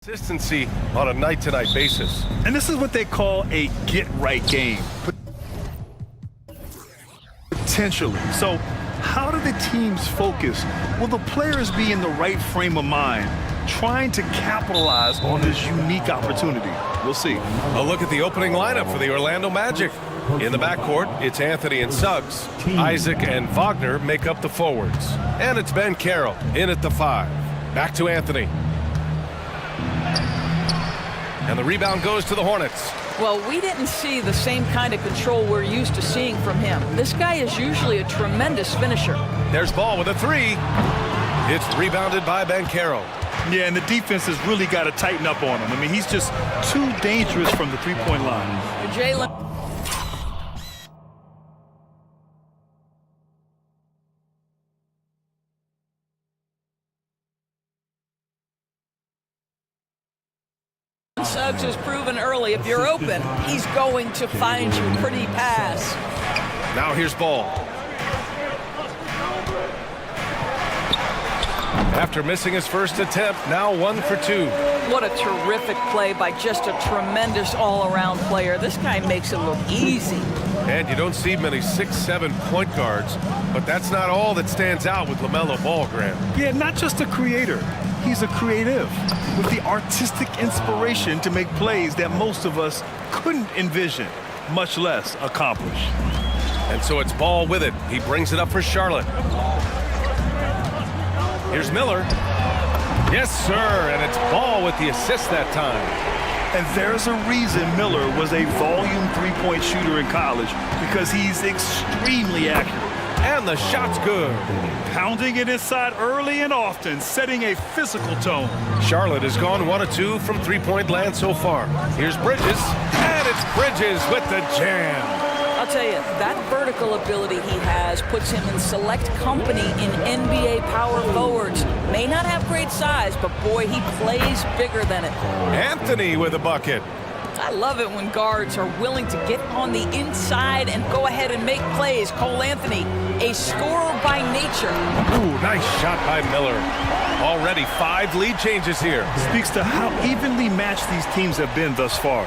Consistency on a night-to-night basis. And this is what they call a get-right game. Potentially. So how do the teams focus? Will the players be in the right frame of mind, trying to capitalize on this unique opportunity? We'll see. A look at the opening lineup for the Orlando Magic. In the backcourt, it's Anthony and Suggs. Isaac and Wagner make up the forwards. And it's Ben Carroll in at the 5. Back to Anthony. And the rebound goes to the Hornets. Well, we didn't see the same kind of control we're used to seeing from him. This guy is usually a tremendous finisher. There's Ball with a 3. It's rebounded by Ben Carroll. Yeah, and the defense has really got to tighten up on him. I mean, he's just too dangerous from the three-point line. Jalen. Suggs has proven early, if you're open, he's going to find you. Pretty pass. Now here's Ball. After missing his first attempt, now 1 for 2. What a terrific play by just a tremendous all-around player. This guy makes it look easy. And you don't see many 6'7" point guards, but that's not all that stands out with LaMelo Ball, Grant. Yeah, not just a creator. He's a creative with the artistic inspiration to make plays that most of us couldn't envision, much less accomplish. And so it's Ball with it. He brings it up for Charlotte. Here's Miller. Yes, sir, and it's Ball with the assist that time. And there's a reason Miller was a volume three-point shooter in college, because he's extremely accurate. And the shot's good. Pounding it inside early and often, setting a physical tone. Charlotte has gone 1 of 2 from three-point land so far. Here's Bridges, and it's Bridges with the jam. I'll tell you, that vertical ability he has puts him in select company in NBA power forwards. May not have great size, but boy, he plays bigger than it. Anthony with a bucket. I love it when guards are willing to get on the inside and go ahead and make plays. Cole Anthony, a scorer by nature. Ooh, nice shot by Miller. Already 5 lead changes here. Speaks to how evenly matched these teams have been thus far.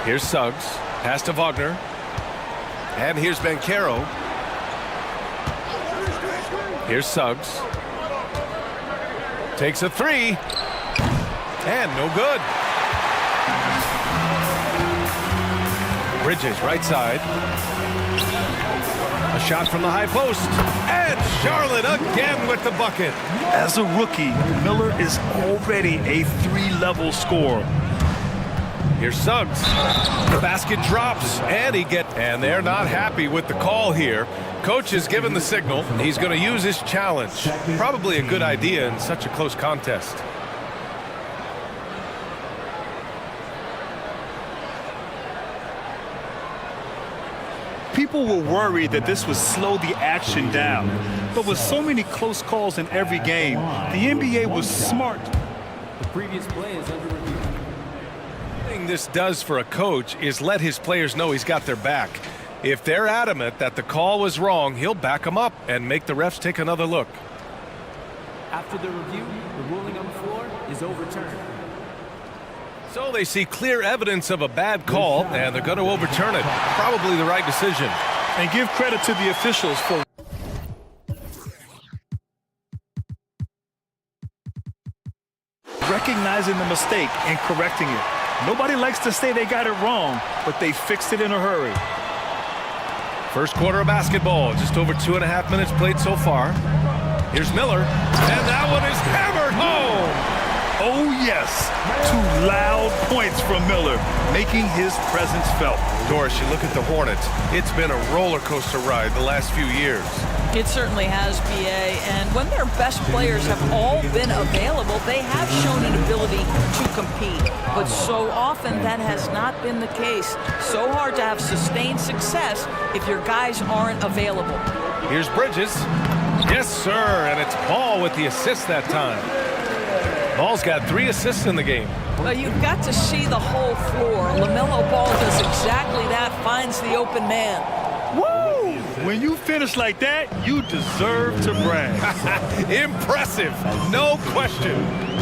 Here's Suggs, pass to Wagner. And here's Ben Carroll. Here's Suggs. Takes a 3. And no good. Bridges, right side. A shot from the high post. And Charlotte again with the bucket. As a rookie, Miller is already a 3-level scorer. Here's Suggs. The basket drops, and they're not happy with the call here. Coach has given the signal. He's going to use his challenge. Probably a good idea in such a close contest. People were worried that this would slow the action down. But with so many close calls in every game, the NBA was smart. The previous play is under review. The thing this does for a coach is let his players know he's got their back. If they're adamant that the call was wrong, he'll back them up and make the refs take another look. After the review, the ruling on the floor is overturned. So they see clear evidence of a bad call, and they're going to overturn it. Probably the right decision. And give credit to the officials for recognizing the mistake and correcting it. Nobody likes to say they got it wrong, but they fixed it in a hurry. First quarter of basketball, just over 2.5 minutes played so far. Here's Miller, and that one is hammered home. Oh, yes. 2 loud points from Miller, making his presence felt. Doris, you look at the Hornets. It's been a roller coaster ride the last few years. It certainly has, BA, and when their best players have all been available, they have shown an ability to compete. But so often that has not been the case. So hard to have sustained success if your guys aren't available. Here's Bridges. Yes, sir, and it's Ball with the assist that time. Ball's got 3 assists in the game. Well, you've got to see the whole floor. LaMelo Ball does exactly that, finds the open man. Woo! When you finish like that, you deserve to brag. Impressive, no question.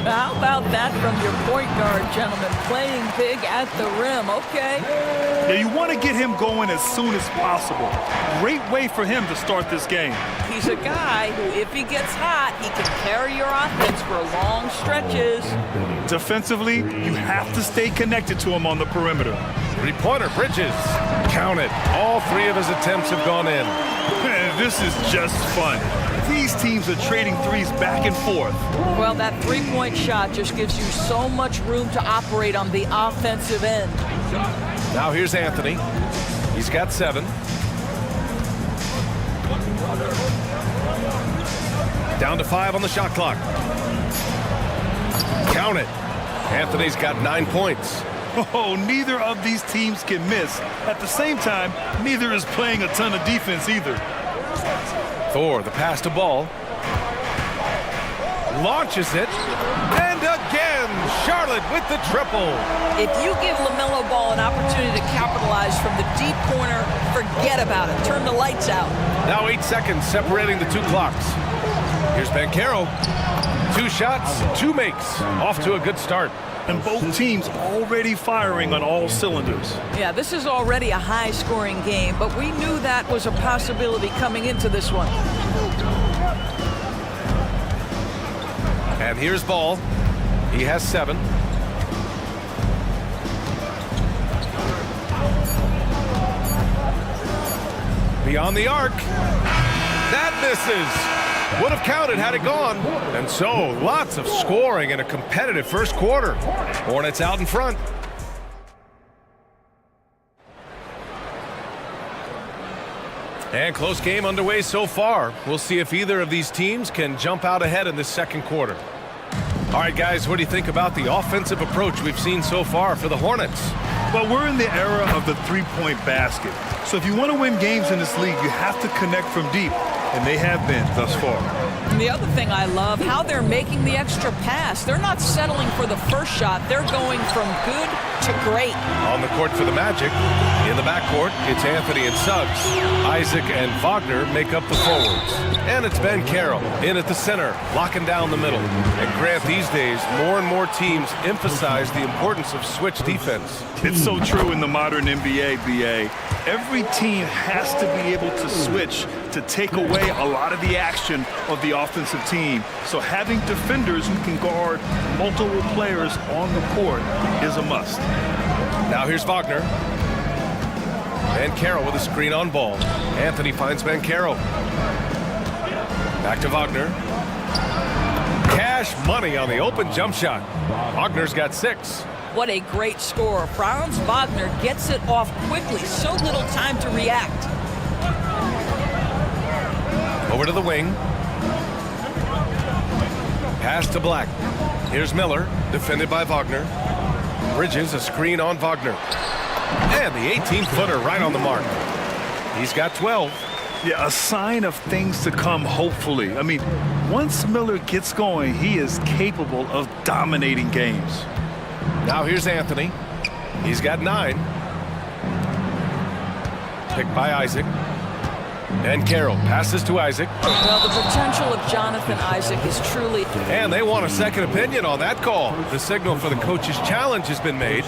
How about that from your point guard, gentlemen? Playing big at the rim, okay. Yeah, you want to get him going as soon as possible. Great way for him to start this game. He's a guy who, if he gets hot, he can carry your offense for long stretches. Defensively, you have to stay connected to him on the perimeter. Three-pointer, Bridges. Count it. All three of his attempts have gone in. Man, this is just fun. These teams are trading threes back and forth. Well, that three-point shot just gives you so much room to operate on the offensive end. Now here's Anthony. He's got 7. Down to 5 on the shot clock. Count it. Anthony's got 9 points. Oh, neither of these teams can miss. At the same time, neither is playing a ton of defense either. Thor, the pass to Ball. Launches it. And again, Charlotte with the triple. If you give LaMelo Ball an opportunity to capitalize from the deep corner, forget about it. Turn the lights out. Now 8 seconds separating the 2 clocks. Here's Banchero. 2 shots, 2 makes. Off to a good start. And both teams already firing on all cylinders. Yeah, this is already a high-scoring game, but we knew that was a possibility coming into this one. And here's Ball. He has 7. Beyond the arc. That misses. Would have counted had it gone. And so, lots of scoring in a competitive first quarter. Hornets out in front. And close game underway so far. We'll see if either of these teams can jump out ahead in this second quarter. All right, guys, what do you think about the offensive approach we've seen so far for the Hornets? Well, we're in the era of the three-point basket. So if you want to win games in this league, you have to connect from deep. And they have been thus far. And the other thing I love, how they're making the extra pass. They're not settling for the first shot. They're going from good to great. On the court for the Magic. In the backcourt, it's Anthony and Suggs. Isaac and Wagner make up the forwards. And it's Banchero in at the center, locking down the middle. And Grant, these days, more and more teams emphasize the importance of switch defense. It's so true in the modern NBA, BA. Every team has to be able to switch to take away a lot of the action of the offensive team. So having defenders who can guard multiple players on the court is a must. Now here's Wagner. Banchero with a screen on Ball. Anthony finds Banchero. Back to Wagner. Cash money on the open jump shot. Wagner's got 6. What a great score. Franz Wagner gets it off quickly. So little time to react. Over to the wing. Pass to Black. Here's Miller, defended by Wagner. Bridges, a screen on Wagner. And the 18-footer right on the mark. He's got 12. Yeah, a sign of things to come, hopefully. I mean, once Miller gets going, he is capable of dominating games. Now here's Anthony. He's got 9. Picked by Isaac. And Carroll passes to Isaac. Well, the potential of Jonathan Isaac is truly... And they want a second opinion on that call. The signal for the coach's challenge has been made.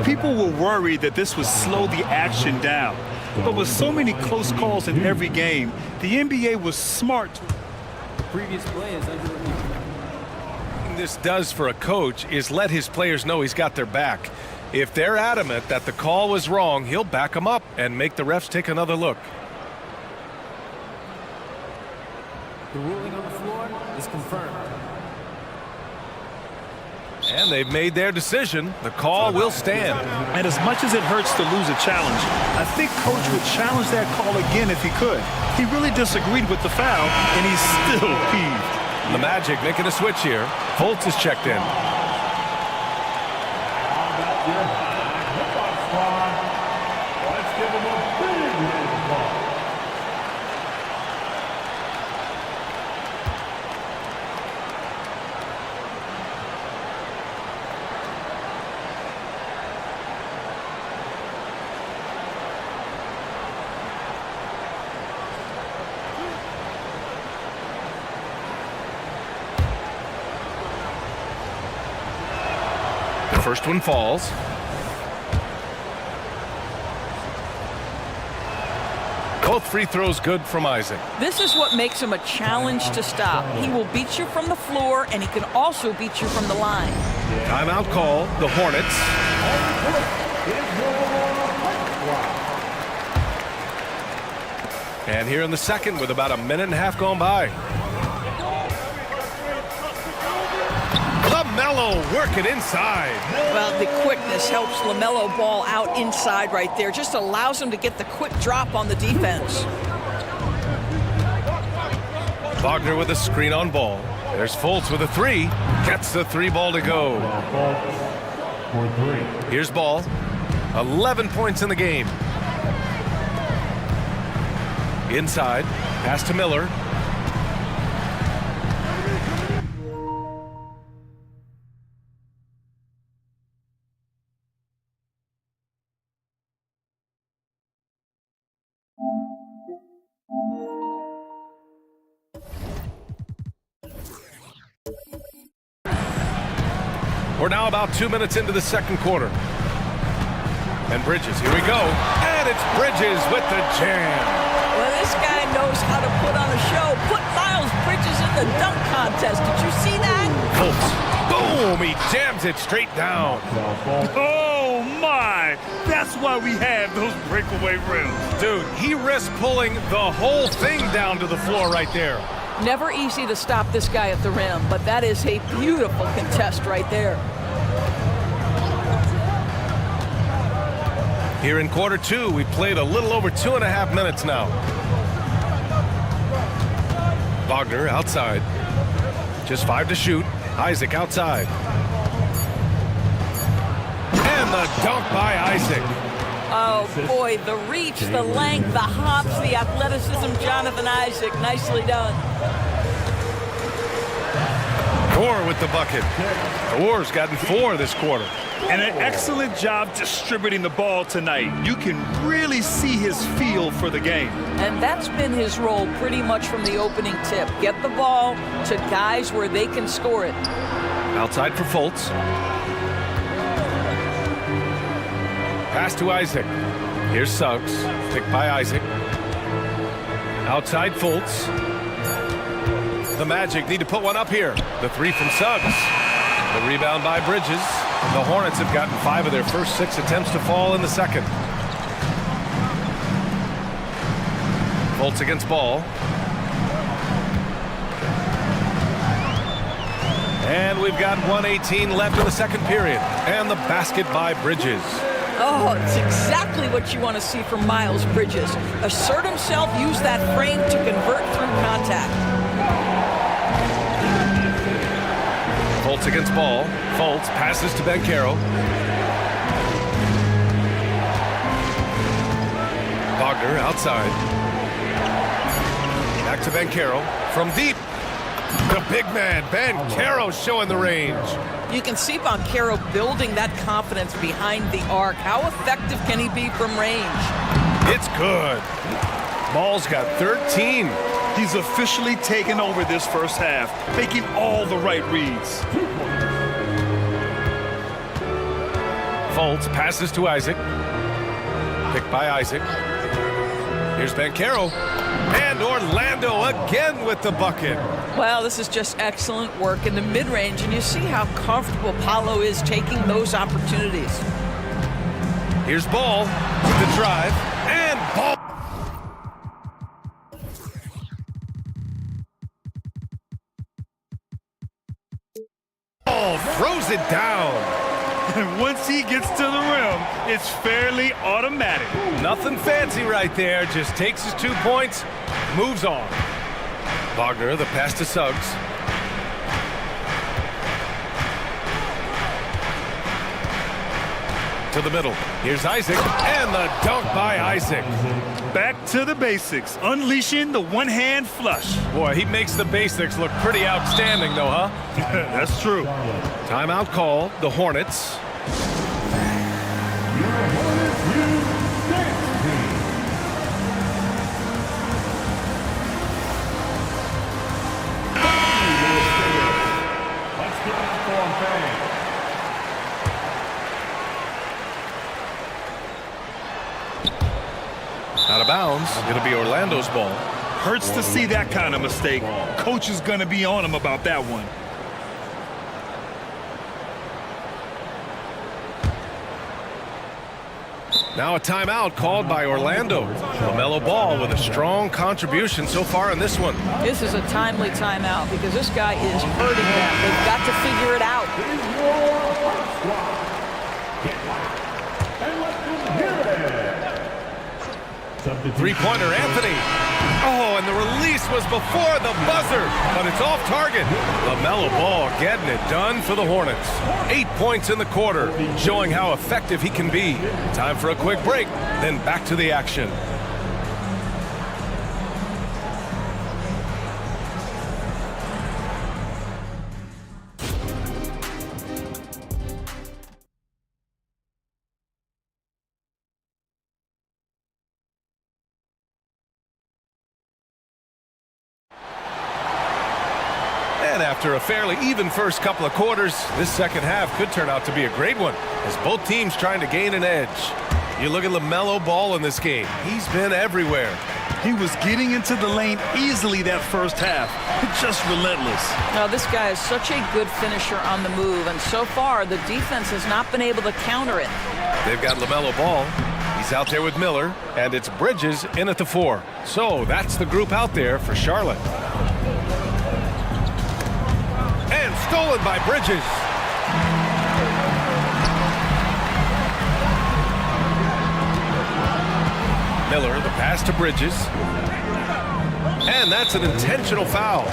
People were worried that this would slow the action down. But with so many close calls in every game, the NBA was smart. The previous play is under review. This does for a coach is let his players know he's got their back. If they're adamant that the call was wrong, he'll back them up and make the refs take another look. The ruling on the floor is confirmed. And they've made their decision. The call will stand. And as much as it hurts to lose a challenge, I think Coach would challenge that call again if he could. He really disagreed with the foul, and he's still peeved. The Magic making a switch here. Fultz is checked in. The first one falls. Both free throws good from Isaac. This is what makes him a challenge to stop. He will beat you from the floor, and he can also beat you from the line. Timeout call, the Hornets. And here in the second with about a minute and a half gone by. LaMelo working inside. Well, the quickness helps LaMelo ball out inside right there. Just allows him to get the quick drop on the defense. Wagner with a screen on ball. There's Fultz with a three. Gets the three ball to go. Here's Ball. 11 points in the game. Inside. Pass to Miller. We're now about 2 minutes into the second quarter. And Bridges, here we go. And it's Bridges with the jam. Well, this guy knows how to put on a show. Put Miles Bridges in the dunk contest. Did you see that? Fultz, boom, he jams it straight down. Oh, my. That's why we have those breakaway rims. Dude, he risked pulling the whole thing down to the floor right there. Never easy to stop this guy at the rim, but that is a beautiful contest right there. Here in quarter two, we played a little over 2.5 minutes now. Wagner outside. Just 5 to shoot. Isaac outside. And the dunk by Isaac. Oh, boy, the reach, the length, the hops, the athleticism, Jonathan Isaac. Nicely done. Gore with the bucket. The War's gotten 4 this quarter. And an excellent job distributing the ball tonight. You can really see his feel for the game. And that's been his role pretty much from the opening tip. Get the ball to guys where they can score it. Outside for Fultz. Pass to Isaac. Here's Suggs. Picked by Isaac. Outside Fultz. The Magic need to put one up here. The three from Suggs. The rebound by Bridges. The Hornets have gotten 5 of their first 6 attempts to fall in the second. Fultz against Ball. And we've got 1:18 left in the second period. And the basket by Bridges. Oh, it's exactly what you want to see from Miles Bridges. Assert himself, use that frame to convert through contact. Fultz against Ball. Fultz passes to Banchero. Wagner outside. Back to Banchero. From deep. The big man, Banchero, showing the range. You can see Banchero building that confidence behind the arc. How effective can he be from range? It's good. Ball's got 13. He's officially taken over this first half, making all the right reads. Fultz passes to Isaac. Picked by Isaac. Here's Banchero. And Orlando again with the bucket. Well, this is just excellent work in the mid-range, and you see how comfortable Paolo is taking those opportunities. Here's Ball with the drive. And Ball. Throws it down. And once he gets to the rim, it's fairly automatic. Nothing fancy right there. Just takes his 2 points, moves on. Wagner, the pass to Suggs. To the middle. Here's Isaac. And the dunk by Isaac. Back to the basics, unleashing the one-hand flush. Boy, he makes the basics look pretty outstanding, though, huh? That's true. Timeout call, the Hornets. Out of bounds. It'll be Orlando's ball. Hurts to see that kind of mistake. Coach is going to be on him about that one. Now a timeout called by Orlando. LaMelo Ball with a strong contribution so far in this one. This is a timely timeout because this guy is hurting them. They've got to figure it out. Three-pointer, Anthony. Oh, and the release was before the buzzer, but it's off target. LaMelo Ball getting it done for the Hornets. 8 points in the quarter, showing how effective he can be. Time for a quick break, then back to the action. And after a fairly even first couple of quarters, this second half could turn out to be a great one, as both teams trying to gain an edge. You look at LaMelo Ball in this game. He's been everywhere. He was getting into the lane easily that first half. Just relentless. Now, this guy is such a good finisher on the move, and so far, the defense has not been able to counter it. They've got LaMelo Ball. He's out there with Miller, and it's Bridges in at the 4. So that's the group out there for Charlotte. And stolen by Bridges. Miller, the pass to Bridges. And that's an intentional foul.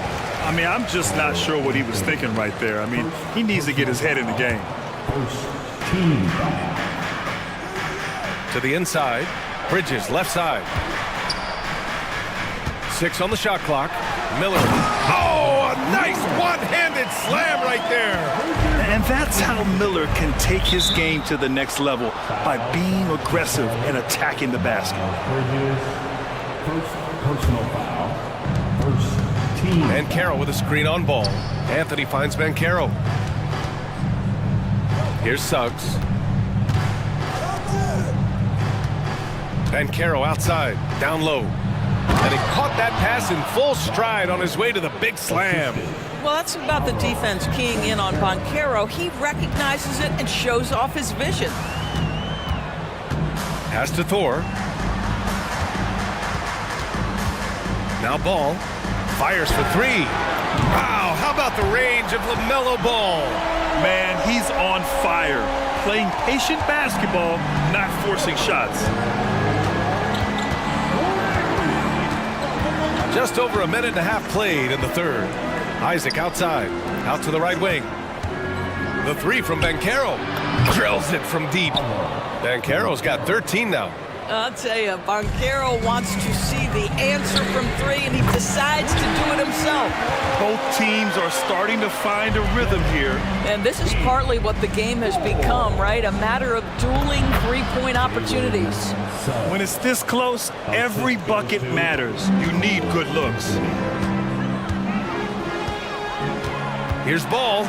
I mean, I'm just not sure what he was thinking right there. I mean, he needs to get his head in the game. To the inside. Bridges, left side. 6 on the shot clock. Miller. Oh, a nice one-handed slam right there. And that's how Miller can take his game to the next level, by being aggressive and attacking the basket. Personal foul. First team. Bankero with a screen on ball. Anthony finds Bankero. Here's Suggs. Bankero outside, down low. And he caught that pass in full stride on his way to the big slam. Well, that's about the defense keying in on Bankero. He recognizes it and shows off his vision. Pass to Thor. Now Ball. Fires for 3. Wow, how about the range of LaMelo Ball? Man, he's on fire. Playing patient basketball, not forcing shots. Just over a minute and a half played in the third. Isaac outside, out to the right wing. The 3 from Bankero. Drills it from deep. Bankero's got 13 now. I'll tell you, Bankero wants to see the answer from 3, and he decides to do it himself. Both teams are starting to find a rhythm here. And this is partly what the game has become, right? A matter of dueling three-point opportunities. When it's this close, every bucket matters. You need good looks. Here's Ball.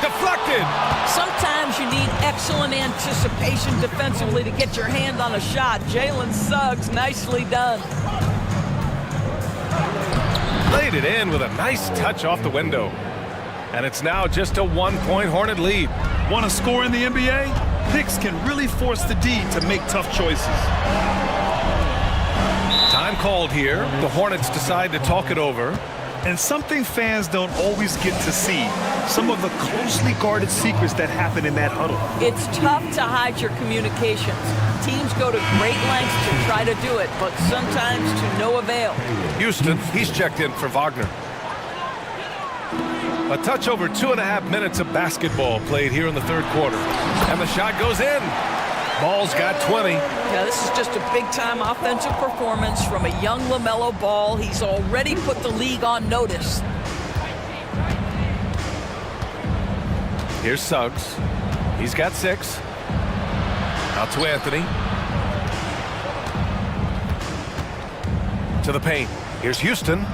Deflected. Sometimes you need excellent anticipation defensively to get your hand on a shot. Jalen Suggs, nicely done. Laid it in with a nice touch off the window. And it's now just a 1-point Hornet lead. Want to score in the NBA? Picks can really force the D to make tough choices. Time called here. The Hornets decide to talk it over. And something fans don't always get to see, some of the closely guarded secrets that happen in that huddle. It's tough to hide your communications. Teams go to great lengths to try to do it, but sometimes to no avail. Houston, he's checked in for Wagner. A touch over 2.5 minutes of basketball played here in the third quarter. And the shot goes in. Ball's got 20. Yeah, this is just a big-time offensive performance from a young LaMelo Ball. He's already put the league on notice. Here's Suggs. He's got 6. Out to Anthony. To the paint. Here's Houston.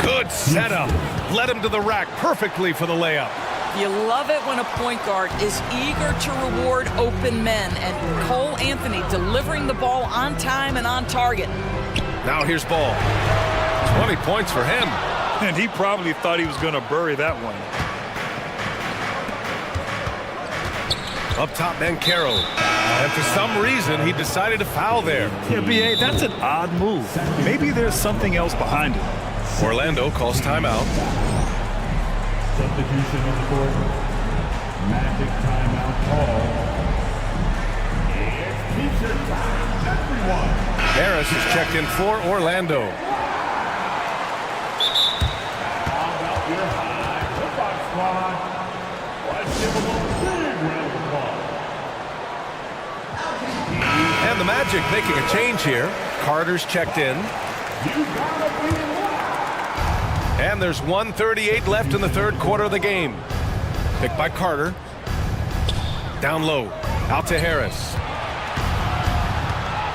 Good setup. Led him to the rack perfectly for the layup. You love it when a point guard is eager to reward open men, and Cole Anthony delivering the ball on time and on target. Now here's Ball. 20 points for him. And he probably thought he was going to bury that one. Up top, Bankero. And for some reason, he decided to foul there. Yeah, B.A., that's an odd move. Maybe there's something else behind it. Orlando calls timeout. Substitution on the court. Magic timeout call. It's t-shirt time, everyone. Harris is checked in for Orlando. How about your high football squad? Let's give them a big round of applause. And the Magic making a change here. Carter's checked in. You gotta be loud. And there's 1:38 left in the third quarter of the game. Picked by Carter. Down low. Out to Harris.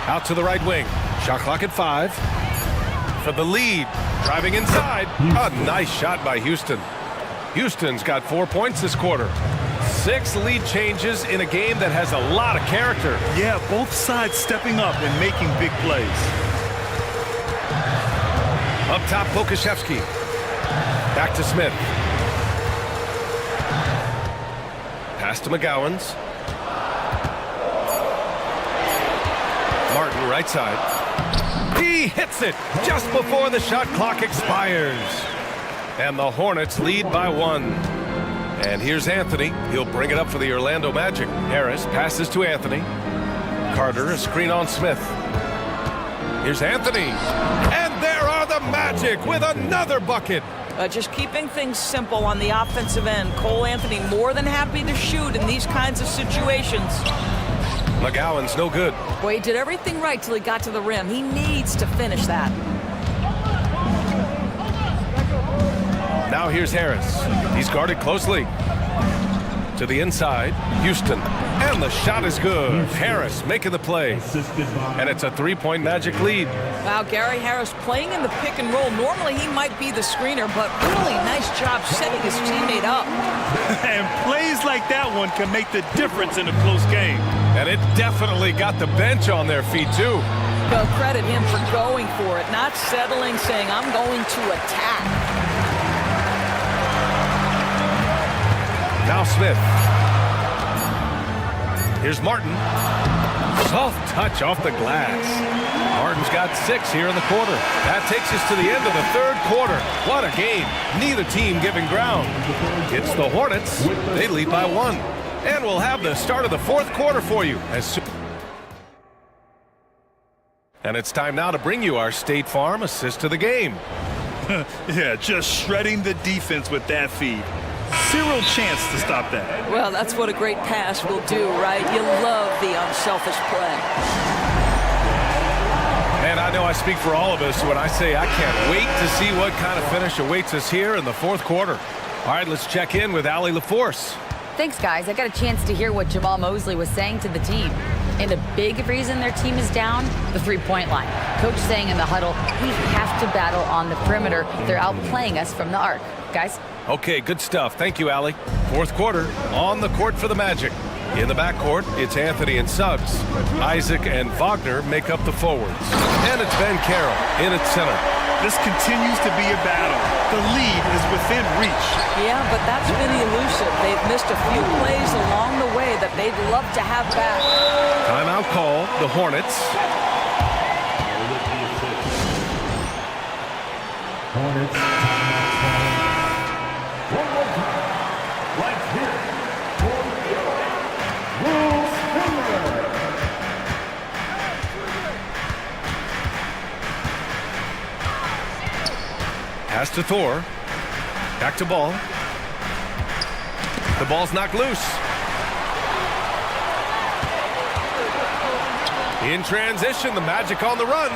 Out to the right wing. Shot clock at 5. For the lead. Driving inside. A nice shot by Houston. Houston's got 4 points this quarter. 6 lead changes in a game that has a lot of character. Yeah, both sides stepping up and making big plays. Up top, Pokashevsky. Back to Smith. Pass to McGowan's. Martin, right side. He hits it just before the shot clock expires. And the Hornets lead by 1. And here's Anthony. He'll bring it up for the Orlando Magic. Harris passes to Anthony. Carter, a screen on Smith. Here's Anthony. And there are the Magic with another bucket. Just keeping things simple on the offensive end. Cole Anthony more than happy to shoot in these kinds of situations. McGowan's no good. Boy, he did everything right till he got to the rim. He needs to finish that. Now here's Harris. He's guarded closely. To the inside, Houston. And the shot is good. Harris making the play. And it's a 3-point Magic lead. Wow, Gary Harris playing in the pick and roll. Normally he might be the screener, but really nice job setting his teammate up. And plays like that one can make the difference in a close game. And it definitely got the bench on their feet, too. Well, credit him for going for it, not settling, saying, I'm going to attack. Now Smith. Here's Martin. Soft touch off the glass. Martin's got 6 here in the quarter. That takes us to the end of the third quarter. What a game. Neither team giving ground. It's the Hornets. They lead by 1. And we'll have the start of the fourth quarter for you. And it's time now to bring you our State Farm assist to the game. Yeah, just shredding the defense with that feed. Zero chance to stop that. Well, that's what a great pass will do, right? You love the unselfish play. And I know I speak for all of us when I say I can't wait to see what kind of finish awaits us here in the fourth quarter. All right, let's check in with Allie LaForce. Thanks, guys. I got a chance to hear what Jamal Mosley was saying to the team. And a big reason their team is down, the three-point line. Coach saying in the huddle, we have to battle on the perimeter. They're outplaying us from the arc. Guys? Okay, good stuff. Thank you, Allie. Fourth quarter, on the court for the Magic. In the backcourt, it's Anthony and Suggs. Isaac and Wagner make up the forwards. And it's Ben Carroll in its center. This continues to be a battle. The lead is within reach. Yeah, but that's been elusive. They've missed a few plays along the way that they'd love to have back. Timeout call, the Hornets. Hornets timeout call. One more time. Right here. For Will Spiller. Pass to Thor. Back to Ball. The ball's knocked loose. In transition, the Magic on the run.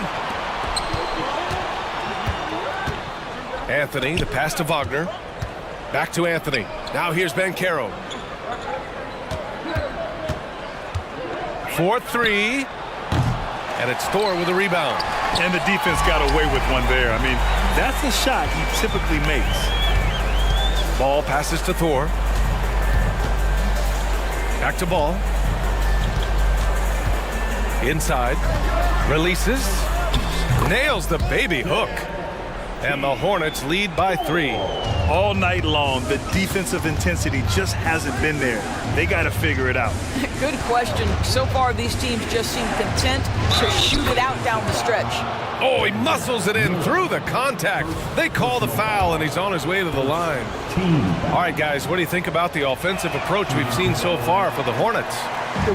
Anthony, the pass to Wagner. Back to Anthony. Now here's Bankero. 4-3. And it's Thor with a rebound. And the defense got away with one there. I mean, that's a shot he typically makes. Ball passes to Thor. Back to ball. Inside. Releases. Nails the baby hook. And the Hornets lead by 3. All night long, the defensive intensity just hasn't been there. They got to figure it out. Good question. So far, these teams just seem content to shoot it out down the stretch. Oh, he muscles it in through the contact. They call the foul, and he's on his way to the line. All right, guys, what do you think about the offensive approach we've seen so far for the Hornets?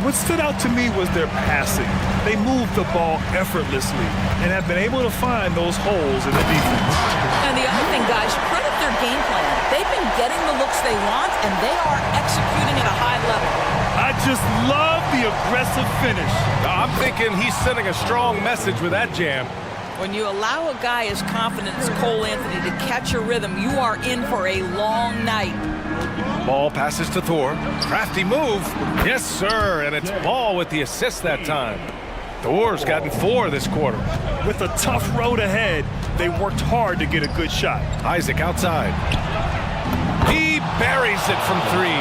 What stood out to me was their passing. They moved the ball effortlessly and have been able to find those holes in the defense. And the other thing, guys, credit their game plan. They've been getting the looks they want, and they are executing at a high level. I just love the aggressive finish. I'm thinking he's sending a strong message with that jam. When you allow a guy as confident as Cole Anthony to catch a rhythm, you are in for a long night. Ball passes to Thor. Crafty move. Yes, sir. And it's Ball with the assist that time. Thor's gotten 4 this quarter. With a tough road ahead, they worked hard to get a good shot. Isaac outside. He buries it from 3.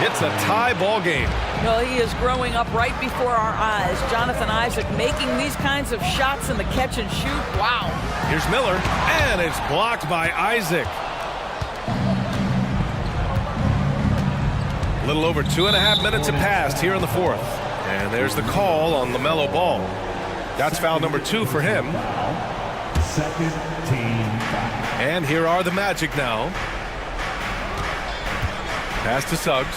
It's a tie ball game. Well, he is growing up right before our eyes. Jonathan Isaac making these kinds of shots in the catch and shoot. Wow. Here's Miller, and it's blocked by Isaac. A little over 2.5 minutes have passed here in the 4th. And there's the call on LaMelo Ball. That's foul number 2 for him. Second team foul. And here are the Magic now. Pass to Suggs.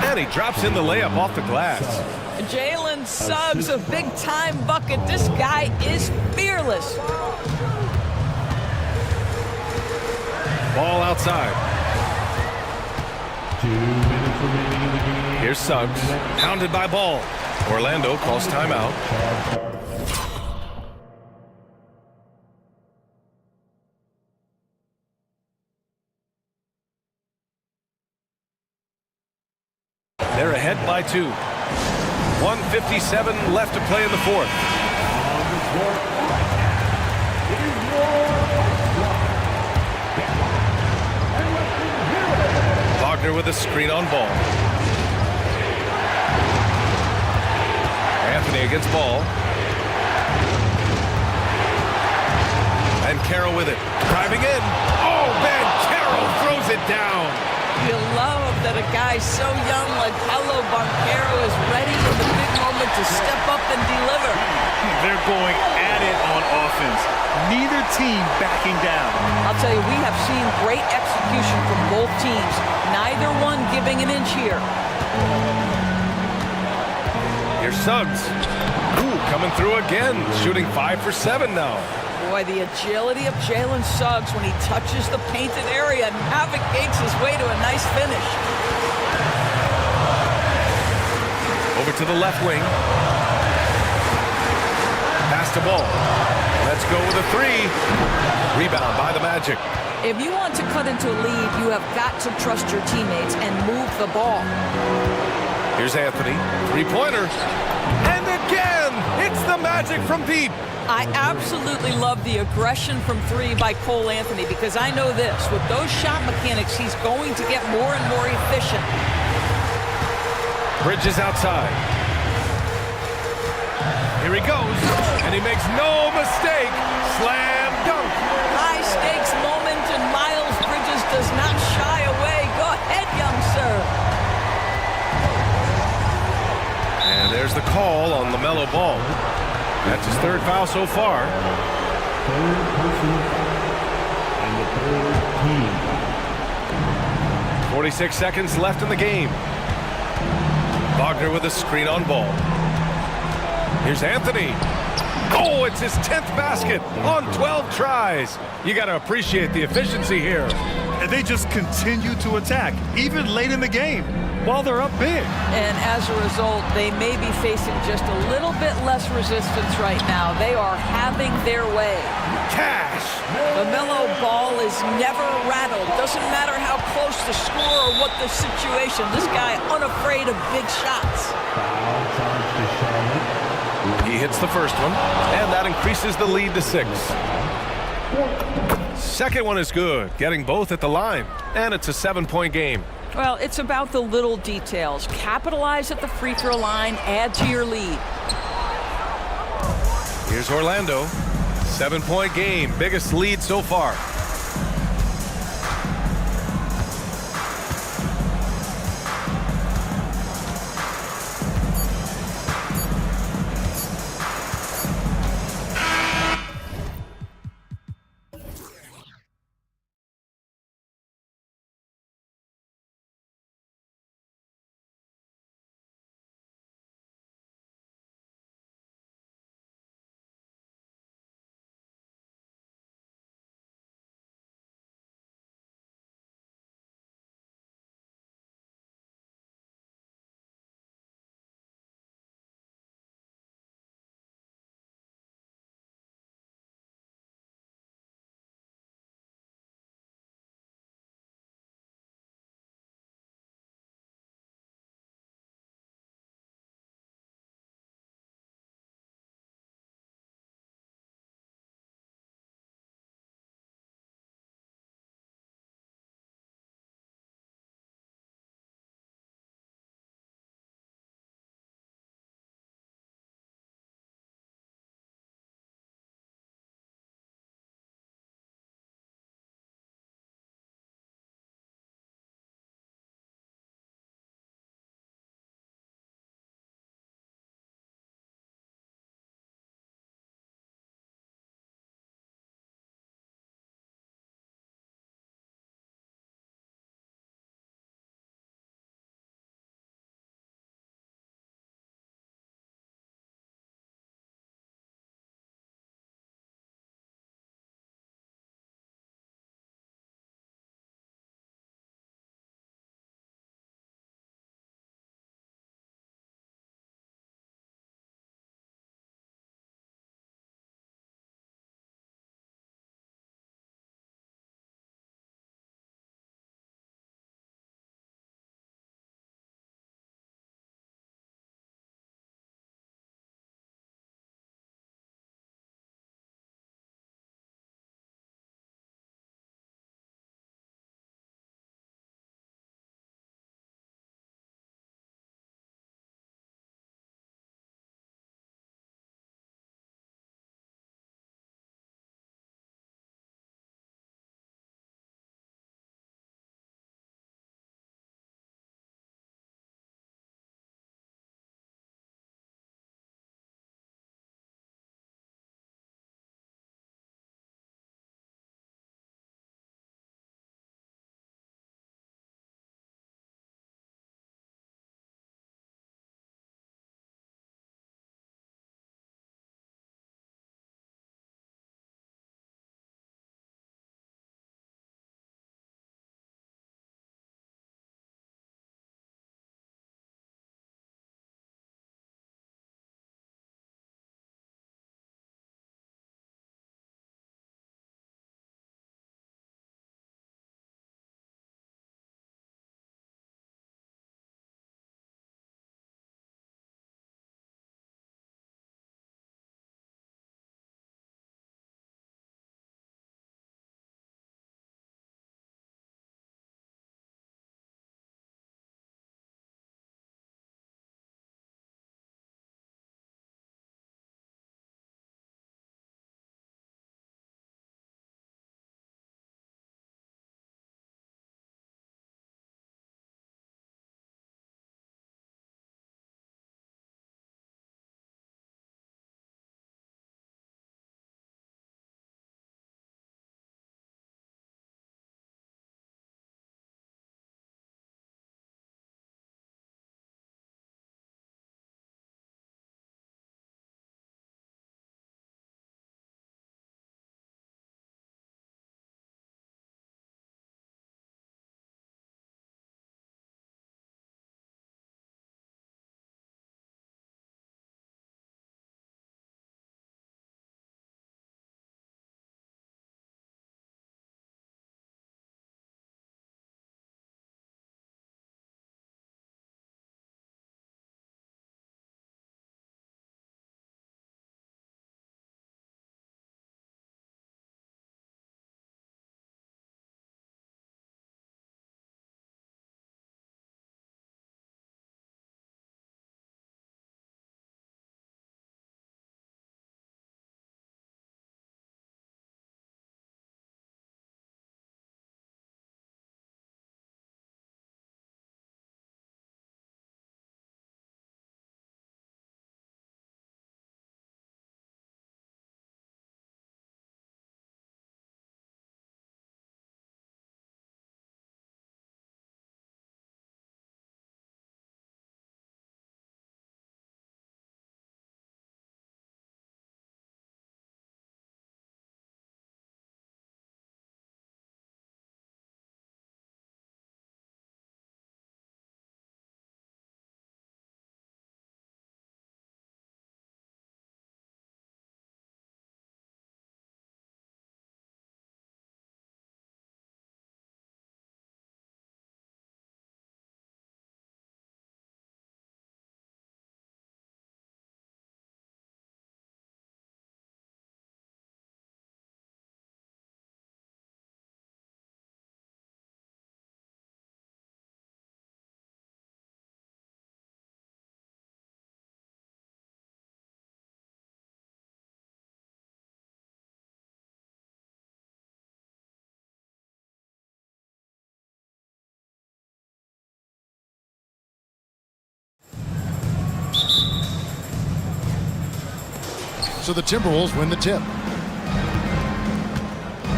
And he drops in the layup off the glass. Jalen Suggs, a big-time bucket. This guy is fearless. Ball outside. 2 minutes remaining in the game. Here's Suggs, pounded by Ball. Orlando calls timeout. They're ahead by 2. 1:57 left to play in the 4th. On the court is Wagner with a screen on Ball. Anthony against Ball. And Carroll with it. Driving in. Oh, man, Carroll throws it down. You love that a guy so young like Paolo Banchero is ready in the big moment to step up and deliver. They're going at it on offense. Neither team backing down. I'll tell you, we have seen great execution from both teams. Neither one giving an inch here. Here's Suggs. Ooh, coming through again. Shooting 5 for 7 now. Boy, the agility of Jalen Suggs when he touches the painted area navigates his way to a nice finish. Over to the left wing. Pass to Ball. Let's go with a 3. Rebound by the Magic. If you want to cut into a lead, you have got to trust your teammates and move the ball. Here's Anthony. 3-pointer. And again, it's the Magic from deep. I absolutely love the aggression from 3 by Cole Anthony because I know this. With those shot mechanics, he's going to get more and more efficient. Bridges outside. Here he goes, and he makes no mistake. Slam dunk. High stakes moment, and Miles Bridges does not shy away. Go ahead, young sir. And there's the call on LaMelo Ball. That's his 3rd foul so far. 3rd personal foul. And the 3rd team foul. 46 seconds left in the game. Wagner with a screen on Ball. Here's Anthony. Oh, it's his 10th basket on 12 tries. You got to appreciate the efficiency here. And they just continue to attack, even late in the game, while they're up big. And as a result, they may be facing just a little bit less resistance right now. They are having their way. Cash. LaMelo Ball is never rattled. Doesn't matter how close the score or what the situation. This guy unafraid of big shots. Foul charge to Charlotte. He hits the first one, and that increases the lead to 6. second one is good, getting both at the line. And it's a 7-point game. Well, it's about the little details. Capitalize at the free throw line, add to your lead. Here's Orlando. 7-point game, biggest lead so far. So the Timberwolves win the tip.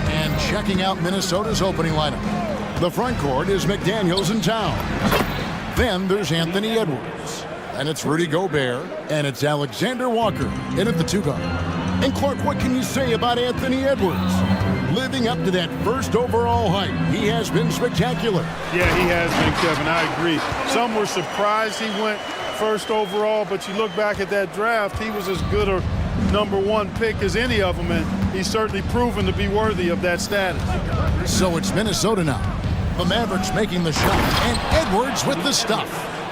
And checking out Minnesota's opening lineup. The front court is McDaniels and Town. Then there's Anthony Edwards. And it's Rudy Gobert. And it's Alexander Walker in at the 2-guard. And Clark, what can you say about Anthony Edwards? Living up to that first overall hype, he has been spectacular. Yeah, he has been, Kevin. I agree. Some were surprised he went first overall, but you look back at that draft, he was as good a #1 pick as any of them, and he's certainly proven to be worthy of that status. So it's Minnesota now. The Mavericks making the shot, and Edwards with the stuff.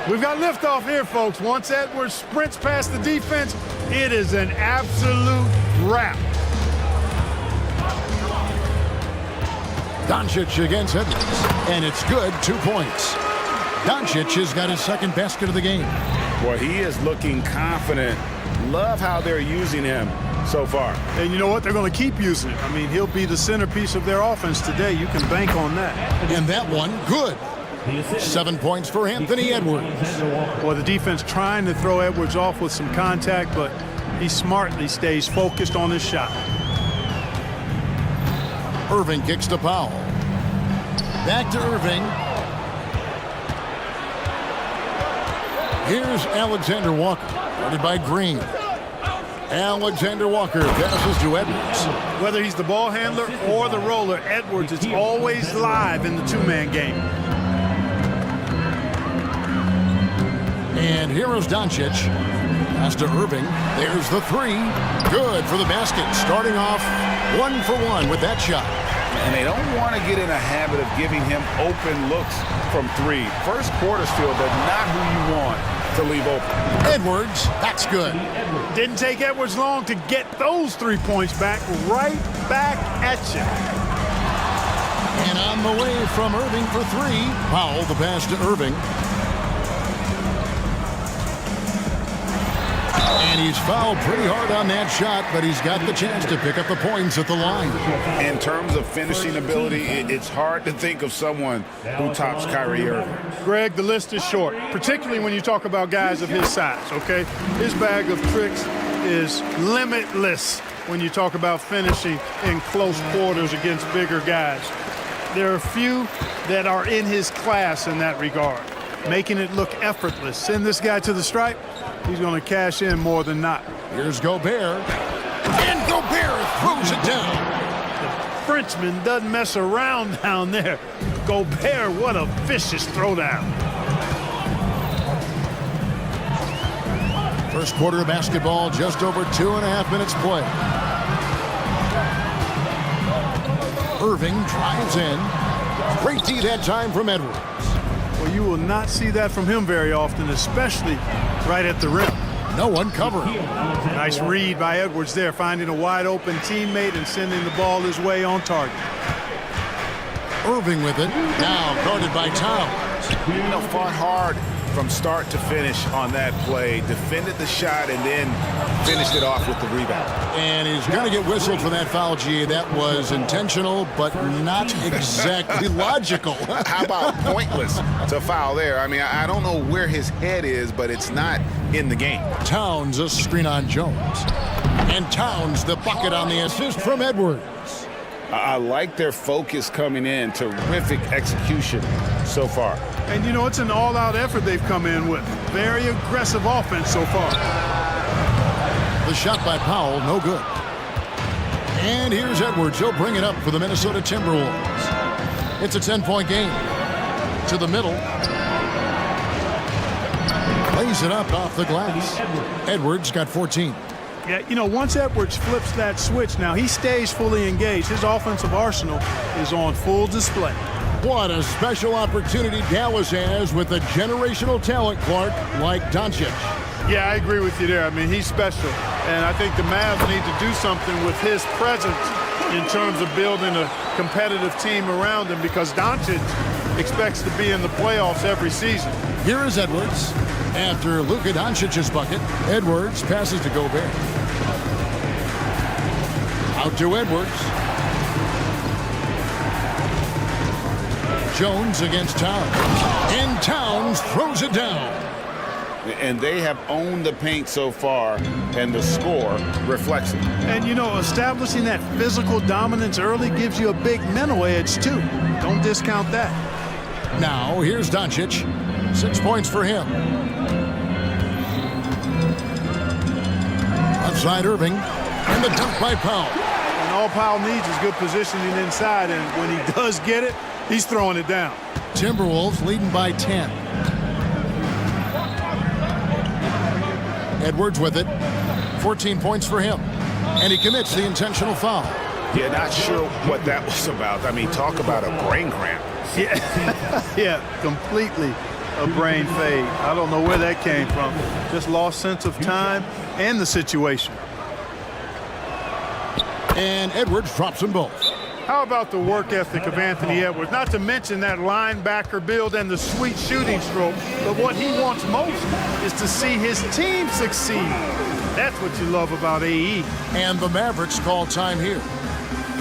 We've got liftoff here, folks. Once Edwards sprints past the defense, it is an absolute wrap. Doncic against Edwards, and it's good, 2 points. Doncic has got his second basket of the game. Boy, he is looking confident. Love how they're using him so far. And you know what? They're going to keep using it. I mean, he'll be the centerpiece of their offense today. You can bank on that. And that one, good. 7 points for Anthony Edwards. Well, the defense trying to throw Edwards off with some contact, but he smartly stays focused on his shot. Irving kicks to Powell. Back to Irving. Here's Alexander Walker, guarded by Green. Alexander Walker passes to Edwards. Whether he's the ball handler or the roller, Edwards is always live in the two-man game. And here is Doncic. Pass to Irving. There's the 3. Good for the basket. Starting off 1 for 1 with that shot. And they don't want to get in a habit of giving him open looks from 3. First quarter's field, but not who you want to leave open. Edwards, that's good. Didn't take Edwards long to get those 3 points back, right back at you. And on the way from Irving for 3. Powell, the pass to Irving. And he's fouled pretty hard on that shot, but he's got the chance to pick up the points at the line. In terms of finishing ability, it's hard to think of someone who tops Kyrie Irving. Greg, the list is short, particularly when you talk about guys of his size, okay? His bag of tricks is limitless when you talk about finishing in close quarters against bigger guys. There are few that are in his class in that regard, making it look effortless. Send this guy to the stripe, he's going to cash in more than not. Here's Gobert. And Gobert throws it down. The Frenchman doesn't mess around down there. Gobert, what a vicious throwdown. First quarter of basketball, just over 2.5 minutes play. Irving drives in. Great D that time from Edwards. Well, you will not see that from him very often, especially right at the rim. No one covering. Nice read by Edwards there, finding a wide open teammate and sending the ball his way on target. Irving with it, now guarded by Towns. You know, fought hard from start to finish on that play, defended the shot, and then finished it off with the rebound. And he's going to get whistled for that foul, G. That was intentional, but not exactly logical. How about pointless to foul there? I mean, I don't know where his head is, but it's not in the game. Towns, a screen on Jones. And Towns, the bucket on the assist from Edwards. I like their focus coming in. Terrific execution so far. And, you know, it's an all-out effort they've come in with. Very aggressive offense so far. The shot by Powell, no good. And here's Edwards. He'll bring it up for the Minnesota Timberwolves. It's a 10-point game. To the middle. Lays it up off the glass. Edwards got 14. Yeah, you know, once Edwards flips that switch, now he stays fully engaged. His offensive arsenal is on full display. What a special opportunity Dallas has with a generational talent, Clark, like Doncic. Yeah, I agree with you there. I mean, he's special. And I think the Mavs need to do something with his presence in terms of building a competitive team around him, because Doncic expects to be in the playoffs every season. Here is Edwards. After Luka Doncic's bucket, Edwards passes to Gobert. Out to Edwards. Jones against Towns. And Towns throws it down. And they have owned the paint so far, and the score reflects it. And, you know, establishing that physical dominance early gives you a big mental edge, too. Don't discount that. Now, here's Doncic. 6 points for him. Outside Irving, and the dunk by Powell. And all Powell needs is good positioning inside, and when he does get it, he's throwing it down. Timberwolves leading by 10. Edwards with it. 14 points for him. And he commits the intentional foul. Yeah, not sure what that was about. I mean, talk about a brain cramp. Yeah, completely a brain fade. I don't know where that came from. Just lost sense of time and the situation. And Edwards drops them both. How about the work ethic of Anthony Edwards? Not to mention that linebacker build and the sweet shooting stroke, but what he wants most is to see his team succeed. That's what you love about AE. And the Mavericks call time here.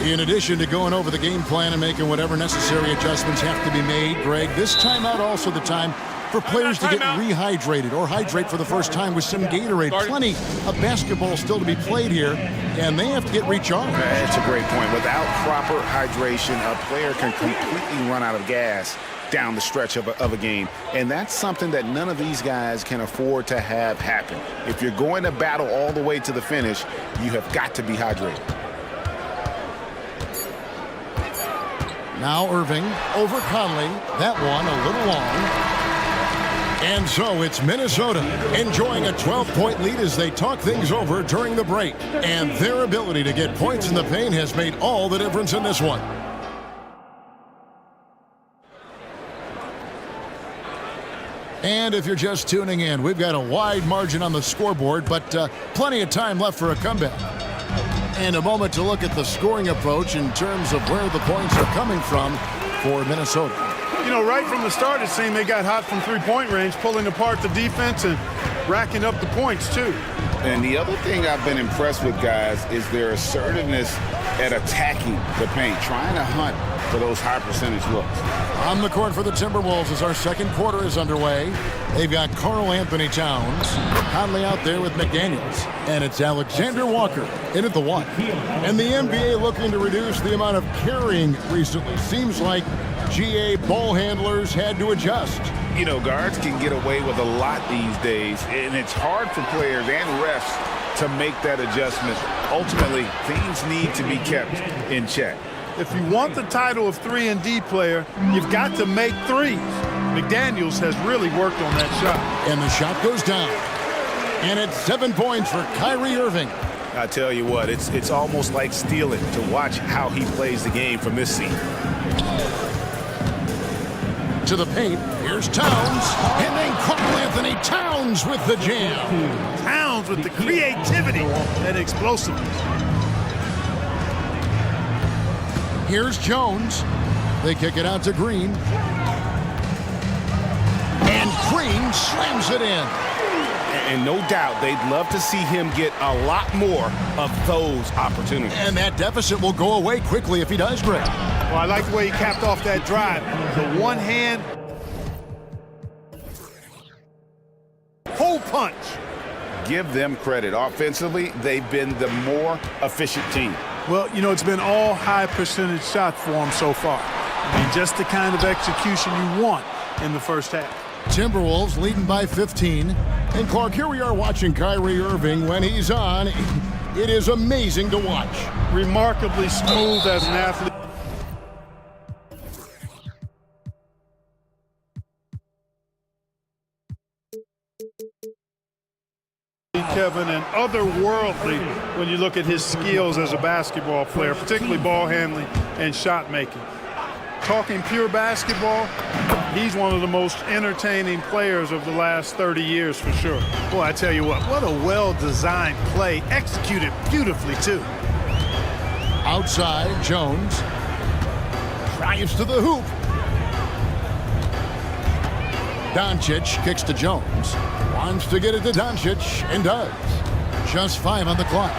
In addition to going over the game plan and making whatever necessary adjustments have to be made, Greg, this timeout also the time for players to get rehydrated or hydrate for the first time with some Gatorade. Plenty of basketball still to be played here, and they have to get recharged. That's a great point. Without proper hydration, a player can completely run out of gas down the stretch of a game. And that's something that none of these guys can afford to have happen. If you're going to battle all the way to the finish, you have got to be hydrated. Now Irving over Conley. That one a little long. And so it's Minnesota enjoying a 12-point lead as they talk things over during the break. And their ability to get points in the paint has made all the difference in this one. And if you're just tuning in, we've got a wide margin on the scoreboard, but plenty of time left for a comeback. And a moment to look at the scoring approach in terms of where the points are coming from for Minnesota. You know, right from the start, it seemed they got hot from three-point range, pulling apart the defense and racking up the points, too. And the other thing I've been impressed with, guys, is their assertiveness at attacking the paint, trying to hunt for those high percentage looks. On the court for the Timberwolves as our second quarter is underway. They've got Karl Anthony Towns, Conley out there with McDaniels, and it's Alexander Walker in at the one. And the NBA looking to reduce the amount of carrying recently. Seems like GA ball handlers had to adjust. You know, guards can get away with a lot these days, and it's hard for players and refs to make that adjustment. Ultimately, things need to be kept in check. If you want the title of 3-and-D player, you've got to make threes. McDaniels has really worked on that shot. And the shot goes down. And it's 7 points for Kyrie Irving. I tell you what, it's almost like stealing to watch how he plays the game from this seat. To the paint, here's Towns, and then Karl Anthony Towns with the jam. Towns with the creativity and explosiveness. Here's Jones. They kick it out to Green. And Green slams it in. And no doubt they'd love to see him get a lot more of those opportunities. And that deficit will go away quickly if he does, Greg. Well, I like the way he capped off that drive. The one hand hole punch. Give them credit. Offensively, they've been the more efficient team. Well, you know, it's been all high percentage shots for him so far. I mean, just the kind of execution you want in the first half. Timberwolves leading by 15. And Clark, here we are watching Kyrie Irving. When he's on, it is amazing to watch. Remarkably smooth as an athlete. Kevin, and otherworldly when you look at his skills as a basketball player, particularly ball handling and shot making. Talking pure basketball, he's one of the most entertaining players of the last 30 years for sure. Boy, I tell you what a well-designed play, executed beautifully too. Outside, Jones drives to the hoop. Doncic kicks to Jones. Wants to get it to Doncic, and does. Just 5 on the clock.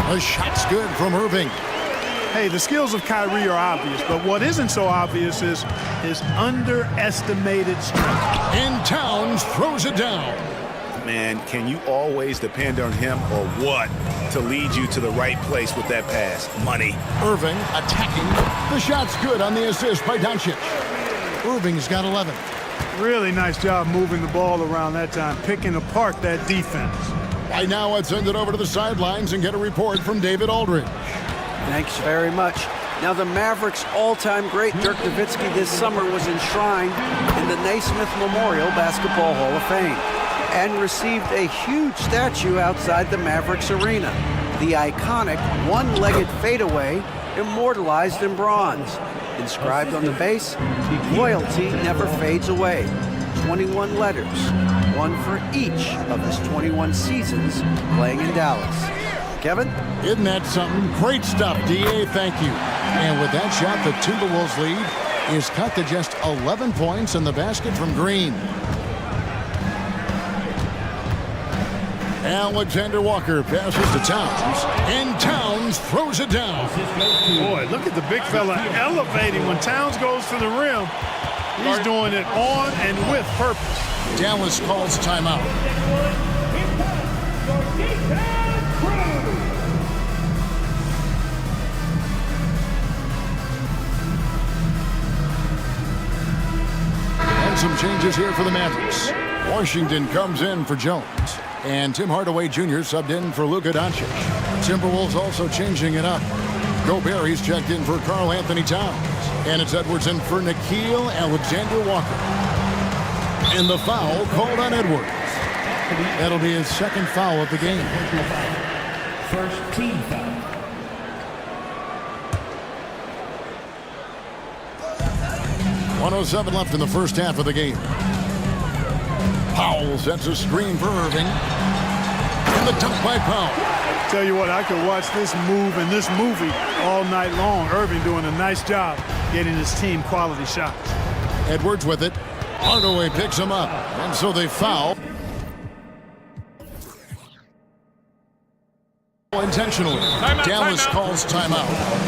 The shot's good from Irving. Hey, the skills of Kyrie are obvious, but what isn't so obvious is his underestimated strength. And Towns throws it down. Man, can you always depend on him or what to lead you to the right place with that pass? Money. Irving attacking. The shot's good on the assist by Doncic. Irving's got 11. Really nice job moving the ball around that time, picking apart that defense. Right now, let's send it over to the sidelines and get a report from David Aldridge. Thanks very much. Now, the Mavericks' all-time great Dirk Nowitzki this summer was enshrined in the Naismith Memorial Basketball Hall of Fame and received a huge statue outside the Mavericks arena. The iconic one-legged fadeaway immortalized in bronze. Inscribed on the base, loyalty never fades away. 21 letters, one for each of his 21 seasons playing in Dallas. Kevin? Isn't that something? Great stuff, D.A. Thank you. And with that shot, the Timberwolves lead is cut to just 11 points in the basket from Green. Alexander Walker passes to Towns, and Towns throws it down. Boy, look at the big fella elevating when Towns goes to the rim. He's doing it on and with purpose. Dallas calls timeout. And some changes here for the Mavericks. Washington comes in for Jones. And Tim Hardaway Jr. subbed in for Luka Doncic. Timberwolves also changing it up. Gobert, he's checked in for Karl Anthony Towns. And it's Edwards in for Nickeil Alexander Walker. And the foul called on Edwards. That'll be his second foul of the game. First team foul. .107 left in the first half of the game. Powell sets a screen for Irving. And the dunk by Powell. Tell you what, I could watch this move and this movie all night long. Irving doing a nice job getting his team quality shots. Edwards with it. Hardaway picks him up. And so they foul. Intentionally. Dallas calls timeout.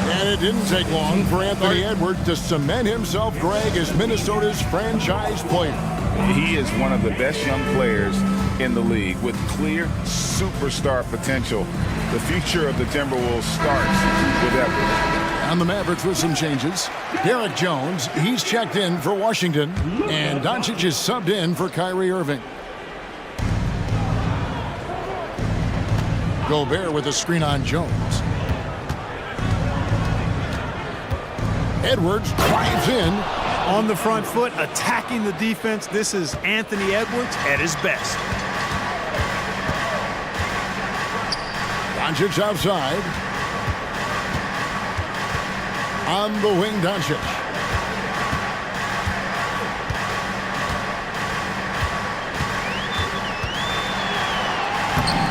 And it didn't take long for Anthony Edwards to cement himself, Greg, as Minnesota's franchise player. He is one of the best young players in the league with clear superstar potential. The future of the Timberwolves starts with Edwards. And the Mavericks with some changes. Derek Jones, he's checked in for Washington. And Doncic is subbed in for Kyrie Irving. Gobert with a screen on Jones. Edwards drives in. On the front foot, attacking the defense. This is Anthony Edwards at his best. Doncic outside. On the wing, Doncic.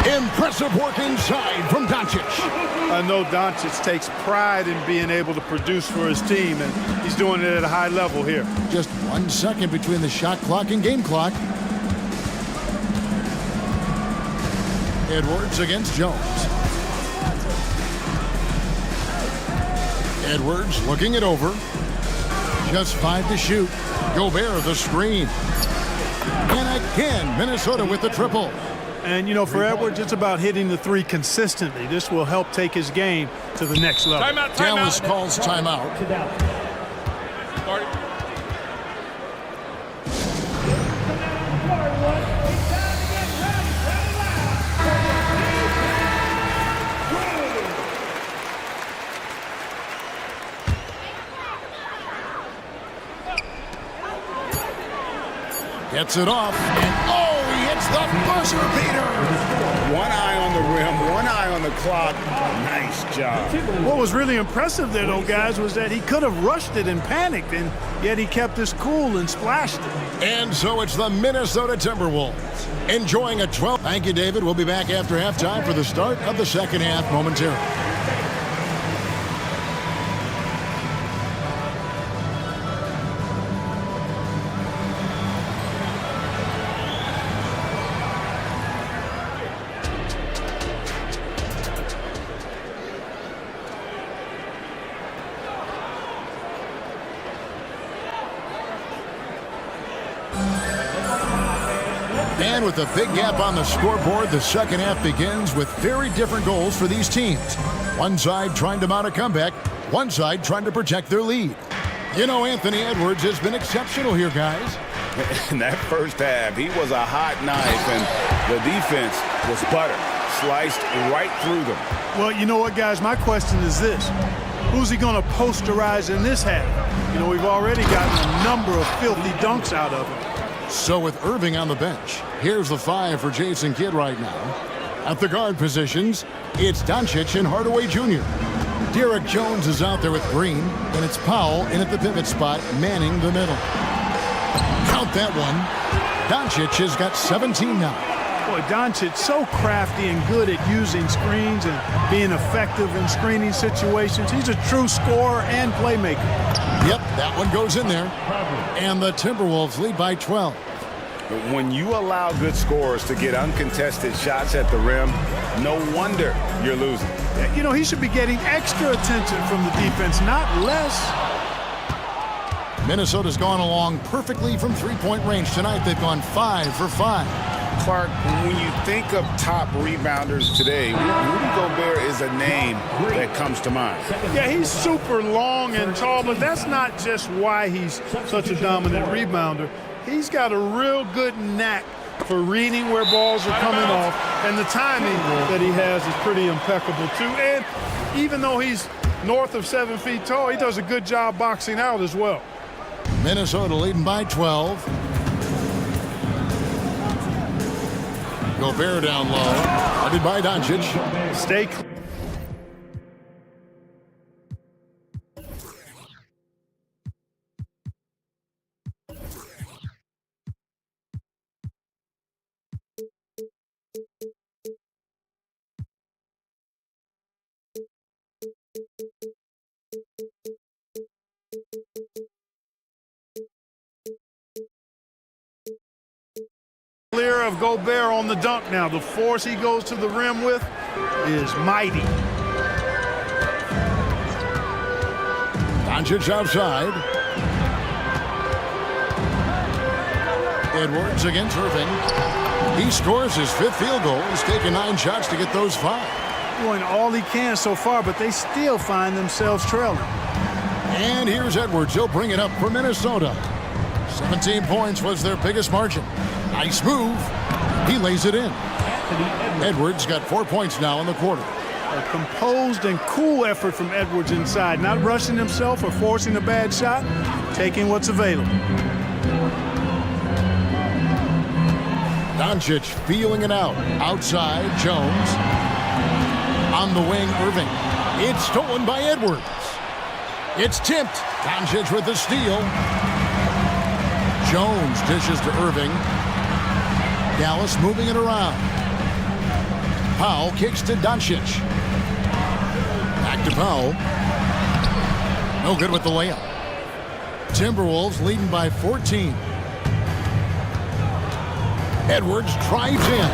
Impressive work inside from Doncic. I know Doncic takes pride in being able to produce for his team, and he's doing it at a high level here. Just 1 second between the shot clock and game clock. Edwards against Jones. Edwards looking it over. Just 5 to shoot. Gobert the screen. And again, Minnesota with the triple. And, you know, for Edwards, it's about hitting the three consistently. This will help take his game to the next level. Timeout. Dallas calls timeout. Gets it off, and oh, he hits the buzzer beater. One eye on the rim, one eye on the clock. Nice job. What was really impressive there, though, guys, was that he could have rushed it and panicked, and yet he kept his cool and splashed it. And so it's the Minnesota Timberwolves enjoying a 12. Thank you, David. We'll be back after halftime for the start of the second half momentarily. And with a big gap on the scoreboard, the second half begins with very different goals for these teams. One side trying to mount a comeback, one side trying to protect their lead. You know, Anthony Edwards has been exceptional here, guys. In that first half, he was a hot knife, and the defense was butter, sliced right through them. Well, you know what, guys? My question is this. Who's he going to posterize in this half? You know, we've already gotten a number of filthy dunks out of him. So with Irving on the bench, here's the 5 for Jason Kidd right now. At the guard positions, it's Doncic and Hardaway Jr. Derek Jones is out there with Green, and it's Powell in at the pivot spot, manning the middle. Count that one. Doncic has got 17 now. Boy, Doncic so crafty and good at using screens and being effective in screening situations. He's a true scorer and playmaker. Yep, that one goes in there. And the Timberwolves lead by 12. When you allow good scorers to get uncontested shots at the rim, no wonder you're losing. You know, he should be getting extra attention from the defense, not less. Minnesota's gone along perfectly from three-point range tonight. They've gone 5 for 5. Clark, when you think of top rebounders today, Rudy Gobert is a name that comes to mind. Yeah, he's super long and tall, but that's not just why he's such a dominant rebounder. He's got a real good knack for reading where balls are coming off, and the timing that he has is pretty impeccable too. And even though he's north of 7 feet tall, he does a good job boxing out as well. Minnesota leading by 12. Gobert down low. Guarded by Doncic. Stay. Clear of Gobert on the dunk now. The force he goes to the rim with is mighty. Doncic outside. Edwards against Irving. He scores his 5th field goal. He's taken 9 shots to get those 5. Doing all he can so far, but they still find themselves trailing. And here's Edwards. He'll bring it up for Minnesota. 17 points was their biggest margin. Nice move. He lays it in. Edwards got 4 points now in the quarter. A composed and cool effort from Edwards inside, not rushing himself or forcing a bad shot, taking what's available. Doncic feeling it out. Outside, Jones. On the wing, Irving. It's stolen by Edwards. It's tipped. Doncic with the steal. Jones dishes to Irving. Dallas moving it around. Powell kicks to Doncic. Back to Powell. No good with the layup. Timberwolves leading by 14. Edwards drives in.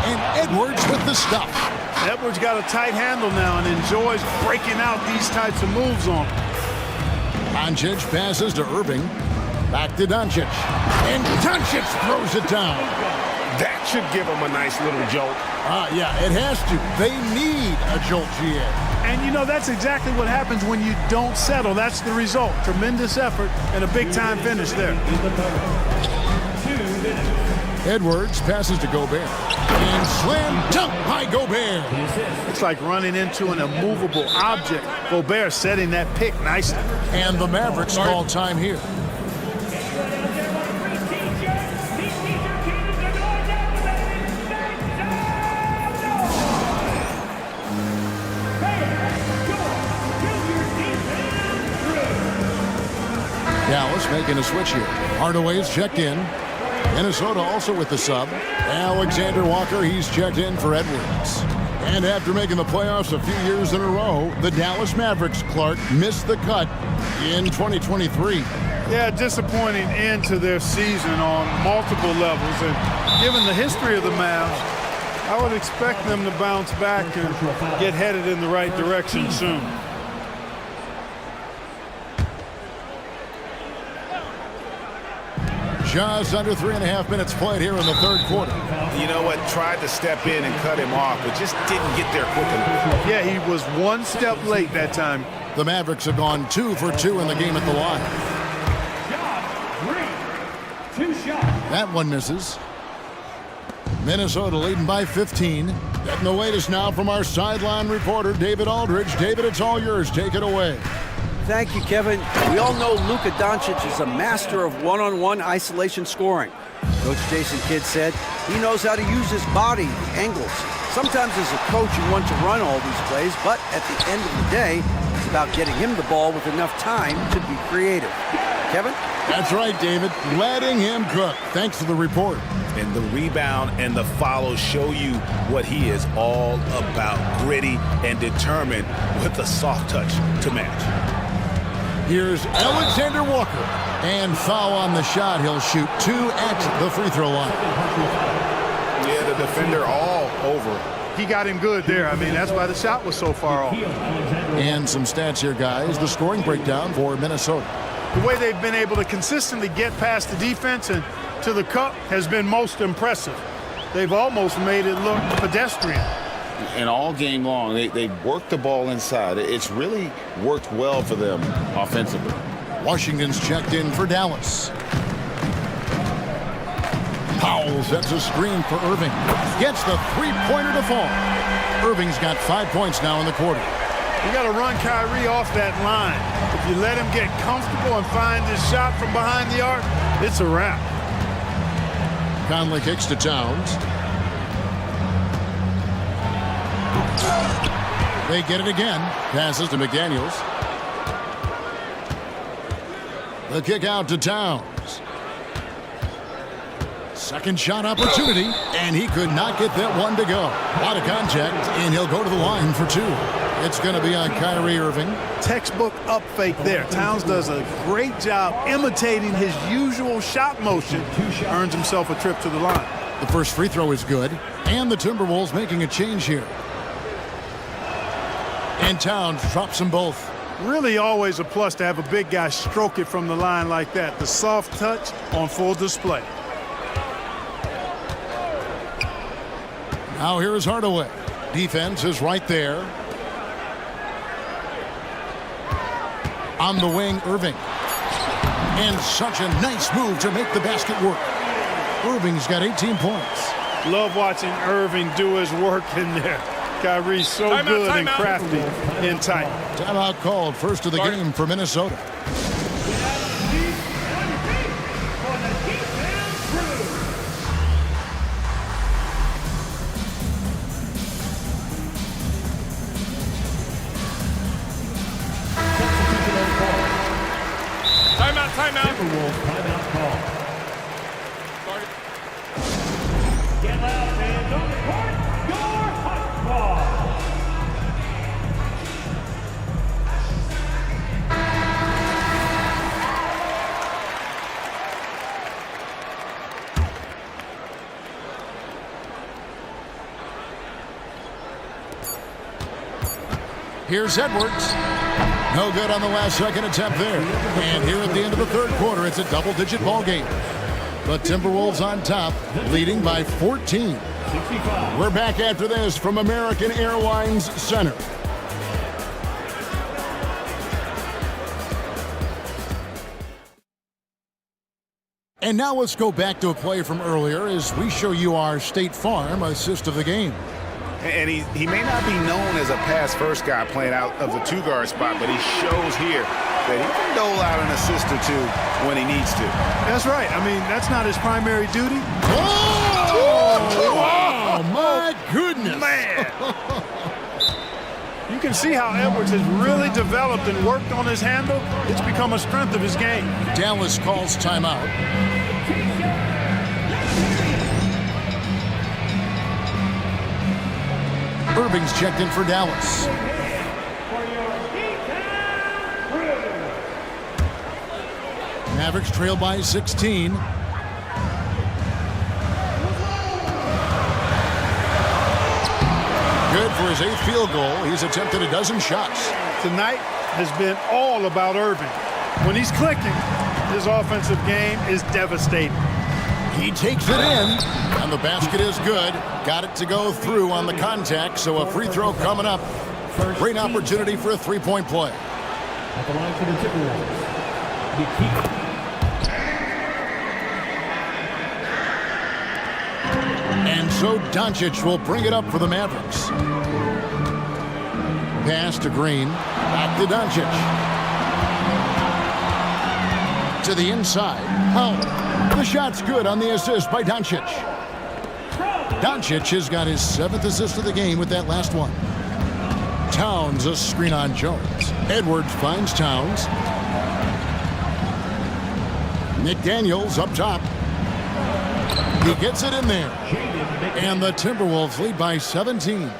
And Edwards with the stuff. Edwards got a tight handle now and enjoys breaking out these types of moves on him. Doncic passes to Irving. Back to Doncic. And Doncic throws it down. That should give him a nice little jolt. Yeah, it has to. They need a jolt, GA. And you know, that's exactly what happens when you don't settle. That's the result. Tremendous effort and a big-time finish there. Edwards passes to Gobert. And slam dunk by Gobert. It's like running into an immovable object. Gobert setting that pick nicely. And the Mavericks call time here. Dallas making a switch here. Hardaway's checked in. Minnesota also with the sub. Alexander Walker, he's checked in for Edwards. And after making the playoffs a few years in a row, the Dallas Mavericks, Clark, missed the cut in 2023. Yeah, disappointing end to their season on multiple levels. And given the history of the Mavs, I would expect them to bounce back and get headed in the right direction soon. Just under 3.5 minutes played here in the third quarter. You know what? Tried to step in and cut him off, but just didn't get there quick enough. Yeah, he was one step late that time. The Mavericks have gone 2 for 2 in the game at the line. Shot 3. 2 shots. That one misses. Minnesota leading by 15. Getting the latest now from our sideline reporter, David Aldridge. David, it's all yours. Take it away. Thank you, Kevin. We all know Luka Doncic is a master of one-on-one isolation scoring. Coach Jason Kidd said he knows how to use his body, angles. Sometimes as a coach you want to run all these plays, but at the end of the day, it's about getting him the ball with enough time to be creative. Kevin? That's right, David. Letting him cook. Thanks for the report. And the rebound and the follow show you what he is all about. Gritty and determined with a soft touch to match. Here's Alexander Walker. And foul on the shot. He'll shoot 2 at the free throw line. Yeah, the defender all over. He got him good there. I mean, that's why the shot was so far off. And some stats here, guys. The scoring breakdown for Minnesota. The way they've been able to consistently get past the defense and to the cup has been most impressive. They've almost made it look pedestrian. And all game long, they worked the ball inside. It's really worked well for them offensively. Washington's checked in for Dallas. Powell sets a screen for Irving. Gets the three-pointer to fall. Irving's got 5 points now in the quarter. You got to run Kyrie off that line. If you let him get comfortable and find his shot from behind the arc, it's a wrap. Conley kicks to Towns. They get it again. Passes to McDaniels. The kick out to Towns. Second shot opportunity, and he could not get that one to go. A lot of contact, and he'll go to the line for 2. It's going to be on Kyrie Irving. Textbook up fake there. Towns does a great job imitating his usual shot motion. Earns himself a trip to the line. The first free throw is good, and the Timberwolves making a change here. And Towns drops them both. Really always a plus to have a big guy stroke it from the line like that. The soft touch on full display. Now here is Hardaway. Defense is right there. On the wing, Irving. And such a nice move to make the basket work. Irving's got 18 points. Love watching Irving do his work in there. Kyrie's so good and crafty in tight. Timeout called, first of the game for Minnesota. Timeout. Get loud, fans. On the court, your hot ball. Here's Edwards. No good on the last second attempt there. And here at the end of the third quarter, it's a double-digit ball game. The Timberwolves on top, leading by 14. We're back after this from American Airlines Center. And now let's go back to a play from earlier as we show you our State Farm assist of the game. And he may not be known as a pass-first guy playing out of the two-guard spot, but he shows here that he can dole out an assist or 2 when he needs to. That's right. I mean, that's not his primary duty. Oh, my goodness. Man. You can see how Edwards has really developed and worked on his handle. It's become a strength of his game. Dallas calls timeout. Irving's checked in for Dallas. Mavericks trail by 16. Good for his 8th field goal. He's attempted a dozen shots. Tonight has been all about Irving. When he's clicking, his offensive game is devastating. He takes it in, and the basket is good. Got it to go through on the contact, so a free throw coming up. Great opportunity for a three-point play. At the line for the Timberwolves, Nikita. And so Doncic will bring it up for the Mavericks. Pass to Green. Back to Doncic. To the inside. Oh, the shot's good on the assist by Doncic. Doncic has got his 7th assist of the game with that last one. Towns a screen on Jones. Edwards finds Towns. McDaniels up top. He gets it in there. And the Timberwolves lead by 17.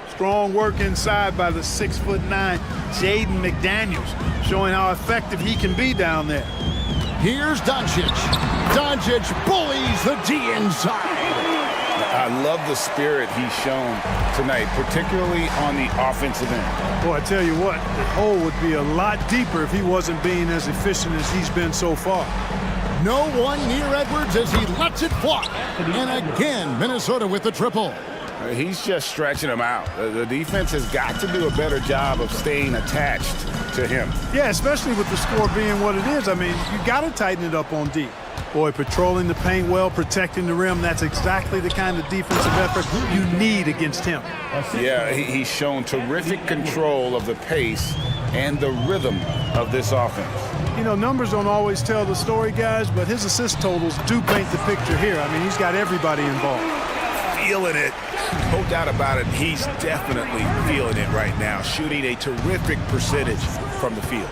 Strong work inside by the 6'9" Jaden McDaniels, showing how effective he can be down there. Here's Doncic. Doncic bullies the D inside. I love the spirit he's shown tonight, particularly on the offensive end. Boy, I tell you what, the hole would be a lot deeper if he wasn't being as efficient as he's been so far. No one near Edwards as he lets it fly. And again, Minnesota with the triple. He's just stretching him out. The defense has got to do a better job of staying attached to him. Yeah, especially with the score being what it is. I mean, you got to tighten it up on D. Boy, patrolling the paint well, protecting the rim, that's exactly the kind of defensive effort you need against him. Yeah, he's shown terrific control of the pace and the rhythm of this offense. You know, numbers don't always tell the story, guys, but his assist totals do paint the picture here. I mean, he's got everybody involved. Feeling it. No doubt about it. He's definitely feeling it right now. Shooting a terrific percentage from the field.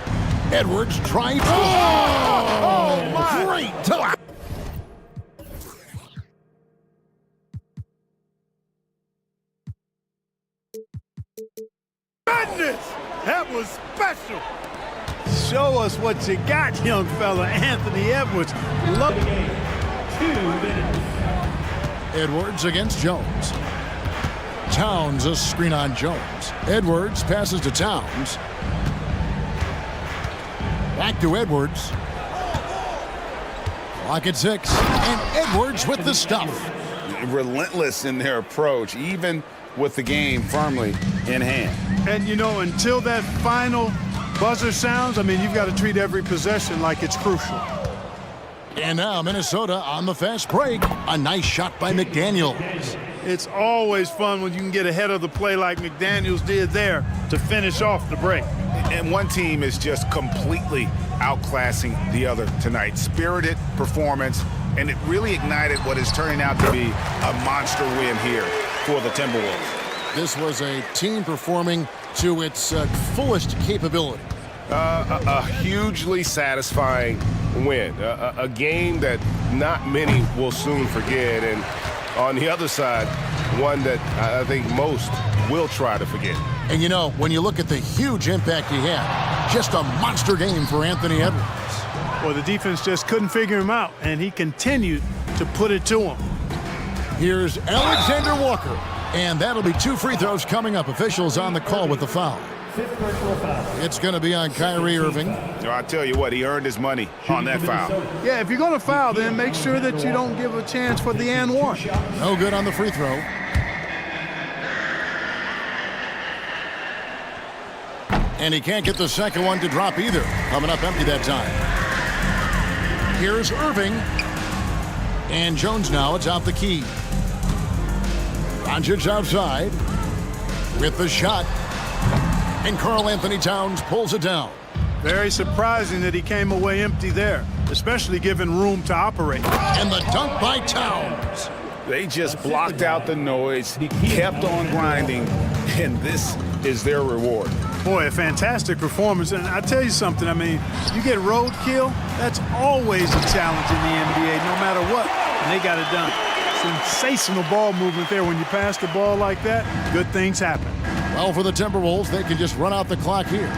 Edwards drives. Oh, my. Great. Goodness, that was special. Show us what you got, young fella. Anthony Edwards. Love the game. 2 minutes. Edwards against Jones. Towns a screen on Jones. Edwards passes to Towns. Back to Edwards. Clock at 6. And Edwards with the stuff. Relentless in their approach, even with the game firmly in hand. And, you know, until that final buzzer sounds, I mean, you've got to treat every possession like it's crucial. And now Minnesota on the fast break. A nice shot by McDaniels. It's always fun when you can get ahead of the play like McDaniels did there to finish off the break. And one team is just completely outclassing the other tonight. Spirited performance, and it really ignited what is turning out to be a monster win here for the Timberwolves. This was a team performing to its fullest capability. A hugely satisfying win. A game that not many will soon forget. And on the other side, one that I think most will try to forget. And, you know, when you look at the huge impact he had, just a monster game for Anthony Edwards. Well, the defense just couldn't figure him out, and he continued to put it to him. Here's Alexander Walker. And that'll be 2 free throws coming up. Officials on the call with the foul. It's going to be on Kyrie Irving. I tell you what, he earned his money on that foul. Yeah, if you're going to foul, then make sure that you don't give a chance for the and one. No good on the free throw. And he can't get the second one to drop either. Coming up empty that time. Here's Irving. And Jones now, it's out the key. Doncic outside with the shot. And Karl Anthony Towns pulls it down. Very surprising that he came away empty there, especially given room to operate. And the dunk by Towns. They just blocked out the noise, kept on grinding, and this is their reward. Boy, a fantastic performance. And I tell you something, I mean, you get roadkill, that's always a challenge in the NBA, no matter what, and they got it done. Sensational ball movement there. When you pass the ball like that, good things happen. Well, for the Timberwolves, they can just run out the clock here.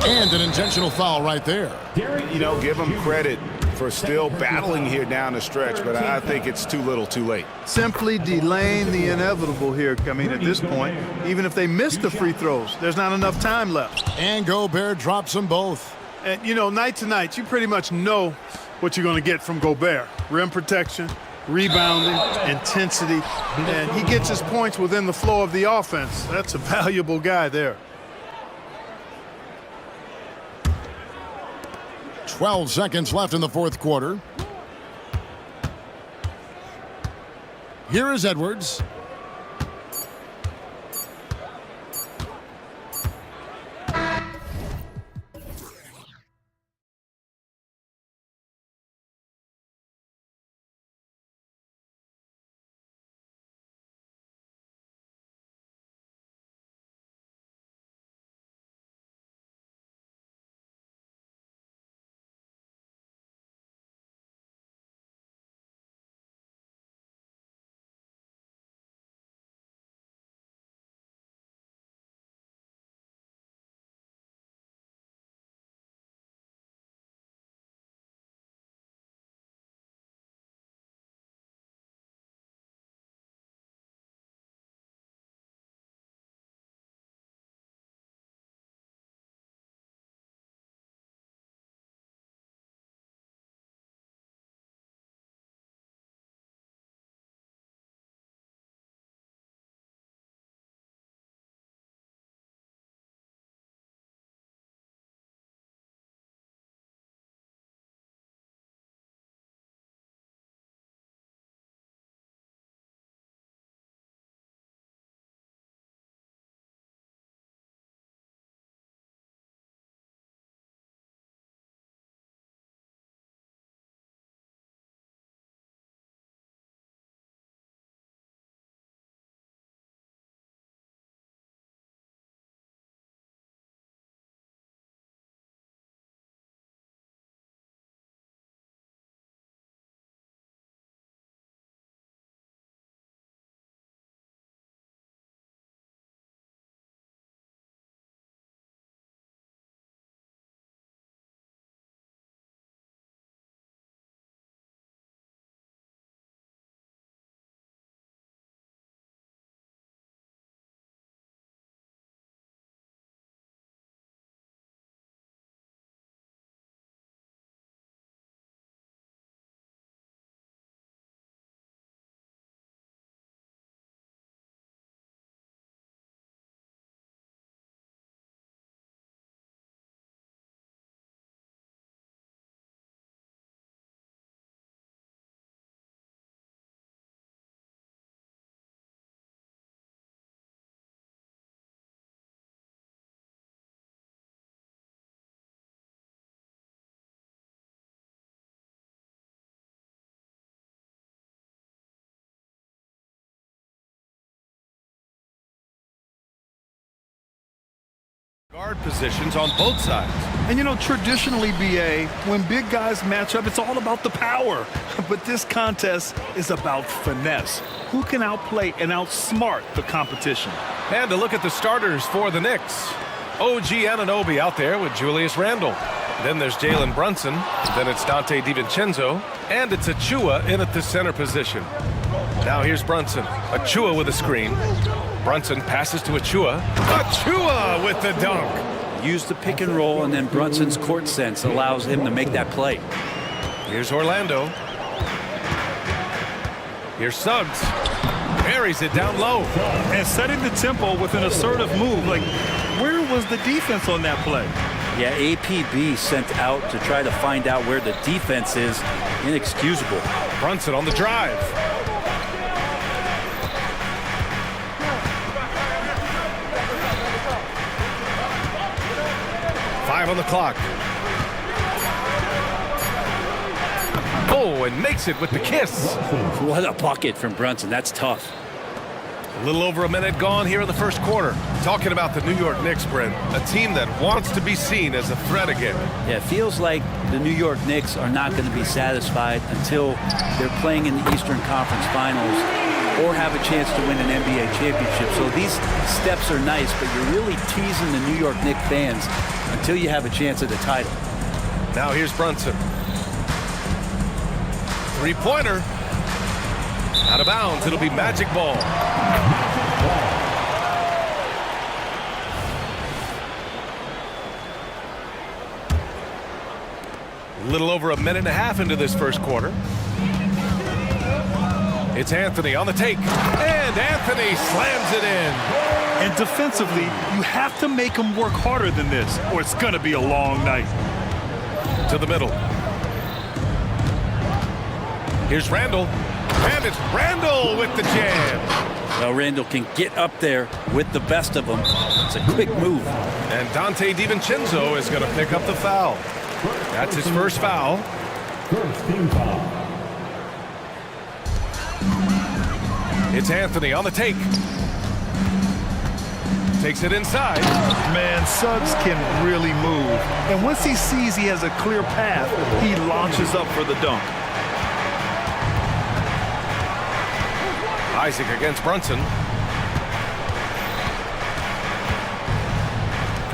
And an intentional foul right there. You know, give them credit for still battling here down the stretch, but I think it's too little too late. Simply delaying the inevitable here. I mean, at this point, even if they miss the free throws, there's not enough time left. And Gobert drops them both. And, you know, night to night, you pretty much know what you're going to get from Gobert. Rim protection, rebounding, intensity, and he gets his points within the flow of the offense. That's a valuable guy there. 12 seconds left in the fourth quarter. Here is Edwards. Guard positions on both sides. And you know, traditionally, BA, when big guys match up, it's all about the power. But this contest is about finesse. Who can outplay and outsmart the competition? And to look at the starters for the Knicks. OG Anunoby out there with Julius Randle. Then there's Jalen Brunson. Then it's Dante DiVincenzo. And it's Achua in at the center position. Now here's Brunson. Achua with a screen. Brunson passes to Achua. Achua with the dunk. Use the pick and roll, and then Brunson's court sense allows him to make that play. Here's Orlando. Here's Suggs. Carries it down low. And setting the tempo with an assertive move. Like, where was the defense on that play? Yeah, APB sent out to try to find out where the defense is. Inexcusable. Brunson on the drive. On the clock. Oh, and makes it with the kiss. What a bucket from Brunson. That's tough. A little over a minute gone here in the first quarter. Talking about the New York Knicks, Brent, a team that wants to be seen as a threat again. Yeah, it feels like the New York Knicks are not going to be satisfied until they're playing in the Eastern Conference Finals or have a chance to win an NBA championship. So these steps are nice, but you're really teasing the New York Knicks fans until you have a chance at the title. Now here's Brunson. Three-pointer. Out of bounds. It'll be magic ball. A little over a minute and a half into this first quarter. It's Anthony on the take, and Anthony slams it in. And defensively, you have to make him work harder than this, or it's going to be a long night. To the middle. Here's Randall, and it's Randall with the jam. Well, Randall can get up there with the best of them. It's a quick move. And Dante DiVincenzo is going to pick up the foul. That's his first foul. First team foul. It's Anthony on the take. Takes it inside. Man, Suggs can really move. And once he sees he has a clear path, he launches up for the dunk. Isaac against Brunson.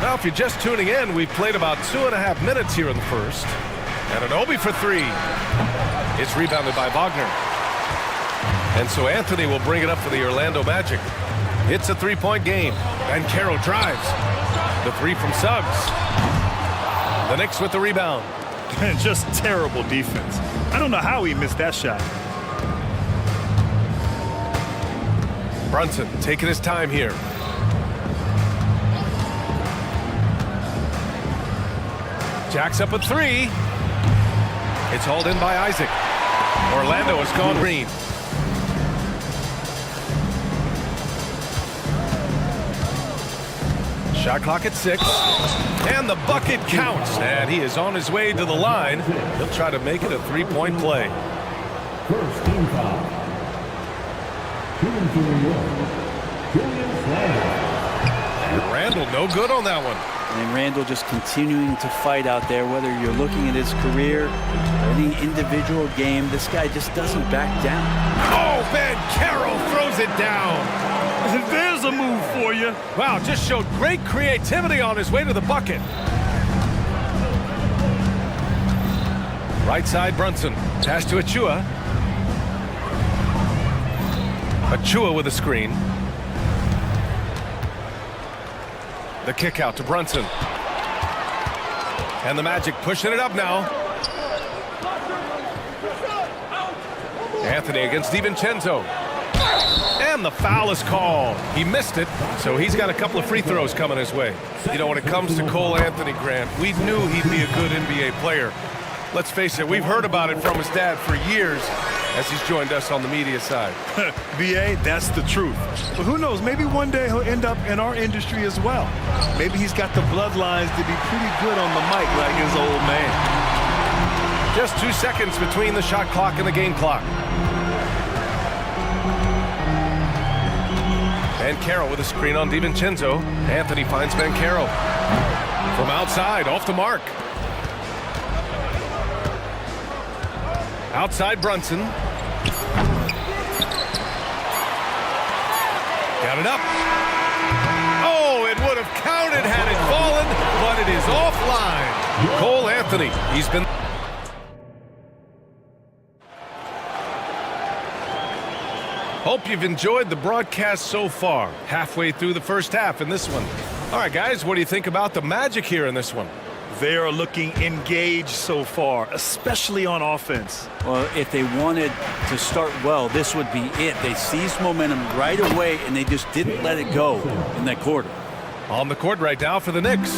Now, if you're just tuning in, we've played about 2.5 minutes here in the first. And an Obi for three. It's rebounded by Wagner. And so Anthony will bring it up for the Orlando Magic. It's a three-point game. And Carroll drives. The three from Suggs. The Knicks with the rebound. Just terrible defense. I don't know how he missed that shot. Brunson taking his time here. Jacks up a three. It's hauled in by Isaac. Orlando has gone green. Shot clock at 6. And the bucket counts. And he is on his way to the line. He'll try to make it a three-point play. First team foul. And Randall no good on that one. And Randall just continuing to fight out there, whether you're looking at his career or any individual game. This guy just doesn't back down. Oh, Ben Carroll throws it down. There's a move for you. Wow, just showed great creativity on his way to the bucket. Right side, Brunson. Pass to Achua. Achua with a screen. The kick out to Brunson. And the Magic pushing it up now. Anthony against DiVincenzo. And the foul is called. He missed it, so he's got a couple of free throws coming his way. You know, when it comes to Cole Anthony, Grant, we knew he'd be a good NBA player. Let's face it, we've heard about it from his dad for years as he's joined us on the media side. BA, that's the truth. But who knows, maybe one day he'll end up in our industry as well. Maybe he's got the bloodlines to be pretty good on the mic like his old man. Just 2 seconds between the shot clock and the game clock. And Carroll with a screen on DiVincenzo. Anthony finds Ben Carroll. From outside, off the mark. Outside Brunson. Got it up. Oh, it would have counted had it fallen, but it is offline. Cole Anthony, he's been... Hope you've enjoyed the broadcast so far. Halfway through the first half in this one. All right, guys, what do you think about the Magic here in this one? They are looking engaged so far, especially on offense. Well, if they wanted to start well, this would be it. They seized momentum right away, and they just didn't let it go in that quarter. On the court right now for the Knicks.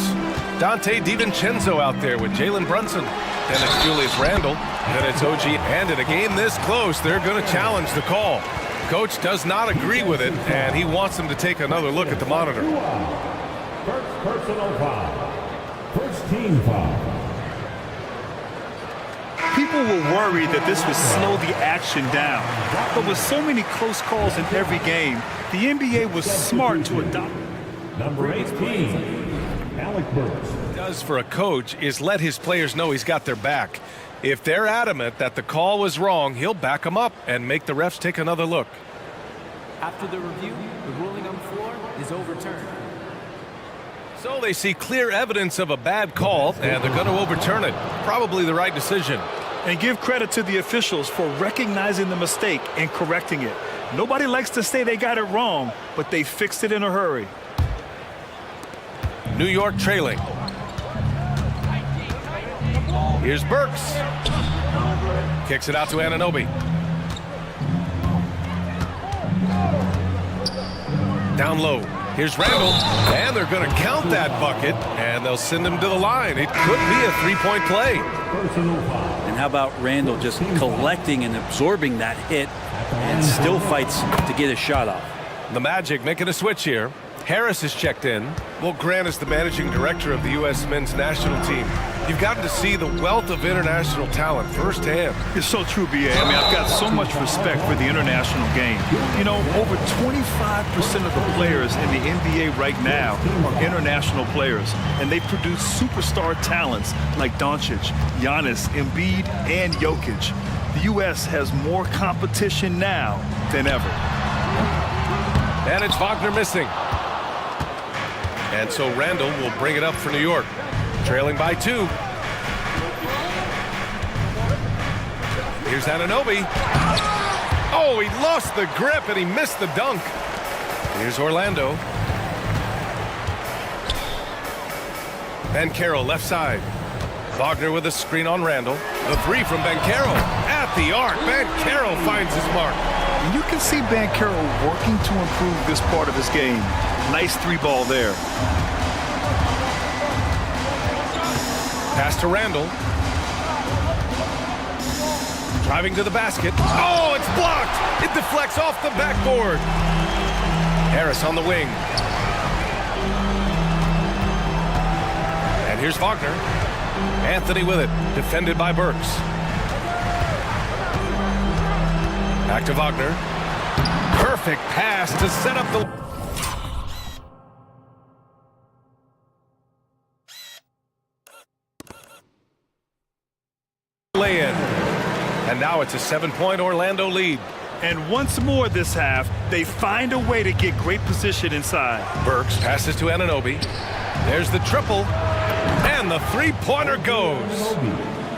Dante DiVincenzo out there with Jalen Brunson. Then it's Julius Randle. Then it's OG. And in a game this close, they're going to challenge the call. Coach does not agree with it, and he wants them to take another look at the monitor. First personal foul. First team foul. People were worried that this would slow the action down. But with so many close calls in every game, the NBA was smart to adopt. Number 18, Alec Burks. What he does for a coach is let his players know he's got their back. If they're adamant that the call was wrong, he'll back them up and make the refs take another look. After the review, the ruling on the floor is overturned. So they see clear evidence of a bad call, and they're going to overturn it. Probably the right decision. And give credit to the officials for recognizing the mistake and correcting it. Nobody likes to say they got it wrong, but they fixed it in a hurry. New York trailing. Here's Burks. Kicks it out to Anunoby. Down low. Here's Randall. And they're going to count that bucket. And they'll send him to the line. It could be a three-point play. And how about Randall just collecting and absorbing that hit and still fights to get a shot off. The Magic making a switch here. Harris is checked in. Well, Grant is the managing director of the U.S. men's national team. You've gotten to see the wealth of international talent firsthand. It's so true, B.A. I mean, I've got so much respect for the international game. You know, over 25% of the players in the NBA right now are international players, and they produce superstar talents like Doncic, Giannis, Embiid, and Jokic. The U.S. has more competition now than ever. And it's Wagner missing. And so Randall will bring it up for New York, trailing by 2. Here's Anunoby. Oh, he lost the grip and he missed the dunk. Here's Orlando. Banchero left side. Wagner with a screen on Randall. The three from Banchero at the arc. Banchero finds his mark. You can see Banchero working to improve this part of his game. Nice three ball there. Pass to Randall. Driving to the basket. Oh, it's blocked. It deflects off the backboard. Harris on the wing. And here's Wagner. Anthony with it. Defended by Burks. Back to Wagner. Perfect pass to set up the... lay-in. And now it's a 7-point Orlando lead. And once more this half, they find a way to get great position inside. Burks passes to Anunoby. There's the triple. And the three-pointer goes.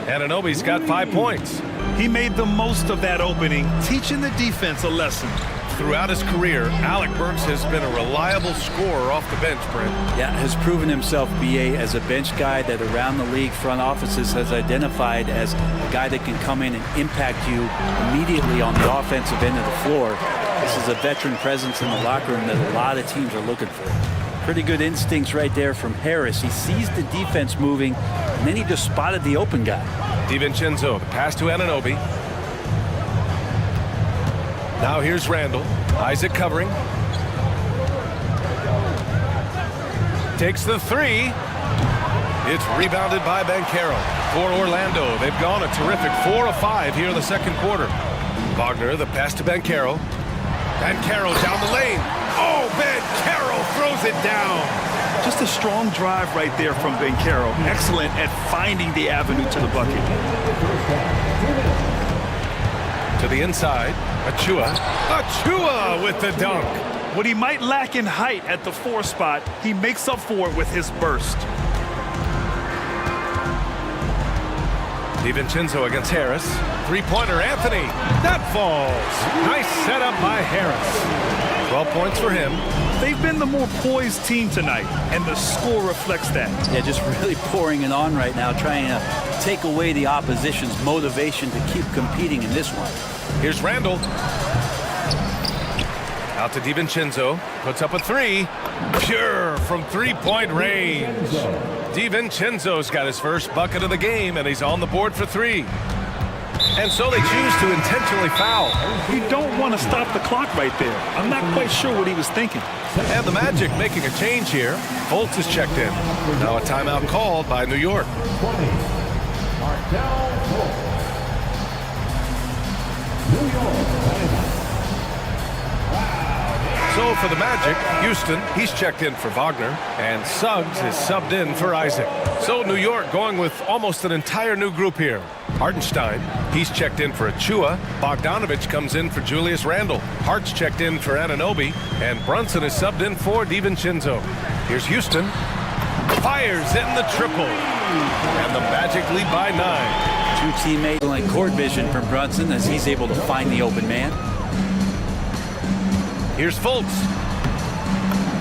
Anunoby's got 5 points. He made the most of that opening, teaching the defense a lesson. Throughout his career, Alec Burks has been a reliable scorer off the bench, Brent. Yeah, has proven himself, B.A., as a bench guy that around the league front offices has identified as a guy that can come in and impact you immediately on the offensive end of the floor. This is a veteran presence in the locker room that a lot of teams are looking for. Pretty good instincts right there from Harris. He sees the defense moving, and then he just spotted the open guy. DiVincenzo, the pass to Anunoby. Now here's Randall. Isaac covering. Takes the three. It's rebounded by Banchero. For Orlando, they've gone a terrific 4 of 5 here in the second quarter. Wagner, the pass to Banchero. Banchero down the lane. Oh, Banchero throws it down. Just a strong drive right there from Banchero. Excellent at finding the avenue to the bucket. To the inside, Achua. Achua with the dunk. What he might lack in height at the 4 spot, he makes up for it with his burst. DiVincenzo against Harris. Three-pointer, Anthony. That falls. Nice setup by Harris. 12 points for him. They've been the more poised team tonight, and the score reflects that. Yeah, just really pouring it on right now, trying to take away the opposition's motivation to keep competing in this one. Here's Randall. Out to DiVincenzo. Puts up a three. Pure from three-point range. DiVincenzo's got his first bucket of the game, and he's on the board for 3. And so they choose to intentionally foul. You don't want to stop the clock right there. I'm not quite sure what he was thinking. And the Magic making a change here. Fultz is checked in. Now a timeout called by New York. So for the Magic, Houston, he's checked in for Wagner, and Suggs is subbed in for Isaac. So New York going with almost an entire new group here. Hartenstein, he's checked in for Achua. Bogdanovich comes in for Julius Randle. Hart's checked in for Anunoby, and Brunson is subbed in for DiVincenzo. Here's Houston. Fires in the triple. And the Magic lead by 9. 2 teammates like court vision from Brunson as he's able to find the open man. Here's Fultz.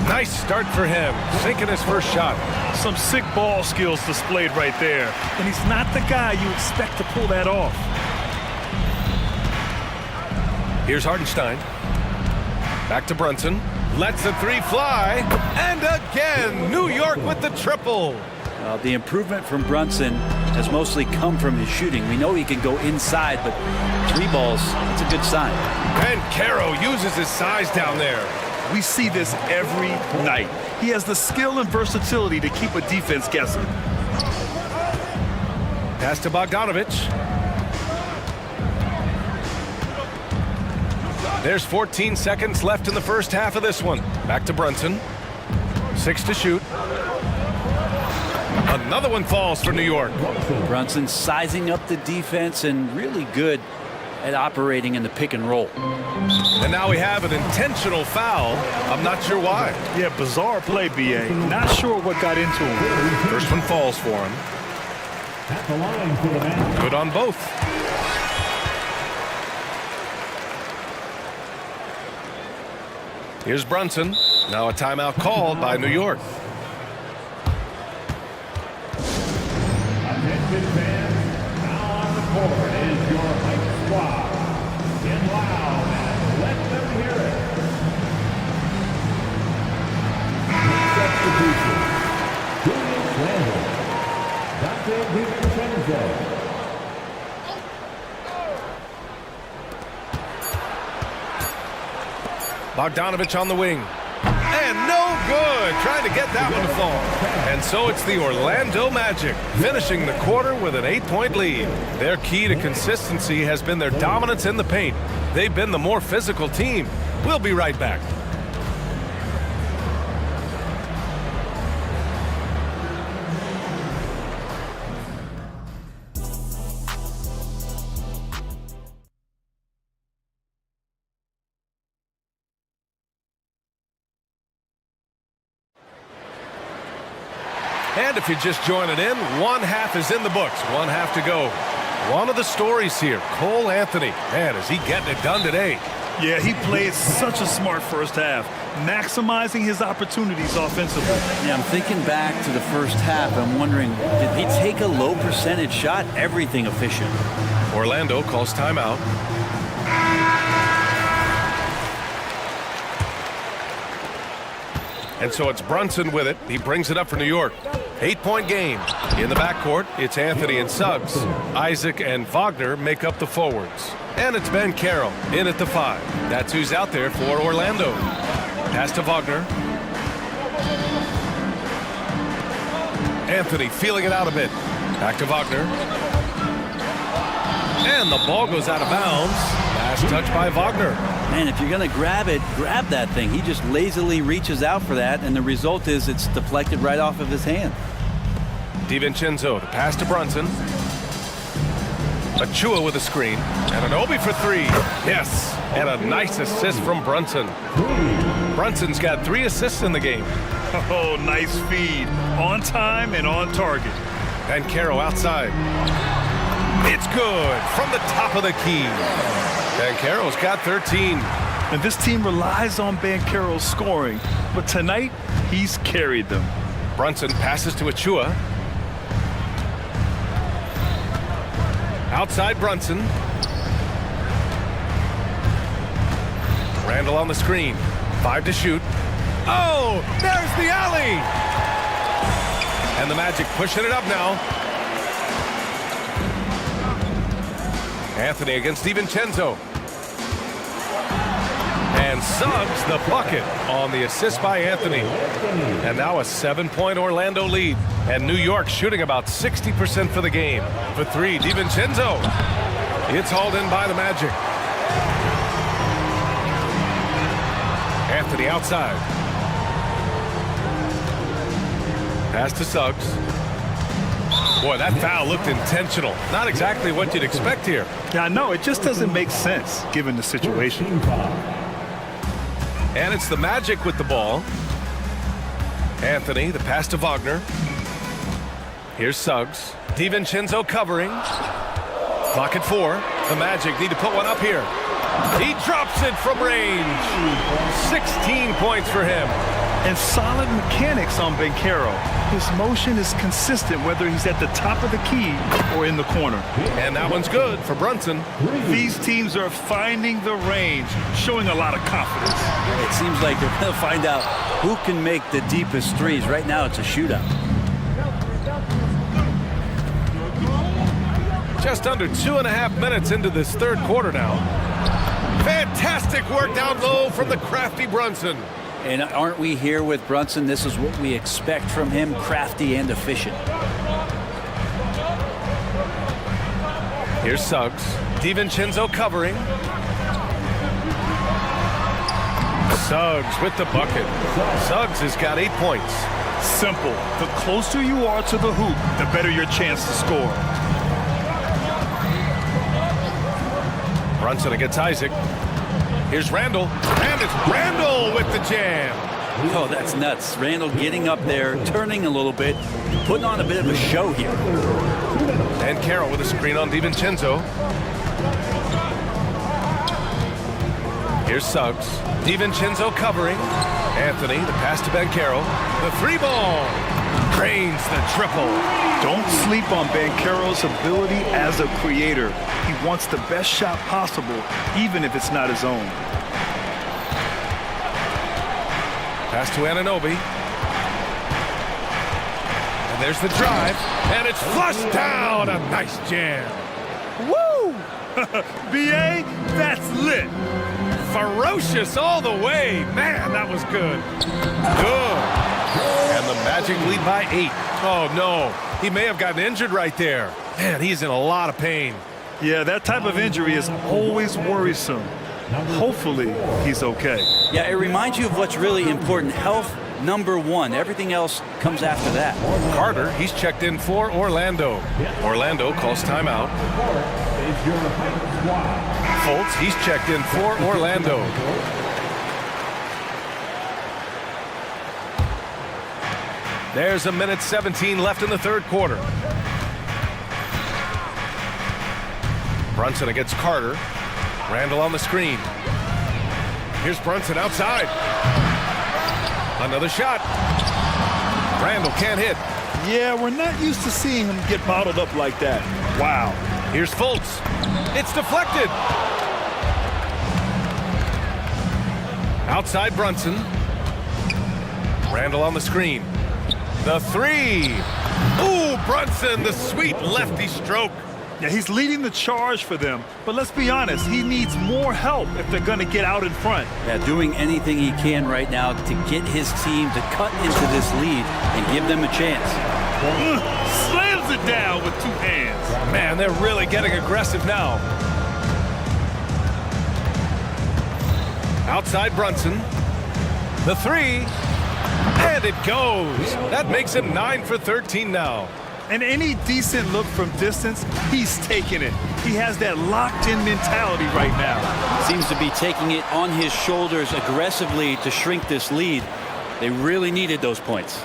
Nice start for him, sinking his first shot. Some sick ball skills displayed right there. And he's not the guy you expect to pull that off. Here's Hardenstein. Back to Brunson. Lets the three fly. And again, New York with the triple. The improvement from Brunson has mostly come from his shooting. We know he can go inside, but 3 balls, that's a good sign. And Caro uses his size down there. We see this every night. He has the skill and versatility to keep a defense guessing. Pass to Bogdanovich. There's 14 seconds left in the first half of this one. Back to Brunson. 6 to shoot. Another one falls for New York. Brunson sizing up the defense and really good at operating in the pick and roll. And now we have an intentional foul. I'm not sure why. Yeah, bizarre play, B.A. Not sure what got into him. First one falls for him. At the line for the man. Good on both. Here's Brunson. Now a timeout called by New York. Attention fans, now on the court is your hype squad. Get loud and let them hear it. Substitution. Julius Randle. Dante DiVincenzo. Bogdanovich on the wing. And no good. Trying to get that one to fall. And so it's the Orlando Magic finishing the quarter with an 8-point lead. Their key to consistency has been their dominance in the paint. They've been the more physical team. We'll be right back. And if you're just joining in, one half is in the books. One half to go. One of the stories here, Cole Anthony. Man, is he getting it done today? Yeah, he played such a smart first half, maximizing his opportunities offensively. Yeah, I'm thinking back to the first half. I'm wondering, did he take a low percentage shot? Everything efficient. Orlando calls timeout. And so it's Brunson with it. He brings it up for New York. 8-point game. In the backcourt, it's Anthony and Suggs. Isaac and Wagner make up the forwards. And it's Ben Carroll in at the 5. That's who's out there for Orlando. Pass to Wagner. Anthony feeling it out a bit. Back to Wagner. And the ball goes out of bounds. Last touch by Wagner. Man, if you're going to grab it, grab that thing. He just lazily reaches out for that, and the result is it's deflected right off of his hand. DiVincenzo to pass to Brunson. Achua with a screen. And an Obi for 3. Yes. And a nice assist from Brunson. Brunson's got 3 assists in the game. Oh, nice feed. On time and on target. And Caro outside. It's good from the top of the key. Banchero's got 13. And this team relies on Banchero's scoring, but tonight he's carried them. Brunson passes to Achua. Outside Brunson. Randall on the screen. 5 to shoot. Oh, there's the alley. And the Magic pushing it up now. Anthony against DiVincenzo. And Suggs the bucket on the assist by Anthony. And now a 7-point Orlando lead. And New York shooting about 60% for the game. For 3, DiVincenzo. It's hauled in by the Magic. Anthony outside. Pass to Suggs. Boy, that foul looked intentional. Not exactly what you'd expect here. Yeah, I know. It just doesn't make sense given the situation. And it's the Magic with the ball. Anthony, the pass to Wagner. Here's Suggs. DiVincenzo covering. Clock at 4. The Magic need to put one up here. He drops it from range. 16 points for him. and solid mechanics on Bencaro. His motion is consistent whether he's at the top of the key or in the corner. And that one's good for Brunson. These teams are finding the range, showing a lot of confidence. It seems like they're going to find out who can make the deepest threes. Right now, it's a shootout. Just under 2.5 minutes into this third quarter now. Fantastic work down low from the crafty Brunson. And aren't we here with Brunson? This is what we expect from him, crafty and efficient. Here's Suggs. DiVincenzo covering. Suggs with the bucket. Suggs has got 8 points. Simple. The closer you are to the hoop, the better your chance to score. Brunson against Isaac. Here's Randall, and it's Randall with the jam. Oh, that's nuts. Randall getting up there, turning a little bit, putting on a bit of a show here. And Carroll with a screen on DiVincenzo. Here's Suggs. DiVincenzo covering. Anthony, the pass to Bencaro. The 3-ball. Cranes the triple. Don't sleep on Bencaro's ability as a creator. He wants the best shot possible, even if it's not his own. Pass to Anunoby. And there's the drive. And it's flushed down. A nice jam. Woo! B.A., that's lit. Ferocious all the way. Man, that was good. Good. And the Magic lead by 8. Oh, no. He may have gotten injured right there. Man, he's in a lot of pain. Yeah, that type of injury is always worrisome. Hopefully, he's okay. Yeah, it reminds you of what's really important. Health, #1. Everything else comes after that. Carter, he's checked in for Orlando. Orlando calls timeout. Fultz, he's checked in for Orlando. There's 1:17 left in the third quarter. Brunson against Carter. Randall on the screen. Here's Brunson outside. Another shot. Randall can't hit. Yeah, we're not used to seeing him get bottled up like that. Wow. Here's Fultz. It's deflected. Outside Brunson. Randall on the screen. The 3. Ooh, Brunson, the sweet lefty stroke. Yeah, he's leading the charge for them. But let's be honest, he needs more help if they're going to get out in front. Yeah, doing anything he can right now to get his team to cut into this lead and give them a chance. Slams it down with 2 hands. Man, they're really getting aggressive now. Outside Brunson. The 3. And it goes. That makes him 9 for 13 now. And any decent look from distance, he's taking it. He has that locked-in mentality right now. Seems to be taking it on his shoulders aggressively to shrink this lead. They really needed those points.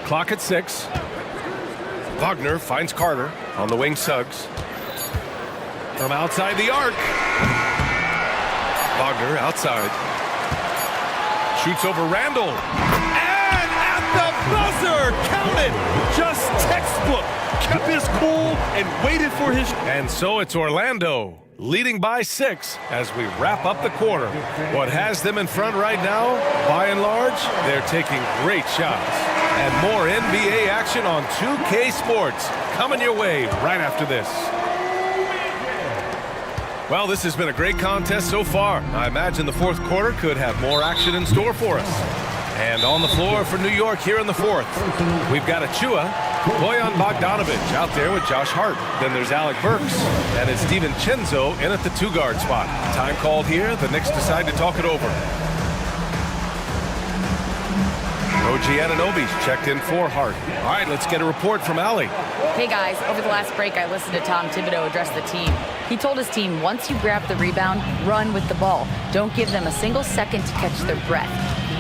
Clock at 6. Wagner finds Carter on the wing. Suggs. From outside the arc. Wagner outside. Shoots over Randall. And at the buzzer, count it. Just textbook. Kept his cool and waited for his... And so it's Orlando leading by 6 as we wrap up the quarter. What has them in front right now, by and large, they're taking great shots. And more NBA action on 2K Sports coming your way right after this. Well, this has been a great contest so far. I imagine the fourth quarter could have more action in store for us. And on the floor for New York here in the fourth, we've got Achua, Bojan Bogdanovic out there with Josh Hart. Then there's Alec Burks, and it's DiVincenzo in at the 2-guard spot. Time called here. The Knicks decide to talk it over. OG Anunoby's checked in for Hart. All right, let's get a report from Allie. Hey guys, over the last break I listened to Tom Thibodeau address the team. He told his team, once you grab the rebound, run with the ball. Don't give them a single second to catch their breath.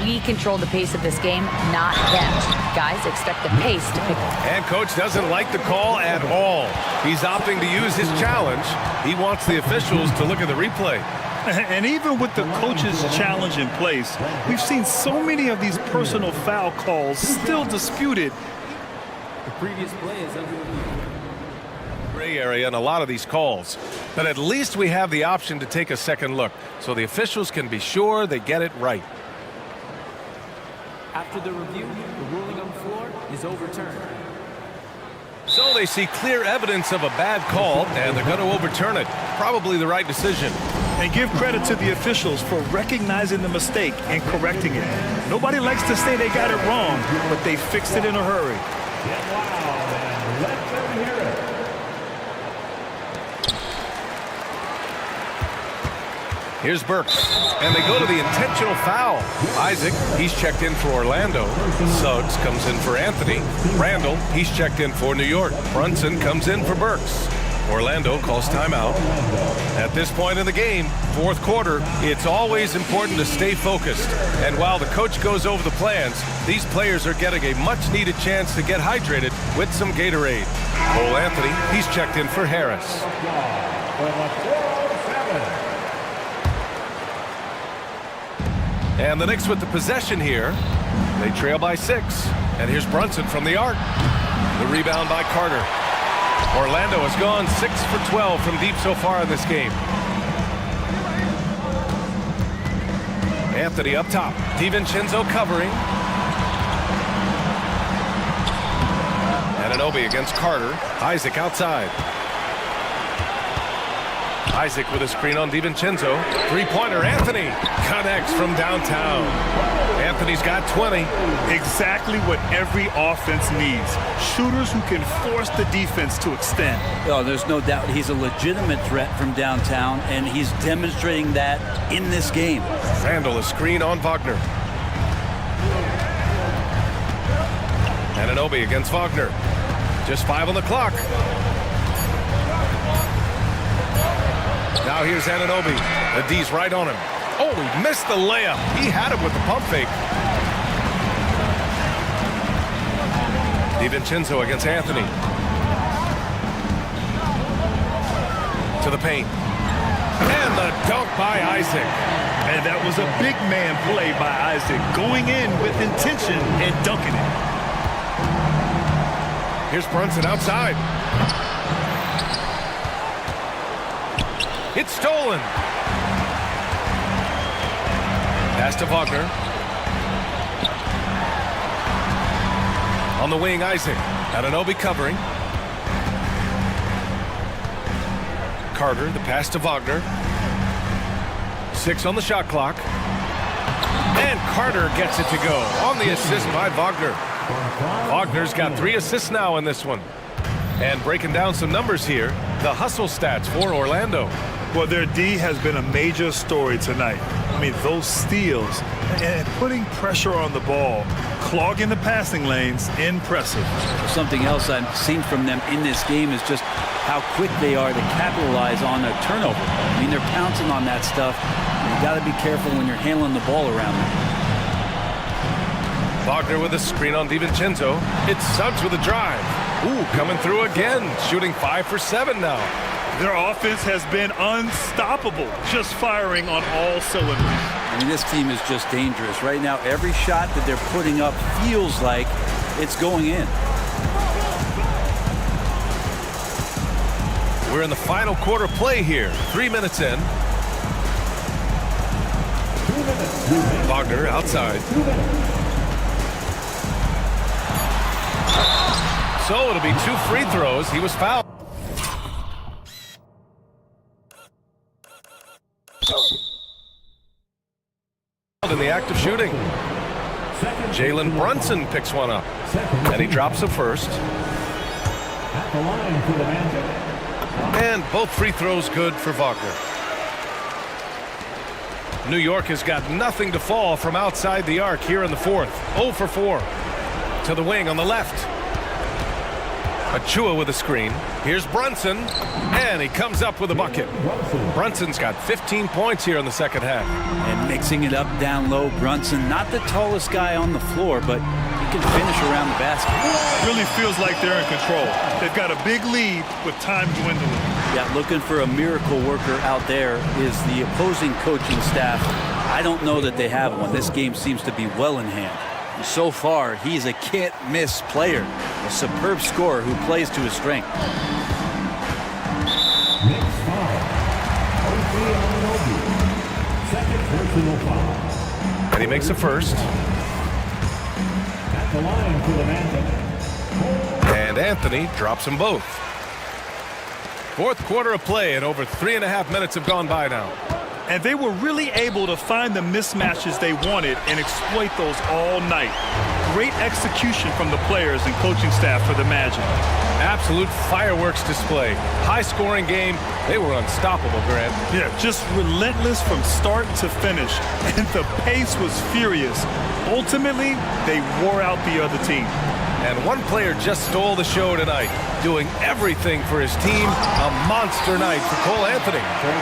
We control the pace of this game, not them. Guys, expect the pace to pick up. And coach doesn't like the call at all. He's opting to use his challenge. He wants the officials to look at the replay. And even with the coach's challenge in place, we've seen so many of these personal foul calls still disputed. The previous play is under review. Gray area in a lot of these calls, but at least we have the option to take a second look so the officials can be sure they get it right. After the review, the ruling on the floor is overturned. So they see clear evidence of a bad call, and they're going to overturn it. Probably the right decision. And give credit to the officials for recognizing the mistake and correcting it. Nobody likes to say they got it wrong, but they fixed it in a hurry. Get loud and let them hear it. Here's Burks, and they go to the intentional foul. Isaac, he's checked in for Orlando. Suggs comes in for Anthony. Randall, he's checked in for New York. Brunson comes in for Burks. Orlando calls timeout. At this point in the game, fourth quarter, it's always important to stay focused. And while the coach goes over the plans, these players are getting a much-needed chance to get hydrated with some Gatorade. Cole Anthony, he's checked in for Harris. And the Knicks with the possession here. They trail by 6. And here's Brunson from the arc. The rebound by Carter. Orlando has gone 6 for 12 from deep so far in this game. Anthony up top. DiVincenzo covering. Anunoby against Carter. Isaac outside. Isaac with a screen on DiVincenzo. Three-pointer, Anthony connects from downtown. Anthony's got 20. Exactly what every offense needs. Shooters who can force the defense to extend. Oh, there's no doubt he's a legitimate threat from downtown, and he's demonstrating that in this game. Randall a screen on Wagner. Anunoby against Wagner. Just 5 on the clock. Now here's Anunoby. The D's right on him. Oh, he missed the layup. He had him with the pump fake. DiVincenzo against Anthony. To the paint. And the dunk by Isaac. And that was a big man play by Isaac, going in with intention and dunking it. Here's Brunson outside. It's stolen. Pass to Wagner. On the wing, Isaac. Anunoby covering. Carter, the pass to Wagner. 6 on the shot clock. And Carter gets it to go on the assist by Wagner. Wagner's got 3 assists now in this one. And breaking down some numbers here, the hustle stats for Orlando. Well, their D has been a major story tonight. I mean, those steals and putting pressure on the ball, clogging the passing lanes, impressive. Something else I've seen from them in this game is just how quick they are to capitalize on a turnover. I mean, they're pouncing on that stuff. You got to be careful when you're handling the ball around them. Wagner with a screen on DiVincenzo. It's Suggs with a drive. Ooh, coming through again, shooting 5 for 7 now. Their offense has been unstoppable, just firing on all cylinders. I mean, this team is just dangerous. Right now, every shot that they're putting up feels like it's going in. We're in the final quarter play here. 3 minutes in. Wagner outside. So it'll be 2 free throws. He was fouled. In the act of shooting. Jalen Brunson picks one up. And he drops the first. At the line for the Magic. And both free throws good for Wagner. New York has got nothing to fall from outside the arc here in the fourth. 0 for 4. To the wing on the left. Achua with a screen. Here's Brunson, and he comes up with a bucket. Brunson's got 15 points here in the second half. And mixing it up down low, Brunson, not the tallest guy on the floor, but he can finish around the basket. Really feels like they're in control. They've got a big lead with time dwindling. Yeah, looking for a miracle worker out there is the opposing coaching staff. I don't know that they have one. This game seems to be well in hand. So far, he's a can't-miss player, a superb scorer who plays to his strength. Next foul. Second personal foul. And he makes the first. At the line for the Magic. And Anthony drops them both. Fourth quarter of play, and over 3.5 minutes have gone by now. And they were really able to find the mismatches they wanted and exploit those all night. Great execution from the players and coaching staff for the Magic. Absolute fireworks display. High-scoring game. They were unstoppable, Grant. Yeah, just relentless from start to finish. And the pace was furious. Ultimately, they wore out the other team. And one player just stole the show tonight, doing everything for his team. A monster night for Cole Anthony.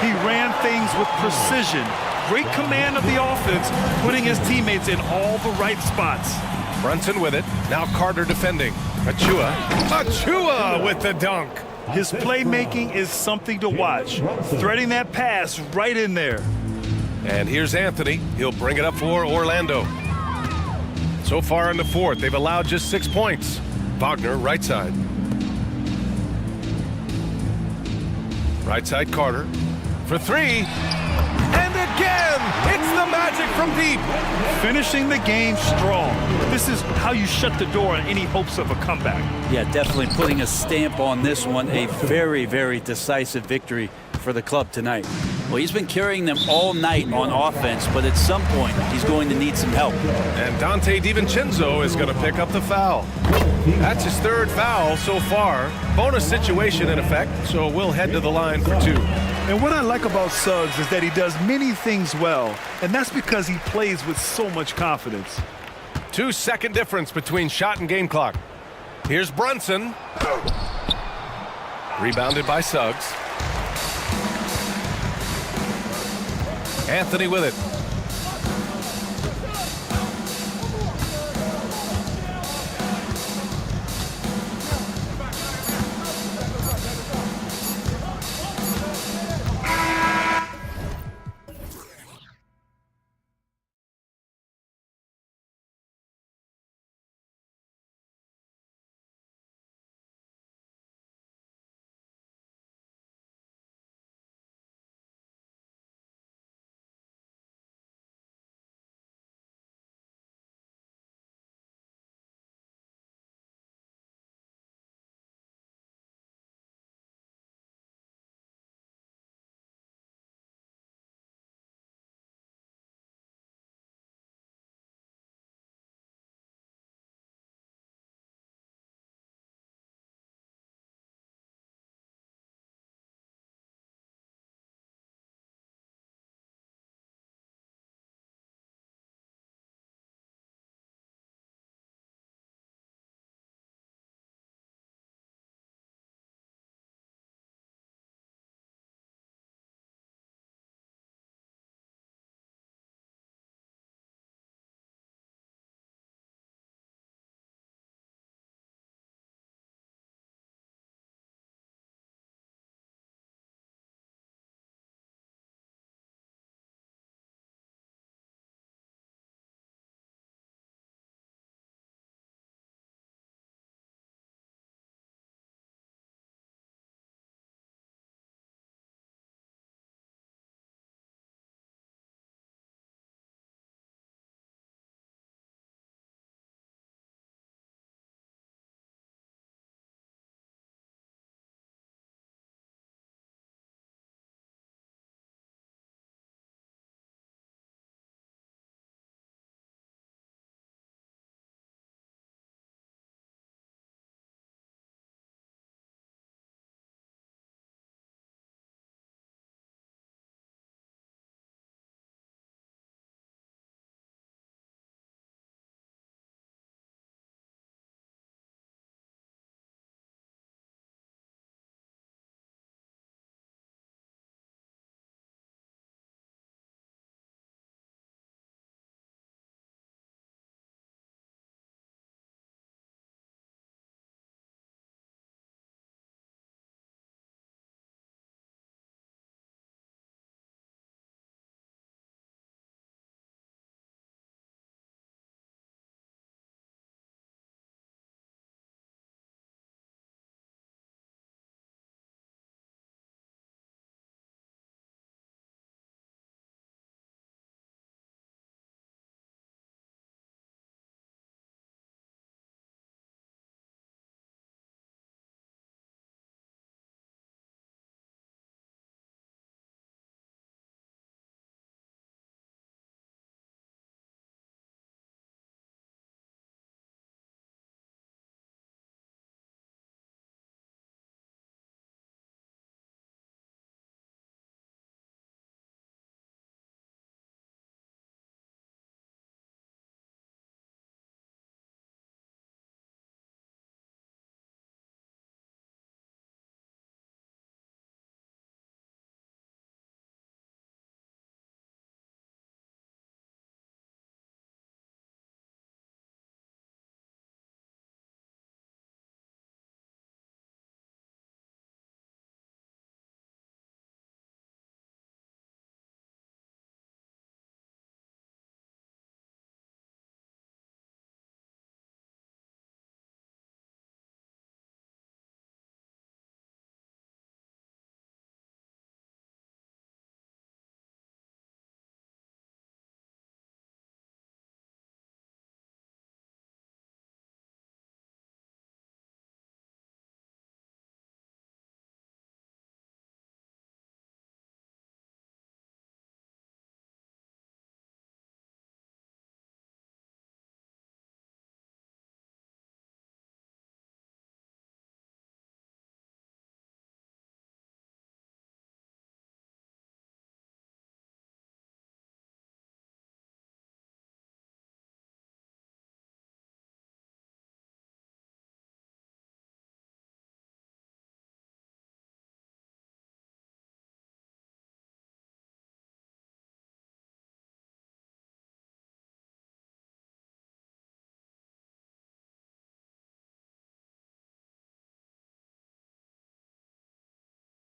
He ran things with precision. Great command of the offense, putting his teammates in all the right spots. Brunson with it. Now Carter defending. Achua with the dunk. His playmaking is something to watch. Threading that pass right in there. And here's Anthony. He'll bring it up for Orlando. So far in the fourth, they've allowed just 6 points. Wagner, right side. Right side, Carter. For three. And again, it's the Magic from deep. Finishing the game strong. This is how you shut the door on any hopes of a comeback. Yeah, definitely putting a stamp on this one. A very, very decisive victory for the club tonight. Well, he's been carrying them all night on offense, but at some point, he's going to need some help. And Dante DiVincenzo is going to pick up the foul. That's his third foul so far. Bonus situation in effect, so we'll head to the line for two. And what I like about Suggs is that he does many things well, and that's because he plays with so much confidence. 2-second difference between shot and game clock. Here's Brunson. Rebounded by Suggs. Anthony with it.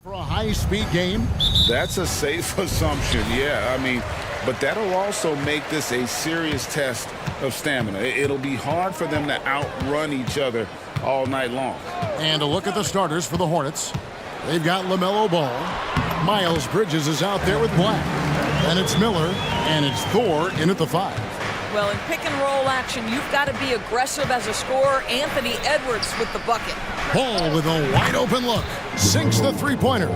For a high-speed game? That's a safe assumption, yeah. I mean, but that'll also make this a serious test of stamina. It'll be hard for them to outrun each other all night long. And a look at the starters for the Hornets. They've got LaMelo Ball. Miles Bridges is out there with Black. And it's Miller, and it's Thor in at the 5. Well, in pick-and-roll action, you've got to be aggressive as a scorer. Anthony Edwards with the bucket. Ball with a wide-open look. Sinks the three-pointer.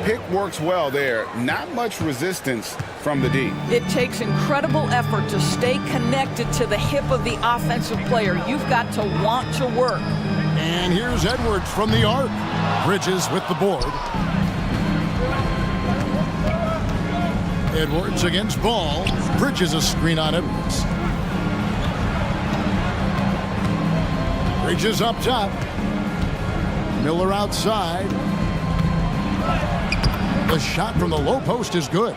Pick works well there. Not much resistance from the D. It takes incredible effort to stay connected to the hip of the offensive player. You've got to want to work. And here's Edwards from the arc. Bridges with the board. Edwards against Ball. Bridges a screen on Edwards. Bridges up top. Miller outside. The shot from the low post is good.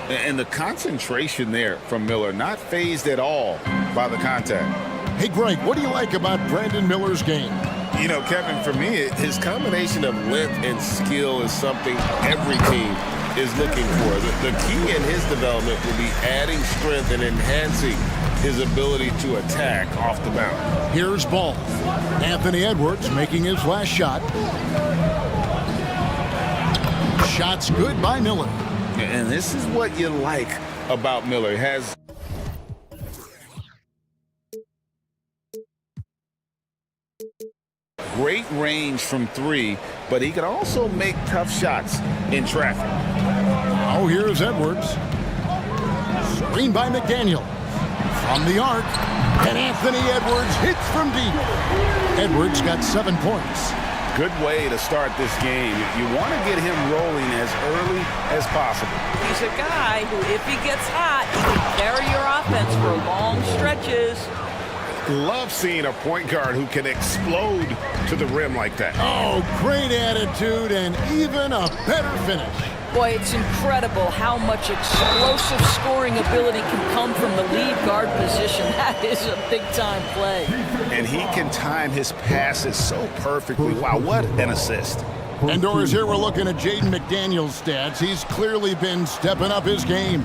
And the concentration there from Miller, not phased at all by the contact. Hey, Greg, what do you like about Brandon Miller's game? You know, Kevin, for me, his combination of length and skill is something every team is looking for. The key in his development will be adding strength and enhancing his ability to attack off the bounce. Here's Ball. Anthony Edwards making his last shot. Shot's good by Miller. And this is what you like about Miller. He has great range from 3, but he can also make tough shots in traffic. Oh, here's Edwards. Screen by McDaniel. From the arc. And Anthony Edwards hits from deep. Edwards got 7 points. Good way to start this game. You want to get him rolling as early as possible. He's a guy who, if he gets hot, he can carry your offense for long stretches. Love seeing a point guard who can explode to the rim like that. Oh, great attitude and even a better finish. Boy, it's incredible how much explosive scoring ability can come from the lead guard position. That is a big-time play. And he can time his passes so perfectly. Wow, what an assist. Indoors here, we're looking at Jaden McDaniel's stats. He's clearly been stepping up his game.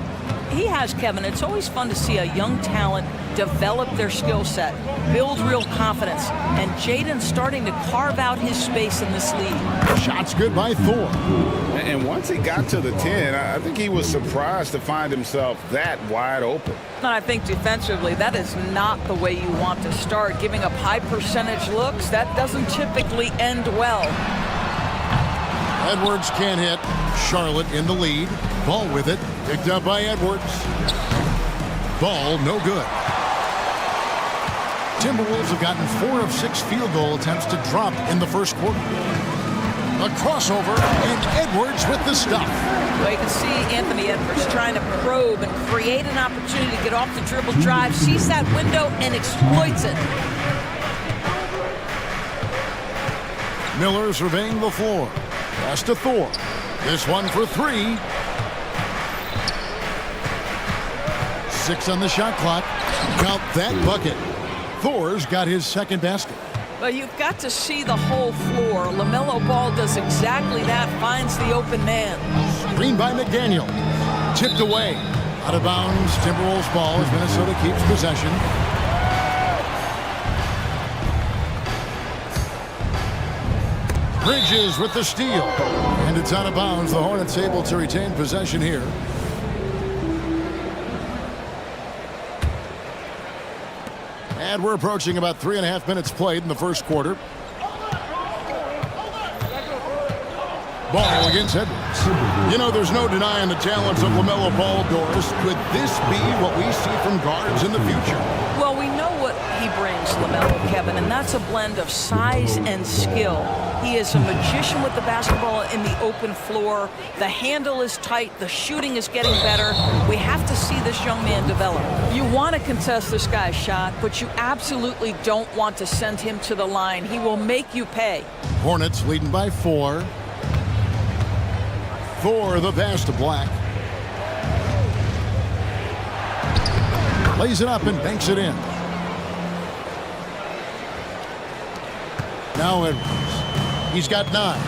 He has, Kevin. It's always fun to see a young talent develop their skill set, build real confidence, and Jaden's starting to carve out his space in this league. Shot's good by Thor. And once he got to the 10, I think he was surprised to find himself that wide open. And I think defensively, that is not the way you want to start. Giving up high percentage looks, that doesn't typically end well. Edwards can't hit. Charlotte in the lead. Ball with it. Picked up by Edwards. Ball no good. Timberwolves have gotten 4 of 6 field goal attempts to drop in the first quarter. A crossover, and Edwards with the stuff. Well, you can see Anthony Edwards trying to probe and create an opportunity to get off the dribble drive, sees that window, and exploits it. Miller surveying the floor. Pass to Thor. This one for 3. 6 on the shot clock. Count that bucket. Thor's got his second basket. Well, you've got to see the whole floor. LaMelo Ball does exactly that, finds the open man. Screen by McDaniel. Tipped away. Out of bounds, Timberwolves ball as Minnesota keeps possession. Bridges with the steal. And it's out of bounds. The Hornets able to retain possession here. And we're approaching about 3.5 minutes played in the first quarter. Ball against Edwards. You know, there's no denying the talents of LaMelo Ball, Doris. Could this be what we see from guards in the future? Well, we know what he brings, LaMelo, Kevin, and that's a blend of size and skill. He is a magician with the basketball in the open floor. The handle is tight. The shooting is getting better. We have to see this young man develop. You want to contest this guy's shot, but you absolutely don't want to send him to the line. He will make you pay. Hornets leading by 4. Thor, the pass to Black. Lays it up and banks it in. Now Edwards. He's got 9.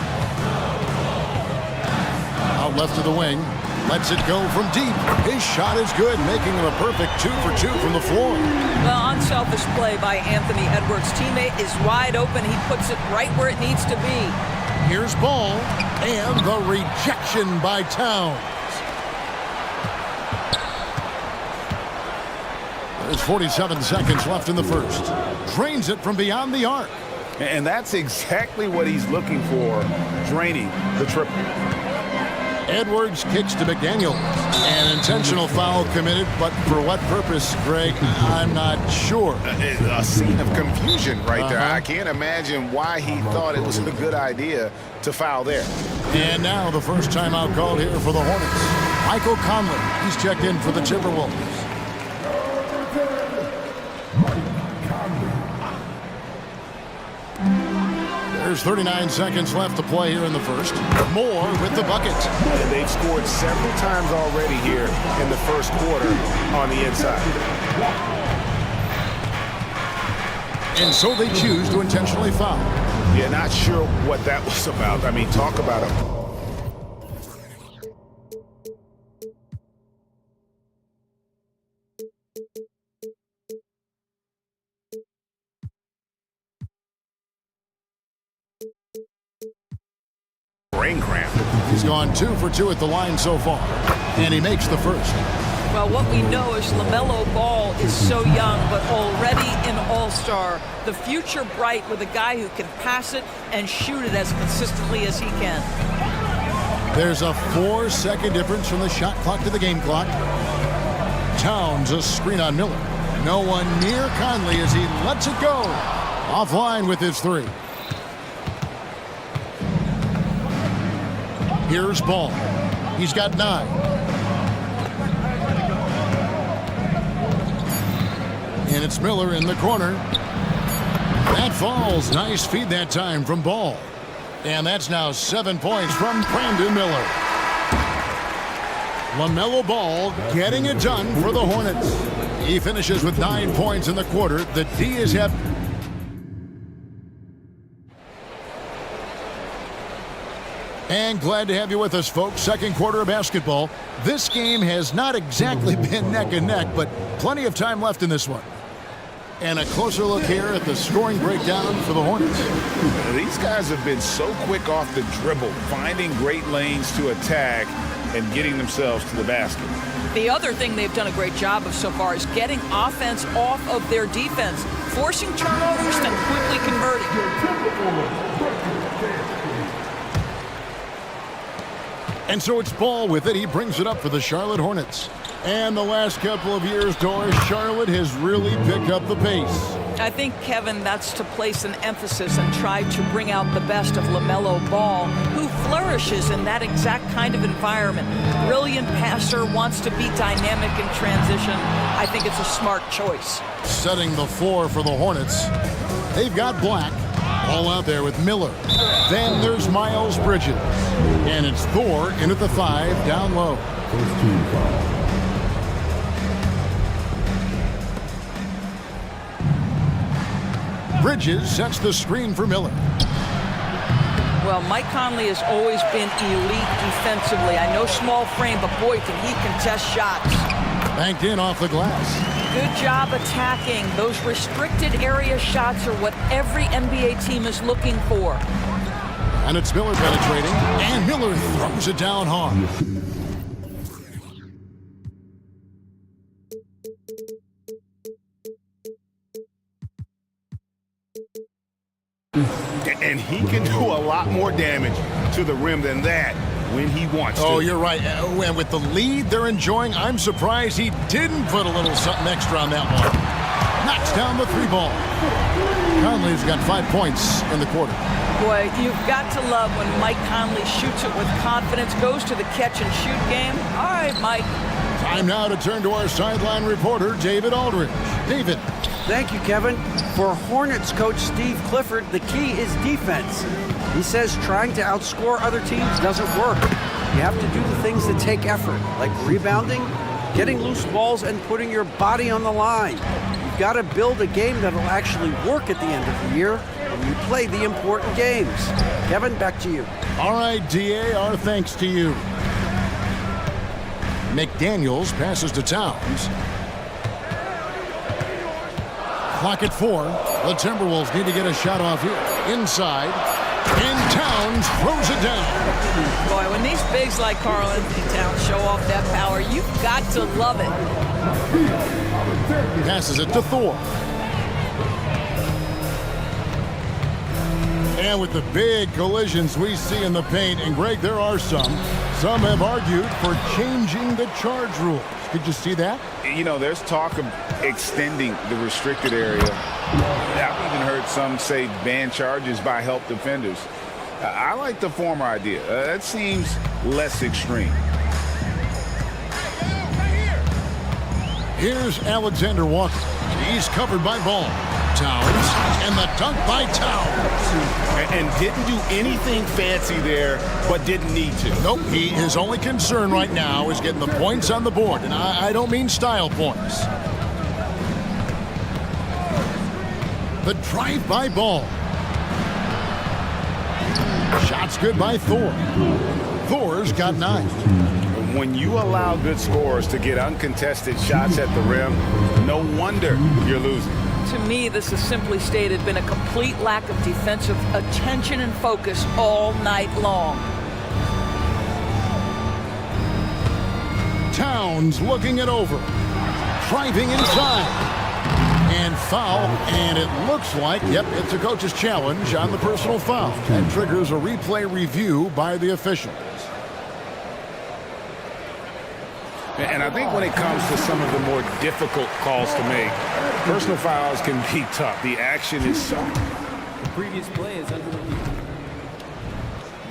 Out left to the wing. Lets it go from deep. His shot is good, making him a perfect 2 for 2 from the floor. Well, unselfish play by Anthony Edwards. Teammate is wide open. He puts it right where it needs to be. Here's ball, and the rejection by Towns. There's 47 seconds left in the first. Drains it from beyond the arc. And that's exactly what he's looking for, draining the triple. Edwards kicks to McDaniel. An intentional foul committed, but for what purpose, Greg? I'm not sure. A scene of confusion right there. I can't imagine why he thought it was a good idea to foul there. And now the first timeout called here for the Hornets. Michael Conley, he's checked in for the Timberwolves. There's 39 seconds left to play here in the first. Moore with the bucket. And they've scored several times already here in the first quarter on the inside. And so they choose to intentionally foul. Yeah, not sure what that was about. I mean, talk about a... brain cramp. He's gone 2 for 2 at the line so far, and he makes the first. Well, what we know is LaMelo Ball is so young, but already an all-star. The future bright with a guy who can pass it and shoot it as consistently as he can. There's a 4-second difference from the shot clock to the game clock. Towns a screen on Miller. No one near Conley as he lets it go. Offline with his 3. Here's Ball. He's got 9. And it's Miller in the corner. That falls. Nice feed that time from Ball. And that's now 7 points from Brandon Miller. LaMelo Ball getting it done for the Hornets. He finishes with 9 points in the quarter. The D is happy. And glad to have you with us, folks. Second quarter of basketball. This game has not exactly been neck and neck, but plenty of time left in this one. And a closer look here at the scoring breakdown for the Hornets. These guys have been so quick off the dribble, finding great lanes to attack and getting themselves to the basket. The other thing they've done a great job of so far is getting offense off of their defense, forcing turnovers and quickly converting. And so it's Ball with it. He brings it up for the Charlotte Hornets. And the last couple of years, Doris, Charlotte has really picked up the pace. I think, Kevin, that's to place an emphasis and try to bring out the best of LaMelo Ball, who flourishes in that exact kind of environment. Brilliant passer, wants to be dynamic in transition. I think it's a smart choice. Setting the floor for the Hornets. They've got Black. All out there with Miller. Then there's Miles Bridges. And it's Thor in at the 5 down low. Bridges sets the screen for Miller. Well, Mike Conley has always been elite defensively. I know small frame, but boy, can he contest shots. Banked in off the glass. Good job attacking. Those restricted area shots are what every NBA team is looking for. And it's Miller penetrating, and Miller throws it down hard. And he can do a lot more damage to the rim than that when he wants to. Oh, you're right. And with the lead they're enjoying, I'm surprised he didn't put a little something extra on that one. Knocks down the 3 ball. Conley's got 5 points in the quarter. Boy, you've got to love when Mike Conley shoots it with confidence, goes to the catch and shoot game. All right, Mike. Time now to turn to our sideline reporter, David Aldridge. David. Thank you, Kevin. For Hornets coach Steve Clifford, the key is defense. He says trying to outscore other teams doesn't work. You have to do the things that take effort, like rebounding, getting loose balls, and putting your body on the line. You've got to build a game that'll actually work at the end of the year when you play the important games. Kevin, back to you. All right, DA, our thanks to you. McDaniels passes to Towns. Clock at 4. The Timberwolves need to get a shot off here. Inside. And Towns throws it down. Boy, when these bigs like Karl Anthony Towns show off that power, you've got to love it. Passes it to Thor. And with the big collisions we see in the paint, and Greg, there are some have argued for changing the charge rules. Did you see that? You know, there's talk of extending the restricted area. I've even heard some say ban charges by help defenders. I like the former idea. That seems less extreme. Here's Alexander Walker. He's covered by Ball. Towns, and the dunk by Towns. And didn't do anything fancy there, but didn't need to. Nope, his only concern right now is getting the points on the board, and I don't mean style points. The drive by Ball. Shots good by Thor. Thor's got 9. When you allow good scorers to get uncontested shots at the rim, no wonder you're losing. To me, this has simply stated been a complete lack of defensive attention and focus all night long. Towns looking it over. Driving inside. And foul, and it looks like, yep, it's a coach's challenge on the personal foul. That triggers a replay review by the officials. And I think when it comes to some of the more difficult calls to make, personal fouls can be tough. The action is so. The previous play is under review.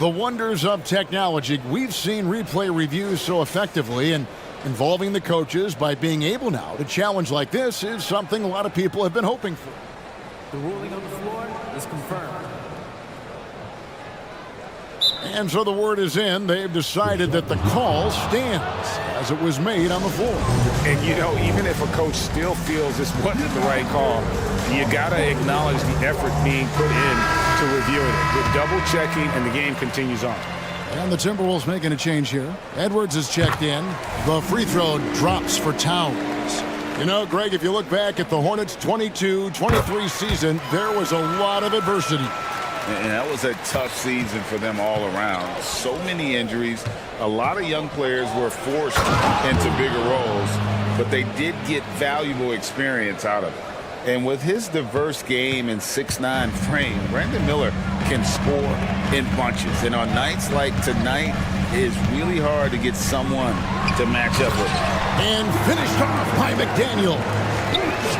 The wonders of technology. We've seen replay reviews so effectively, and involving the coaches by being able now to challenge like this is something a lot of people have been hoping for. The ruling on the floor is confirmed. And so the word is in. They've decided that the call stands as it was made on the floor. And, you know, even if a coach still feels this wasn't the right call, you got to acknowledge the effort being put in to reviewing it. With double-checking, and the game continues on. And the Timberwolves making a change here. Edwards is checked in. The free throw drops for Towns. You know, Greg, if you look back at the Hornets' 22-23 season, there was a lot of adversity. And that was a tough season for them all around. So many injuries. A lot of young players were forced into bigger roles, but they did get valuable experience out of it. And with his diverse game and 6'9" frame, Brandon Miller can score in bunches. And on nights like tonight, it's really hard to get someone to match up with him. And finished off by McDaniel.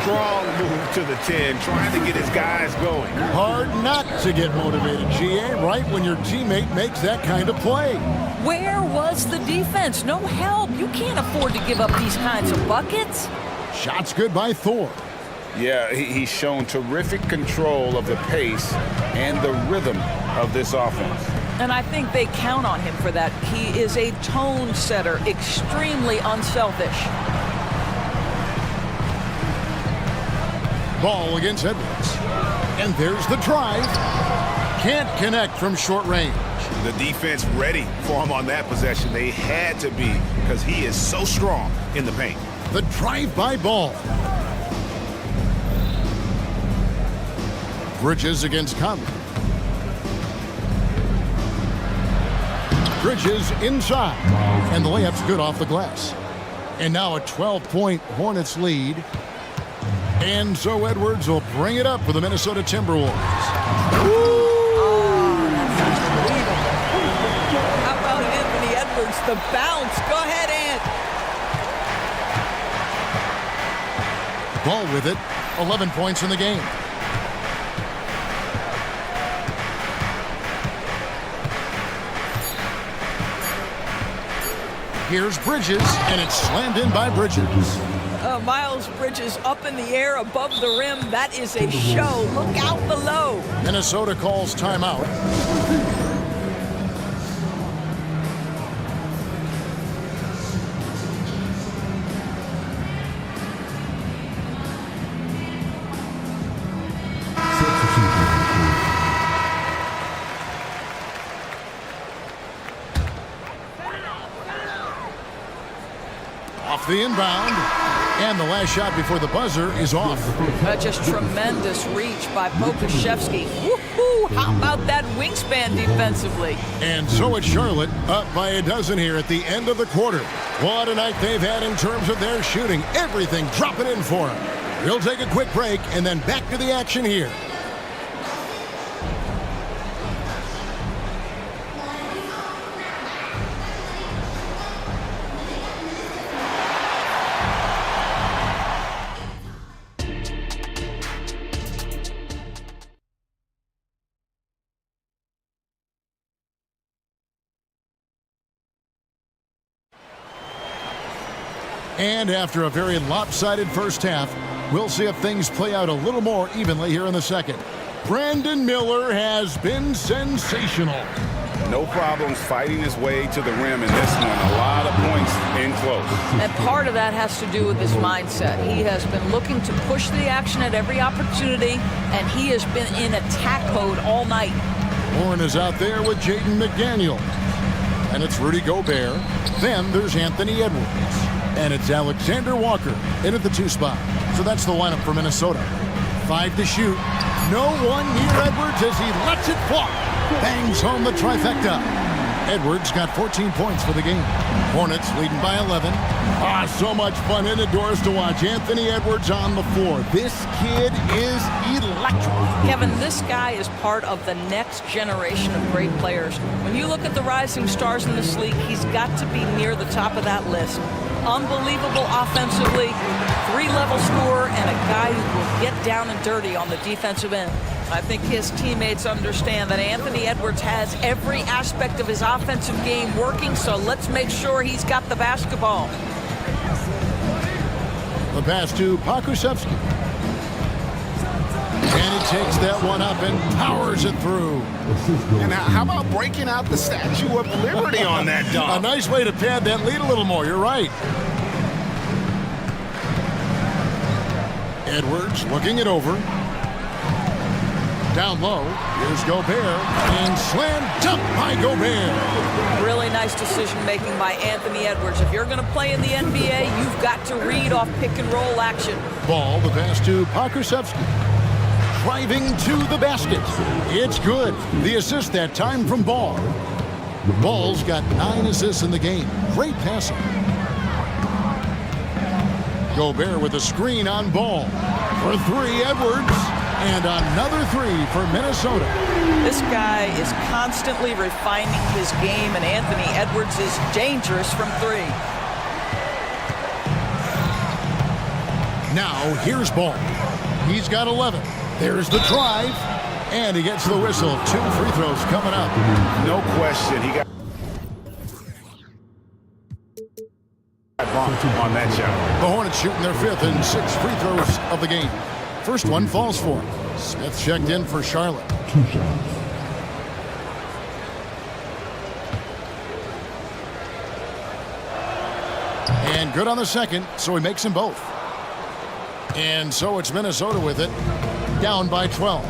Strong move to the 10, trying to get his guys going. Hard not to get motivated, GA, right when your teammate makes that kind of play. Where was the defense? No help. You can't afford to give up these kinds of buckets. Shots good by Thor. Yeah, he's shown terrific control of the pace and the rhythm of this offense. And I think they count on him for that. He is a tone setter, extremely unselfish. Ball against Edwards. And there's the drive. Can't connect from short range. The defense ready for him on that possession. They had to be, because he is so strong in the paint. The drive by Ball. Bridges against Conley. Bridges inside. And the layup's good off the glass. And now a 12-point Hornets lead. And so Edwards will bring it up for the Minnesota Timberwolves. Oh, that's unbelievable. How about Anthony Edwards? The bounce. Go ahead, Ant. Ball with it. 11 points in the game. Here's Bridges, and it's slammed in by Bridges. Miles Bridges up in the air above the rim. That is a show. Look out below. Minnesota calls timeout. Off the inbound. And the last shot before the buzzer is off. Just tremendous reach by Pokuševski. Woohoo! How about that wingspan defensively? And so it's Charlotte up by a dozen here at the end of the quarter. What a night they've had in terms of their shooting. Everything dropping in for them. We'll take a quick break and then back to the action here. And after a very lopsided first half, we'll see if things play out a little more evenly here in the second. Brandon Miller has been sensational. No problems fighting his way to the rim in this one. A lot of points in close. And part of that has to do with his mindset. He has been looking to push the action at every opportunity, and he has been in attack mode all night. Warren is out there with Jaden McDaniel. And it's Rudy Gobert. Then there's Anthony Edwards. And it's Alexander Walker in at the 2 spot. So that's the lineup for Minnesota. 5 to shoot. No one near Edwards as he lets it fly. Bangs home the trifecta. Edwards got 14 points for the game. Hornets leading by 11. So much fun indoors to watch Anthony Edwards on the floor. This kid is electric. Kevin, this guy is part of the next generation of great players. When you look at the rising stars in this league, he's got to be near the top of that list. Unbelievable offensively, 3-level scorer, and a guy who will get down and dirty on the defensive end. I think his teammates understand that Anthony Edwards has every aspect of his offensive game working, so let's make sure he's got the basketball. The pass to Pokuševski. And he takes that one up and powers it through. And how about breaking out the Statue of Liberty on that dunk? A nice way to pad that lead a little more. You're right. Edwards looking it over. Down low. Here's Gobert. And slam dunk by Gobert. Really nice decision making by Anthony Edwards. If you're going to play in the NBA, you've got to read off pick and roll action. Ball, the pass to Pokuševski. Driving to the basket. It's good. The assist that time from Ball. Ball's got 9 assists in the game. Great passing. Gobert with a screen on Ball. For 3, Edwards. And another 3 for Minnesota. This guy is constantly refining his game, and Anthony Edwards is dangerous from 3. Now, here's Ball. He's got 11. There's the drive, and he gets the whistle. 2 free throws coming up. No question. He got bumped on that shot. The Hornets shooting their 5th and 6th free throws of the game. First one falls for him. Smith checked in for Charlotte. 2 shots. And good on the second, so he makes them both. And so it's Minnesota with it, down by 12.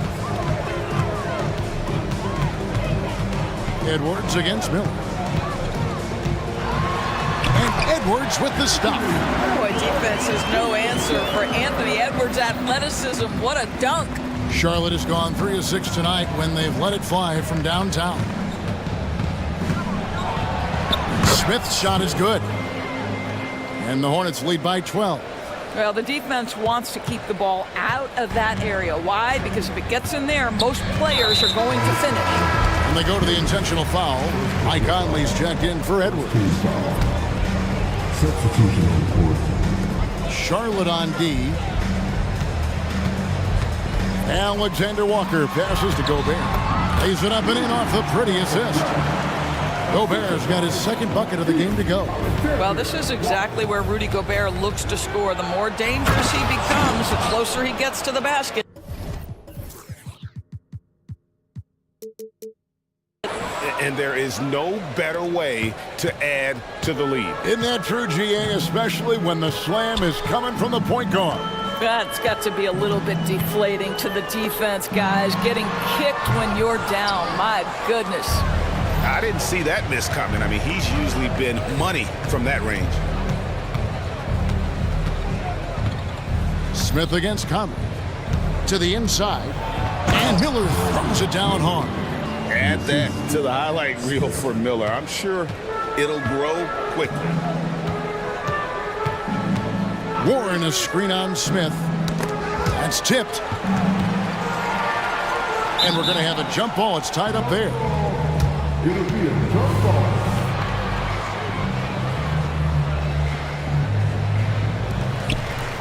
Edwards against Miller. And Edwards with the stop. Boy, defense is no answer for Anthony Edwards' athleticism. What a dunk. Charlotte has gone 3 of 6 tonight when they've let it fly from downtown. Smith's shot is good. And the Hornets lead by 12. Well, the defense wants to keep the ball out of that area. Why? Because if it gets in there, most players are going to finish. And they go to the intentional foul. Mike Conley's checked in for Edwards. Substitution on court. Charlotte on D. Alexander Walker passes to Gobert. Lays it up and in off the pretty assist. Gobert's got his 2nd bucket of the game to go. Well, this is exactly where Rudy Gobert looks to score. The more dangerous he becomes, the closer he gets to the basket. And there is no better way to add to the lead. Isn't that true, GA, especially when the slam is coming from the point guard? That's got to be a little bit deflating to the defense, guys. Getting kicked when you're down. My goodness. I didn't see that miss coming. I mean, he's usually been money from that range. Smith against Conley. To the inside. And Miller throws it down hard. Add that to the highlight reel for Miller. I'm sure it'll grow quickly. Warren, a screen on Smith. That's tipped. And we're going to have a jump ball. It's tied up there. It'll be a jump ball.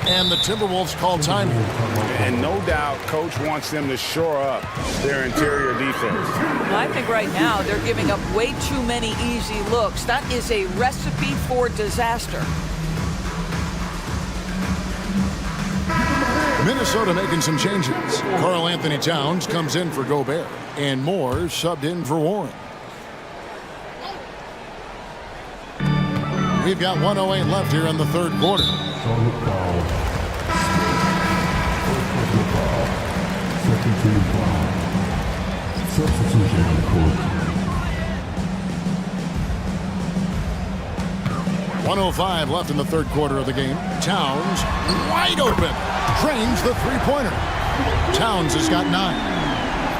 And the Timberwolves call time. And no doubt, Coach wants them to shore up their interior defense. Well, I think right now they're giving up way too many easy looks. That is a recipe for disaster. Minnesota making some changes. Karl Anthony Towns comes in for Gobert. And Moore subbed in for Warren. We've got 1:08 left here in the third quarter. Substitution on the court. 1:05 left in the third quarter of the game. Towns wide open. Drains the three-pointer. Towns has got 9.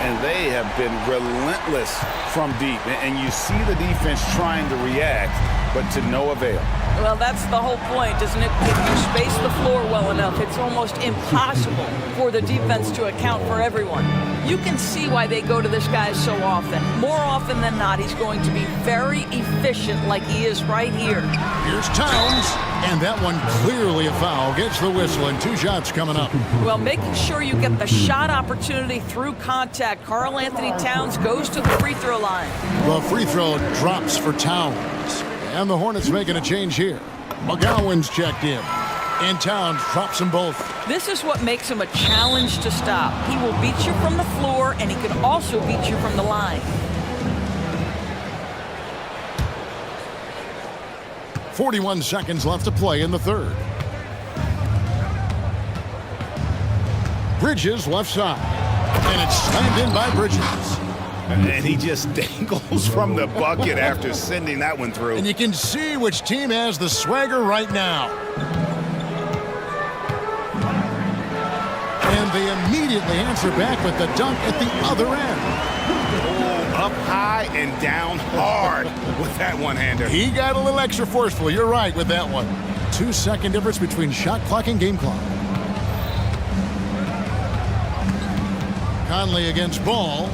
And they have been relentless from deep. And you see the defense trying to react, but to no avail. Well, that's the whole point, isn't it? If you space the floor well enough, it's almost impossible for the defense to account for everyone. You can see why they go to this guy so often. More often than not, he's going to be very efficient like he is right here. Here's Towns, and that one clearly a foul. Gets the whistle, and 2 shots coming up. Well, making sure you get the shot opportunity through contact. Karl Anthony Towns goes to the free throw line. The free throw drops for Towns. And the Hornets making a change here. McGowan's checked in. And Towns drops them both. This is what makes him a challenge to stop. He will beat you from the floor, and he can also beat you from the line. 41 seconds left to play in the third. Bridges left side. And it's slammed in by Bridges. And he just dangles from the bucket after sending that one through. And you can see which team has the swagger right now. And they immediately answer back with the dunk at the other end. Oh, up high and down hard with that one-hander. He got a little extra forceful. You're right with that one. 2-second difference between shot clock and game clock. Conley against Ball.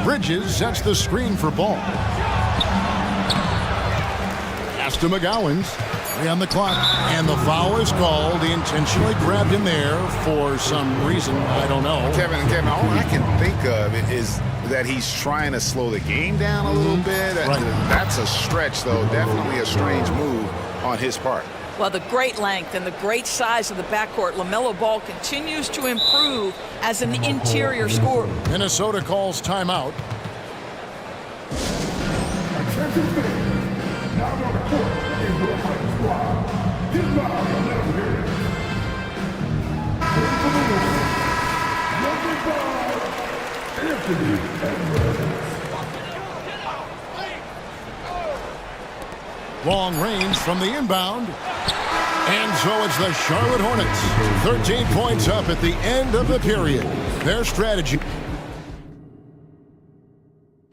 Bridges sets the screen for Ball. Pass to McGowan's. 3 on the clock. And the foul is called. He intentionally grabbed him there for some reason. I don't know. Kevin, all I can think of is that he's trying to slow the game down a little bit. Right. That's a stretch, though. Definitely a strange move on his part. Well, the great length and the great size of the backcourt, LaMelo Ball continues to improve as an interior scorer. Minnesota calls timeout. Attention fans. Now on the court is your hype squad. Get loud and let them hear it. Ready for the win. Number 5, Anthony Edwards. Long range from the inbound. And so it's the Charlotte Hornets. 13 points up at the end of the period. Their strategy.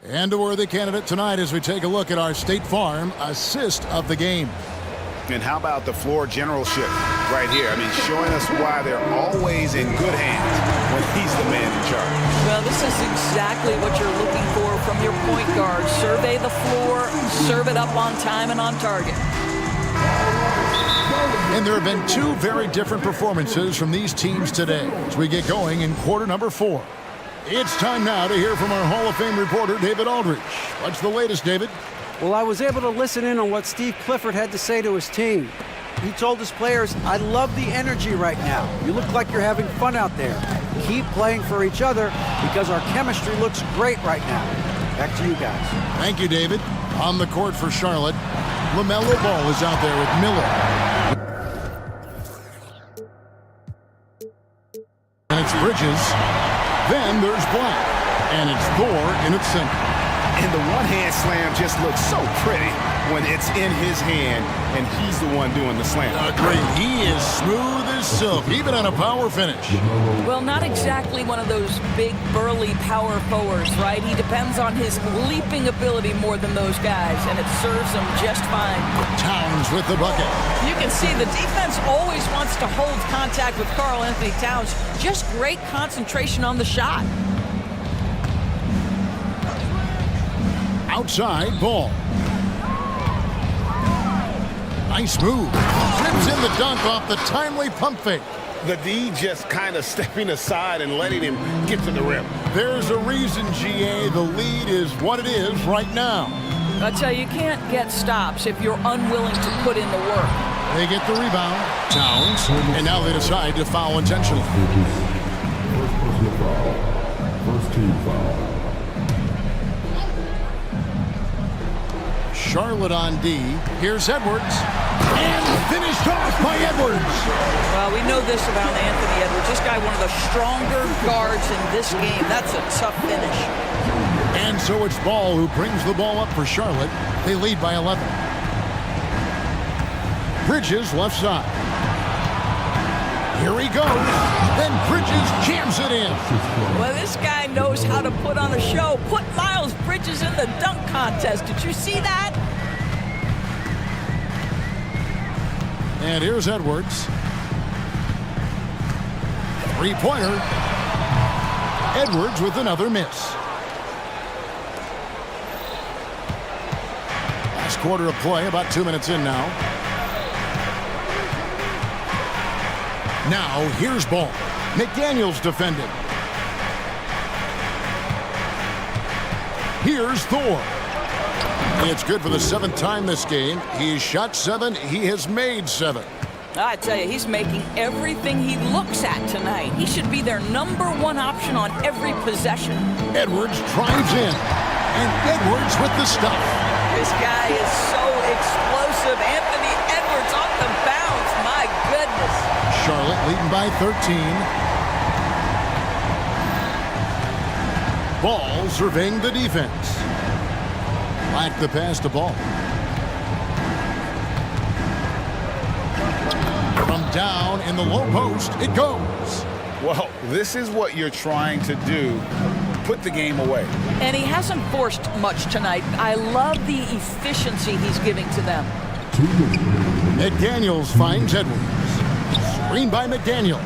And a worthy candidate tonight as we take a look at our State Farm assist of the game. And how about the floor generalship right here? I mean, showing us why they're always in good hands when he's the man in charge. Well, this is exactly what you're looking for from your point guard. Survey the floor, serve it up on time and on target. And there have been 2 very different performances from these teams today as we get going in quarter number 4. It's time now to hear from our Hall of Fame reporter, David Aldridge. What's the latest, David? Well, I was able to listen in on what Steve Clifford had to say to his team. He told his players, I love the energy right now. You look like you're having fun out there. Keep playing for each other because our chemistry looks great right now. Back to you guys. Thank you, David. On the court for Charlotte, LaMelo Ball is out there with Miller. And it's Bridges. Then there's Black. And it's Thor in its center. And the one-hand slam just looks so pretty when it's in his hand and he's the one doing the slam. Agreed. He is smooth as silk, even on a power finish. Well, not exactly one of those big, burly power forwards, right? He depends on his leaping ability more than those guys, and it serves him just fine. Towns with the bucket. You can see the defense always wants to hold contact with Karl Anthony Towns. Just great concentration on the shot. Outside ball. Nice move. Rips in the dunk off the timely pump fake. The D just kind of stepping aside and letting him get to the rim. There's a reason, GA, the lead is what it is right now. I tell you, you can't get stops if you're unwilling to put in the work. They get the rebound. Towns. And now they decide to foul intentionally. First personal foul. First team foul. Charlotte on D. Here's Edwards. And finished off by Edwards. Well, we know this about Anthony Edwards. This guy, one of the stronger guards in this game. That's a tough finish. And so it's Ball who brings the ball up for Charlotte. They lead by 11. Bridges left side. Here he goes. Then Bridges jams it in. Well, this guy knows how to put on a show. Put Miles Bridges in the dunk contest. Did you see that? And here's Edwards. Three-pointer. Edwards with another miss. Last quarter of play, about 2 minutes in now. Now, here's Ball. McDaniels defending. Here's Thor. It's good for the 7th time this game. He's shot 7. He has made 7. I tell you, he's making everything he looks at tonight. He should be their #1 option on every possession. Edwards drives in. And Edwards with the stuff. This guy is so explosive. Anthony Edwards off the bounce. My goodness. Charlotte leading by 13. Ball surveying the defense. Lack the pass to Ball. From down in the low post, it goes. Well, this is what you're trying to do. Put the game away. And he hasn't forced much tonight. I love the efficiency he's giving to them. McDaniels finds Edwards. Screen by McDaniel.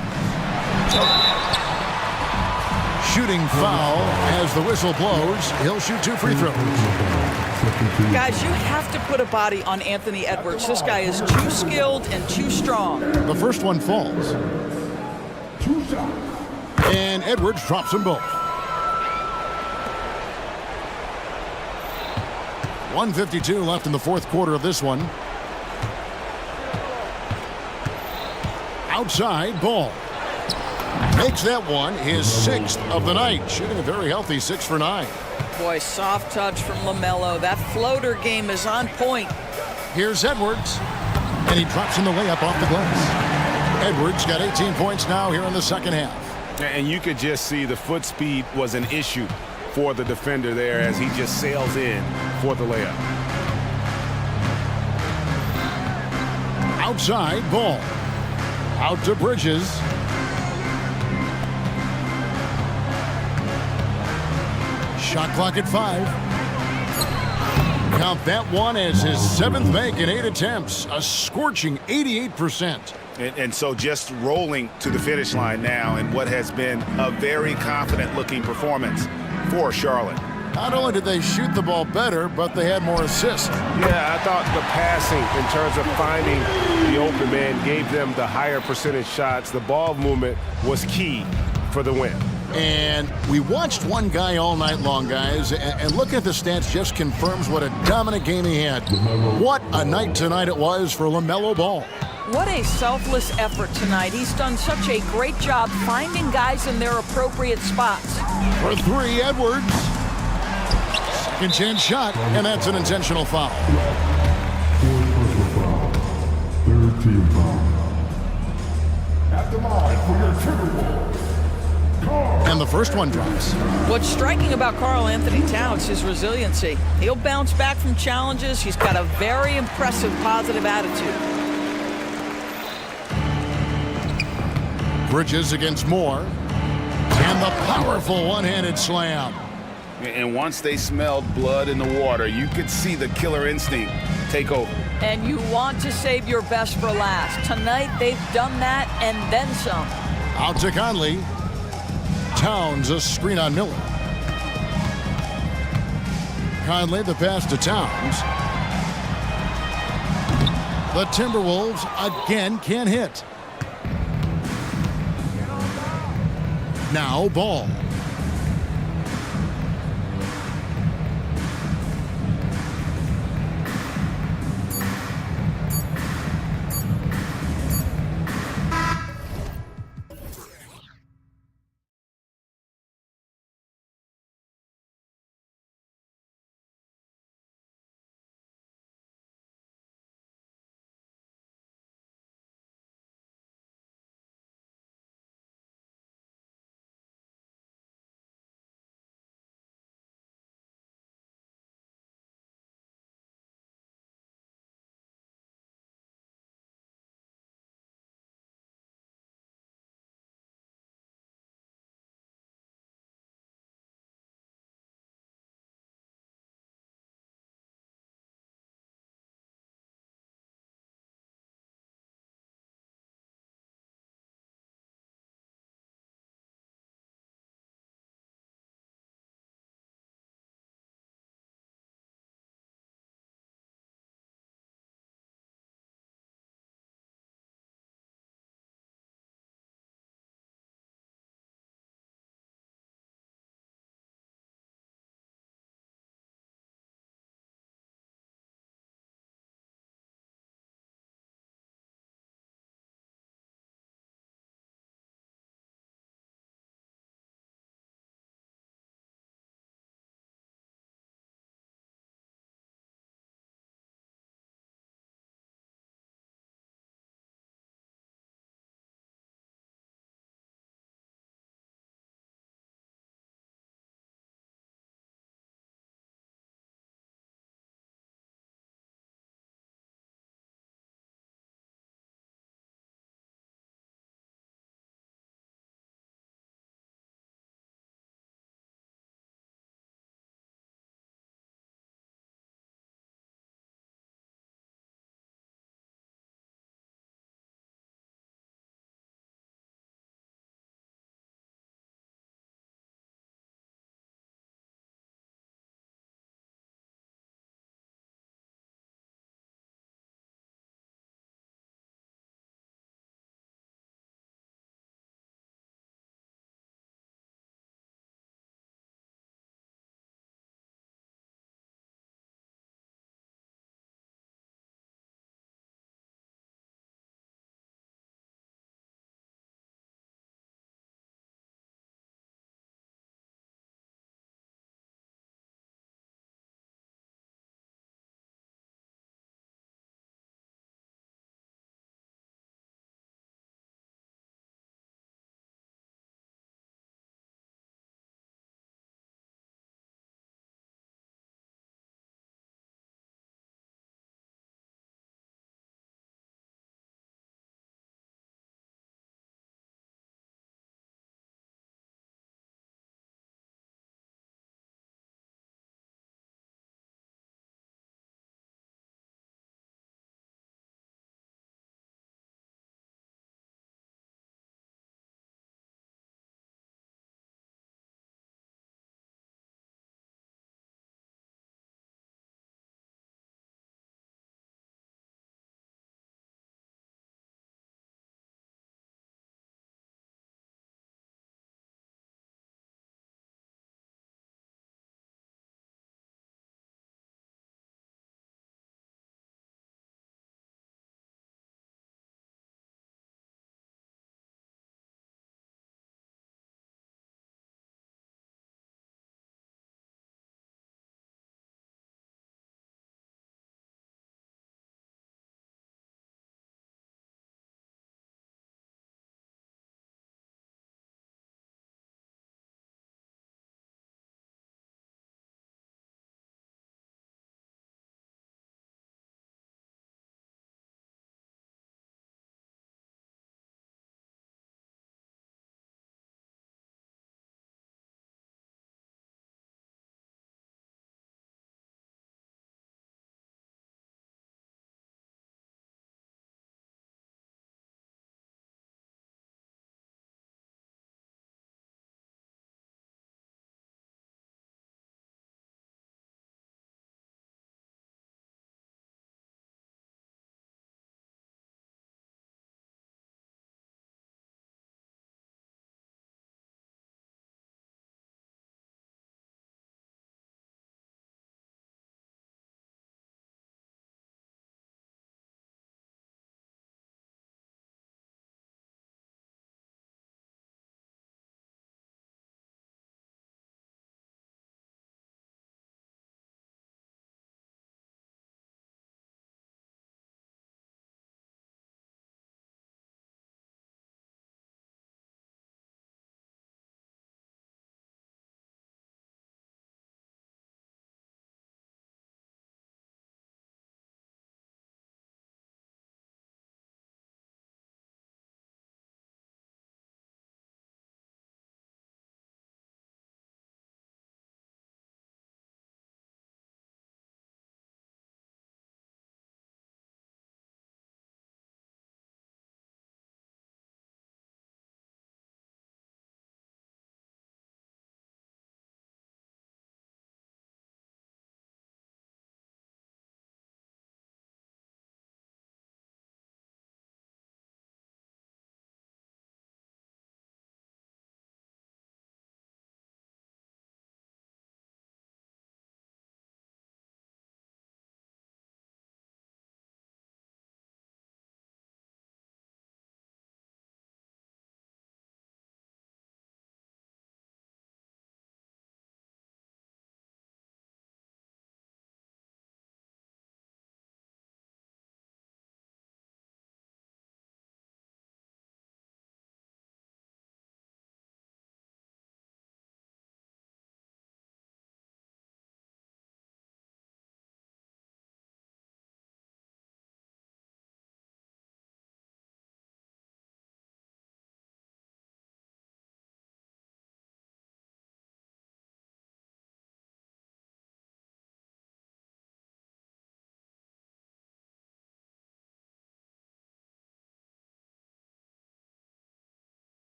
Shooting foul as the whistle blows. He'll shoot 2 free throws. Guys, you have to put a body on Anthony Edwards. This guy is too skilled and too strong. The first one falls. And Edwards drops them both. 1:52 left in the 4th quarter of this one. Outside Ball. Makes that one his 6th of the night. Shooting a very healthy 6 for 9. Boy, soft touch from LaMelo. That floater game is on point. Here's Edwards. And he drops in the layup off the glass. Edwards got 18 points now here in the 2nd half. And you could just see the foot speed was an issue for the defender there as he just sails in for the layup. Outside Ball. Out to Bridges. Shot clock at 5. Count that one as his 7th make in 8 attempts. A scorching 88%. And so just rolling to the finish line now in what has been a very confident-looking performance for Charlotte. Not only did they shoot the ball better, but they had more assists. Yeah, I thought the passing in terms of finding the open man gave them the higher percentage shots. The ball movement was key for the win. And we watched one guy all night long, guys, and looking at the stats just confirms what a dominant game he had. What a night tonight it was for LaMelo Ball. What a selfless effort tonight. He's done such a great job finding guys in their appropriate spots. For 3, Edwards. Second chance shot, and that's an intentional foul. 4th personal foul. 3rd team foul. At the line for your Timberwolves, And the first one drops. What's striking about Karl Anthony Towns is resiliency. He'll bounce back from challenges. He's got a very impressive positive attitude. Bridges against Moore. And the powerful one-handed slam. And once they smelled blood in the water, you could see the killer instinct take over. And you want to save your best for last. Tonight, they've done that and then some. Out to Conley. Towns a screen on Miller. Conley the pass to Towns. The Timberwolves again can't hit. Now Ball.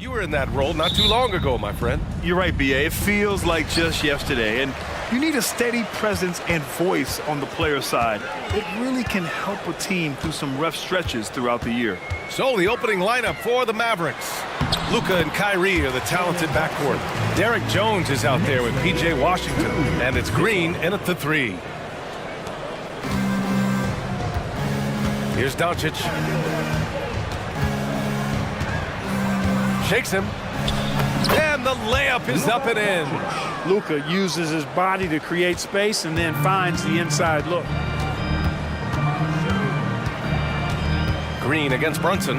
You were in that role not too long ago, my friend. You're right, BA. It feels like just yesterday. And you need a steady presence and voice on the player side. It really can help a team through some rough stretches throughout the year. So the opening lineup for the Mavericks. Luka and Kyrie are the talented backcourt. Derek Jones is out there with PJ Washington. And it's Green in at the 3. Here's Doncic. Shakes him. And the layup is up and in. Luka uses his body to create space and then finds the inside look. Green against Brunson.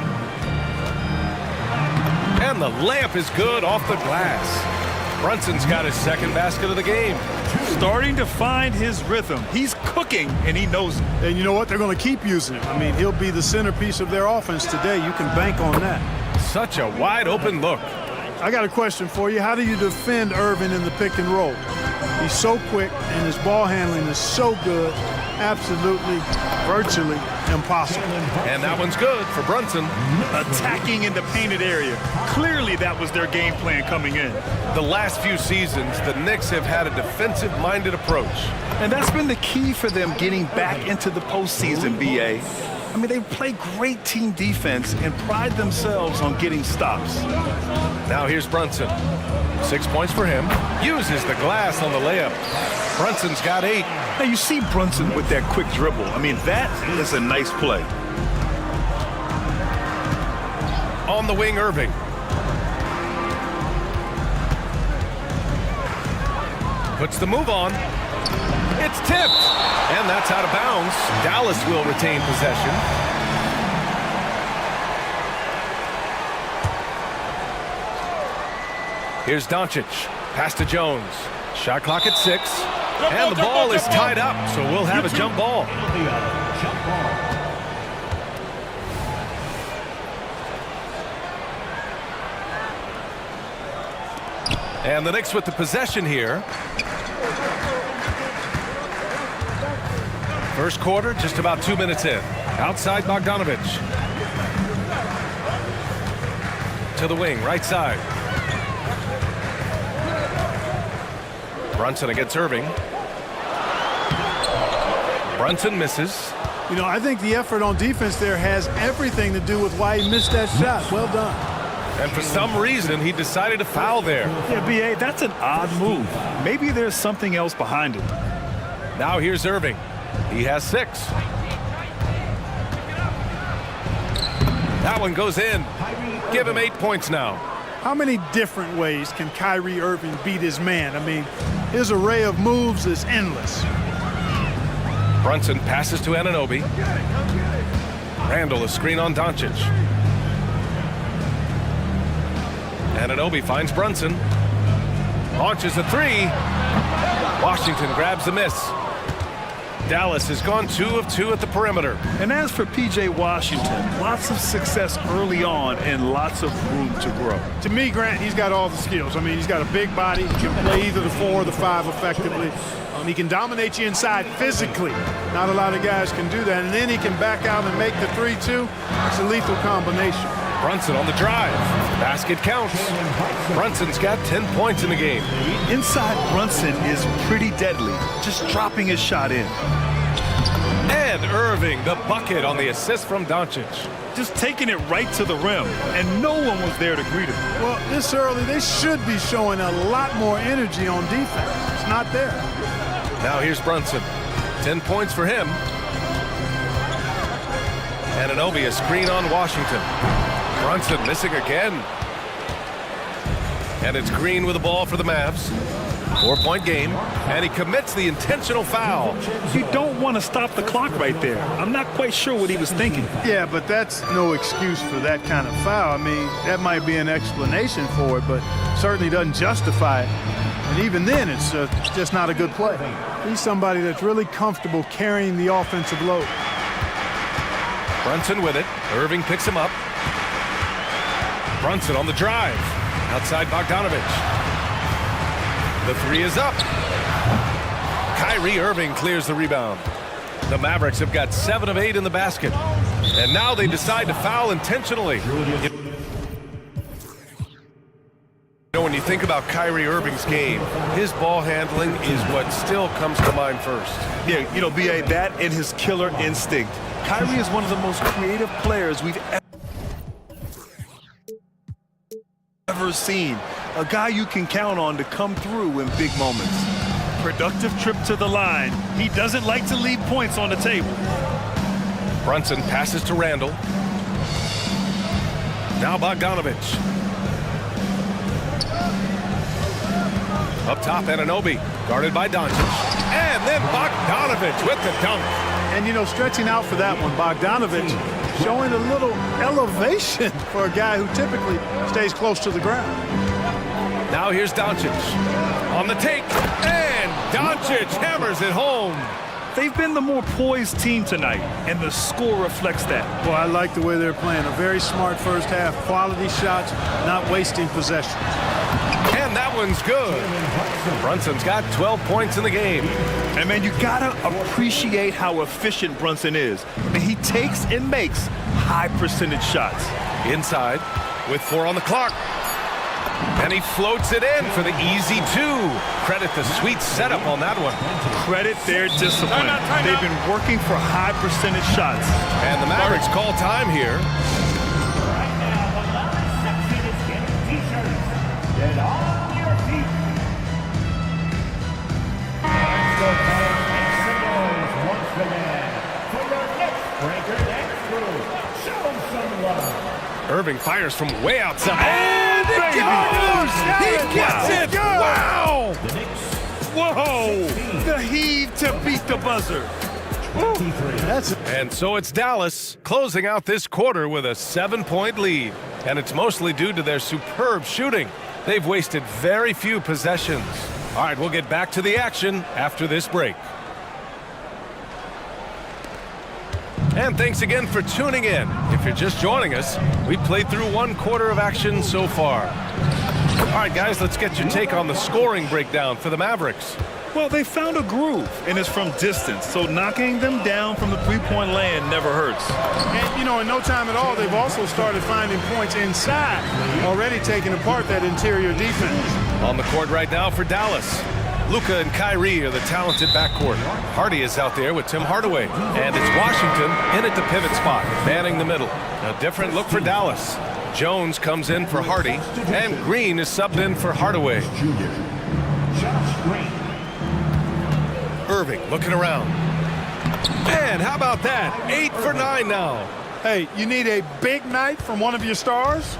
And the layup is good off the glass. Brunson's got his second basket of the game. Starting to find his rhythm. He's cooking, and he knows it. And you know what? They're going to keep using him. I mean, he'll be the centerpiece of their offense today. You can bank on that. Such a wide open look. I got a question for you. How do you defend Irving in the pick and roll? He's so quick, and his ball handling is so good. Absolutely, virtually impossible. And that one's good for Brunson. Attacking in the painted area. Clearly that was their game plan coming in. The last few seasons, the Knicks have had a defensive-minded approach. And that's been the key for them getting back into the postseason, BA. I mean, they play great team defense and pride themselves on getting stops. Now here's Brunson. 6 points for him. Uses the glass on the layup. Brunson's got 8. Now you see Brunson with that quick dribble. I mean, that is a nice play. On the wing, Irving. Puts the move on. It's tipped. And that's out of bounds. Dallas will retain possession. Here's Doncic. Pass to Jones. Shot clock at 6. And the ball is tied up, so we'll have a jump ball. And the Knicks with the possession here. First quarter, just about 2 minutes in. Outside Bogdanovich. To the wing, right side. Brunson against Irving. Brunson misses. You know, I think the effort on defense there has everything to do with why he missed that shot. Well done. And for some reason, he decided to foul there. Yeah, BA, that's an odd move. Maybe there's something else behind it. Now here's Irving. He has 6. That one goes in. Give him 8 points now. How many different ways can Kyrie Irving beat his man? I mean, his array of moves is endless. Brunson passes to Anunoby. Randall a screen on Doncic. Anunoby finds Brunson. Launches a 3. Washington grabs the miss. Dallas has gone 2 of 2 at the perimeter. And as for PJ Washington, lots of success early on and lots of room to grow. To me, Grant, he's got all the skills. I mean, he's got a big body. He can play either the 4 or the 5 effectively. He can dominate you inside physically. Not a lot of guys can do that. And then he can back out and make the 3-2. It's a lethal combination. Brunson on the drive. Basket counts. Brunson's got 10 points in the game. Inside Brunson is pretty deadly, just dropping his shot in. And Irving, the bucket on the assist from Doncic. Just taking it right to the rim, and no one was there to greet him. Well, this early, they should be showing a lot more energy on defense. It's not there. Now here's Brunson. 10 points for him. Anunoby a screen on Washington. Brunson missing again. And it's Green with the ball for the Mavs. 4-point game. And he commits the intentional foul. You don't want to stop the clock right there. I'm not quite sure what he was thinking. Yeah, but that's no excuse for that kind of foul. I mean, that might be an explanation for it, but certainly doesn't justify it. And even then, it's just not a good play. He's somebody that's really comfortable carrying the offensive load. Brunson with it. Irving picks him up. Brunson on the drive. Outside Bogdanovich. The 3 is up. Kyrie Irving clears the rebound. The Mavericks have got 7 of 8 in the basket. And now they decide to foul intentionally. When you think about Kyrie Irving's game, his ball handling is what still comes to mind first. Yeah, you know, B.A., that and his killer instinct. Kyrie is one of the most creative players we've ever seen. A guy you can count on to come through in big moments. Productive trip to the line. He doesn't like to leave points on the table. Brunson passes to Randall. Now Bogdanovich. Up top, Anunoby, guarded by Doncic. And then Bogdanovich with the dunk. And, you know, stretching out for that one, Bogdanovich showing a little elevation for a guy who typically stays close to the ground. Now here's Doncic on the take, and Doncic hammers it home. They've been the more poised team tonight, and the score reflects that. Well, I like the way they're playing. A very smart first half. Quality shots, not wasting possessions. And that one's good. Brunson's got 12 points in the game. And, man, you gotta appreciate how efficient Brunson is. I mean, he takes and makes high percentage shots. Inside with 4 on the clock. And he floats it in for the easy 2. Credit the sweet setup on that one. Credit their discipline. They've been working for high percentage shots. And the Mavericks call time here. Right now, the last section is getting t-shirts. Get on your feet. And so comes signals once again for your next breaker next group. Show them some love. Irving fires from way outside. And it goes! He gets it! Wow! Whoa! The heave to beat the buzzer. And so it's Dallas closing out this quarter with a 7-point lead. And it's mostly due to their superb shooting. They've wasted very few possessions. All right, we'll get back to the action after this break. And thanks again for tuning in. If you're just joining us, we played through 1 quarter of action so far. All right, guys, let's get your take on the scoring breakdown for the Mavericks. Well, they found a groove, and it's from distance, so knocking them down from the three-point land never hurts. And, you know, in no time at all, they've also started finding points inside, already taking apart that interior defense. On the court right now for Dallas, Luka and Kyrie are the talented backcourt. Hardy is out there with Tim Hardaway. And it's Washington in at the pivot spot, manning the middle. A different look for Dallas. Jones comes in for Hardy, and Green is subbed in for Hardaway. Irving looking around. And how about that? 8 for 9 now. Hey, you need a big night from one of your stars?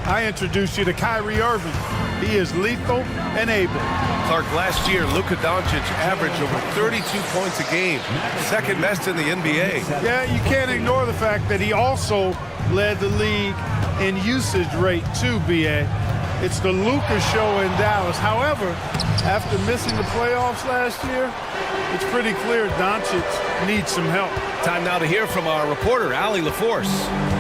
I introduce you to Kyrie Irving. He is lethal and able. Clark, last year, Luka Doncic averaged over 32 points a game, second best in the NBA. Yeah, you can't ignore the fact that he also led the league in usage rate too, B.A. It's the Luka show in Dallas. However, after missing the playoffs last year, it's pretty clear Doncic needs some help. Time now to hear from our reporter, Allie LaForce.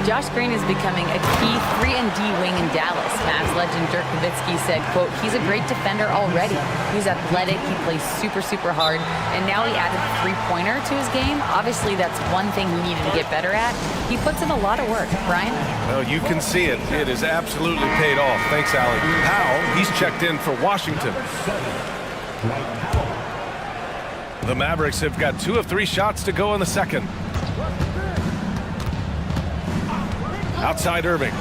Josh Green is becoming a key 3-and-D wing in Dallas. Mavs legend Dirk Nowitzki said, quote, he's a great defender already. He's athletic, he plays super, super hard, and now he added a three-pointer to his game. Obviously, that's one thing he needed to get better at. He puts in a lot of work. Brian? Well, you can see it. It has absolutely paid off. Thanks, Allie. Powell, he's checked in for Washington. The Mavericks have got 2 of 3 shots to go in the second. Outside Irving.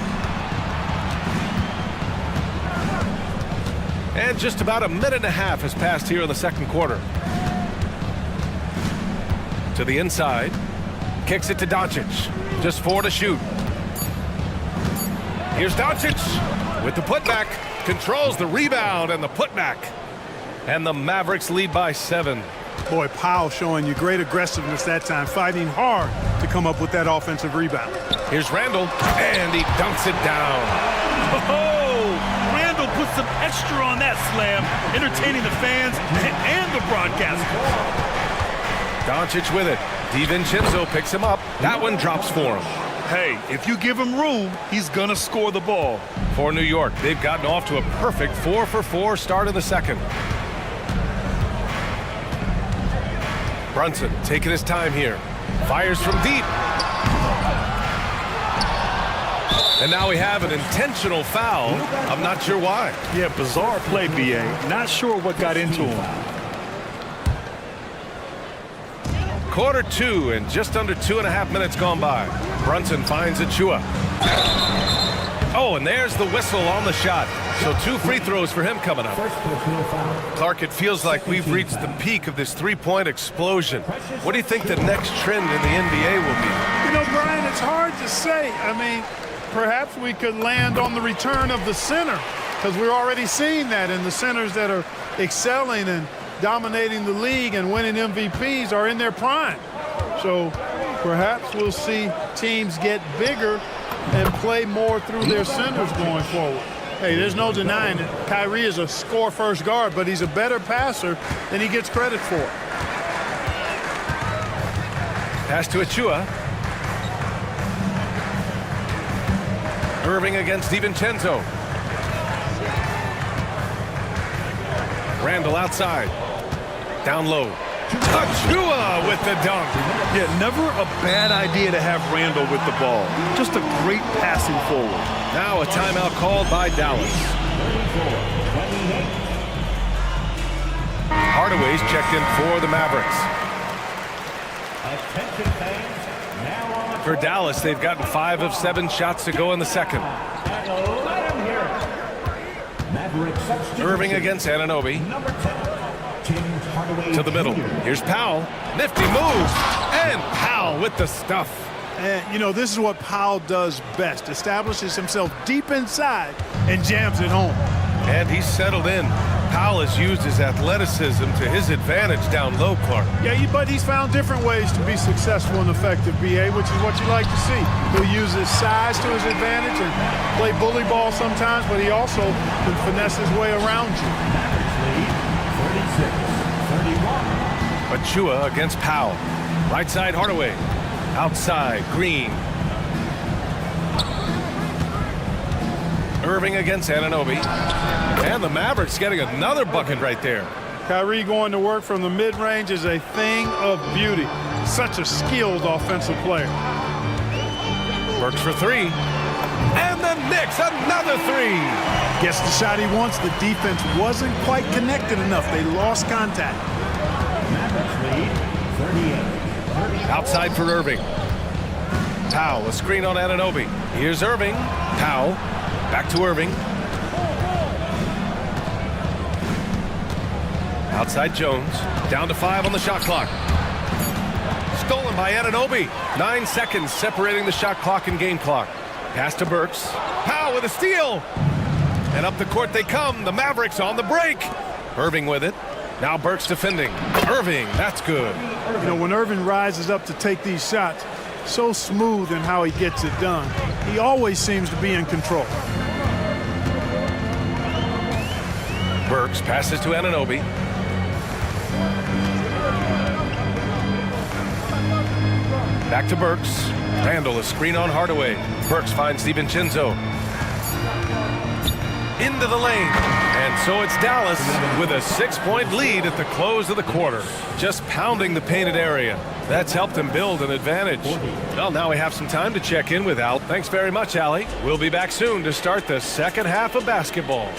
And just about a minute and a half has passed here in the second quarter. To the inside. Kicks it to Doncic. Just 4 to shoot. Here's Doncic with the putback. Controls the rebound and the putback. And the Mavericks lead by 7. Boy, Powell showing you great aggressiveness that time, fighting hard to come up with that offensive rebound. Here's Randall, and he dunks it down. Oh, Randall put some extra on that slam, entertaining the fans and the broadcasters. Doncic with it. DiVincenzo picks him up. That one drops for him. Hey, if you give him room, he's going to score the ball. For New York, they've gotten off to a perfect 4-for-4 start of the second. Brunson taking his time here. Fires from deep. And now we have an intentional foul. I'm not sure why. Yeah, bizarre play, BA. Not sure what got into him. Quarter two and just under 2.5 minutes gone by. Brunson finds Achua. Oh, and there's the whistle on the shot. So 2 free throws for him coming up. Clark, it feels like we've reached the peak of this three-point explosion. What do you think the next trend in the NBA will be? You know, Brian, it's hard to say. I mean, perhaps we could land on the return of the center, because we're already seeing that in the centers that are excelling and dominating the league and winning MVPs are in their prime. So perhaps we'll see teams get bigger and play more through their centers going forward. Hey, there's no denying it. Kyrie is a score-first guard, but he's a better passer than he gets credit for. Pass to Achua. Irving against DiVincenzo. Randall outside. Down low. Achua with the dunk. Yeah, never a bad idea to have Randall with the ball. Just a great passing forward. Now a timeout called by Dallas. Hardaway's checked in for the Mavericks. For Dallas, they've gotten 5 of 7 shots to go in the second. Irving against Anunoby. To the middle. Here's Powell. Nifty move. And Powell with the stuff. And, you know, this is what Powell does best. Establishes himself deep inside and jams it home. And he's settled in. Powell has used his athleticism to his advantage down low, Clark. Yeah, but he's found different ways to be successful and effective, BA, which is what you like to see. He'll use his size to his advantage and play bully ball sometimes, but he also can finesse his way around you. 36-31. Achua against Powell. Right side, Hardaway. Outside, Green. Irving against Anunoby. And the Mavericks getting another bucket right there. Kyrie going to work from the mid-range is a thing of beauty. Such a skilled offensive player. Works for 3. And the Knicks, another 3. Gets the shot he wants. The defense wasn't quite connected enough. They lost contact. Mavericks lead 38. Outside for Irving. Powell, a screen on Anunoby. Here's Irving. Powell, back to Irving. Outside Jones, down to 5 on the shot clock. Stolen by Anunoby. 9 seconds separating the shot clock and game clock. Pass to Burks. Powell with a steal. And up the court they come. The Mavericks on the break. Irving with it. Now Burks defending. Irving, that's good. You know, when Irving rises up to take these shots, so smooth in how he gets it done. He always seems to be in control. Burks passes to Anunoby. Back to Burks. Randall, a screen on Hardaway. Burks finds DiVincenzo. Into the lane. And so it's Dallas with a 6-point lead at the close of the quarter. Just pounding the painted area. That's helped him build an advantage. Well, now we have some time to check in with Al. Thanks very much, Allie. We'll be back soon to start the second half of basketball.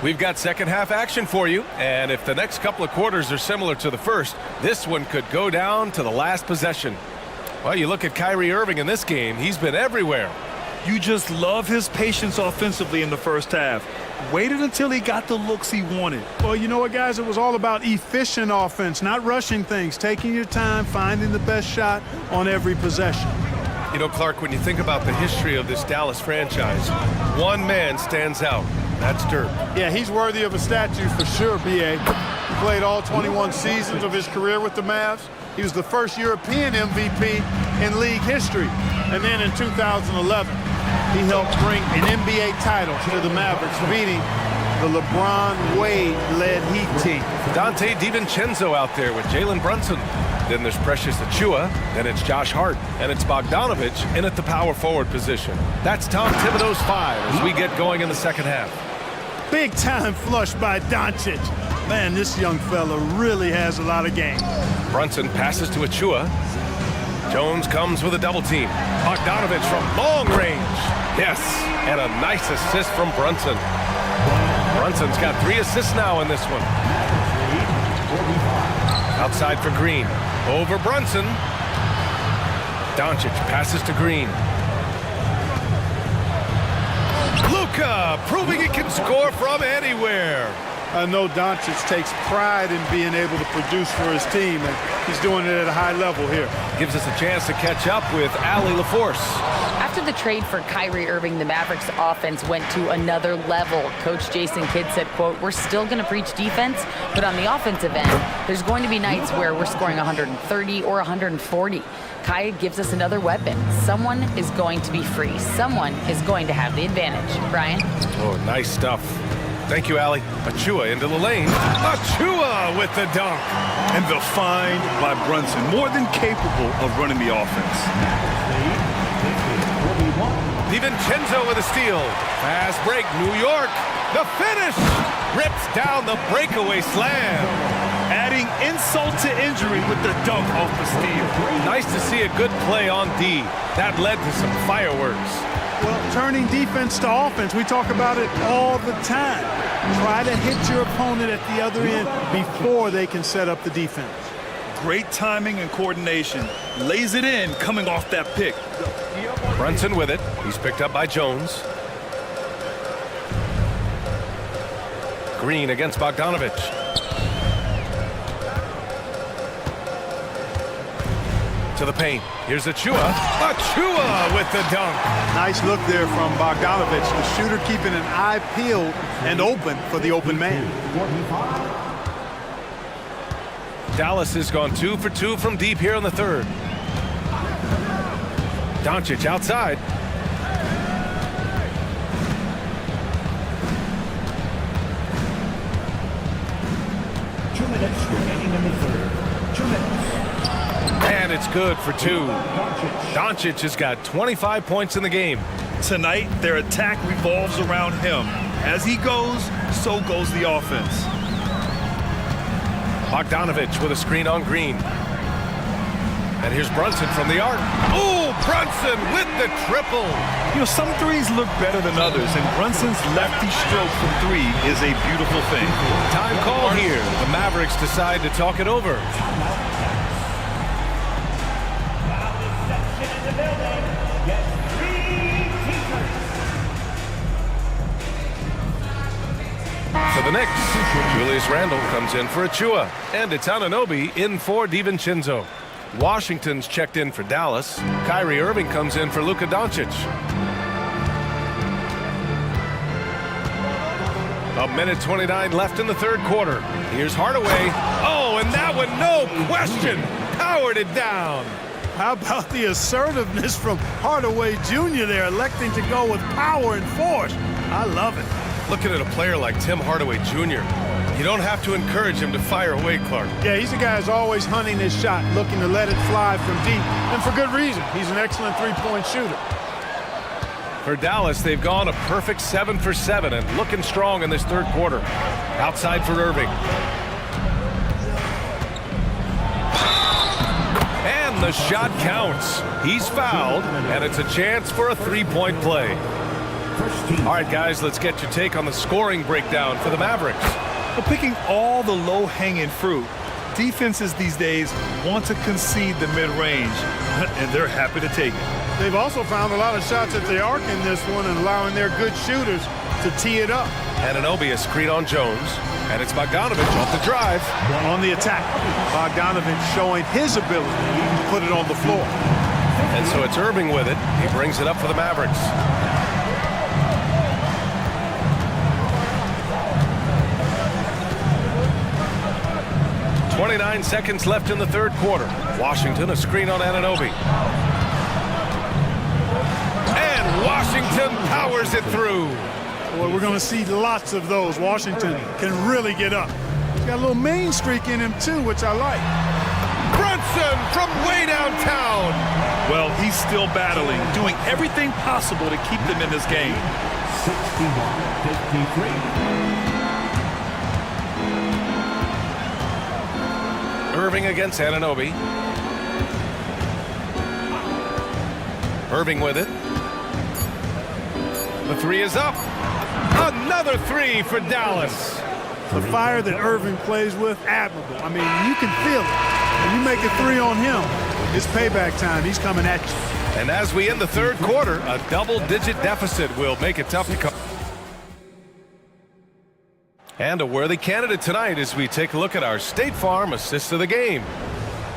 We've got second half action for you, and if the next couple of quarters are similar to the first, this one could go down to the last possession. Well, you look at Kyrie Irving in this game, he's been everywhere. You just love his patience offensively in the first half. Waited until he got the looks he wanted. Well, you know what, guys? It was all about efficient offense, not rushing things, taking your time, finding the best shot on every possession. You know, Clark, when you think about the history of this Dallas franchise, one man stands out. That's Dirk. Yeah, he's worthy of a statue for sure, B.A. He played all 21 seasons of his career with the Mavs. He was the first European MVP in league history. And then in 2011, he helped bring an NBA title to the Mavericks, beating the LeBron Wade-led Heat team. Dante DiVincenzo out there with Jalen Brunson. Then there's Precious Achua. Then it's Josh Hart. And it's Bogdanovich in at the power forward position. That's Tom Thibodeau's 5 as we get going in the second half. Big time flush by Doncic. Man, this young fella really has a lot of game. Brunson passes to Achua. Jones comes with a double team. Bogdanovich from long range. Yes, and a nice assist from Brunson. Brunson's got 3 assists now in this one. Outside for Green. Over Brunson. Doncic passes to Green. Luka proving he can score from anywhere. I know Doncic takes pride in being able to produce for his team, and he's doing it at a high level here. Gives us a chance to catch up with Allie LaForce. After the trade for Kyrie Irving, the Mavericks offense went to another level. Coach Jason Kidd said, quote, "We're still going to preach defense, but on the offensive end, there's going to be nights where we're scoring 130 or 140. Kai gives us another weapon. Someone is going to be free. Someone is going to have the advantage." Brian? Oh, nice stuff. Thank you, Allie. Achua into the lane. Achua with the dunk. And the find by Brunson, more than capable of running the offense. DiVincenzo with a steal. Fast break, New York. The finish. Rips down the breakaway slam. Adding insult to injury with the dunk off the steal. Nice to see a good play on D. That led to some fireworks. Well, turning defense to offense, we talk about it all the time. Try to hit your opponent at the other end before they can set up the defense. Great timing and coordination. Lays it in coming off that pick. Brunson with it. He's picked up by Jones. Green against Bogdanovich. To the paint. Here's Achua. Achua with the dunk. Nice look there from Bogdanovich. The shooter keeping an eye peeled and open for the open man. Dallas has gone 2 for 2 from deep here in the third. Doncic outside. And it's good for 2. Doncic has got 25 points in the game. Tonight, their attack revolves around him. As he goes, so goes the offense. Bogdanovich with a screen on Green. And here's Brunson from the arc. Oh, Brunson with the triple. You know, some threes look better than others, and Brunson's lefty stroke from 3 is a beautiful thing. Time call here. The Mavericks decide to talk it over. For the Knicks, Julius Randle comes in for Achua, and it's Anunoby in for DiVincenzo. Washington's checked in for Dallas. Kyrie Irving comes in for Luka Doncic. A minute 29 left in the third quarter. Here's Hardaway. Oh, and that one, no question, powered it down. How about the assertiveness from Hardaway Jr. there, electing to go with power and force? I love it. Looking at a player like Tim Hardaway Jr., you don't have to encourage him to fire away, Clark. Yeah, he's a guy who's always hunting his shot, looking to let it fly from deep, and for good reason. He's an excellent three-point shooter. For Dallas, they've gone a perfect 7 for 7 and looking strong in this third quarter. Outside for Irving. And the shot counts. He's fouled, and it's a chance for a three-point play. All right, guys, let's get your take on the scoring breakdown for the Mavericks. Well, picking all the low-hanging fruit, defenses these days want to concede the mid-range, and they're happy to take it. They've also found a lot of shots at the arc in this one and allowing their good shooters to tee it up. Anunoby a screen on Jones, and it's Bogdanovich off the drive. On the attack, Bogdanovich showing his ability to put it on the floor. And so it's Irving with it. He brings it up for the Mavericks. .29 seconds left in the third quarter. Washington a screen on Anunoby. And Washington powers it through. Well, we're going to see lots of those. Washington can really get up. He's got a little main streak in him, too, which I like. Brunson Brunson from way downtown. Well, he's still battling, doing everything possible to keep them in this game. 61-53. Irving against Anunoby. Irving with it. The three is up. Another three for Dallas. The fire that Irving plays with, admirable. I mean, you can feel it. When you make a three on him, it's payback time. He's coming at you. And as we end the third quarter, a double-digit deficit will make it tough to come. And a worthy candidate tonight as we take a look at our State Farm assist of the game.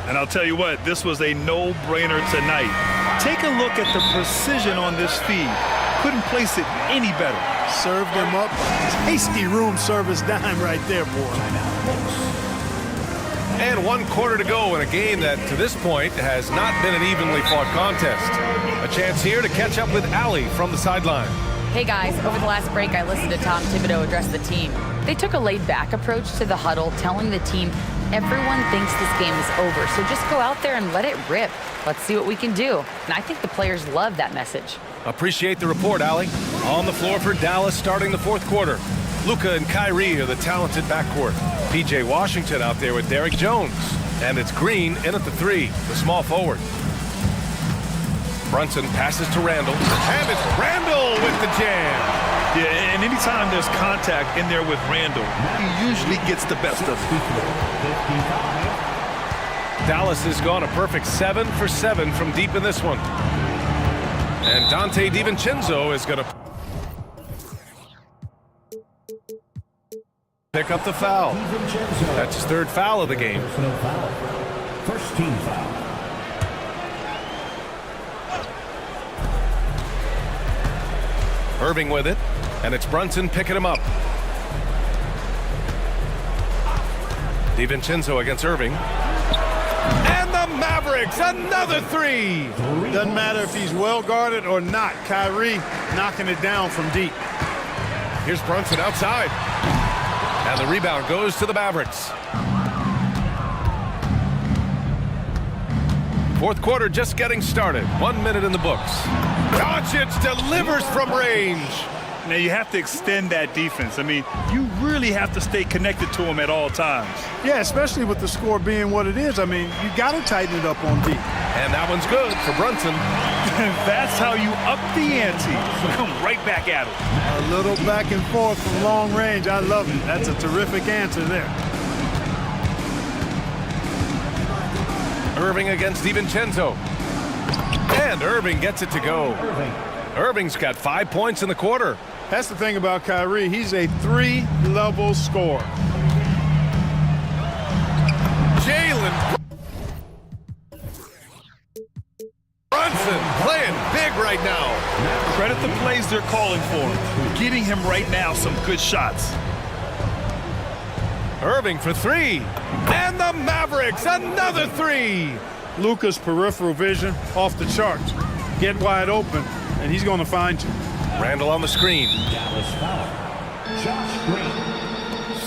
And I'll tell you what, this was a no-brainer tonight. Take a look at the precision on this feed. Couldn't place it any better. Served him up. Tasty room service dime right there, boy. And 1 quarter to go in a game that, to this point, has not been an evenly fought contest. A chance here to catch up with Allie from the sideline. Hey guys, over the last break I listened to Tom Thibodeau address the team. They took a laid-back approach to the huddle, telling the team everyone thinks this game is over, so just go out there and let it rip. Let's see what we can do. And I think the players love that message. Appreciate the report, Allie. On the floor for Dallas starting the fourth quarter. Luka and Kyrie are the talented backcourt. P.J. Washington out there with Derrick Jones. And it's Green in at the three, the small forward. Brunson passes to Randall. And it's Randall with the jam. Yeah, and anytime there's contact in there with Randall, he usually gets the best of it. Dallas has gone a perfect 7 for 7 from deep in this one. And Dante DiVincenzo is going to pick up the foul. That's his third foul of the game. First team foul. Irving with it, and it's Brunson picking him up. DiVincenzo against Irving. And the Mavericks, another three! Doesn't matter if he's well guarded or not. Kyrie knocking it down from deep. Here's Brunson outside. And the rebound goes to the Mavericks. Fourth quarter just getting started. 1 minute in the books. Doncic delivers from range. Now you have to extend that defense. I mean, you really have to stay connected to him at all times. Yeah, especially with the score being what it is. I mean, you got to tighten it up on deep. And that one's good for Brunson. That's how you up the ante. Come right back at him. A little back and forth from long range. I love it. That's a terrific answer there. Irving against DiVincenzo. And Irving gets it to go. Irving's got 5 points in the quarter. That's the thing about Kyrie. He's a three-level scorer. Jalen Brunson playing big right now. Credit the plays they're calling for. Getting him right now some good shots. Irving for three. And the Mavericks, another three. Luka's peripheral vision off the charts. Get wide open, and he's going to find you. Randall on the screen. Dallas foul. Josh Green.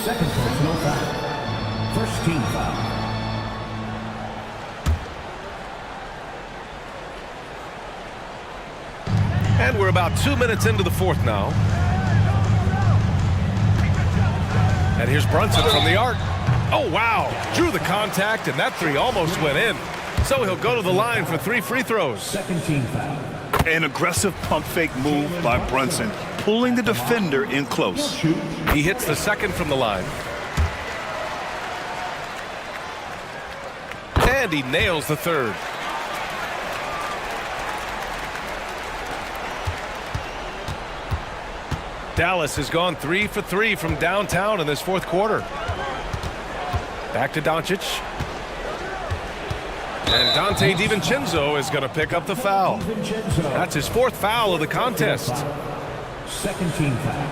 Second personal foul. First team foul. And we're about 2 minutes into the fourth now. And here's Brunson from the arc. Oh, wow. Drew the contact, and that three almost went in. So he'll go to the line for 3 free throws. Second team foul. An aggressive pump fake move by Brunson, pulling the defender in close. He hits the second from the line. And he nails the third. Dallas has gone 3 for 3 from downtown in this fourth quarter. Back to Doncic. And Dante DiVincenzo is going to pick up the foul. That's his fourth foul of the contest. Second team foul.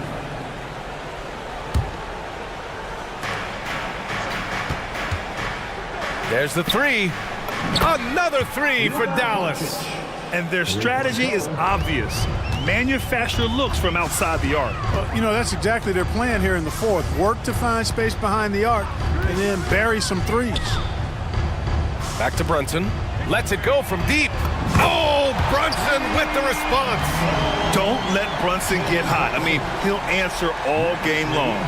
There's the three. Another three for Dallas. And their strategy is obvious. Manufacture looks from outside the arc. Well, you know, that's exactly their plan here in the fourth. Work to find space behind the arc and then bury some threes. Back to Brunson. Lets it go from deep. Oh, Brunson with the response. Don't let Brunson get hot. I mean, he'll answer all game long.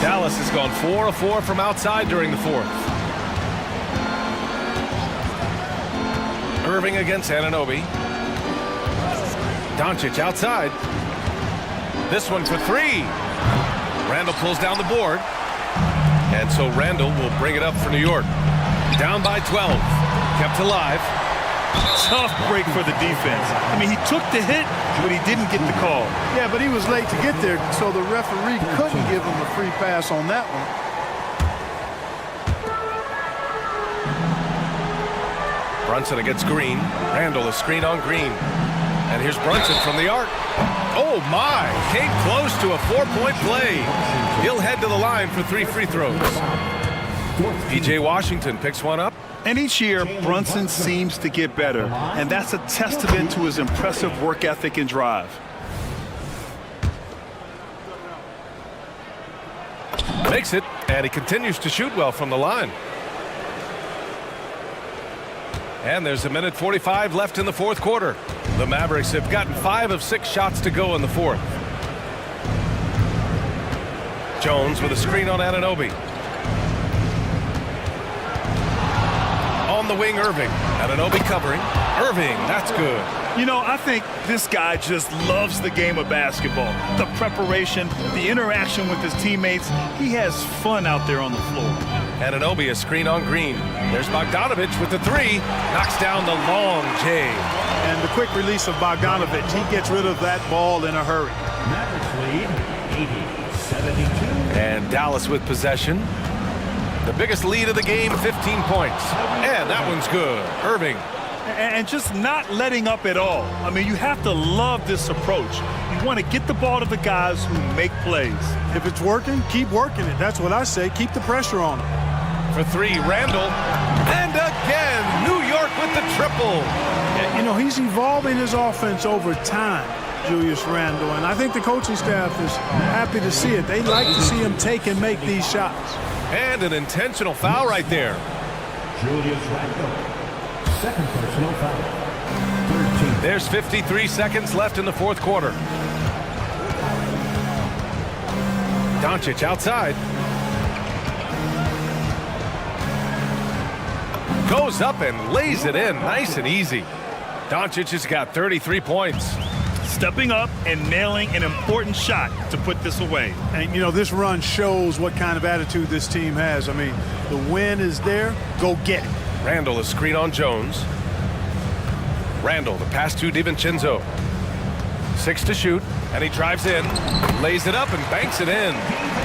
Dallas has gone 4 of 4 from outside during the fourth. Irving against Anunoby. Doncic outside. This one for three. Randall pulls down the board. And so Randall will bring it up for New York. Down by 12. Kept alive. Tough break for the defense. I mean, he took the hit, but he didn't get the call. Yeah, but he was late to get there, so the referee couldn't give him a free pass on that one. Brunson against Green. Randall a screen on Green. And here's Brunson from the arc. Oh my! Came close to a 4-point play. He'll head to the line for 3 free throws. PJ Washington picks one up. And each year, Brunson seems to get better. And that's a testament to his impressive work ethic and drive. Makes it, and he continues to shoot well from the line. And there's 1:45 left in the fourth quarter. The Mavericks have gotten 5 of 6 shots to go in the fourth. Jones with a screen on Anunoby. On the wing, Irving. Anunoby covering. Irving, that's good. You know, I think this guy just loves the game of basketball. The preparation, the interaction with his teammates. He has fun out there on the floor. Anunoby a screen on Green. There's Bogdanovich with the three. Knocks down the long J. And the quick release of Bogdanovich, he gets rid of that ball in a hurry. Mavericks lead 80-72. And Dallas with possession. The biggest lead of the game, 15 points. And that one's good. Irving. And just not letting up at all. I mean, you have to love this approach. You want to get the ball to the guys who make plays. If it's working, keep working it. That's what I say. Keep the pressure on him. For three, Randall. And again, New York with the triple. You know, he's evolving his offense over time, Julius Randle, and I think the coaching staff is happy to see it. They like to see him take and make these shots. And an intentional foul right there. Julius Randle, second personal foul. 13. There's 53 seconds left in the fourth quarter. Doncic outside. Goes up and lays it in nice and easy. Doncic has got 33 points. Stepping up and nailing an important shot to put this away. And, you know, this run shows what kind of attitude this team has. I mean, the win is there. Go get it. Randall a screen on Jones. Randall, the pass to DiVincenzo. 6 to shoot, and he drives in, lays it up, and banks it in.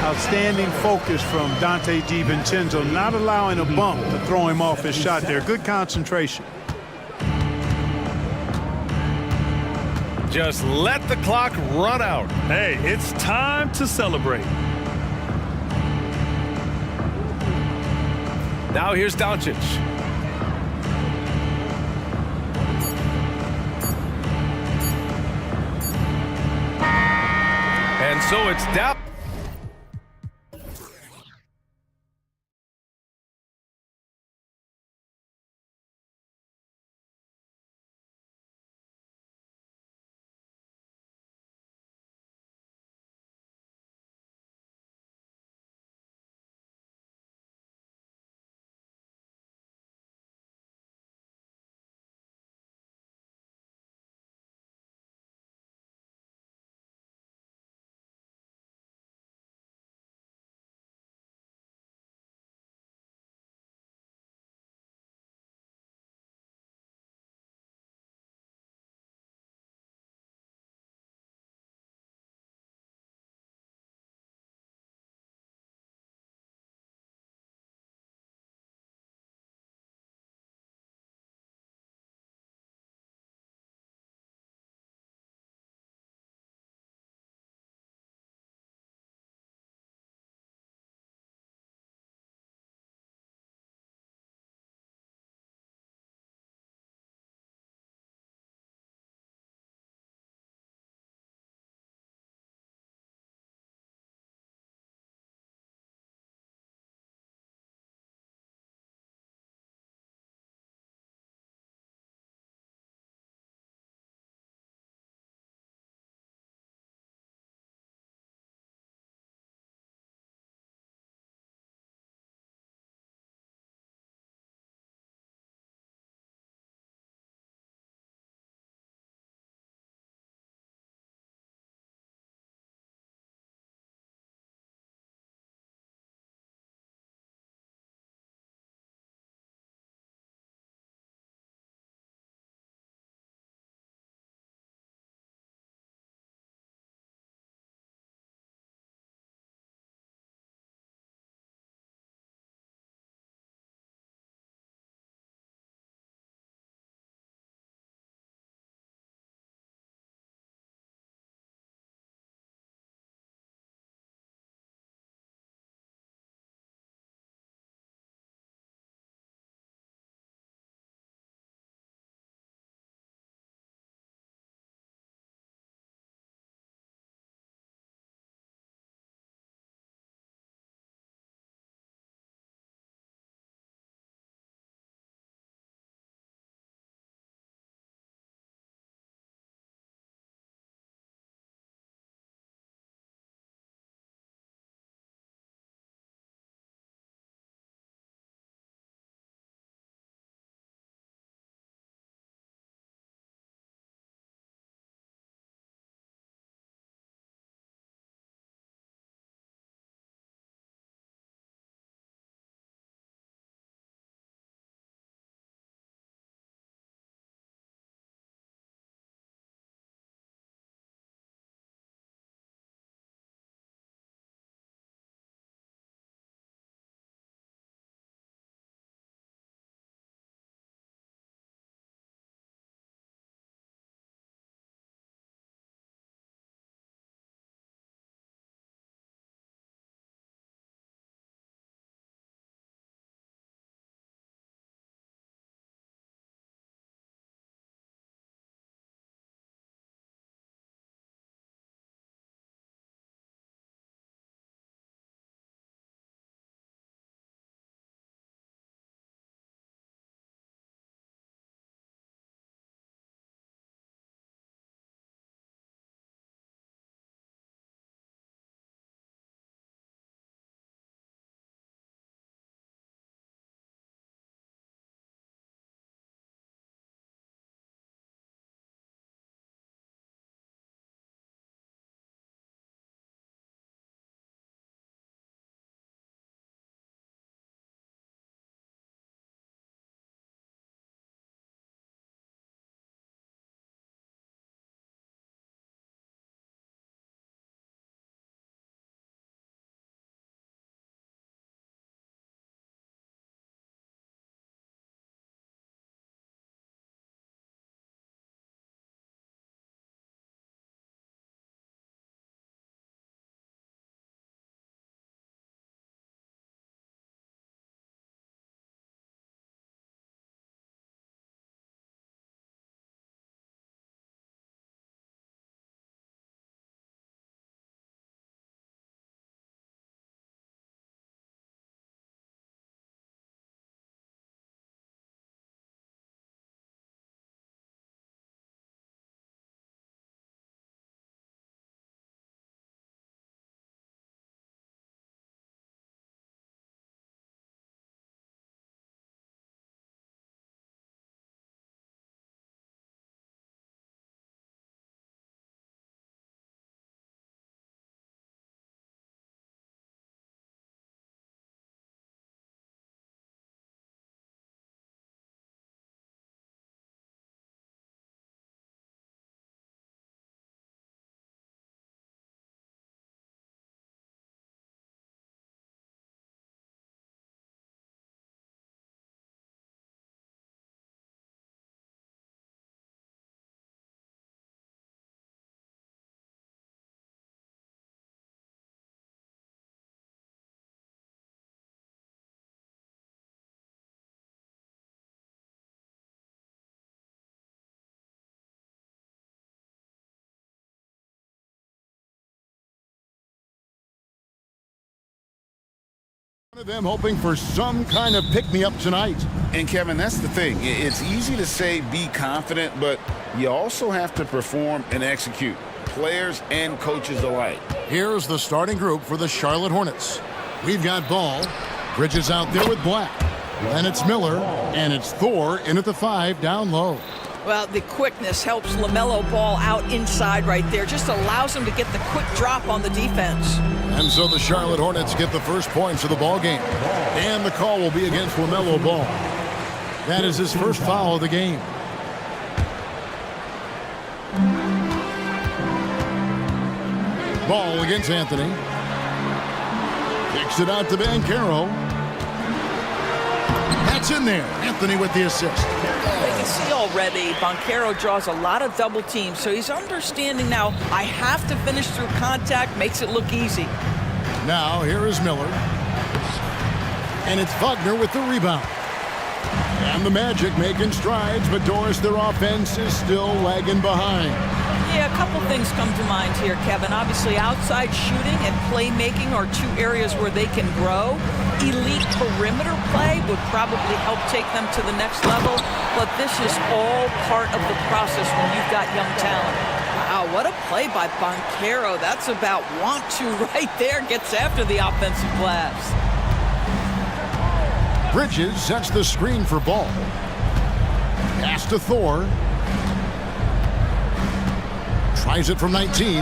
Outstanding focus from Dante DiVincenzo, not allowing a bump to throw him off his shot there. Good concentration. Just let the clock run out. Hey, it's time to celebrate. Now here's Doncic. And so it's Dallas. One of them hoping for some kind of pick-me-up tonight. And Kevin, that's the thing. It's easy to say be confident, but you also have to perform and execute. Players and coaches alike. Here's the starting group for the Charlotte Hornets. We've got Ball, Bridges out there with Black, then it's Miller, and it's Thor in at the 5 down low. Well, the quickness helps LaMelo Ball out inside right there. Just allows him to get the quick drop on the defense. And so the Charlotte Hornets get the first points of the ball game. And the call will be against LaMelo Ball. That is his first foul of the game. Ball against Anthony. Kicks it out to Banchero. That's in there. Anthony with the assist. You can see already Banchero draws a lot of double teams, so he's understanding now I have to finish through contact, makes it look easy. Now here is Miller. And it's Wagner with the rebound. And the Magic making strides, but Doris, their offense is still lagging behind. Yeah, a couple things come to mind here, Kevin. Obviously, outside shooting and playmaking are two areas where they can grow. Elite perimeter play would probably help take them to the next level, but this is all part of the process when you've got young talent. Wow, what a play by Banchero. That's about want to right there. Gets after the offensive glass. Bridges sets the screen for Ball. Pass to Thor. Tries it from 19.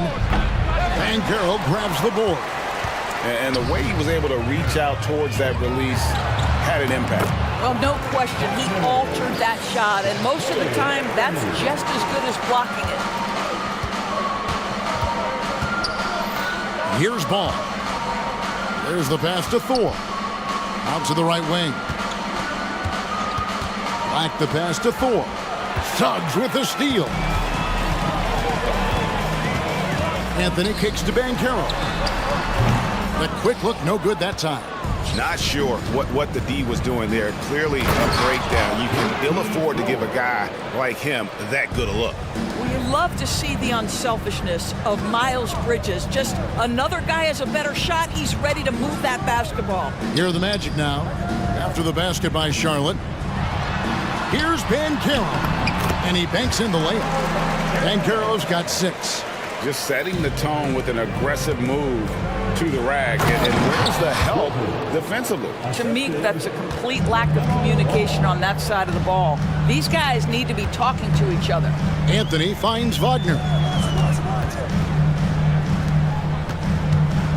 Banchero grabs the board. And the way he was able to reach out towards that release had an impact. Well, no question. He altered that shot, and most of the time, that's just as good as blocking it. Here's Ball. There's the pass to Thor. Out to the right wing. Back the pass to Thor. Suggs with the steal. Anthony kicks to Banchero. The quick look, no good that time. Not sure what the D was doing there. Clearly a breakdown. You can ill afford to give a guy like him that good a look. Well, you love to see the unselfishness of Miles Bridges. Just another guy has a better shot. He's ready to move that basketball. Here are the Magic now. After the basket by Charlotte. Here's Banchero. And he banks in the layup. Banchero's got 6. Just setting the tone with an aggressive move to the rack. And where's the help defensively? To me, that's a complete lack of communication on that side of the ball. These guys need to be talking to each other. Anthony finds Wagner.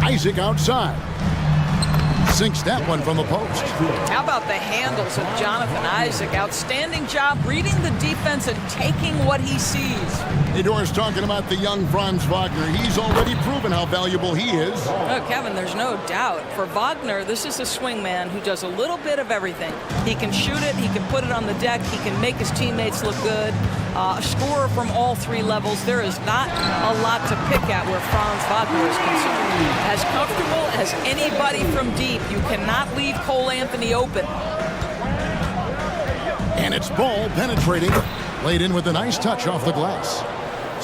Isaac outside. Sinks that one from the post. How about the handles of Jonathan Isaac? Outstanding job reading the defense and taking what he sees. Doris talking about the young Franz Wagner. He's already proven how valuable he is. Oh, Kevin, there's no doubt. For Wagner, this is a swingman who does a little bit of everything. He can shoot it, he can put it on the deck, he can make his teammates look good. A scorer from all 3 levels. There is not a lot to pick at where Franz Wagner is concerned. As comfortable as anybody from deep. You cannot leave Cole Anthony open. And it's Ball penetrating. Laid in with a nice touch off the glass.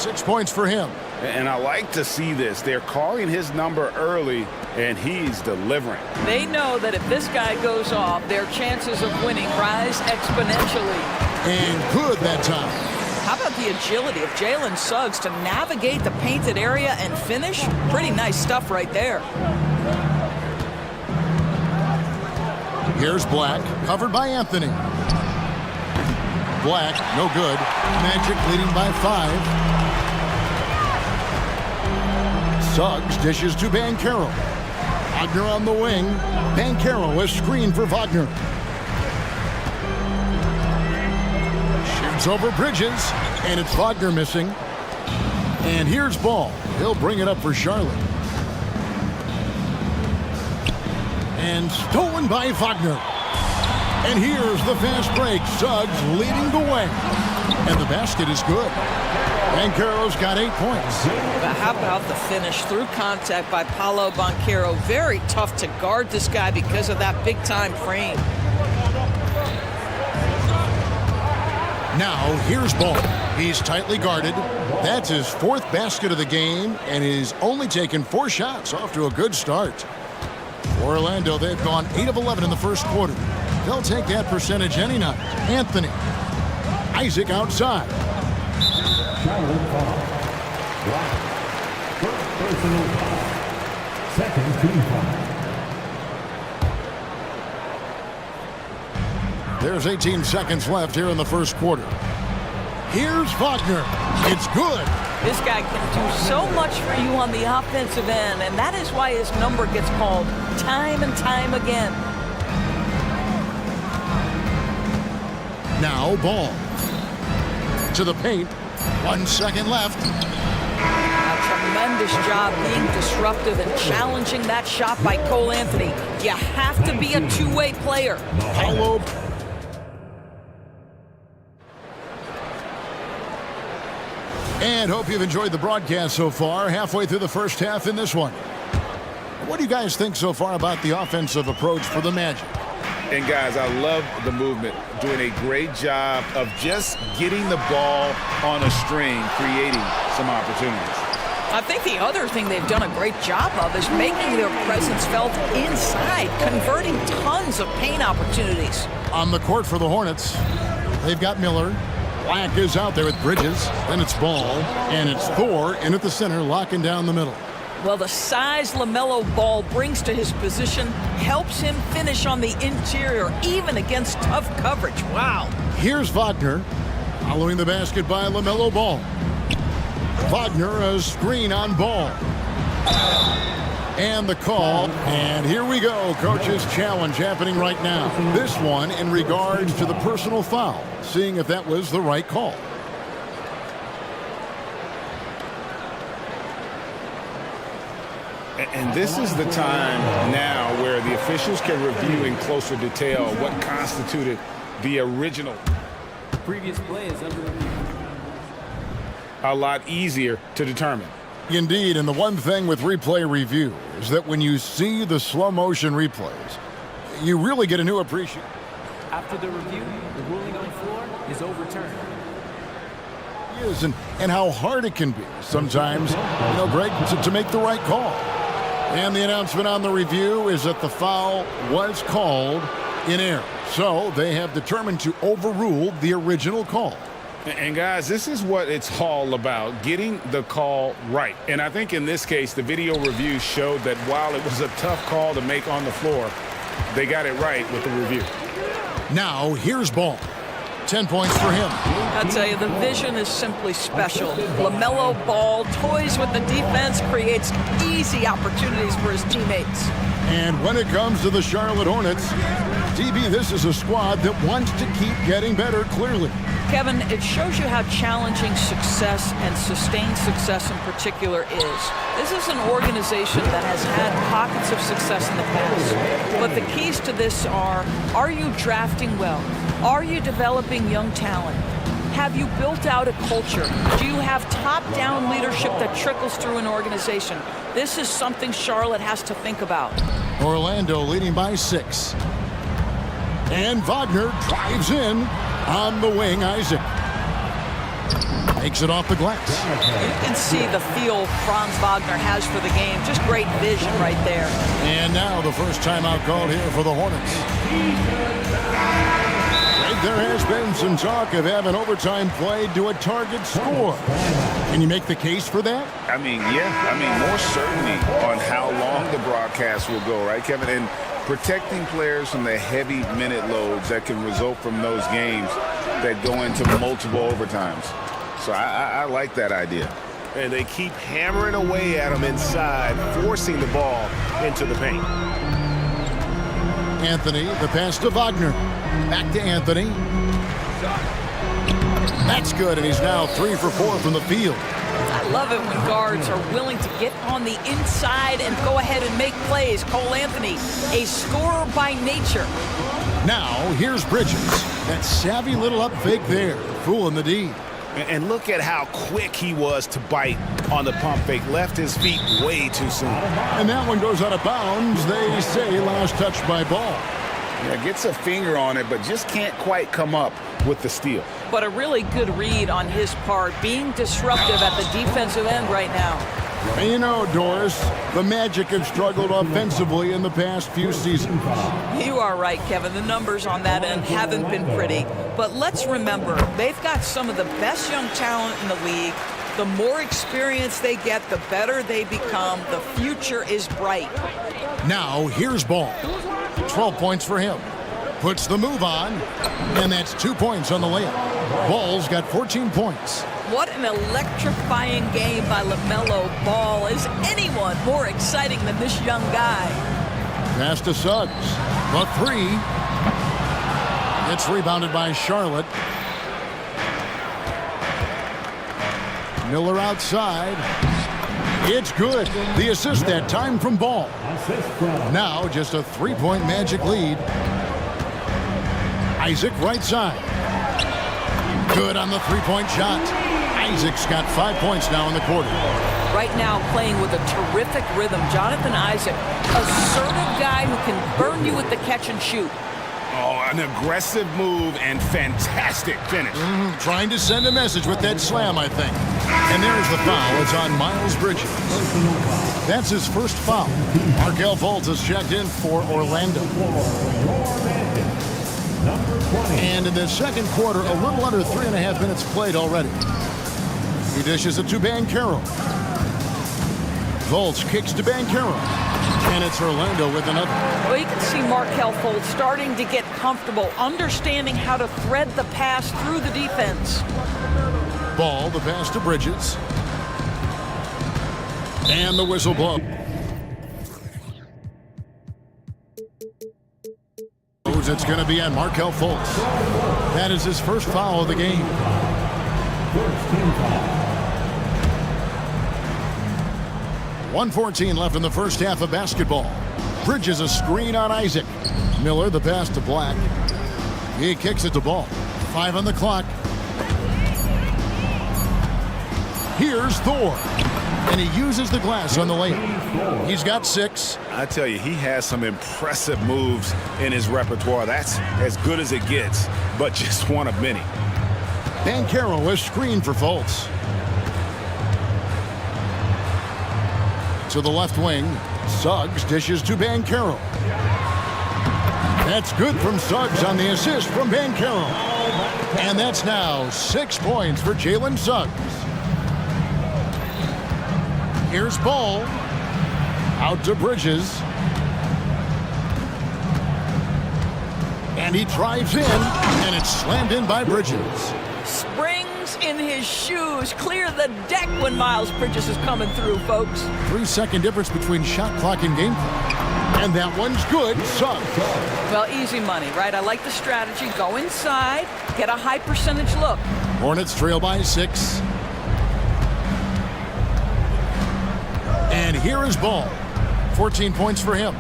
6 points for him. And I like to see this. They're calling his number early, and he's delivering. They know that if this guy goes off, their chances of winning rise exponentially. And good that time. How about the agility of Jalen Suggs to navigate the painted area and finish? Pretty nice stuff right there. Here's Black, covered by Anthony. Black, no good. Magic leading by 5. Suggs dishes to Banchero. Wagner on the wing. Banchero is screened for Wagner. Shoots over Bridges, and it's Wagner missing. And here's Ball. He'll bring it up for Charlotte. And stolen by Wagner. And here's the fast break. Suggs leading the way. And the basket is good. Banchero's got 8 points. But how about the finish through contact by Paolo Banchero? Very tough to guard this guy because of that big-time frame. Now, here's Ball. He's tightly guarded. That's his 4th basket of the game, and he's only taken 4 shots, off to a good start. Orlando, they've gone 8 of 11 in the first quarter. They'll take that percentage any night. Anthony. Isaac outside. Charlotte foul. Wow. First personal foul. Second team foul. There's 18 seconds left here in the first quarter. Here's Wagner. It's good. This guy can do so much for you on the offensive end, and that is why his number gets called time and time again. Now ball. To the paint. 1 second left. A tremendous job being disruptive and challenging that shot by Cole Anthony. You have to be a two-way player. Paulo. And hope you've enjoyed the broadcast so far. Halfway through the first half in this one. What do you guys think so far about the offensive approach for the Magic? And guys, I love the movement, doing a great job of just getting the ball on a string, creating some opportunities. I think the other thing they've done a great job of is making their presence felt inside, converting tons of paint opportunities. On the court for the Hornets, they've got Miller. Black is out there with Bridges. Then it's Ball, and it's Thor in at the center, locking down the middle. Well, the size LaMelo Ball brings to his position helps him finish on the interior, even against tough coverage. Wow. Here's Wagner, following the basket by LaMelo Ball. Wagner, a screen on Ball. And the call, and here we go. Coach's challenge happening right now. This one in regards to the personal foul, seeing if that was the right call. And this is the time now where the officials can review in closer detail what constituted the original. Previous play is under review. A lot easier to determine. Indeed, and the one thing with replay review is that when you see the slow motion replays, you really get a new appreciation. After the review, the ruling on the floor is overturned. And how hard it can be sometimes, Greg, to make the right call. And the announcement on the review is that the foul was called in error. So they have determined to overrule the original call. And guys, this is what it's all about, getting the call right. And I think in this case, the video review showed that while it was a tough call to make on the floor, they got it right with the review. Now, here's Ball. 10 points for him. I tell you, the vision is simply special. LaMelo Ball toys with the defense, creates easy opportunities for his teammates. And when it comes to the Charlotte Hornets, DB, this is a squad that wants to keep getting better, clearly. Kevin, it shows you how challenging success and sustained success in particular is. This is an organization that has had pockets of success in the past. But the keys to this are you drafting well? Are you developing young talent? Have you built out a culture? Do you have top-down leadership that trickles through an organization? This is something Charlotte has to think about. Orlando leading by 6. And Wagner drives in on the wing. Isaac makes it off the glass. You can see the feel Franz Wagner has for the game. Just great vision right there. And now the first timeout called here for the Hornets. There has been some talk of having overtime played to a target score. Can you make the case for that? I mean, more certainty on how long the broadcast will go, right, Kevin? And protecting players from the heavy minute loads that can result from those games that go into multiple overtimes. So I like that idea. And they keep hammering away at them inside, forcing the ball into the paint. Anthony, the pass to Wagner. Back to Anthony. That's good, and he's now 3 for 4 from the field. I love it when guards are willing to get on the inside and go ahead and make plays. Cole Anthony, a scorer by nature. Now, here's Bridges. That savvy little up fake there, fooling the D. And look at how quick he was to bite on the pump fake. Left his feet way too soon. And that one goes out of bounds. They say last touch by Ball. Yeah, gets a finger on it, but just can't quite come up with the steal. But a really good read on his part, being disruptive at the defensive end right now. And you know, Doris, the Magic have struggled offensively in the past few seasons. You are right, Kevin. The numbers on that end haven't been pretty. But let's remember, they've got some of the best young talent in the league. The more experience they get, the better they become. The future is bright. Now, here's Ball. 12 points for him. Puts the move on, and that's 2 points on the layup. Ball's got 14 points. What an electrifying game by LaMelo Ball. Is anyone more exciting than this young guy? Pass to Suggs. The three. It's rebounded by Charlotte. Miller outside. It's good. The assist that time from Ball. Now just a three-point Magic lead. Isaac right side. Good on the three-point shot. Isaac's got 5 points now in the quarter. Right now playing with a terrific rhythm. Jonathan Isaac, assertive guy who can burn you with the catch and shoot. Oh, an aggressive move and fantastic finish. Trying to send a message with that slam, I think. And there's the foul. It's on Miles Bridges. That's his first foul. Markelle Fultz has checked in for Orlando. And in the second quarter, a little under 3.5 minutes played already. He dishes it to Banchero. Fultz kicks to Banchero. And it's Orlando with another. Well, you can see Markelle Fultz starting to get comfortable, understanding how to thread the pass through the defense. Ball, the pass to Bridges. And the whistle blow. It's going to be on Markelle Fultz. That is his first foul of the game. 1:14 left in the first half of basketball. Bridges a screen on Isaac. Miller the pass to Black. He kicks it to Ball. 5 on the clock. Here's Thor. And he uses the glass on the layup. He's got 6. I tell you, he has some impressive moves in his repertoire. That's as good as it gets, but just one of many. Banchero is screened for Fultz. To the left wing, Suggs dishes to Banchero. That's good from Suggs on the assist from Banchero. And that's now 6 points for Jalen Suggs. Here's Ball. Out to Bridges. And he drives in, and it's slammed in by Bridges. Springs in his shoes. Clear the deck when Miles Bridges is coming through, folks. 3-second difference between shot clock and game clock. And that one's good. Suggs. Well, easy money, right? I like the strategy. Go inside, get a high percentage look. Hornets trail by 6. And here is Ball. 14 points for him.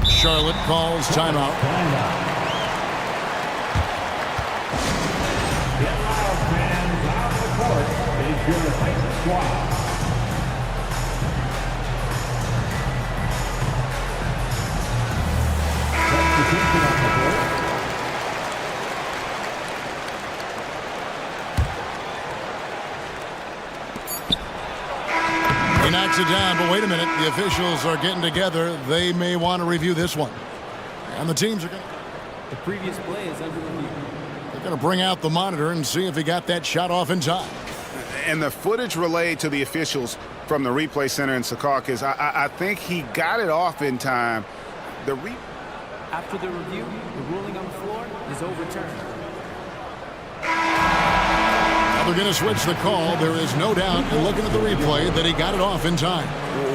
Charlotte calls timeout. He knocks it down, but wait a minute. The officials are getting together. They may want to review this one. And the teams are going to... The previous play is under review. They're going to bring out the monitor and see if he got that shot off in time. And the footage relayed to the officials from the replay center in Secaucus, I think he got it off in time. After the review, the ruling on the floor is overturned. Now they're going to switch the call. There is no doubt, looking at the replay, that he got it off in time.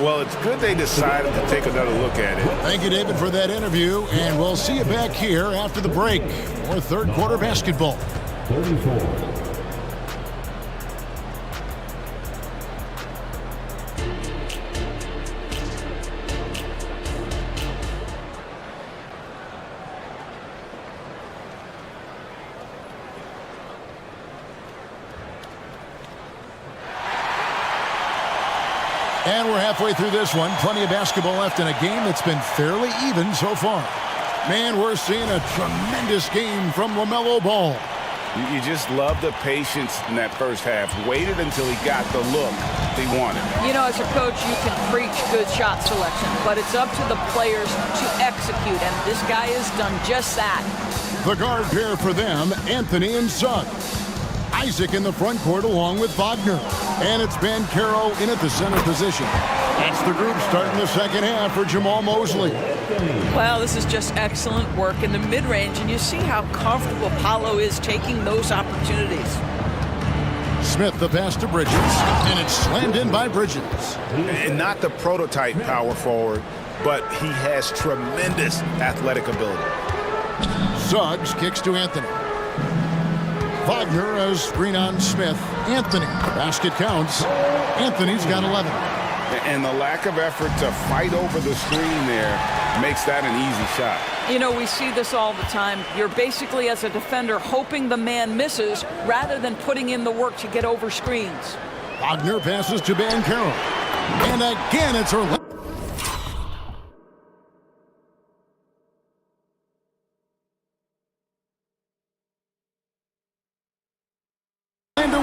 Well, it's good they decided to take another look at it. Thank you, David, for that interview, and we'll see you back here after the break for third quarter basketball. 34. And we're halfway through this one. Plenty of basketball left in a game that's been fairly even so far. Man, we're seeing a tremendous game from LaMelo Ball. You just love the patience in that first half. Waited until he got the look he wanted. You know, as a coach, you can preach good shot selection, but it's up to the players to execute, and this guy has done just that. The guard pair for them, Anthony and Suggs. Isaac in the front court along with Wagner. And it's Banchero in at the center position. That's the group starting the second half for Jamal Mosley. Well, this is just excellent work in the mid-range, and you see how comfortable Paolo is taking those opportunities. Smith the pass to Bridges, and it's slammed in by Bridges. And not the prototype power forward, but he has tremendous athletic ability. Suggs kicks to Anthony. Wagner has screen on Smith. Anthony, basket counts. Anthony's got 11. And the lack of effort to fight over the screen there makes that an easy shot. You know, we see this all the time. You're basically, as a defender, hoping the man misses rather than putting in the work to get over screens. Wagner passes to Banchero. And again, it's Orlando.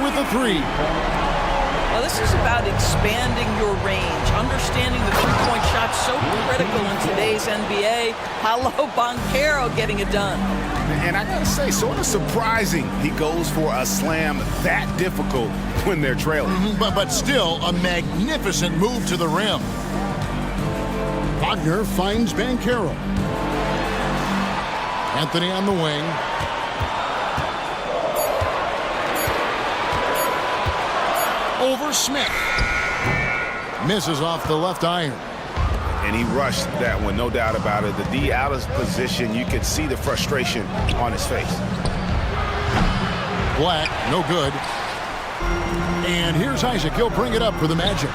With the three. Well, this is about expanding your range, understanding the three-point shot so critical in today's NBA. Paolo Banchero getting it done. And I gotta say, sort of surprising he goes for a slam that difficult when they're trailing. But still a magnificent move to the rim. Wagner finds Banchero. Anthony on the wing. Over Smith. Misses off the left iron. And he rushed that one, no doubt about it. The D out of position, you could see the frustration on his face. Black, no good. And here's Isaac. He'll bring it up for the Magic.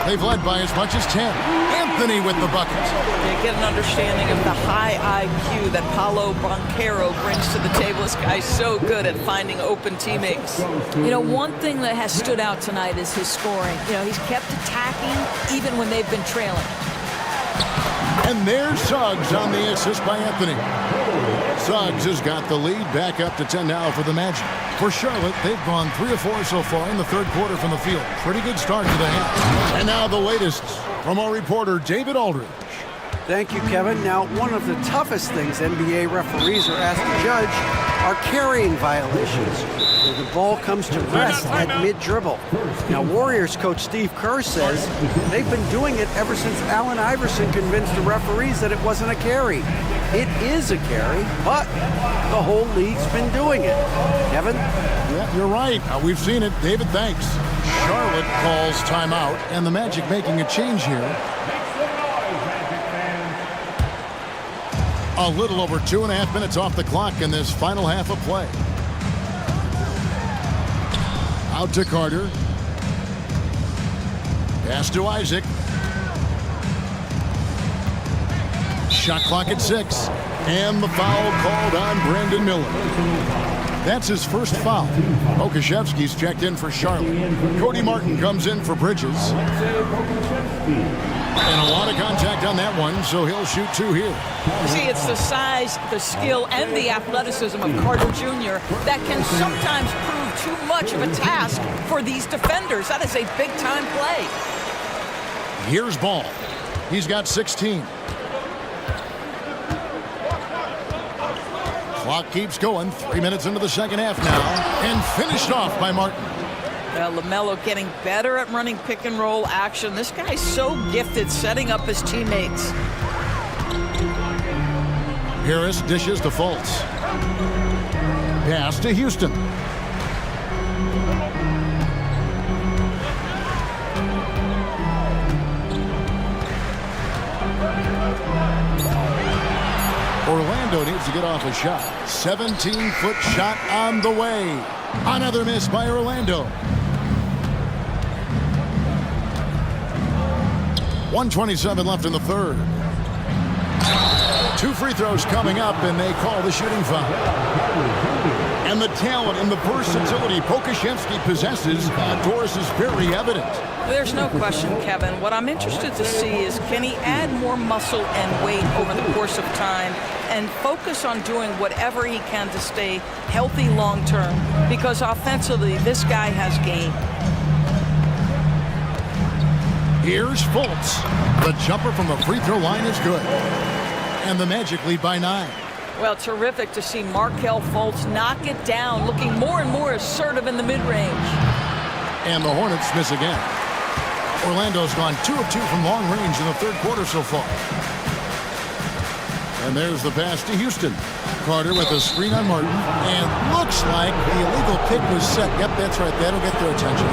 They've led by as much as 10. Anthony with the bucket. You get an understanding of the high IQ that Paolo Banchero brings to the table. This guy's so good at finding open teammates. You know, one thing that has stood out tonight is his scoring. You know, he's kept attacking even when they've been trailing. And there's Suggs on the assist by Anthony. Suggs has got the lead, back up to 10 now for the Magic. For Charlotte, they've gone 3 of 4 so far in the third quarter from the field. Pretty good start to the half. And now the latest from our reporter, David Aldridge. Thank you, Kevin. Now, one of the toughest things NBA referees are asked to judge are carrying violations, where the ball comes to rest at mid-dribble. Now, Warriors coach Steve Kerr says they've been doing it ever since Allen Iverson convinced the referees that it wasn't a carry. It is a carry, but the whole league's been doing it. Kevin? Yeah, you're right. We've seen it. David, thanks. Charlotte calls timeout, and the Magic making a change here. A little over 2.5 minutes off the clock in this final half of play. Out to Carter. Pass to Isaac. Shot clock at 6. And the foul called on Brandon Miller. That's his first foul. Okashevsky's checked in for Charlotte. Cody Martin comes in for Bridges. And a lot of contact on that one, so he'll shoot 2 here. See, it's the size, the skill, and the athleticism of Carter Jr. that can sometimes prove too much of a task for these defenders. That is a big-time play. Here's Ball. He's got 16. Clock keeps going. 3 minutes into the second half now. And finished off by Martin. Well, LaMelo getting better at running pick and roll action. This guy's so gifted setting up his teammates. Harris dishes to Fultz. Pass to Houston. Orlando needs to get off a shot. 17-foot shot on the way. Another miss by Orlando. 1:27 left in the third. 2 free throws coming up, and they call the shooting foul. And the talent and the versatility Pokashevsky possesses outdoors is very evident. There's no question, Kevin. What I'm interested to see is, can he add more muscle and weight over the course of time and focus on doing whatever he can to stay healthy long term? Because offensively, this guy has game. Here's Fultz. The jumper from the free throw line is good. And the Magic lead by 9. Well, terrific to see Markelle Fultz knock it down, looking more and more assertive in the mid-range. And the Hornets miss again. Orlando's gone 2 of 2 from long range in the third quarter so far. And there's the pass to Houston. Carter with a screen on Martin. And looks like the illegal pick was set. Yep, that's right. That'll get their attention.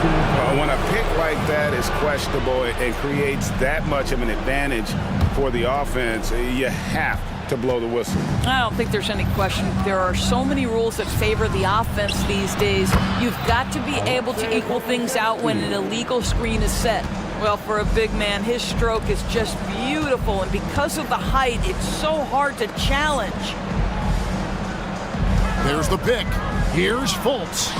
When a pick like that is questionable and creates that much of an advantage for the offense, you have to blow the whistle. I don't think there's any question. There are so many rules that favor the offense these days. You've got to be able to equal things out when an illegal screen is set. Well, for a big man, his stroke is just beautiful, and because of the height, it's so hard to challenge. There's the pick. Here's Fultz.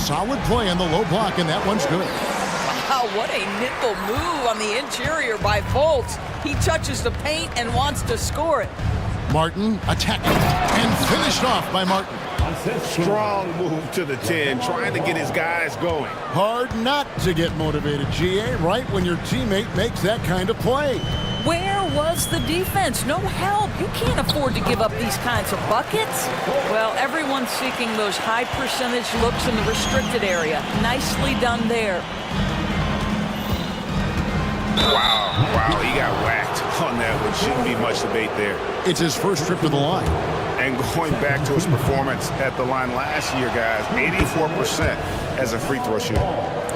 Solid play on the low block, and that one's good. Wow, what a nimble move on the interior by Fultz. He touches the paint and wants to score it. Martin attacking and finished off by Martin. Strong move to the 10, trying to get his guys going. Hard not to get motivated, GA, right when your teammate makes that kind of play. Where was the defense? No help. You can't afford to give up these kinds of buckets. Well, everyone's seeking those high percentage looks in the restricted area. Nicely done there. Wow, he got whacked on that one. Shouldn't be much debate there. It's his first trip to the line. And going back to his performance at the line last year, guys, 84% as a free throw shooter.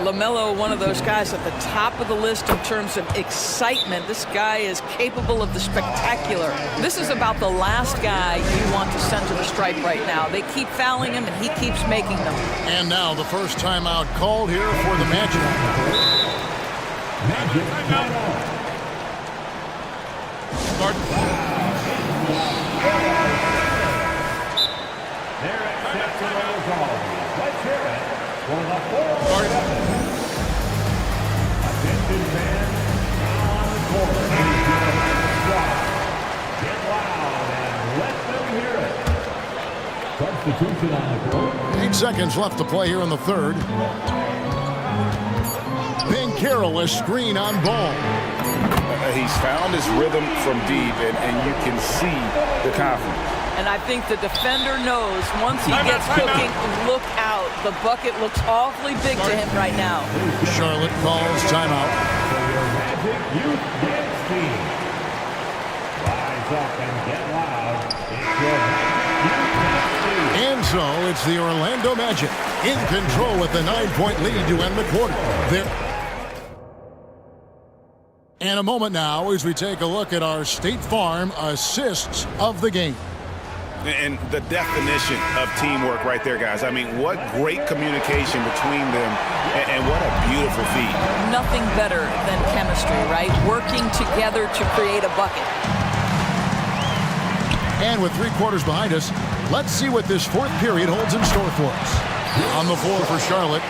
LaMelo, one of those guys at the top of the list in terms of excitement. This guy is capable of the spectacular. This is about the last guy you want to send to the stripe right now. They keep fouling him, and he keeps making them. And now the first timeout called here for the Magic. Start. They're accepting those calls. Let's hear it for the fourth. Attention fans, now on the court. Get loud and let them hear it. Substitution on the court. 8 seconds left to play here in the third. Carroll, a screen on ball. He's found his rhythm from deep, and you can see the confidence. And I think the defender knows once he gets cooking, look out. The bucket looks awfully big to him right now. Charlotte calls timeout. For your Magic Youth Dance Team. Rise up and get loud. It's your Magic Youth Dance Team. And so it's the Orlando Magic in control with the 9-point lead to end the quarter. And a moment now as we take a look at our State Farm assists of the game. And the definition of teamwork right there, guys. I mean, what great communication between them, and what a beautiful feat. Nothing better than chemistry, right? Working together to create a bucket. And with 3 quarters behind us, let's see what this fourth period holds in store for us. On the floor for Charlotte,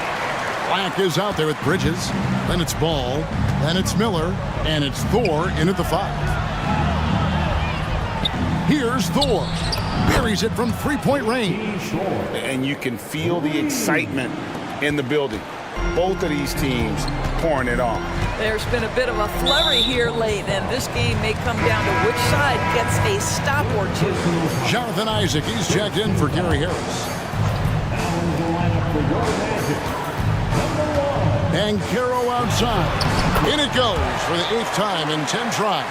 Black is out there with Bridges. Then it's Ball. Then it's Miller. And it's Thor in at the 5. Here's Thor. Buries it from 3-point range. And you can feel the excitement in the building. Both of these teams pouring it on. There's been a bit of a flurry here late, and this game may come down to which side gets a stop or two. Jonathan Isaac, he's checked in for Gary Harris. Now in the lineup for your Magic. And Caro outside. In it goes for the 8th time in 10 tries.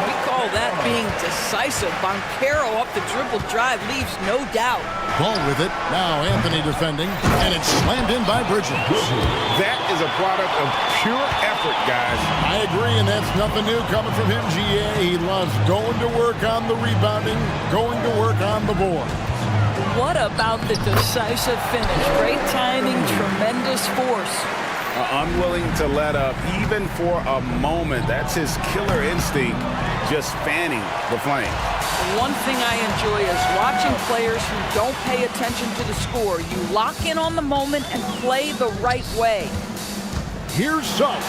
We call that being decisive. Boncaro up the dribble drive leaves no doubt. Ball with it. Now Anthony defending. And it's slammed in by Bridges. That is a product of pure effort, guys. I agree, and that's nothing new coming from him, GA. He loves going to work on the rebounding, going to work on the board. What about the decisive finish? Great timing, tremendous force. Unwilling to let up even for a moment. That's his killer instinct, just fanning the flame. One thing I enjoy is watching players who don't pay attention to the score. You lock in on the moment and play the right way. Here's Suggs.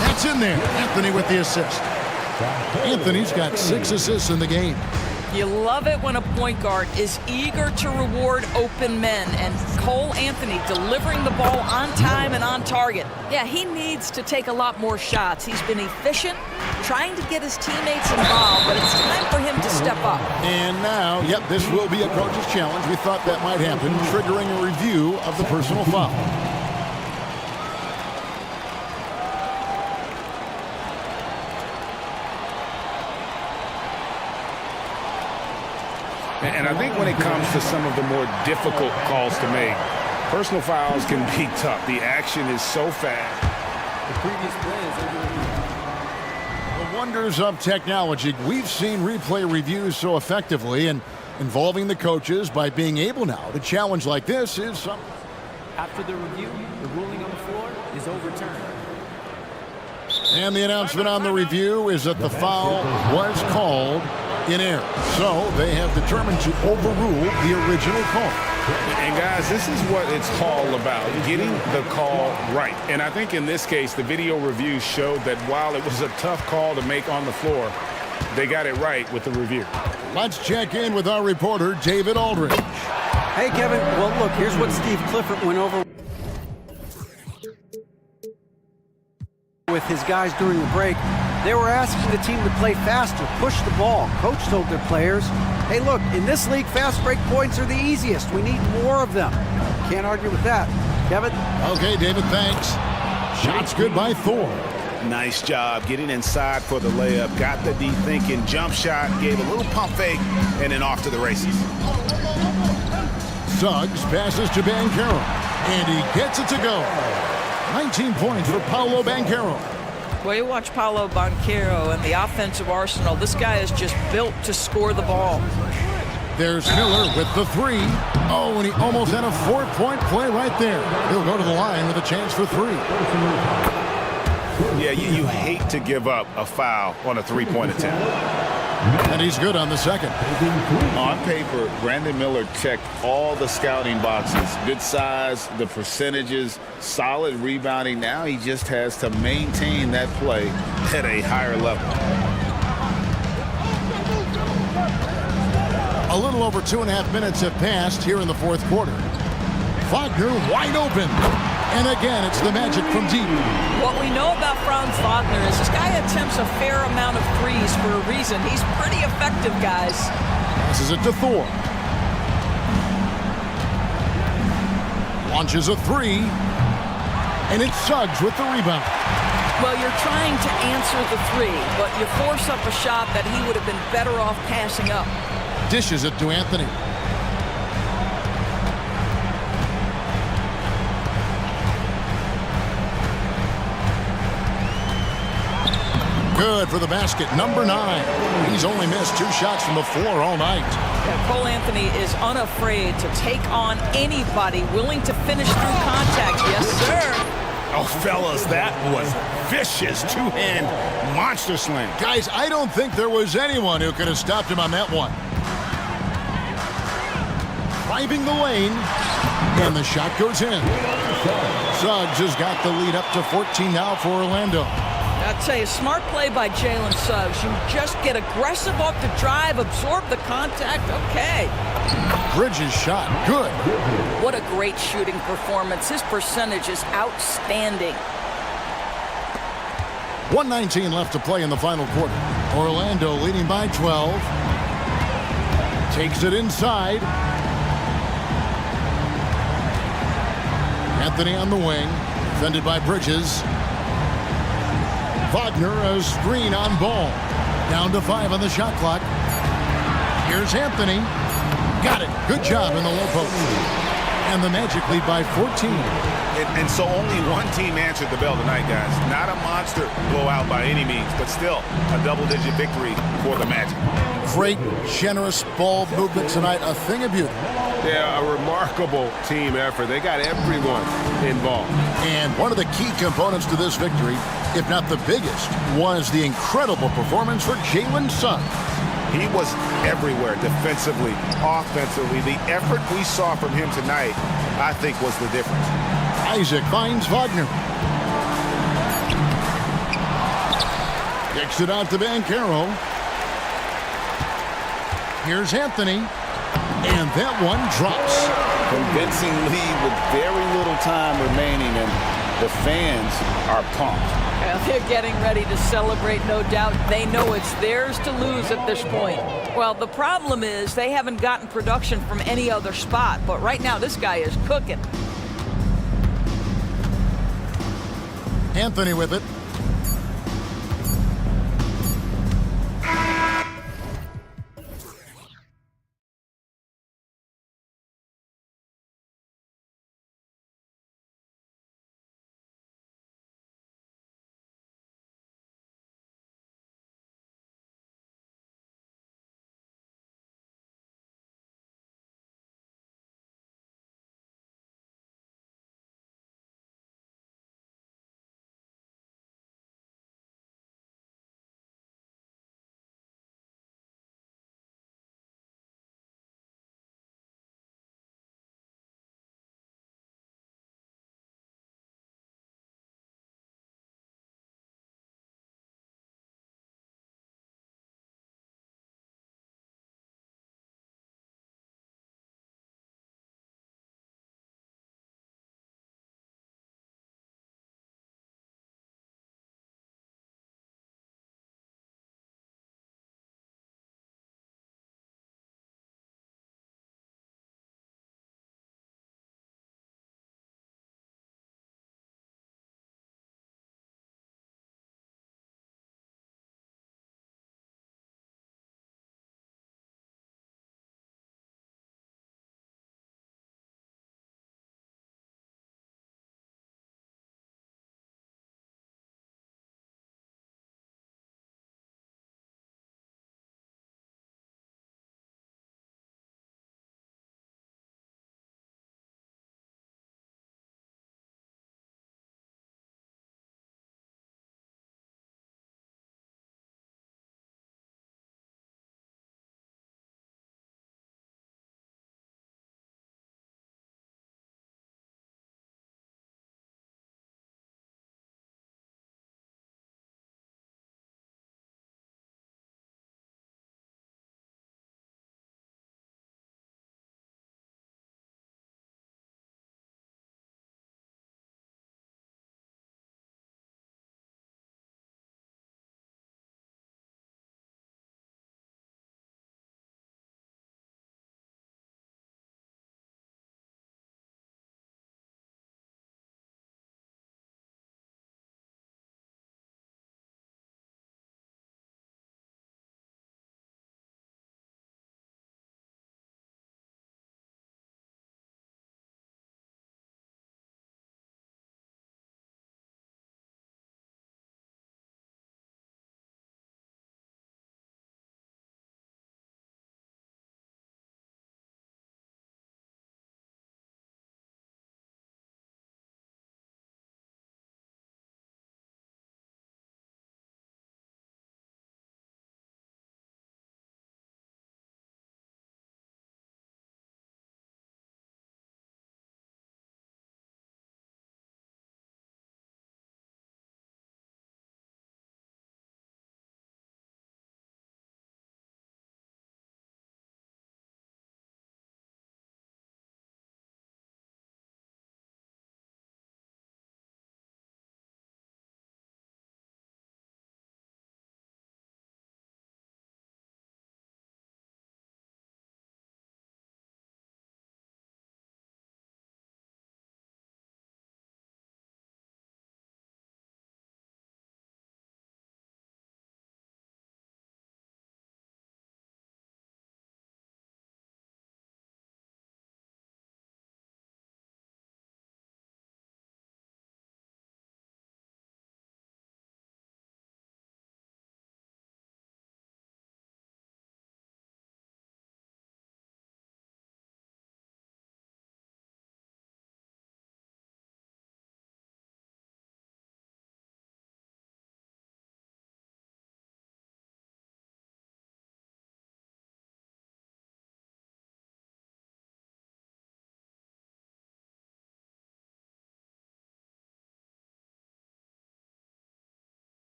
That's in there. Anthony with the assist. Anthony's got 6 assists in the game. You love it when a point guard is eager to reward open men, and Cole Anthony delivering the ball on time and on target. Yeah, he needs to take a lot more shots. He's been efficient, trying to get his teammates involved, but it's time for him to step up. And now, yep, this will be a coach's challenge. We thought that might happen, triggering a review of the personal foul. And I think when it comes to some of the more difficult calls to make, personal fouls can be tough. The action is so fast. The previous play is over. The wonders of technology. We've seen replay reviews so effectively, and involving the coaches by being able now to challenge like this is something. After the review, the ruling on the floor is overturned. And the announcement on the review is that the foul was called in error. So they have determined to overrule the original call. And guys, this is what it's all about, getting the call right. And I think in this case, the video review showed that while it was a tough call to make on the floor, they got it right with the review. Let's check in with our reporter, David Aldridge. Hey, Kevin. Well, look, here's what Steve Clifford went over with his guys during the break. They were asking the team to play faster, push the ball. Coach told their players, hey, look, in this league, fast break points are the easiest. We need more of them. Can't argue with that. Kevin? Okay, David, thanks. Shots good by Thor. Nice job getting inside for the layup. Got the D thinking, jump shot, gave a little pump fake, and then off to the races. Suggs passes to Banchero, and he gets it to go. 19 points for Paolo Banchero. Well, you watch Paolo Banchero and the offensive arsenal. This guy is just built to score the ball. There's Miller with the 3. Oh, and he almost had a 4-point play right there. He'll go to the line with a chance for 3. Yeah, you hate to give up a foul on a 3-point attempt. And he's good on the second. On paper, Brandon Miller checked all the scouting boxes. Good size, the percentages, solid rebounding. Now he just has to maintain that play at a higher level. A little over 2.5 minutes have passed here in the fourth quarter. Wagner wide open. And again, it's the Magic from deep. What we know about Franz Wagner is this guy attempts a fair amount of threes for a reason. He's pretty effective, guys. Passes it to Thor. Launches a 3. And it's Suggs with the rebound. Well, you're trying to answer the 3, but you force up a shot that he would have been better off passing up. Dishes it to Anthony. Good for the basket, number 9. He's only missed 2 shots from the floor all night. Yeah, Cole Anthony is unafraid to take on anybody willing to finish through contact. Yes, sir. Oh, fellas, that was vicious. 2-hand monster slam. Guys, I don't think there was anyone who could have stopped him on that one. Driving the lane, and the shot goes in. Suggs has got the lead up to 14 now for Orlando. I'd say a smart play by Jalen Suggs. You just get aggressive off the drive, absorb the contact. Okay. Bridges shot. Good. What a great shooting performance. His percentage is outstanding. 1:19 left to play in the final quarter. Orlando leading by 12. Takes it inside. Anthony on the wing. Defended by Bridges. Wagner, a screen on ball. Down to 5 on the shot clock. Here's Anthony. Got it. Good job in the low post. And the Magic lead by 14. And so only one team answered the bell tonight, guys. Not a monster blowout by any means, but still a double-digit victory for the Magic. Great, generous ball movement tonight. A thing of beauty. Yeah, a remarkable team effort. They got everyone involved. And one of the key components to this victory, if not the biggest, was the incredible performance for Jalen Suggs. He was everywhere, defensively, offensively. The effort we saw from him tonight, I think, was the difference. Isaac finds Wagner. Kicks it out to Bancaro. Here's Anthony. And that one drops. Convincing lead with very little time remaining, and the fans are pumped. Well, they're getting ready to celebrate, no doubt. They know it's theirs to lose at this point. Well, the problem is they haven't gotten production from any other spot, but right now this guy is cooking. Anthony with it.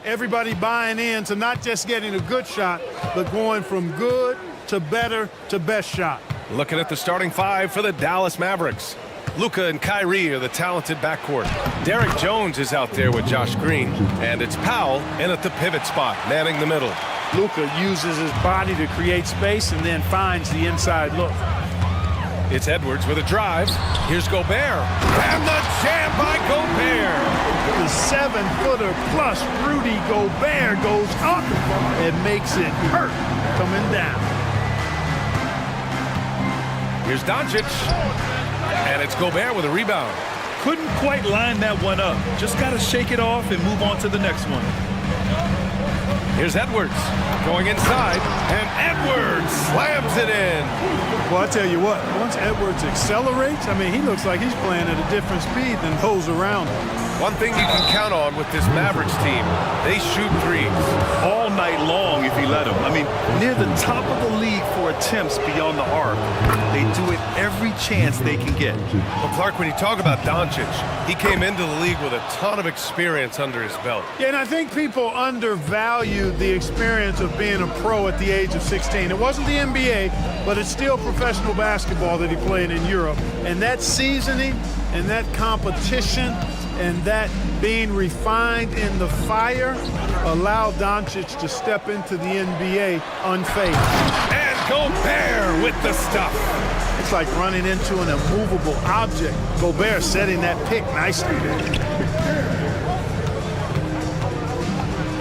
everybody buying in to not just getting a good shot, but going from good to better to best shot. Looking at the starting five for the Dallas Mavericks. Luka and Kyrie are the talented backcourt. Derek Jones is out there with Josh Green. And it's Powell in at the pivot spot, manning the middle. Luka uses his body to create space and then finds the inside look. It's Edwards with a drive. Here's Gobert. And the jam by Gobert. The 7-footer plus Rudy Gobert goes up and makes it hurt coming down. Here's Doncic. And it's Gobert with a rebound. Couldn't quite line that one up. Just got to shake it off and move on to the next one. Here's Edwards going inside, and Edwards slams it in. Well, I tell you what, once Edwards accelerates, I mean, he looks like he's playing at a different speed than those around him. One thing you can count on with this Mavericks team, they shoot threes. All night long if he let them. I mean, near the top of the league for attempts beyond the arc. They do it every chance they can get. Well, Clark, when you talk about Doncic, he came into the league with a ton of experience under his belt. Yeah, and I think people undervalue the experience of being a pro at the age of 16. It wasn't the NBA, but it's still professional basketball that he played in Europe. And that seasoning and that competition and that being refined in the fire allowed Doncic to step into the NBA unfazed. And Gobert with the stuff. It's like running into an immovable object. Gobert setting that pick nicely there.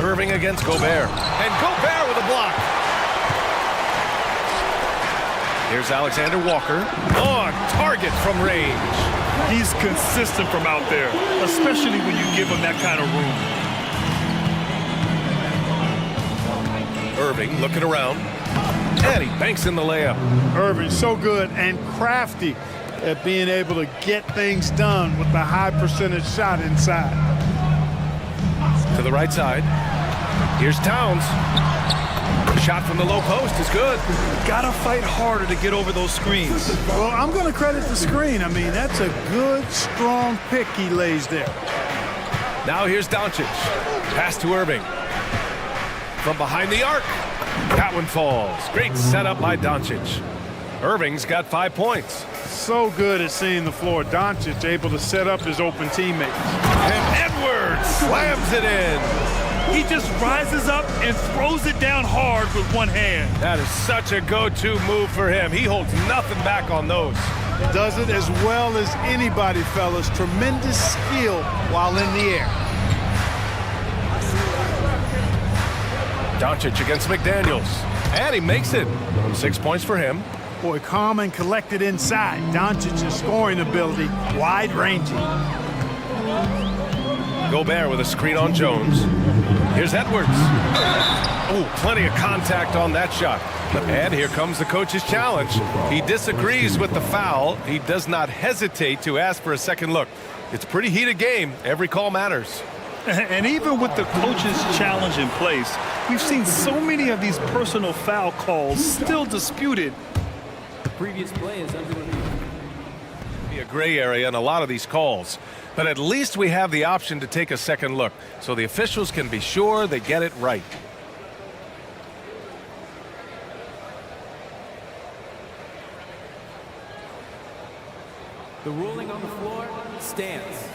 Irving against Gobert. And Gobert with a block. Here's Alexander Walker. On target from range. He's consistent from out there, especially when you give him that kind of room. Irving looking around. And he banks in the layup. Irving so good and crafty at being able to get things done with the high percentage shot inside. To the right side. Here's Towns. Shot from the low post is good. Gotta fight harder to get over those screens. Well, I'm going to credit the screen. I mean, that's a good, strong pick he lays there. Now here's Doncic. Pass to Irving. From behind the arc. That one falls. Great setup by Doncic. Irving's got 5 points. So good at seeing the floor. Doncic able to set up his open teammates. And Edwards slams it in. He just rises up and throws it down hard with one hand. That is such a go-to move for him. He holds nothing back on those. Does it as well as anybody, fellas. Tremendous skill while in the air. Doncic against McDaniels. And he makes it. 6 points for him. Boy, calm and collected inside. Doncic's scoring ability, wide-ranging. Gobert with a screen on Jones. Here's Edwards. Oh, plenty of contact on that shot. And here comes the coach's challenge. He disagrees with the foul. He does not hesitate to ask for a second look. It's a pretty heated game. Every call matters. And even with the coach's challenge in place, we've seen so many of these personal foul calls still disputed. The previous play is under review. Be a gray area in a lot of these calls. But at least we have the option to take a second look, so the officials can be sure they get it right. The ruling on the floor stands.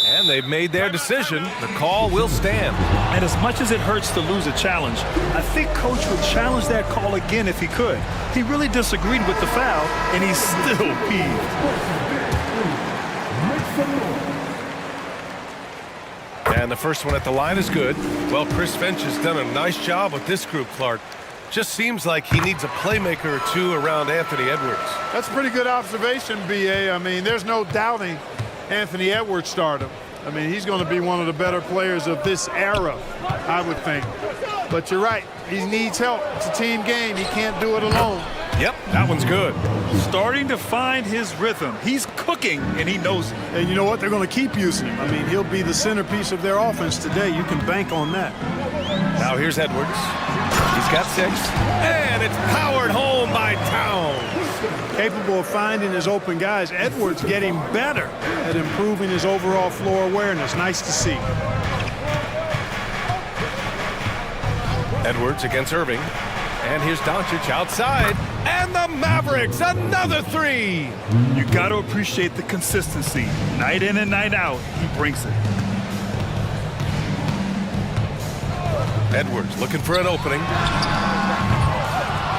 And they've made their decision. The call will stand. And as much as it hurts to lose a challenge, I think Coach would challenge that call again if he could. He really disagreed with the foul, and he's still peeved. And the first one at the line is good. Well, Chris Finch has done a nice job with this group, Clark. Just seems like he needs a playmaker or two around Anthony Edwards. That's a pretty good observation, B.A. I mean, there's no doubting Anthony Edwards' stardom. I mean, he's going to be one of the better players of this era, I would think. But you're right. He needs help. It's a team game. He can't do it alone. Yep, that one's good. Starting to find his rhythm. He's cooking, and he knows it. And you know what? They're going to keep using him. I mean, he'll be the centerpiece of their offense today. You can bank on that. Now here's Edwards. He's got 6. And it's powered home by Towns. Capable of finding his open guys. Edwards getting better at improving his overall floor awareness. Nice to see. Edwards against Irving. And here's Doncic outside. And the Mavericks, another three. You got to appreciate the consistency. Night in and night out, he brings it. Edwards looking for an opening.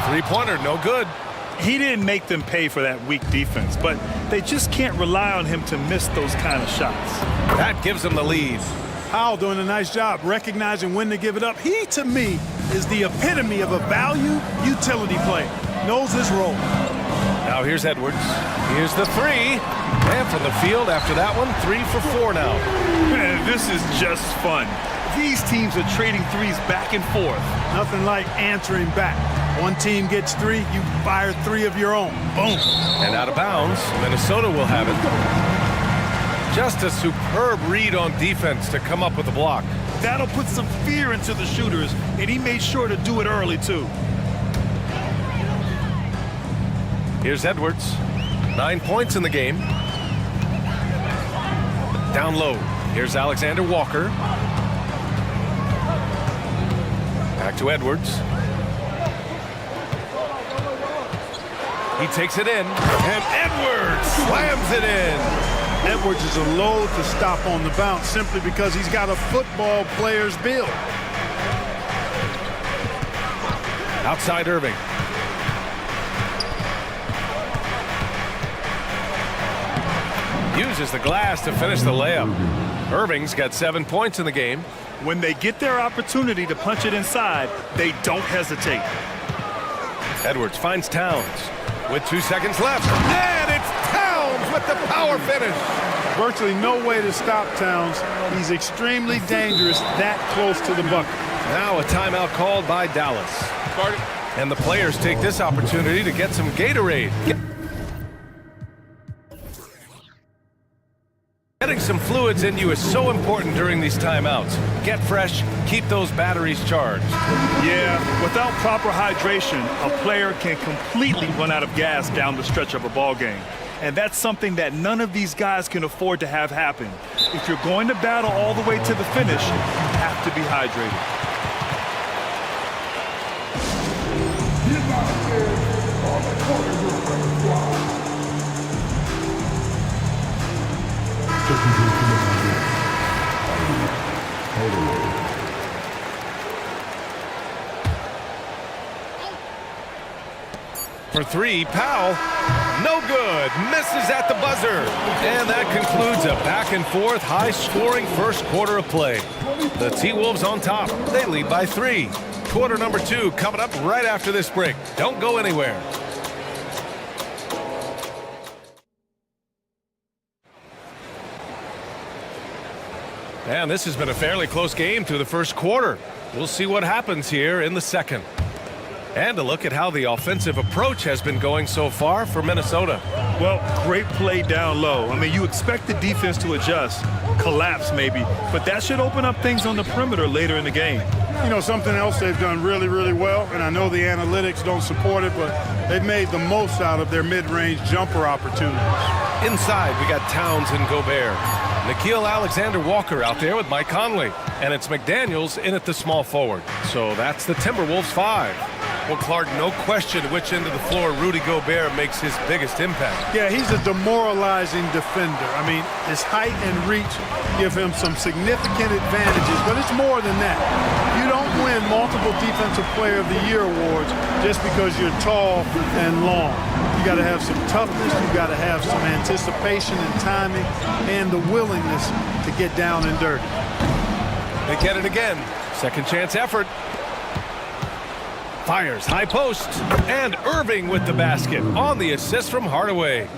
Three-pointer, no good. He didn't make them pay for that weak defense, but they just can't rely on him to miss those kind of shots. That gives them the lead. Powell doing a nice job recognizing when to give it up. He, to me, is the epitome of a value utility player. Knows his role. Now here's Edwards. Here's the three. And from the field after that one, 3 for 4 now. Man, this is just fun. These teams are trading threes back and forth. Nothing like answering back. One team gets 3, you fire 3 of your own. Boom. And out of bounds, Minnesota will have it. Just a superb read on defense to come up with the block. That'll put some fear into the shooters, and he made sure to do it early, too. Here's Edwards. 9 points in the game. Down low. Here's Alexander Walker. Back to Edwards. He takes it in, and Edwards slams it in. Edwards is a load to stop on the bounce simply because he's got a football player's build. Outside Irving. Uses the glass to finish the layup. Irving's got 7 points in the game. When they get their opportunity to punch it inside, they don't hesitate. Edwards finds Towns with 2 seconds left. And it's Towns with the power finish. Virtually no way to stop Towns. He's extremely dangerous that close to the bucket. Now a timeout called by Dallas. And the players take this opportunity to get some Gatorade. Getting some fluids in you is so important during these timeouts. Get fresh, keep those batteries charged. Yeah, without proper hydration, a player can completely run out of gas down the stretch of a ball game. And that's something that none of these guys can afford to have happen. If you're going to battle all the way to the finish, you have to be hydrated. For 3, Powell, no good, misses at the buzzer. And that concludes a back-and-forth, high-scoring first quarter of play. The T-Wolves on top, they lead by 3. Quarter number 2 coming up right after this break. Don't go anywhere. And this has been a fairly close game through the first quarter. We'll see what happens here in the second. And a look at how the offensive approach has been going so far for Minnesota. Well, great play down low. I mean, you expect the defense to adjust, collapse maybe, but that should open up things on the perimeter later in the game. You know, something else they've done really, really well, and I know the analytics don't support it, but they've made the most out of their mid-range jumper opportunities. Inside, we got Towns and Gobert. Nickeil Alexander-Walker out there with Mike Conley. And it's McDaniels in at the small forward. So that's the Timberwolves 5. Well, Clark, no question which end of the floor Rudy Gobert makes his biggest impact. Yeah, he's a demoralizing defender. I mean, his height and reach give him some significant advantages, but it's more than that. You don't win multiple Defensive Player of the Year awards just because you're tall and long. You got to have some toughness, you got to have some anticipation and timing, and the willingness to get down and dirty. They get it again. Second chance effort. Fires high post. And Irving with the basket on the assist from Hardaway.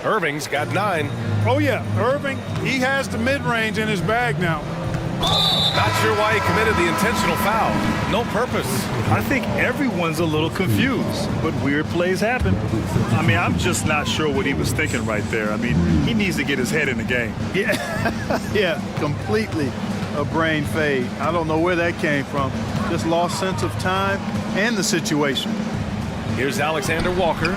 Irving's got 9. Oh, yeah. Irving, he has the mid-range in his bag now. Not sure why he committed the intentional foul. No purpose. I think everyone's a little confused, but weird plays happen. I mean, I'm just not sure what he was thinking right there. I mean, he needs to get his head in the game. Yeah, completely a brain fade. I don't know where that came from. Just lost sense of time and the situation. Here's Alexander Walker.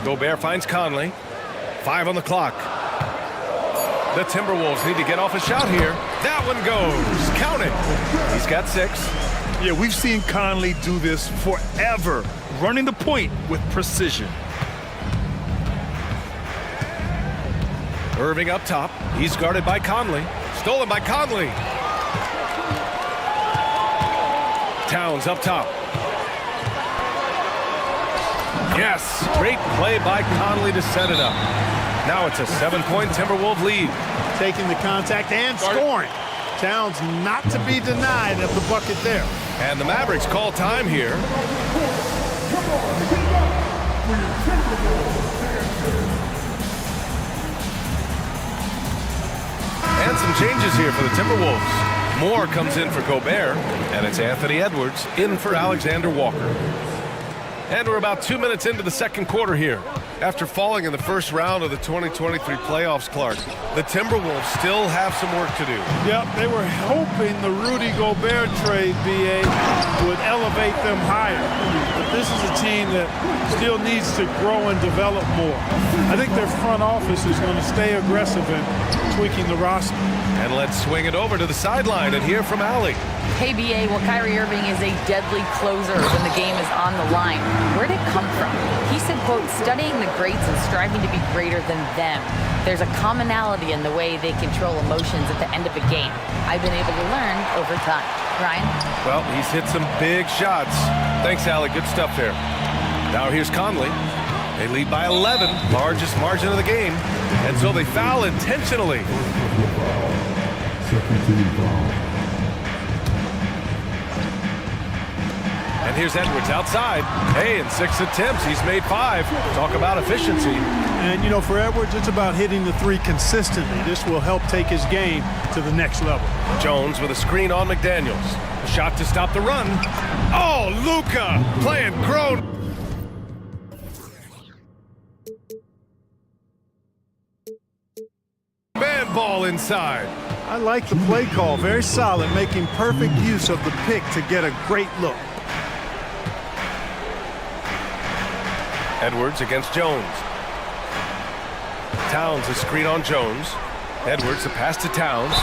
Gobert finds Conley. 5 on the clock. The Timberwolves need to get off a shot here. That That one goes. Count it. He's got 6. Yeah, we've seen Conley do this forever, running the point with precision. Irving up top. He's guarded by Conley. Stolen by Conley. Towns up top. Yes, great play by Conley to set it up. Now it's a 7-point Timberwolves lead. Taking the contact and scoring. Towns not to be denied of the bucket there. And the Mavericks call time here. And some changes here for the Timberwolves. Moore comes in for Gobert, and it's Anthony Edwards in for Alexander Walker. And we're about 2 minutes into the second quarter here. After falling in the first round of the 2023 playoffs, Clark, the Timberwolves still have some work to do. Yep, they were hoping the Rudy Gobert trade, BA, would elevate them higher. But this is a team that still needs to grow and develop more. I think their front office is going to stay aggressive in tweaking the roster. And let's swing it over to the sideline and hear from Allie. Hey, BA, well, Kyrie Irving is a deadly closer when the game is on the line. Where'd it come from? He said, quote, studying the greats and striving to be greater than them. There's a commonality in the way they control emotions at the end of a game. I've been able to learn over time. Ryan? Well, he's hit some big shots. Thanks, Allie. Good stuff there. Now here's Conley. They lead by 11, largest margin of the game. And so they foul intentionally. And here's Edwards outside. Hey, in 6 attempts, he's made 5. Talk about efficiency. And, you know, for Edwards, it's about hitting the 3 consistently. This will help take his game to the next level. Jones with a screen on McDaniels. A shot to stop the run. Oh, Luka playing grown. Man ball inside. I like the play call. Very solid, making perfect use of the pick to get a great look. Edwards against Jones. Towns a screen on Jones. Edwards a pass to Towns.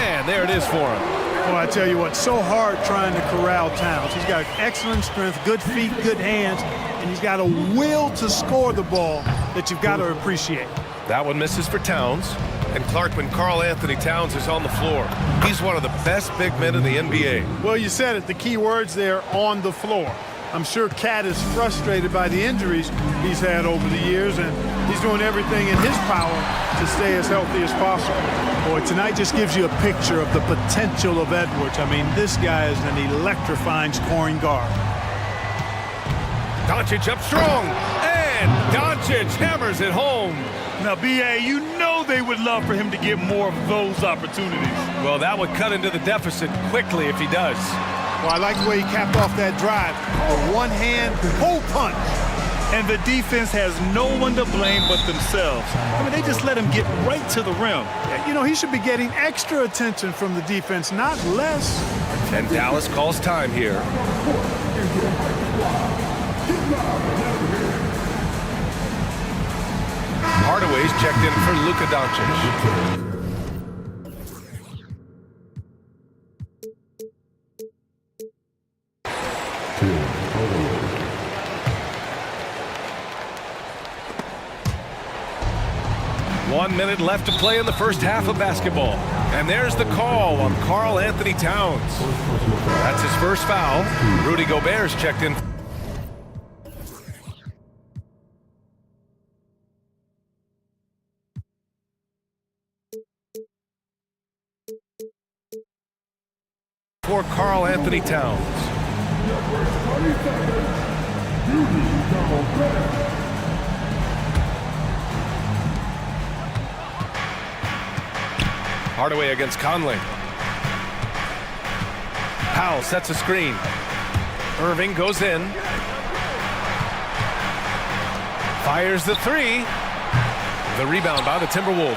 And there it is for him. Well, I tell you what, so hard trying to corral Towns. He's got excellent strength, good feet, good hands, and he's got a will to score the ball that you've got to appreciate. That one misses for Towns. And Clark, when Karl Anthony Towns is on the floor, he's one of the best big men in the NBA. Well, you said it, the key words there, on the floor. I'm sure Cat is frustrated by the injuries he's had over the years, and he's doing everything in his power to stay as healthy as possible. Boy, tonight just gives you a picture of the potential of Edwards. I mean, this guy is an electrifying scoring guard. Doncic up strong, and Doncic hammers it home. Now, B.A., you know they would love for him to get more of those opportunities. Well, that would cut into the deficit quickly if he does. Well, I like the way he capped off that drive. A one-hand pull punch. And the defense has no one to blame but themselves. I mean, they just let him get right to the rim. You know, he should be getting extra attention from the defense, not less. And Dallas calls time here. Hardaway's checked in for Luka Doncic. 1 minute left to play in the first half of basketball. And there's the call on Karl Anthony Towns. That's his first foul. Rudy Gobert's checked in. For Karl Anthony Towns. Hardaway against Conley. Powell sets a screen. Irving goes in. Fires the 3. The rebound by the Timberwolves.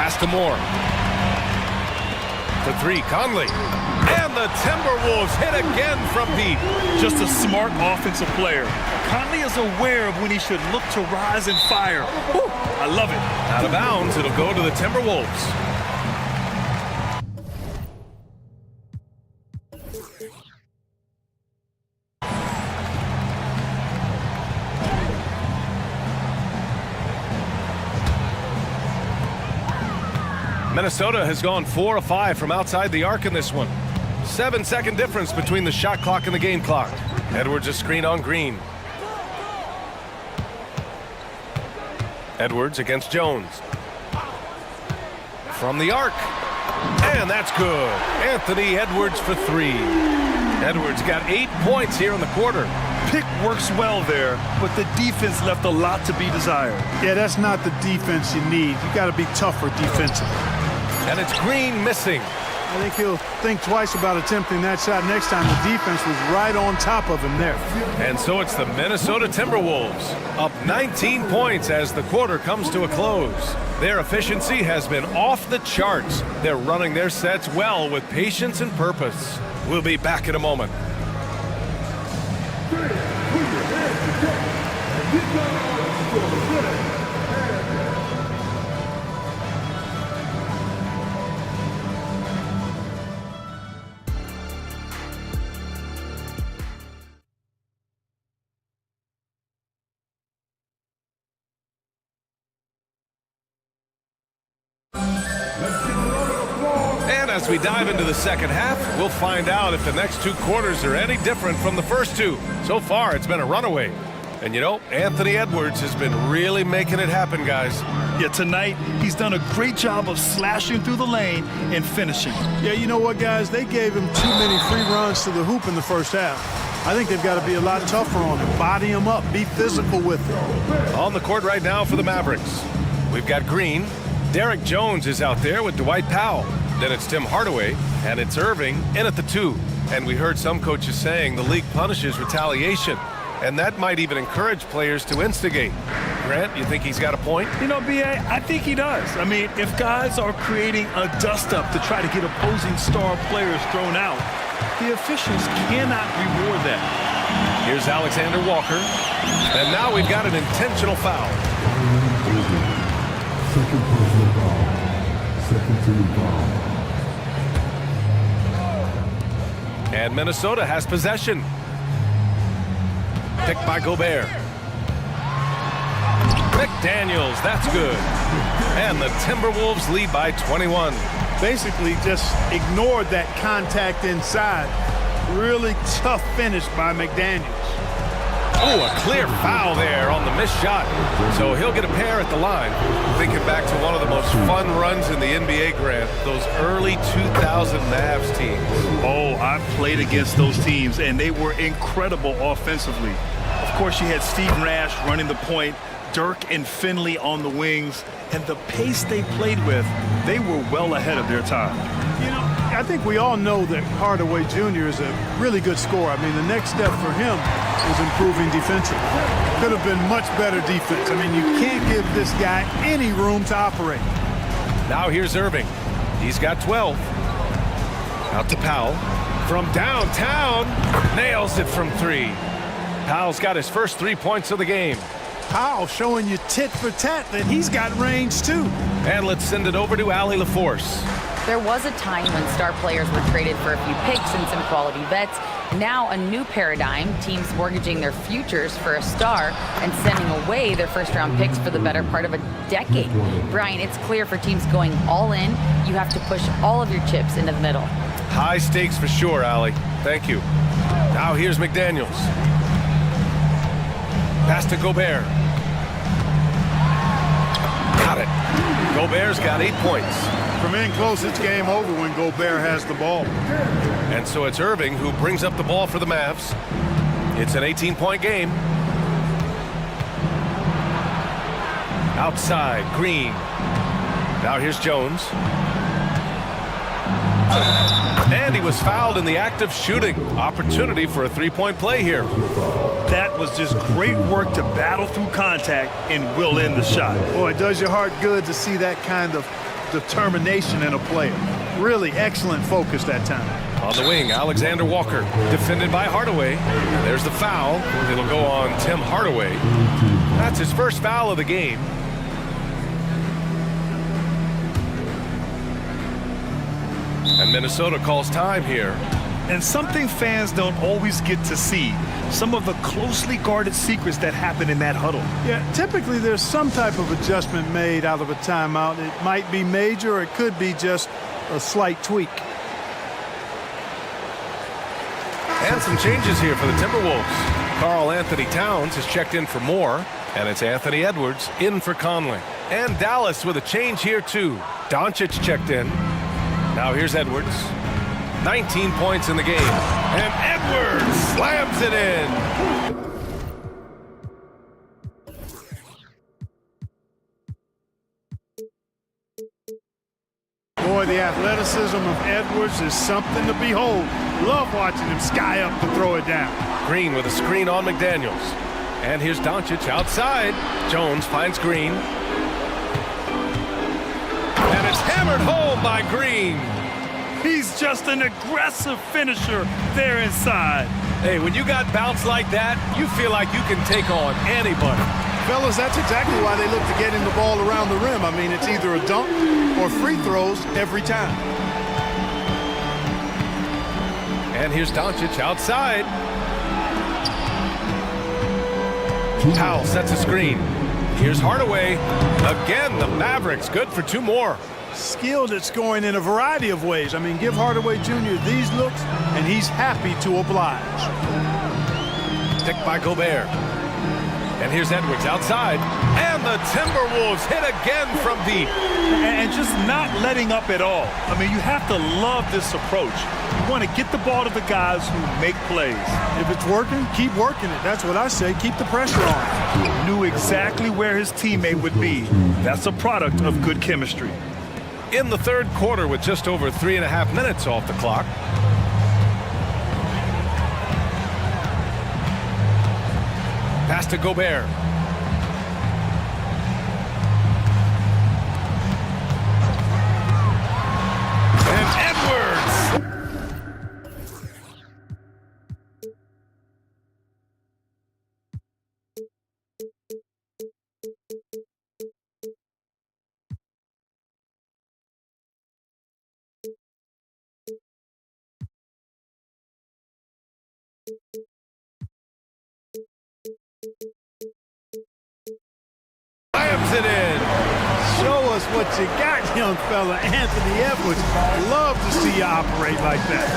Pass to Moore. The 3, Conley. And the Timberwolves hit again from deep. Just a smart offensive player. Conley is aware of when he should look to rise and fire. Whew, I love it. Out of bounds, it'll go to the Timberwolves. Minnesota has gone 4 of 5 from outside the arc in this one. 7-second difference between the shot clock and the game clock. Edwards a screen on Green. Edwards against Jones. From the arc. And that's good. Anthony Edwards for 3. Edwards got 8 points here in the quarter. Pick works well there, but the defense left a lot to be desired. Yeah, that's not the defense you need. You got to be tougher defensively. And it's Green missing. I think he'll think twice about attempting that shot next time. The defense was right on top of him there. And so it's the Minnesota Timberwolves up 19 points as the quarter comes to a close. Their efficiency has been off the charts. They're running their sets well with patience and purpose. We'll be back in a moment. And as we dive into the second half, we'll find out if the next 2 quarters are any different from the first 2. So far, it's been a runaway. And you know, Anthony Edwards has been really making it happen, guys. Yeah, tonight, he's done a great job of slashing through the lane and finishing. Yeah, you know what, guys? They gave him too many free runs to the hoop in the first half. I think they've got to be a lot tougher on him. Body him up. Be physical with him. On the court right now for the Mavericks, we've got Green. Derek Jones is out there with Dwight Powell. Then it's Tim Hardaway, and it's Irving in at the 2. And we heard some coaches saying the league punishes retaliation, and that might even encourage players to instigate. Grant, you think he's got a point? You know, B.A., I think he does. I mean, if guys are creating a dust-up to try to get opposing star players thrown out, the officials cannot reward that. Here's Alexander Walker, and now we've got an intentional foul. Second personal foul. Second team foul. And Minnesota has possession. Picked by Gobert. McDaniels, that's good. And the Timberwolves lead by 21. Basically just ignored that contact inside. Really tough finish by McDaniels. Oh, a clear foul there on the missed shot. So he'll get a pair at the line. Thinking back to one of the most fun runs in the NBA, Grant, those early 2000 Mavs teams. Oh, I've played against those teams, and they were incredible offensively. Of course, you had Steve Nash running the point, Dirk and Finley on the wings, and the pace they played with, they were well ahead of their time. You know, I think we all know that Hardaway Jr. is a really good scorer. I mean, the next step for him is improving defensively. Could have been much better defense. I mean, you can't give this guy any room to operate. Now here's Irving. He's got 12. Out to Powell. From downtown, nails it from 3. Powell's got his first 3 points of the game. Powell showing you tit for tat that he's got range too. And let's send it over to Allie LaForce. There was a time when star players were traded for a few picks and some quality vets. Now a new paradigm, teams mortgaging their futures for a star and sending away their first-round picks for the better part of a decade. Brian, it's clear for teams going all in, you have to push all of your chips into the middle. High stakes for sure, Allie. Thank you. Now here's McDaniels. Pass to Gobert. Got it. Gobert's got 8 points. From in close, it's game over when Gobert has the ball. And so it's Irving who brings up the ball for the Mavs. It's an 18-point game. Outside, Green. Now here's Jones. And he was fouled in the act of shooting. Opportunity for a 3-point play here. That was just great work to battle through contact and will end the shot. Boy, it does your heart good to see that kind of determination in a player. Really excellent focus that time. On the wing, Alexander Walker, defended by Hardaway. And there's the foul. It'll go on Tim Hardaway. That's his first foul of the game. And Minnesota calls time here. And something fans don't always get to see, some of the closely guarded secrets that happen in that huddle. Yeah, typically there's some type of adjustment made out of a timeout. It might be major or it could be just a slight tweak. And some changes here for the Timberwolves. Karl Anthony Towns has checked in for Moore, and it's Anthony Edwards in for Conley. And Dallas with a change here too. Doncic checked in. Now here's Edwards. 19 points in the game. And Edwards slams it in. Boy, the athleticism of Edwards is something to behold. Love watching him sky up to throw it down. Green with a screen on McDaniels. And here's Doncic outside. Jones finds Green. And it's hammered home by Green. He's just an aggressive finisher there inside. Hey, when you got bounce like that, you feel like you can take on anybody. Fellas, that's exactly why they look to getting the ball around the rim. I mean, it's either a dunk or free throws every time. And here's Doncic outside. Powell sets a screen. Here's Hardaway. Again, the Mavericks good for two more. Skilled at scoring in a variety of ways. I mean, give Hardaway Jr. these looks, and he's happy to oblige. Stick by Gobert. And here's Edwards outside. And the Timberwolves hit again from deep. And just not letting up at all. I mean, you have to love this approach. You want to get the ball to the guys who make plays. If it's working, keep working it. That's what I say. Keep the pressure on. Knew exactly where his teammate would be. That's a product of good chemistry. In the third quarter with just over 3.5 minutes off the clock. Pass to Gobert. And Edwards. Slams it in. Show us what you got, young fella. Anthony Edwards. Love to see you operate like that.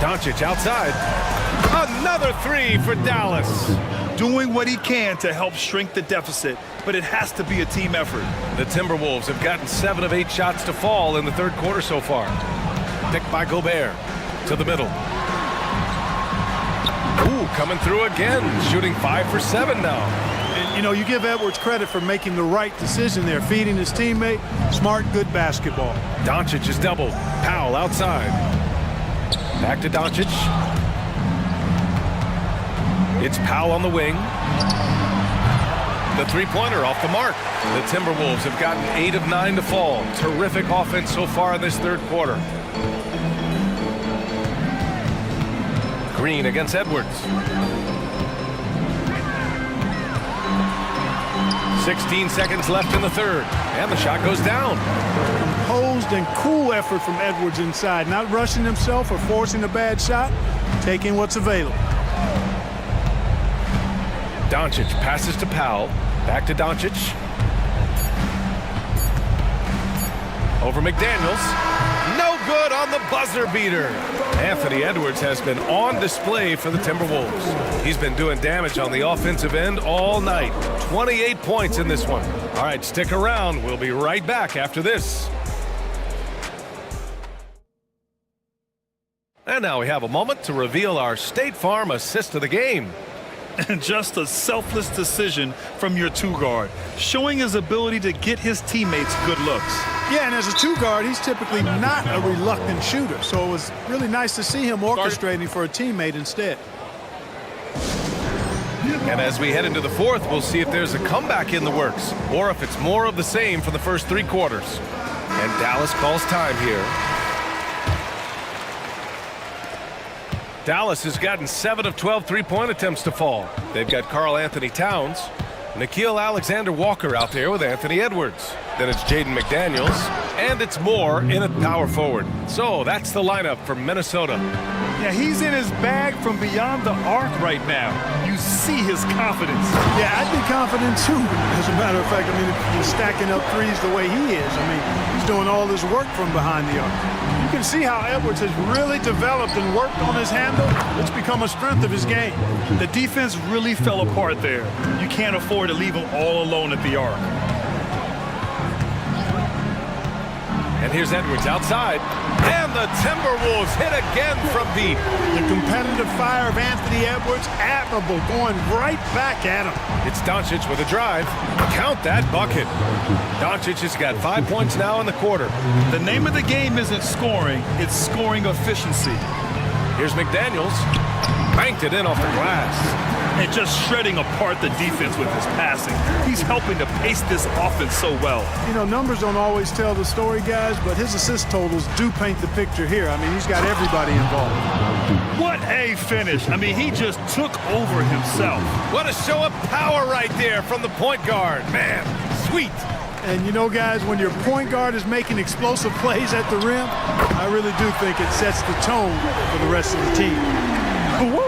Doncic outside. Another three for Dallas. Doing what he can to help shrink the deficit, but it has to be a team effort. The Timberwolves have gotten 7 of 8 shots to fall in the third quarter so far. Picked by Gobert. To the middle. Ooh, coming through again. Shooting 5 for 7 now. And, you know, you give Edwards credit for making the right decision there, feeding his teammate. Smart, good basketball. Doncic is doubled. Powell outside. Back to Doncic. It's Powell on the wing. The three-pointer off the mark. The Timberwolves have gotten 8 of 9 to fall. Terrific offense so far in this third quarter. Green against Edwards. 16 seconds left in the third. And the shot goes down. Composed and cool effort from Edwards inside. Not rushing himself or forcing a bad shot. Taking what's available. Doncic passes to Powell. Back to Doncic. Over McDaniels. No good on the buzzer beater. Anthony Edwards has been on display for the Timberwolves. He's been doing damage on the offensive end all night. 28 points in this one. All right, stick around. We'll be right back after this. And now we have a moment to reveal our State Farm assist of the game. And just a selfless decision from your two-guard, showing his ability to get his teammates good looks. Yeah, and as a two-guard, he's typically not a reluctant shooter, so it was really nice to see him orchestrating for a teammate instead. And as we head into the fourth, we'll see if there's a comeback in the works, or if it's more of the same for the first 3 quarters. And Dallas calls time here. Dallas has gotten 7 of 12 three-point attempts to fall. They've got Karl Anthony Towns, Nickeil Alexander-Walker out there with Anthony Edwards. Then it's Jaden McDaniels, and it's Moore in at power forward. So that's the lineup for Minnesota. Yeah, he's in his bag from beyond the arc right now. You see his confidence. Yeah, I'd be confident too. As a matter of fact, I mean, if he's stacking up threes the way he is, I mean, he's doing all this work from behind the arc. You can see how Edwards has really developed and worked on his handle. It's become a strength of his game. The defense really fell apart there. You can't afford to leave him all alone at the arc. And here's Edwards outside. And the Timberwolves hit again from deep. The competitive fire of Anthony Edwards, admirable, going right back at him. It's Doncic with a drive. Count that bucket. Doncic has got 5 points now in the quarter. The name of the game isn't scoring, it's scoring efficiency. Here's McDaniels. Banked it in off the glass. And just shredding apart the defense with his passing. He's helping to pace this offense so well. You know, numbers don't always tell the story, guys, but his assist totals do paint the picture here. I mean, he's got everybody involved. What a finish. I mean, he just took over himself. What a show of power right there from the point guard. Man, sweet. And you know, guys, when your point guard is making explosive plays at the rim, I really do think it sets the tone for the rest of the team. Woo!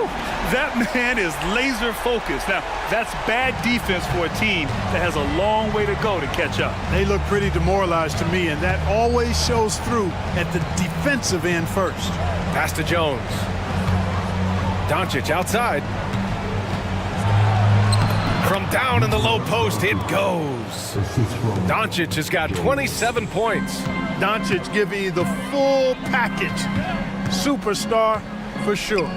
That man is laser focused. Now, that's bad defense for a team that has a long way to go to catch up. They look pretty demoralized to me, and that always shows through at the defensive end first. Pass to Jones. Doncic outside. From down in the low post, it goes. Doncic has got 27 points. Doncic giving you the full package. Superstar for sure.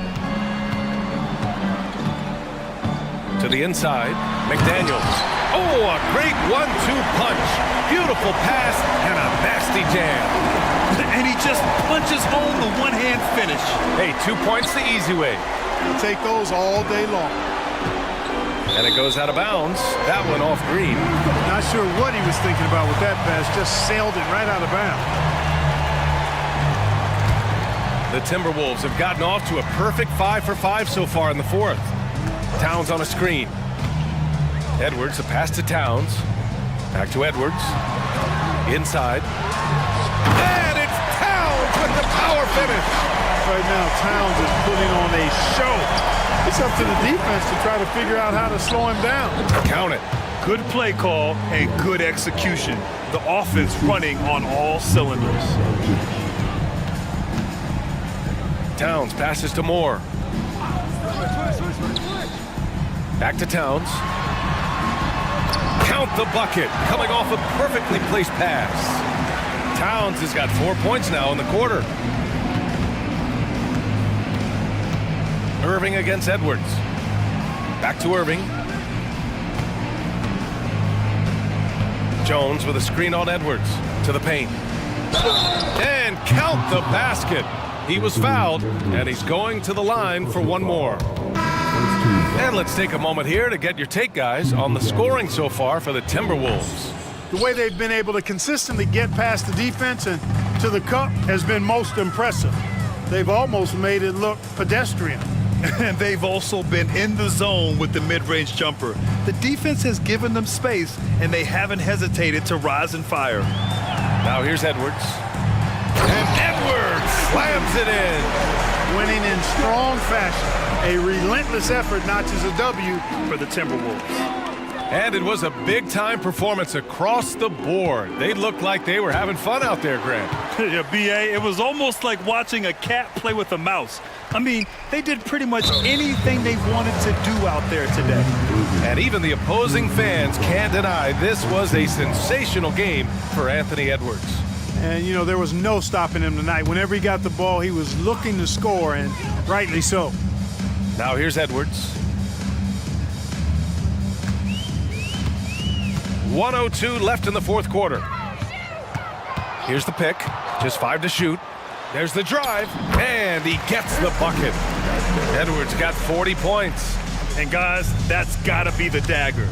To the inside, McDaniels. Oh, a great 1-2 punch. Beautiful pass and a nasty jam. And he just punches home the one-hand finish. Hey, 2 points the easy way. He'll take those all day long. And it goes out of bounds. That one off green. Not sure what he was thinking about with that pass. Just sailed it right out of bounds. The Timberwolves have gotten off to a perfect 5 for 5 so far in the fourth. Towns on a screen. Edwards, a pass to Towns. Back to Edwards. Inside. And it's Towns with the power finish. Right now, Towns is putting on a show. It's up to the defense to try to figure out how to slow him down. Count it. Good play call and good execution. The offense running on all cylinders. Towns passes to Moore. Back to Towns. Count the bucket. Coming off a perfectly placed pass. Towns has got 4 points now in the quarter. Irving against Edwards. Back to Irving. Jones with a screen on Edwards. To the paint. And count the basket. He was fouled, and he's going to the line for one more. And let's take a moment here to get your take, guys, on the scoring so far for the Timberwolves. The way they've been able to consistently get past the defense and to the cup has been most impressive. They've almost made it look pedestrian. And they've also been in the zone with the mid-range jumper. The defense has given them space, and they haven't hesitated to rise and fire. Now here's Edwards. And Edwards slams it in. Winning in strong fashion. A relentless effort notches a W for the Timberwolves. And it was a big-time performance across the board. They looked like they were having fun out there, Grant. Yeah, B.A., it was almost like watching a cat play with a mouse. I mean, they did pretty much anything they wanted to do out there today. And even the opposing fans can't deny this was a sensational game for Anthony Edwards. And, you know, there was no stopping him tonight. Whenever he got the ball, he was looking to score, and rightly so. Now here's Edwards. 1:02 left in the fourth quarter. Here's the pick. Just 5 to shoot. There's the drive, and he gets the bucket. Edwards got 40 points. And guys, that's got to be the dagger.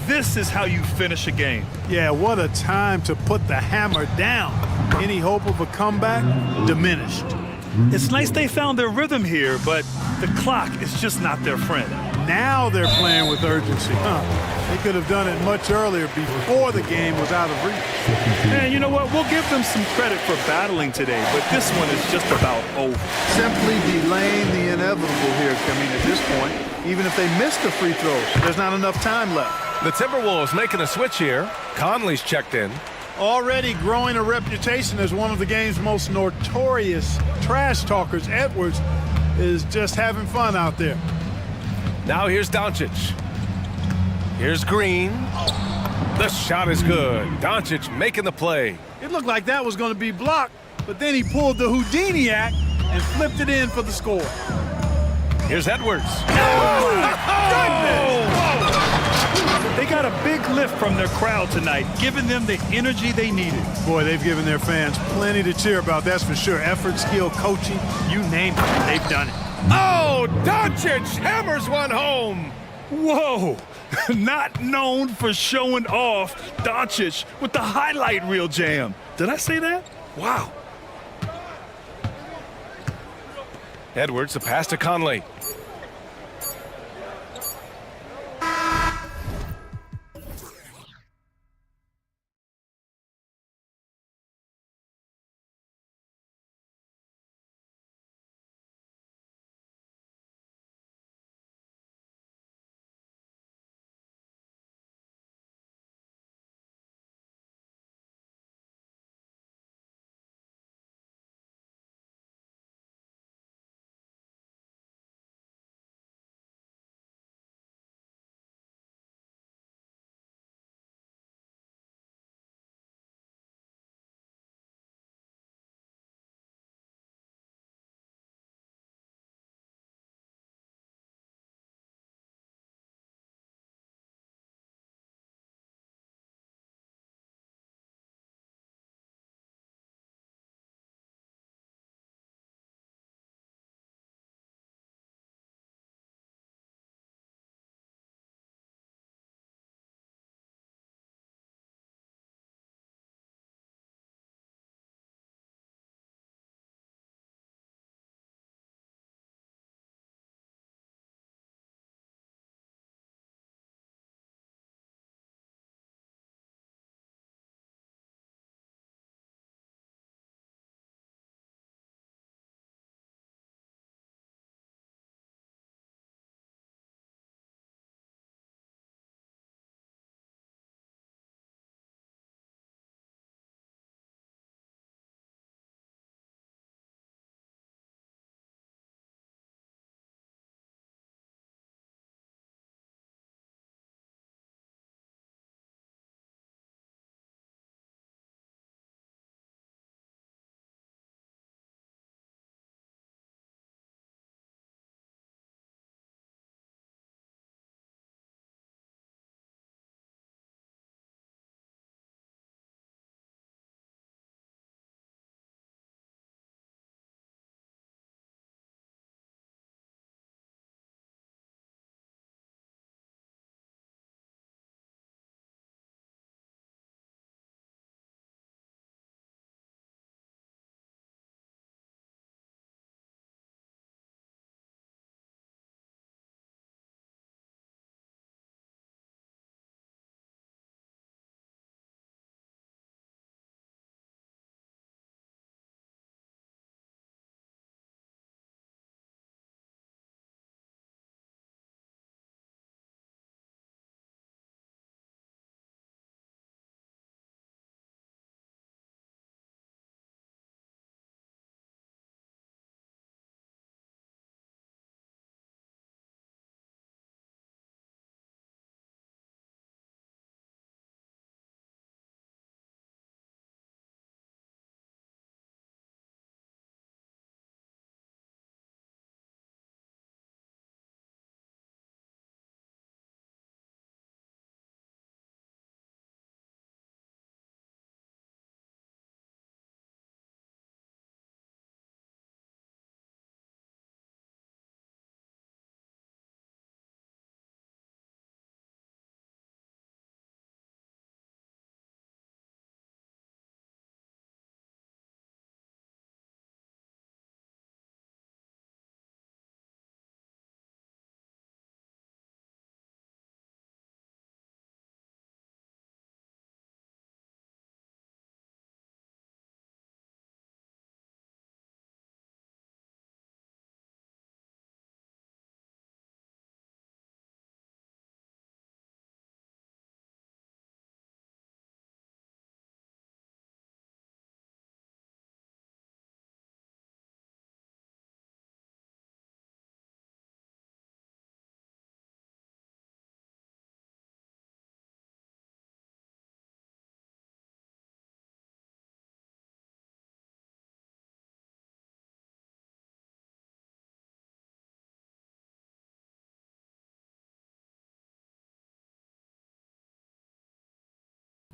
This is how you finish a game. Yeah, what a time to put the hammer down. Any hope of a comeback diminished. It's nice they found their rhythm here, but the clock is just not their friend. Now they're playing with urgency, huh? They could have done it much earlier before the game was out of reach. And you know what? We'll give them some credit for battling today, but this one is just about over. Simply delaying the inevitable here, coming at this point. Even if they miss the free throws, there's not enough time left. The Timberwolves making a switch here. Conley's checked in. Already growing a reputation as one of the game's most notorious trash talkers, Edwards is just having fun out there. Now here's Doncic. Here's Green. The shot is good. Doncic making the play. It looked like that was going to be blocked, but then he pulled the Houdini act and flipped it in for the score. Here's Edwards. They got a big lift from their crowd tonight, giving them the energy they needed. Boy, they've given their fans plenty to cheer about, that's for sure. Effort, skill, coaching, you name it, they've done it. Oh, Doncic hammers one home. Whoa! Not known for showing off, Doncic with the highlight reel jam. Did I say that? Wow. Edwards, the pass to Conley.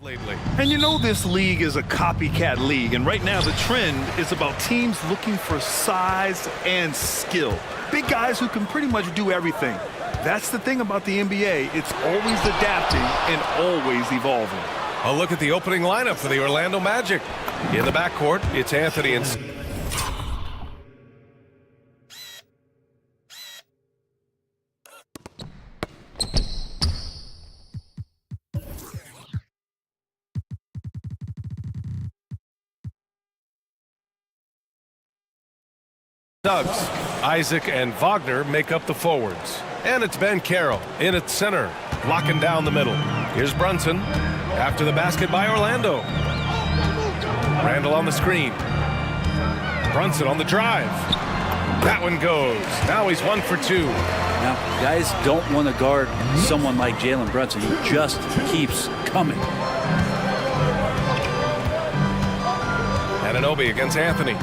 lately. And you know this league is a copycat league, and right now the trend is about teams looking for size and skill. Big guys who can pretty much do everything. That's the thing about the NBA. It's always adapting and always evolving. A look at the opening lineup for the Orlando Magic. In the backcourt, it's Anthony and Suggs. Isaac and Wagner make up the forwards. And it's Ben Carroll in at center, locking down the middle. Here's Brunson after the basket by Orlando. Randall on the screen. Brunson on the drive. That one goes. Now he's 1 for 2. Now, guys don't want to guard someone like Jalen Brunson. He just keeps coming. Anunoby against Anthony.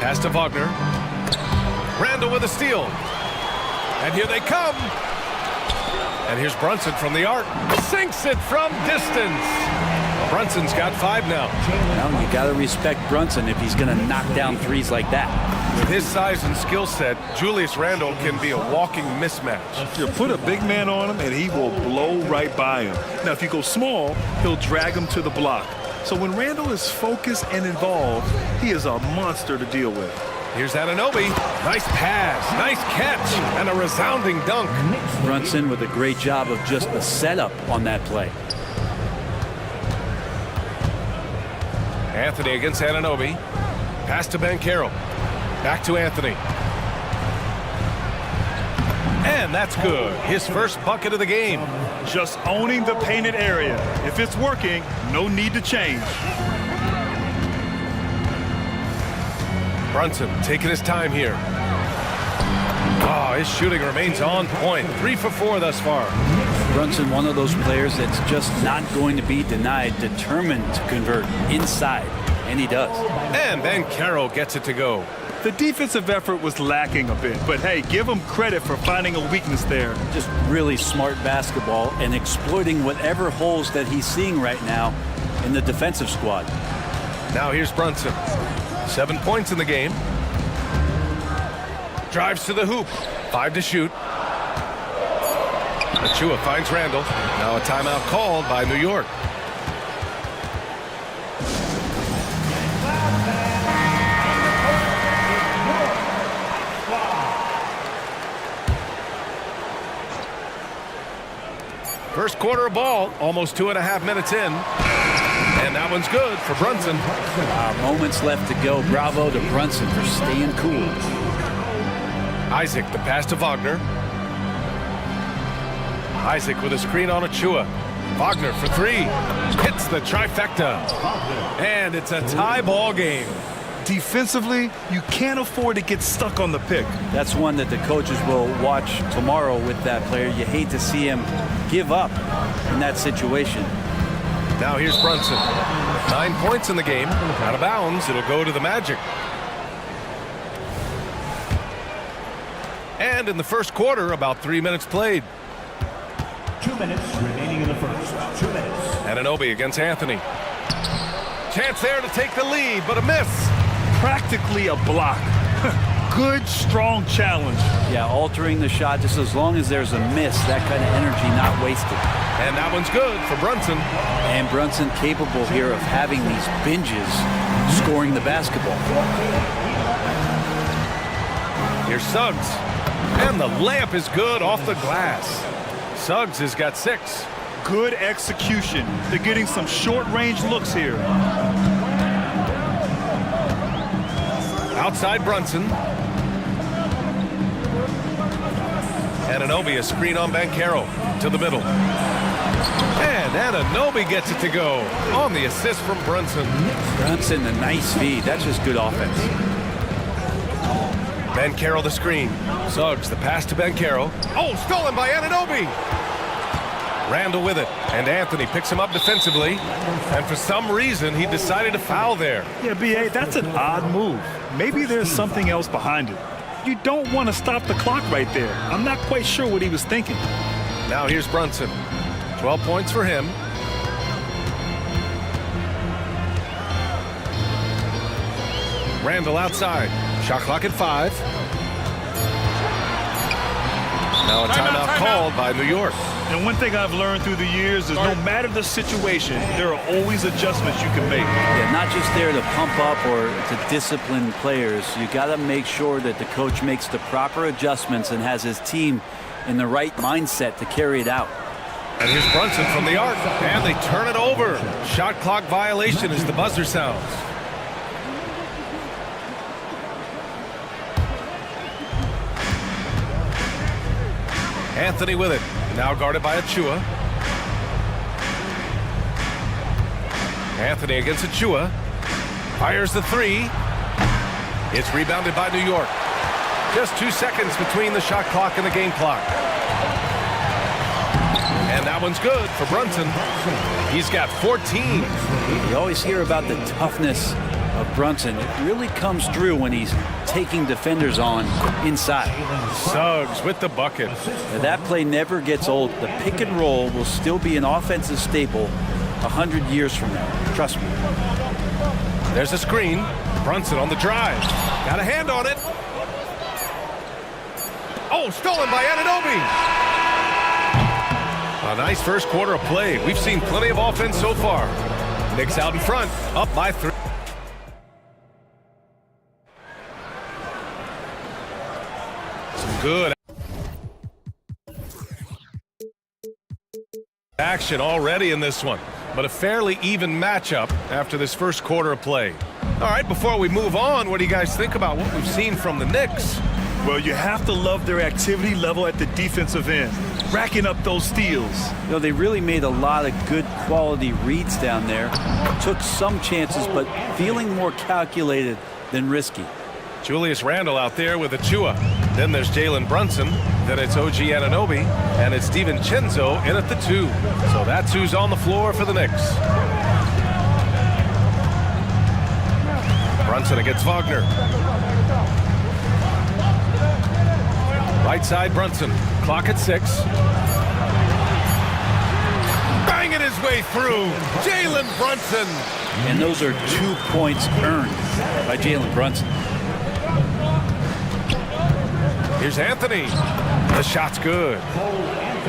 Pass to Wagner. Randall with a steal. And here they come. And here's Brunson from the arc. Sinks it from distance. Brunson's got 5 now. Well, you got to respect Brunson if he's going to knock down threes like that. With his size and skill set, Julius Randle can be a walking mismatch. You put a big man on him and he will blow right by him. Now, if you go small, he'll drag him to the block. So when Randall is focused and involved, he is a monster to deal with. Here's Anunoby. Nice pass, nice catch, and a resounding dunk. Brunson with a great job of just the setup on that play. Anthony against Anunoby. Pass to Ben Carroll. Back to Anthony. And that's good. His first bucket of the game. Just owning the painted area. If it's working, no need to change. Brunson taking his time here. Oh, his shooting remains on point. 3 for 4 thus far. Brunson, one of those players that's just not going to be denied, determined to convert inside, and he does. And Ben Carroll gets it to go. The defensive effort was lacking a bit, but hey, give him credit for finding a weakness there. Just really smart basketball and exploiting whatever holes that he's seeing right now in the defensive squad. Now here's Brunson. 7 points in the game. Drives to the hoop. 5 to shoot. Achua finds Randall. Now a timeout called by New York. First quarter of ball, almost 2.5 minutes in. And that one's good for Brunson. Moments left to go. Bravo to Brunson for staying cool. Isaac, the pass to Wagner. Isaac with a screen on Achua. Wagner for 3. Hits the trifecta. And it's a tie ball game. Defensively, you can't afford to get stuck on the pick. That's one that the coaches will watch tomorrow with that player. You hate to see him give up in that situation. Now here's Brunson. 9 points in the game. Out of bounds. It'll go to the Magic. And in the first quarter, about 3 minutes played. 2 minutes remaining in the first. 2 minutes. Anunoby against Anthony. Chance there to take the lead, but a miss. Practically a block. Good, strong challenge. Yeah, altering the shot just as long as there's a miss, that kind of energy not wasted. And that one's good for Brunson. And Brunson capable here of having these binges, scoring the basketball. Here's Suggs. And the layup is good off the glass. Suggs has got 6. Good execution. They're getting some short-range looks here. Outside Brunson. Anunoby, a screen on Ben Carroll to the middle. And Anunoby gets it to go on the assist from Brunson. Brunson, a nice feed. That's just good offense. Ben Carroll the screen. Suggs the pass to Ben Carroll. Oh, stolen by Anunoby. Randall with it, and Anthony picks him up defensively, and for some reason he decided to foul there. Yeah, B.A., that's an odd move. Maybe there's something else behind it. You don't want to stop the clock right there. I'm not quite sure what he was thinking. Now here's Brunson. 12 points for him. Randall outside. Shot clock at 5. Now a timeout called by New York. And one thing I've learned through the years is no matter the situation, there are always adjustments you can make. Yeah, not just there to pump up or to discipline players. You got to make sure that the coach makes the proper adjustments and has his team in the right mindset to carry it out. And here's Brunson from the arc, and they turn it over. Shot clock violation as the buzzer sounds. Anthony with it, now guarded by Achua. Anthony against Achua, fires the 3. It's rebounded by New York. Just 2 seconds between the shot clock and the game clock. And that one's good for Brunson. He's got 14. You always hear about the toughness of Brunson. It really comes through when he's taking defenders on inside. Suggs with the bucket. Now, that play never gets old. The pick and roll will still be an offensive staple 100 years from now. Trust me. There's a screen. Brunson on the drive. Got a hand on it. Oh, stolen by Anunoby. A nice first quarter of play. We've seen plenty of offense so far. Knicks out in front, up by 3. Some good action already in this one, but a fairly even matchup after this first quarter of play. All right, before we move on, what do you guys think about what we've seen from the Knicks? Well, you have to love their activity level at the defensive end, racking up those steals. You know, they really made a lot of good quality reads down there. Took some chances, but feeling more calculated than risky. Julius Randle out there with Achua. Then there's Jalen Brunson. Then it's OG Anunoby. And it's DiVincenzo in at the 2. So that's who's on the floor for the Knicks. Brunson against Wagner. Right side Brunson. Clock at 6. Banging his way through. Jalen Brunson. And those are 2 points earned by Jalen Brunson. Here's Anthony. The shot's good.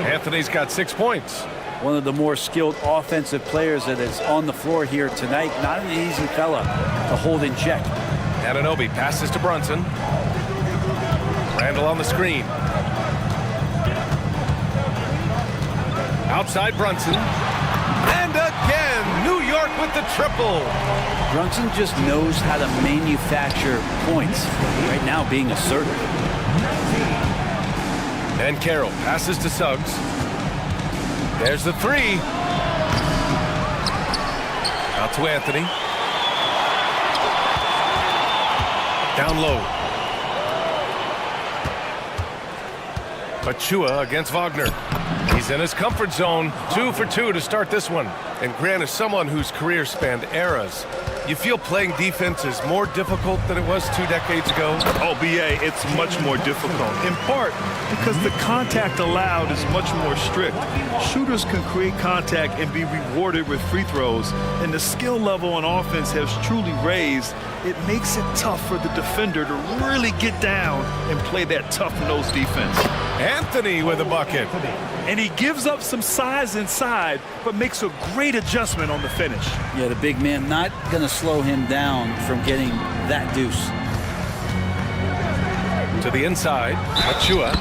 Anthony's got 6 points. One of the more skilled offensive players that is on the floor here tonight. Not an easy fella to hold in check. Anunoby passes to Brunson. Randle on the screen. Outside Brunson. And again, New York with the triple. Brunson just knows how to manufacture points. Right now being assertive. And Carroll passes to Suggs. There's the 3. Out to Anthony. Down low. Achua against Wagner. He's in his comfort zone. 2 for 2 to start this one. And Grant, as someone whose career spanned eras, you feel playing defense is more difficult than it was 2 decades ago? Oh, BA, it's much more difficult. In part because the contact allowed is much more strict. Shooters can create contact and be rewarded with free throws. And the skill level on offense has truly raised. It makes it tough for the defender to really get down and play that tough-nosed defense. Anthony with a bucket. And he gives up some size inside, but makes a great adjustment on the finish. Yeah, the big man not going to slow him down from getting that deuce. To the inside, Achua.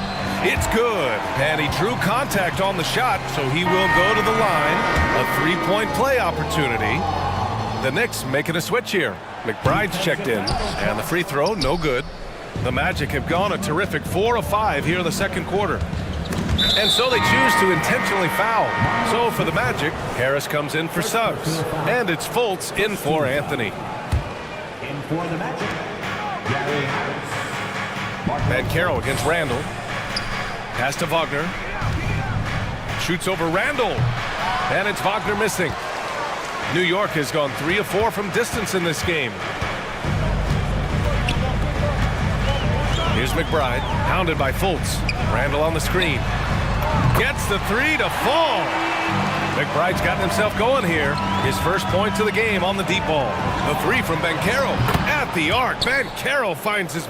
It's good. And he drew contact on the shot, so he will go to the line. A 3-point play opportunity. The Knicks making a switch here. McBride's checked in, and the free throw, no good. The Magic have gone a terrific 4 of 5 here in the second quarter. And so they choose to intentionally foul. So for the Magic, Harris comes in for Suggs. And it's Fultz in for Anthony. In for the Magic, Gary Harris. Van Carroll against Randle. Pass to Wagner. Shoots over Randle. And it's Wagner missing. New York has gone 3 of 4 from distance in this game. Here's McBride, hounded by Fultz. Randle on the screen. Gets the 3 to fall. McBride's gotten himself going here. His first points of the game on the deep ball. The three from Banchero at the arc. Banchero finds his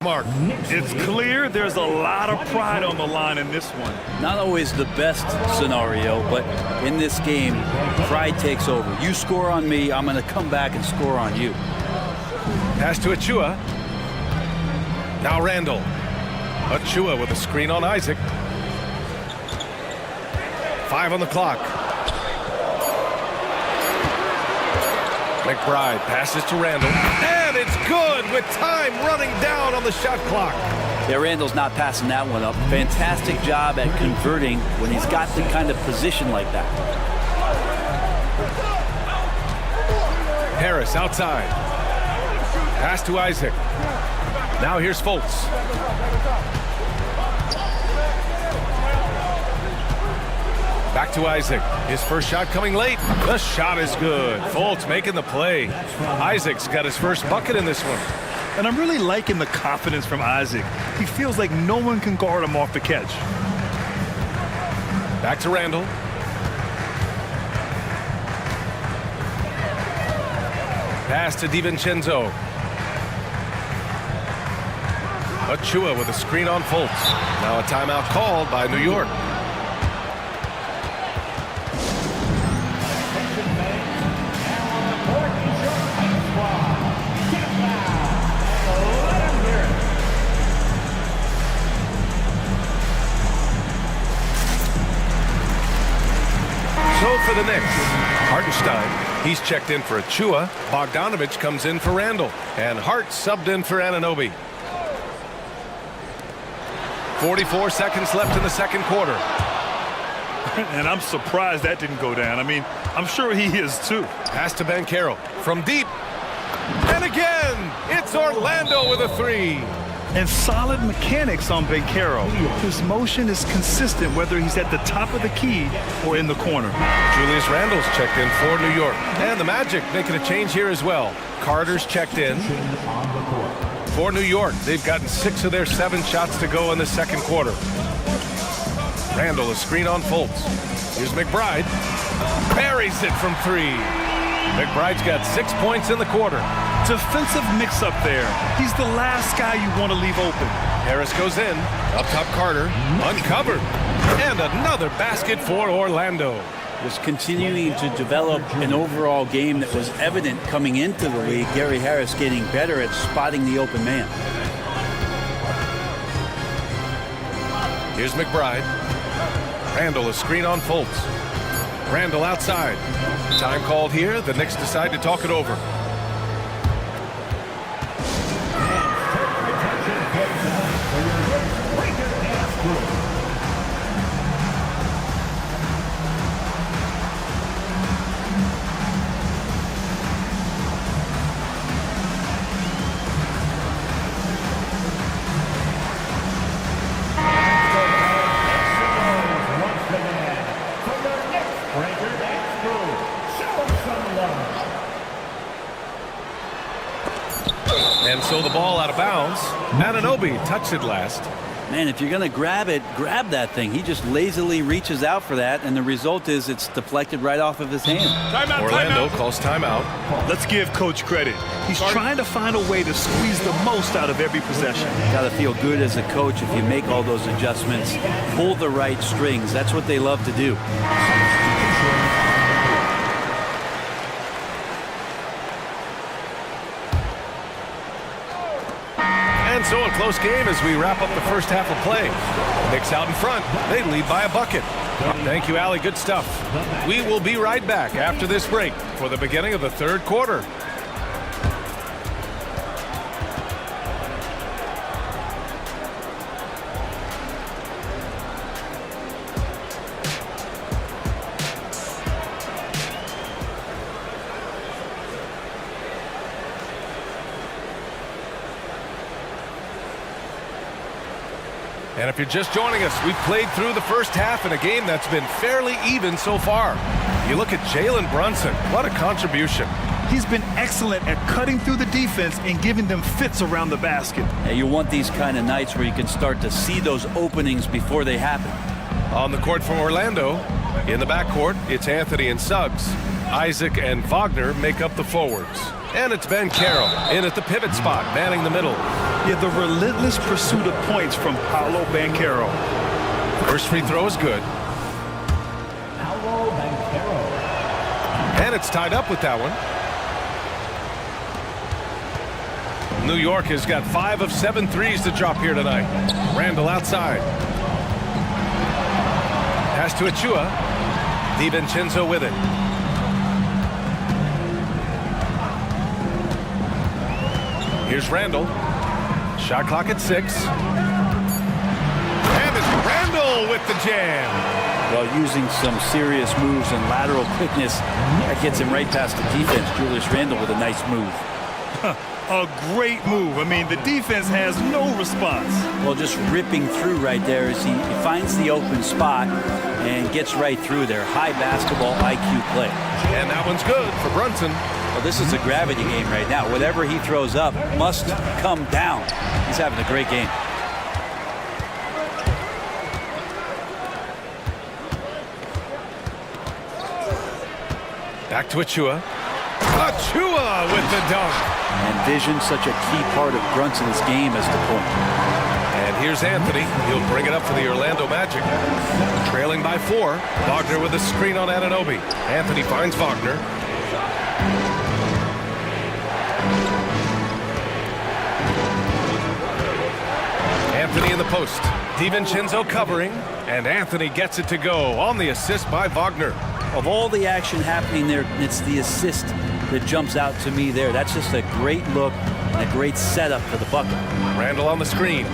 mark. It's clear there's a lot of pride on the line in this one. Not always the best scenario, but in this game, pride takes over. You score on me, I'm going to come back and score on you. Pass to Achua. Now Randall. Achua with a screen on Isaac. 5 on the clock. McBride passes to Randall. And it's good with time running down on the shot clock. Yeah, Randall's not passing that one up. Fantastic job at converting when he's got the kind of position like that. Harris outside. Pass to Isaac. Now here's Fultz. Back to Isaac. His first shot coming late. The shot is good. Fultz making the play. Isaac's got his first bucket in this one. And I'm really liking the confidence from Isaac. He feels like no one can guard him off the catch. Back to Randall. Pass to DiVincenzo. Achua with a screen on Fultz. Now a timeout called by New York. So for the Knicks, Hartenstein, he's checked in for Achua. Bogdanovich comes in for Randall. And Hart subbed in for Anunoby. 44 seconds left in the second quarter. And I'm surprised that didn't go down. I mean, I'm sure he is too. Pass to Banchero from deep. And again, it's Orlando with a three. And solid mechanics on Banchero. His motion is consistent whether he's at the top of the key or in the corner. Julius Randle's checked in for New York. And the Magic making a change here as well. Carter's checked in. For New York, they've gotten 6 of their 7 shots to go in the second quarter. Randall, a screen on Fultz. Here's McBride. Buries it from 3. McBride's got 6 points in the quarter. Defensive mix-up there. He's the last guy you want to leave open. Harris goes in. Up top, Carter. Uncovered. And another basket for Orlando. Was continuing to develop an overall game that was evident coming into the league. Gary Harris getting better at spotting the open man. Here's McBride. Randall, a screen on Fultz. Randall outside. Time called here. The Knicks decide to talk it over. And so the ball out of bounds. Anunoby touched it last. Man, if you're going to grab it, grab that thing. He just lazily reaches out for that, and the result is it's deflected right off of his hand. Timeout, Orlando calls timeout. Let's give Coach credit. He's trying to find a way to squeeze the most out of every possession. Got to feel good as a coach if you make all those adjustments, pull the right strings. That's what they love to do. And so a close game as we wrap up the first half of play. Knicks out in front. They lead by a bucket. Thank you, Allie. Good stuff. We will be right back after this break for the beginning of the third quarter. And if you're just joining us, we've played through the first half in a game that's been fairly even so far. You look at Jalen Brunson, what a contribution. He's been excellent at cutting through the defense and giving them fits around the basket. And you want these kind of nights where you can start to see those openings before they happen. On the court for Orlando, in the backcourt, it's Anthony and Suggs. Isaac and Wagner make up the forwards. And it's Ben Carroll in at the pivot spot, manning the middle. Yeah, the relentless pursuit of points from Paolo Banchero. First free throw is good. Paolo Banchero. And it's tied up with that one. New York has got 5 of 7 threes to drop here tonight. Randall outside. Pass to Achua. DiVincenzo with it. Here's Randall. Shot clock at 6. And it's Randall with the jam. Well, using some serious moves and lateral quickness, that gets him right past the defense. Julius Randle with a nice move. A great move. I mean, the defense has no response. Well, just ripping through right there as he finds the open spot and gets right through there. High basketball IQ play. And that one's good for Brunson. Well, this is a gravity game right now. Whatever he throws up must come down. He's having a great game. Back to Achua. Achua with the dunk. And vision, such a key part of Brunson's game as the point. And here's Anthony. He'll bring it up for the Orlando Magic. Trailing by 4. Wagner with a screen on Anunoby. Anthony finds Wagner. Anthony in the post. DiVincenzo covering. And Anthony gets it to go on the assist by Wagner. Of all the action happening there, it's the assist that jumps out to me there. That's just a great look and a great setup for the bucket. Randall on the screen.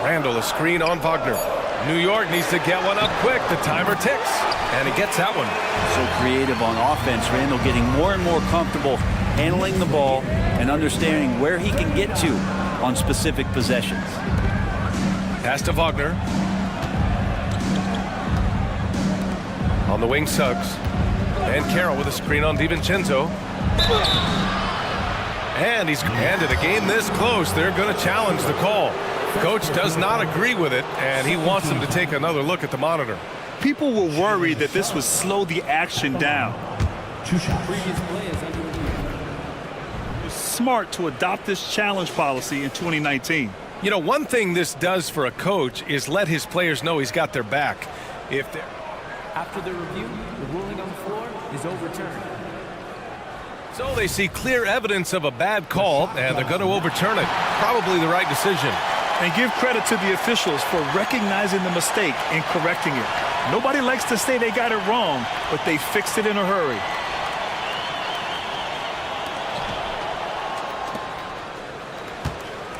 Randall a screen on Wagner. New York needs to get one up quick. The timer ticks. And he gets that one. So creative on offense. Randall getting more and more comfortable handling the ball and understanding where he can get to on specific possessions. Pass to Wagner. On the wing, Suggs. And Carroll with a screen on DiVincenzo. And he's handed a game this close. They're going to challenge the call. Coach does not agree with it, and he wants them to take another look at the monitor. People were worried that this would slow the action down. It's smart to adopt this challenge policy in 2019. You know, one thing this does for a coach is let his players know he's got their back. If they're... After the review, the ruling on the floor is overturned. So they see clear evidence of a bad call, and they're going to overturn it. Probably the right decision. And give credit to the officials for recognizing the mistake and correcting it. Nobody likes to say they got it wrong, but they fixed it in a hurry.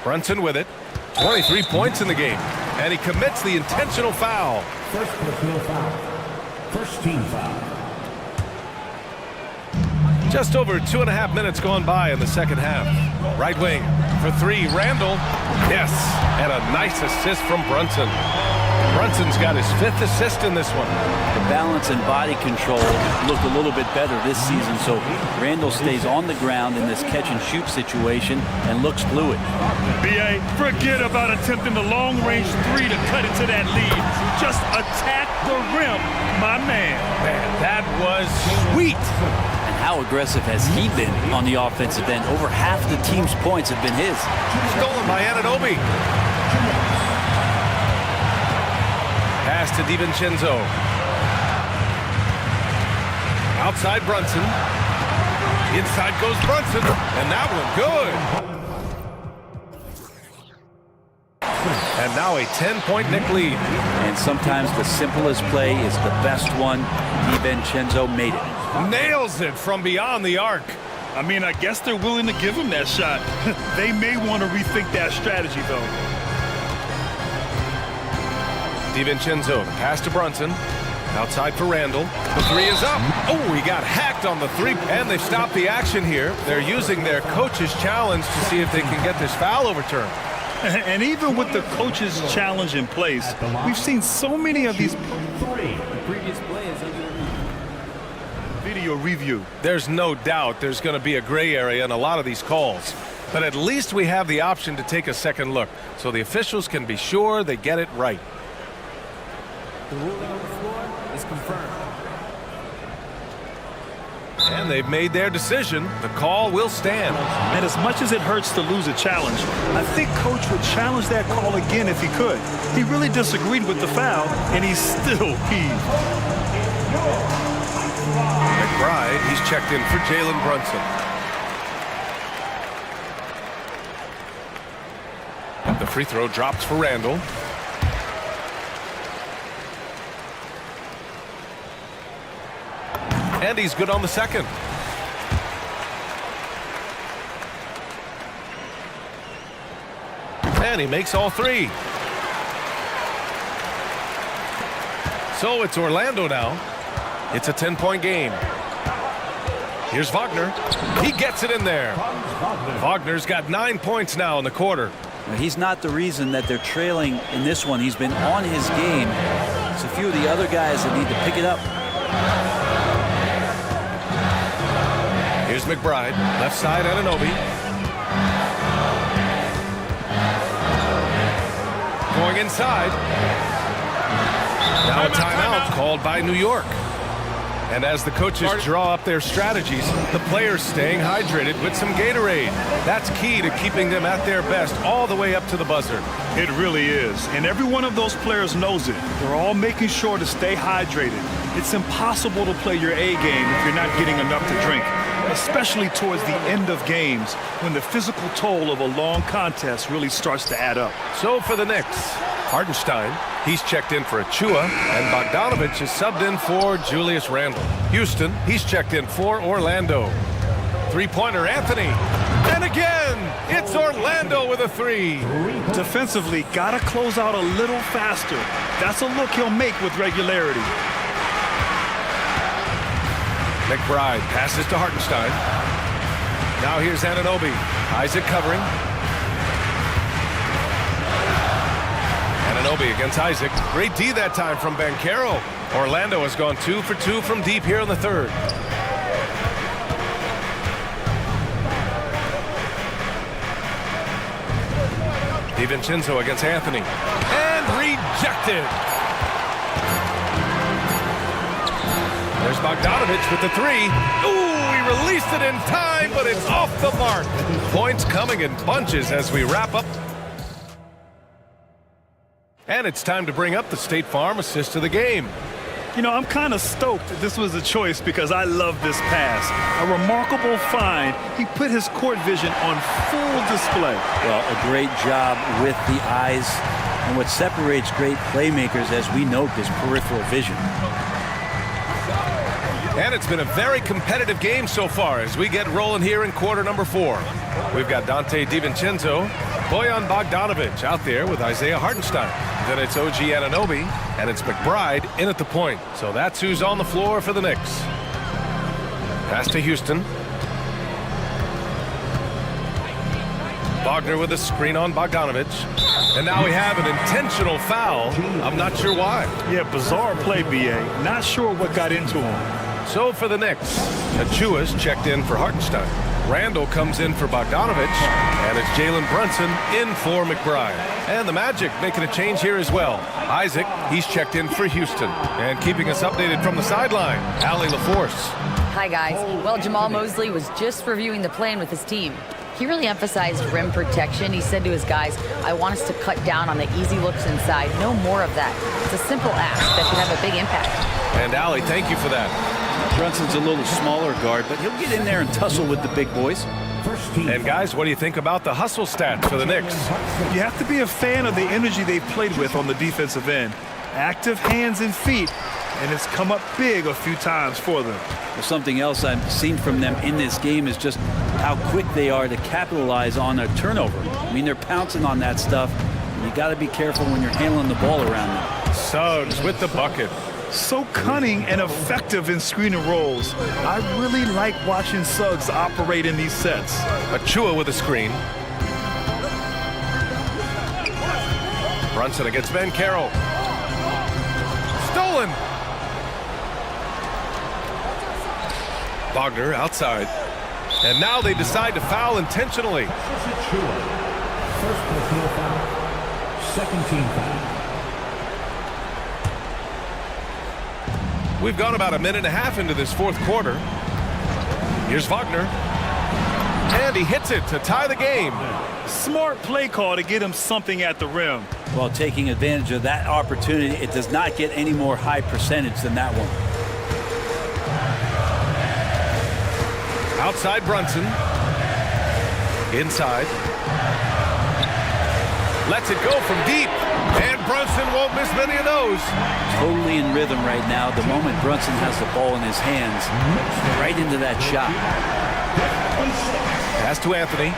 Brunson with it. 23 points in the game. And he commits the intentional foul. First personal foul. First team foul. Just over 2.5 minutes gone by in the second half. Right wing for 3, Randall. Yes, and a nice assist from Brunson. Brunson's got his 5th assist in this one. The balance and body control look a little bit better this season, so Randall stays on the ground in this catch-and-shoot situation and looks fluid. B.A., forget about attempting the long-range 3 to cut into that lead. Just attack the rim, my man. Man, that was sweet. How aggressive has he been on the offensive end? Over half the team's points have been his. Stolen by Anunoby. Pass to DiVincenzo. Outside Brunson. Inside goes Brunson. And that one good. And now a 10-point Knick lead. And sometimes the simplest play is the best one. DiVincenzo made it. Nails it from beyond the arc. I mean, I guess they're willing to give him that shot. They may want to rethink that strategy, though. DiVincenzo, pass to Brunson. Outside for Randall. The 3 is up. Oh, he got hacked on the 3. And they've stopped the action here. They're using their coach's challenge to see if they can get this foul overturned. And even with the coach's challenge in place, we've seen so many of these Previous play is under video review. There's no doubt there's going to be a gray area in a lot of these calls. But at least we have the option to take a second look, so the officials can be sure they get it right. the ruling on the floor is confirmed. And they've made their decision. The call will stand. And as much as it hurts to lose a challenge, I think Coach would challenge that call again if he could. He really disagreed with the foul, and he's still peeved. McBride, he's checked in for Jalen Brunson. The free throw drops for Randall. And he's good on the second. And he makes all three. So it's Orlando now. It's a 10-point game. Here's Wagner. He gets it in there. Wagner's got 9 points now in the quarter. He's not the reason that they're trailing in this one. He's been on his game. It's a few of the other guys that need to pick it up. Here's McBride, left side Anunoby. Going inside. Now a timeout called by New York. And as the coaches draw up their strategies, the players staying hydrated with some Gatorade. That's key to keeping them at their best all the way up to the buzzer. It really is. And every one of those players knows it. They're all making sure to stay hydrated. It's impossible to play your A game if you're not getting enough to drink, especially towards the end of games when the physical toll of a long contest really starts to add up. So for the Knicks, Hartenstein, he's checked in for Achua, and Bogdanovich is subbed in for Julius Randle. Houston, he's checked in for Orlando. Three-pointer, Anthony. And again, it's Orlando with a three. Defensively, gotta close out a little faster. That's a look he'll make with regularity. McBride passes to Hartenstein. Now here's Anunoby. Isaac covering. Anunoby against Isaac. Great D that time from Banchero. Orlando has gone 2 for 2 from deep here in the third. DiVincenzo against Anthony. And rejected. There's Bogdanovich with the three. Ooh, he released it in time, but it's off the mark. Points coming in bunches as we wrap up. And it's time to bring up the State Farm assist of the game. You know, I'm kind of stoked that this was a choice because I love this pass. A remarkable find. He put his court vision on full display. Well, a great job with the eyes. And what separates great playmakers, as we note, is peripheral vision. And it's been a very competitive game so far as we get rolling here in quarter number 4. We've got Dante DiVincenzo, Bojan Bogdanovich out there with Isaiah Hartenstein. Then it's OG Anunoby, and it's McBride in at the point. So that's who's on the floor for the Knicks. Pass to Houston. Wagner with a screen on Bogdanovich. And now we have an intentional foul. I'm not sure why. Yeah, bizarre play, BA. Not sure what got into him. So for the Knicks, Achua's checked in for Hartenstein. Randall comes in for Bogdanovich, and it's Jalen Brunson in for McBride. And the Magic making a change here as well. Isaac, he's checked in for Houston. And keeping us updated from the sideline, Allie LaForce. Hi, guys. Well, Jamal Mosley was just reviewing the plan with his team. He really emphasized rim protection. He said to his guys, I want us to cut down on the easy looks inside. No more of that. It's a simple ask that can have a big impact. And Allie, thank you for that. Brunson's a little smaller guard, but he'll get in there and tussle with the big boys. And guys, what do you think about the hustle stats for the Knicks? You have to be a fan of the energy they've played with on the defensive end. Active hands and feet, and it's come up big a few times for them. Well, something else I've seen from them in this game is just how quick they are to capitalize on a turnover. I mean, they're pouncing on that stuff. And you got to be careful when you're handling the ball around them. Suggs with the bucket. So cunning and effective in screen and rolls. I really like watching Suggs operate in these sets. Achua with a screen. Brunson against Ben Carroll. Stolen. Wagner outside. And now they decide to foul intentionally. First personal foul, second team foul. We've gone about a minute and a half into this fourth quarter. Here's Wagner. And he hits it to tie the game. Smart play call to get him something at the rim. Well, taking advantage of that opportunity, it does not get any more high percentage than that one. Outside Brunson. Inside. Lets it go from deep. And Brunson won't miss many of those. Totally in rhythm right now. The moment Brunson has the ball in his hands, right into that shot. Pass to Anthony.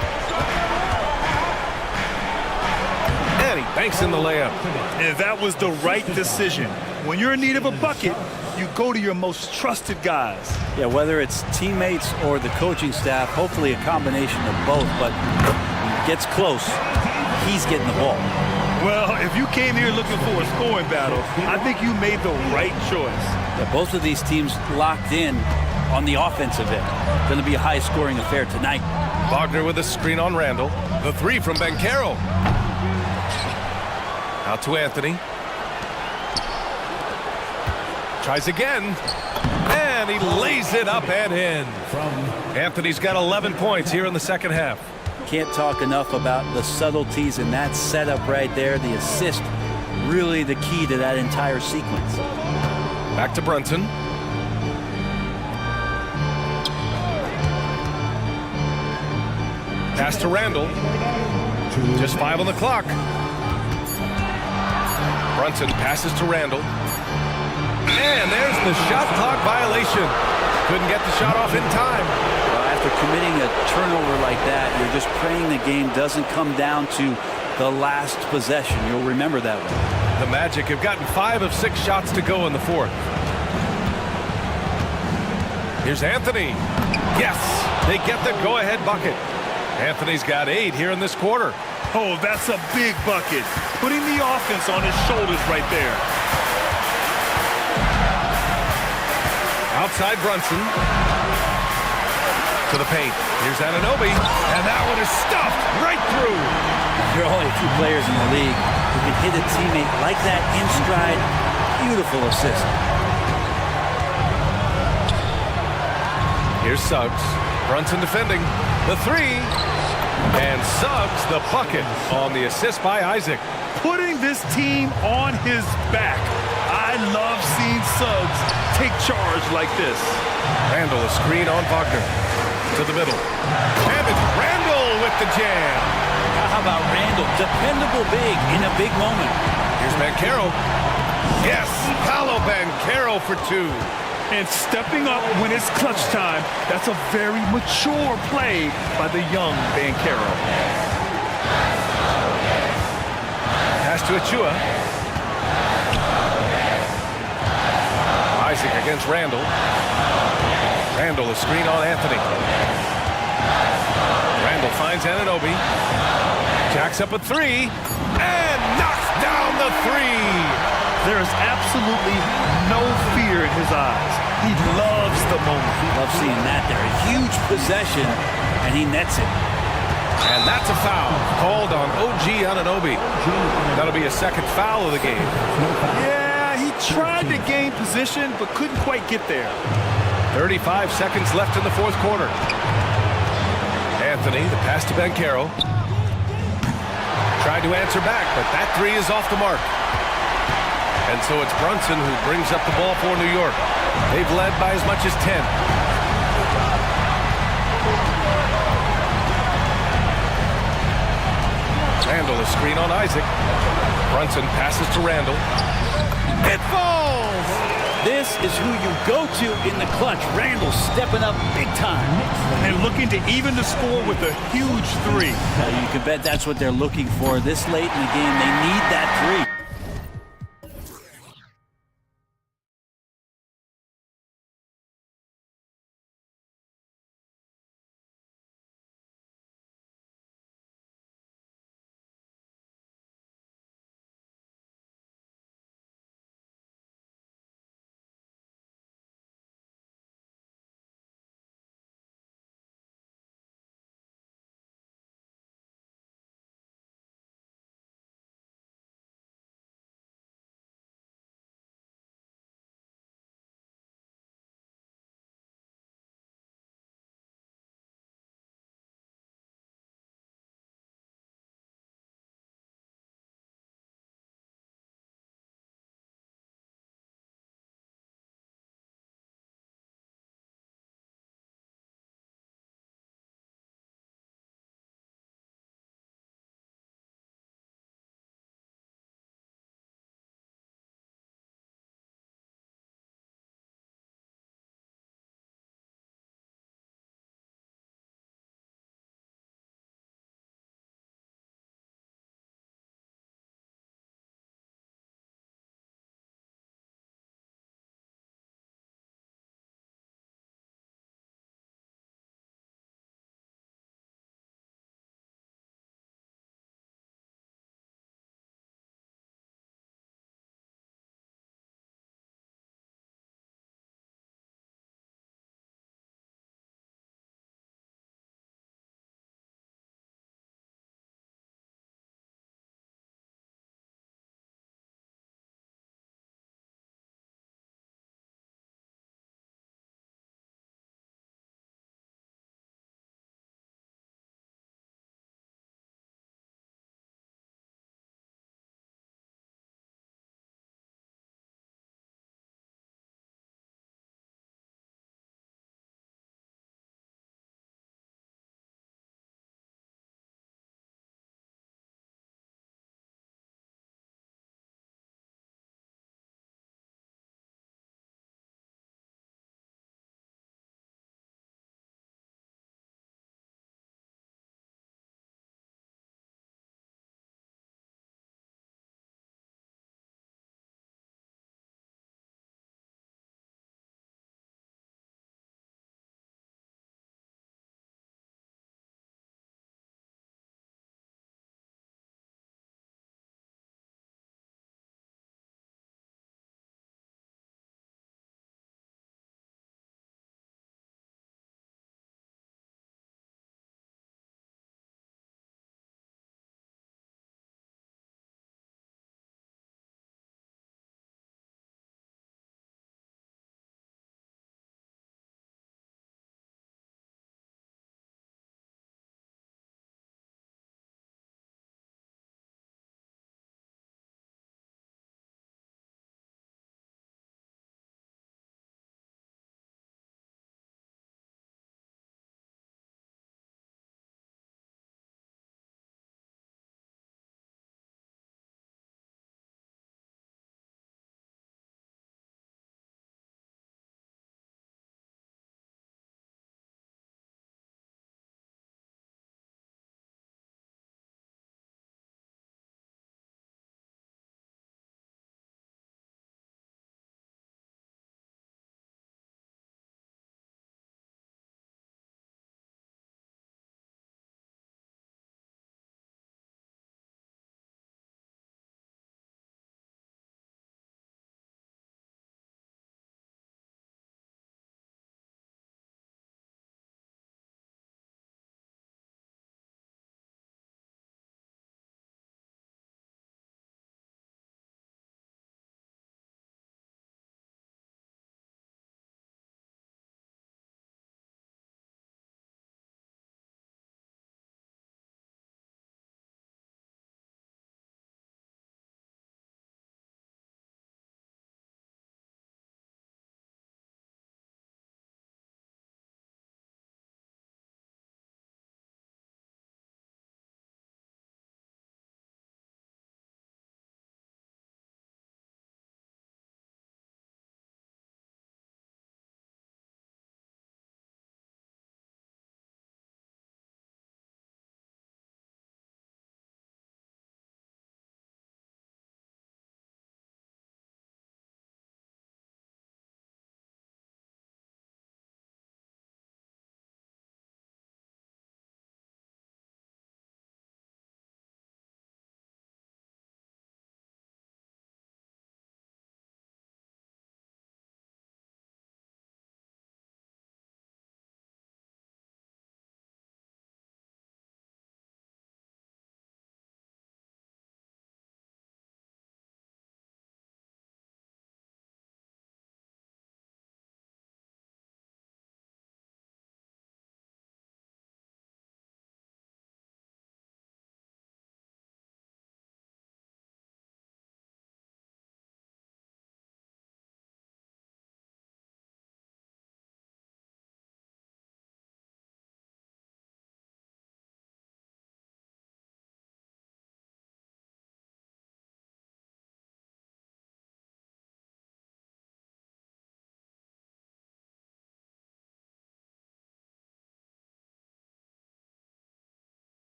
And he banks in the layup. And that was the right decision. When you're in need of a bucket, you go to your most trusted guys. Yeah, whether it's teammates or the coaching staff, hopefully a combination of both, but gets close, he's getting the ball. Well, if you came here looking for a scoring battle, I think you made the right choice. Yeah, both of these teams locked in on the offensive end. Going to be a high-scoring affair tonight. Wagner with a screen on Randall. The three from Ben Carroll. Out to Anthony. Tries again. And he lays it up and in. Anthony's got 11 points here in the second half. Can't talk enough about the subtleties in that setup right there. The assist, really the key to that entire sequence. Back to Brunson. Pass to Randall. Just 5 on the clock. Brunson passes to Randall. And there's the shot clock violation. Couldn't get the shot off in time. Well, after committing a turnover like that, you're just praying the game doesn't come down to the last possession. You'll remember that one. The Magic have gotten 5 of 6 shots to go in the fourth. Here's Anthony. Yes, they get the go-ahead bucket. Anthony's got 8 here in this quarter. Oh, that's a big bucket. Putting the offense on his shoulders right there. Outside Brunson. To the paint. Here's Anunoby. And that one is stuffed right through. There are only a few players in the league who can hit a teammate like that in stride. Beautiful assist. Here's Suggs. Brunson defending. The three. And Suggs the bucket on the assist by Isaac. Putting this team on his back. I love seeing Suggs take charge like this. Randall a screen on Wagner. To the middle. And it's Randall with the jam. How about Randall? Dependable big in a big moment. Here's Banchero. Yes, Paolo Banchero for 2. And stepping up when it's clutch time, that's a very mature play by the young Banchero. Pass to Achua. Isaac against Randall. Randall a screen on Anthony. Randall finds Anunoby. Jacks up a 3. And knocks down the 3. There is absolutely no fear in his eyes. He loves the moment. Love seeing that there. A huge possession, and he nets it. And that's a foul called on OG Anunoby. That'll be a second foul of the game. Yeah, he tried to gain position, but couldn't quite get there. 35 seconds left in the fourth quarter. Anthony, the pass to Banchero. Tried to answer back, but that 3 is off the mark. And so it's Brunson who brings up the ball for New York. They've led by as much as 10. Randall a screen on Isaac. Brunson passes to Randall. It falls! This is who you go to in the clutch. Randall stepping up big time. And looking to even the score with a huge 3. You can bet that's what they're looking for. This late in the game, they need that 3.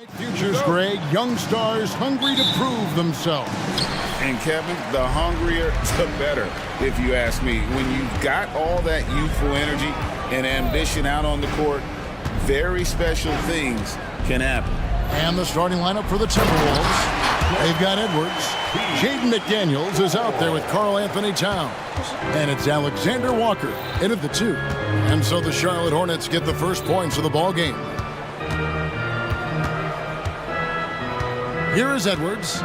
Futures, Greg, young stars hungry to prove themselves. And Kevin, the hungrier, the better, if you ask me. When you've got all that youthful energy and ambition out on the court, very special things can happen. And the starting lineup for the Timberwolves. They've got Edwards. Jaden McDaniels is out there with Karl Anthony Towns. And it's Alexander Walker in at the 2. And so the Charlotte Hornets get the first points of the ball game. Here is Edwards.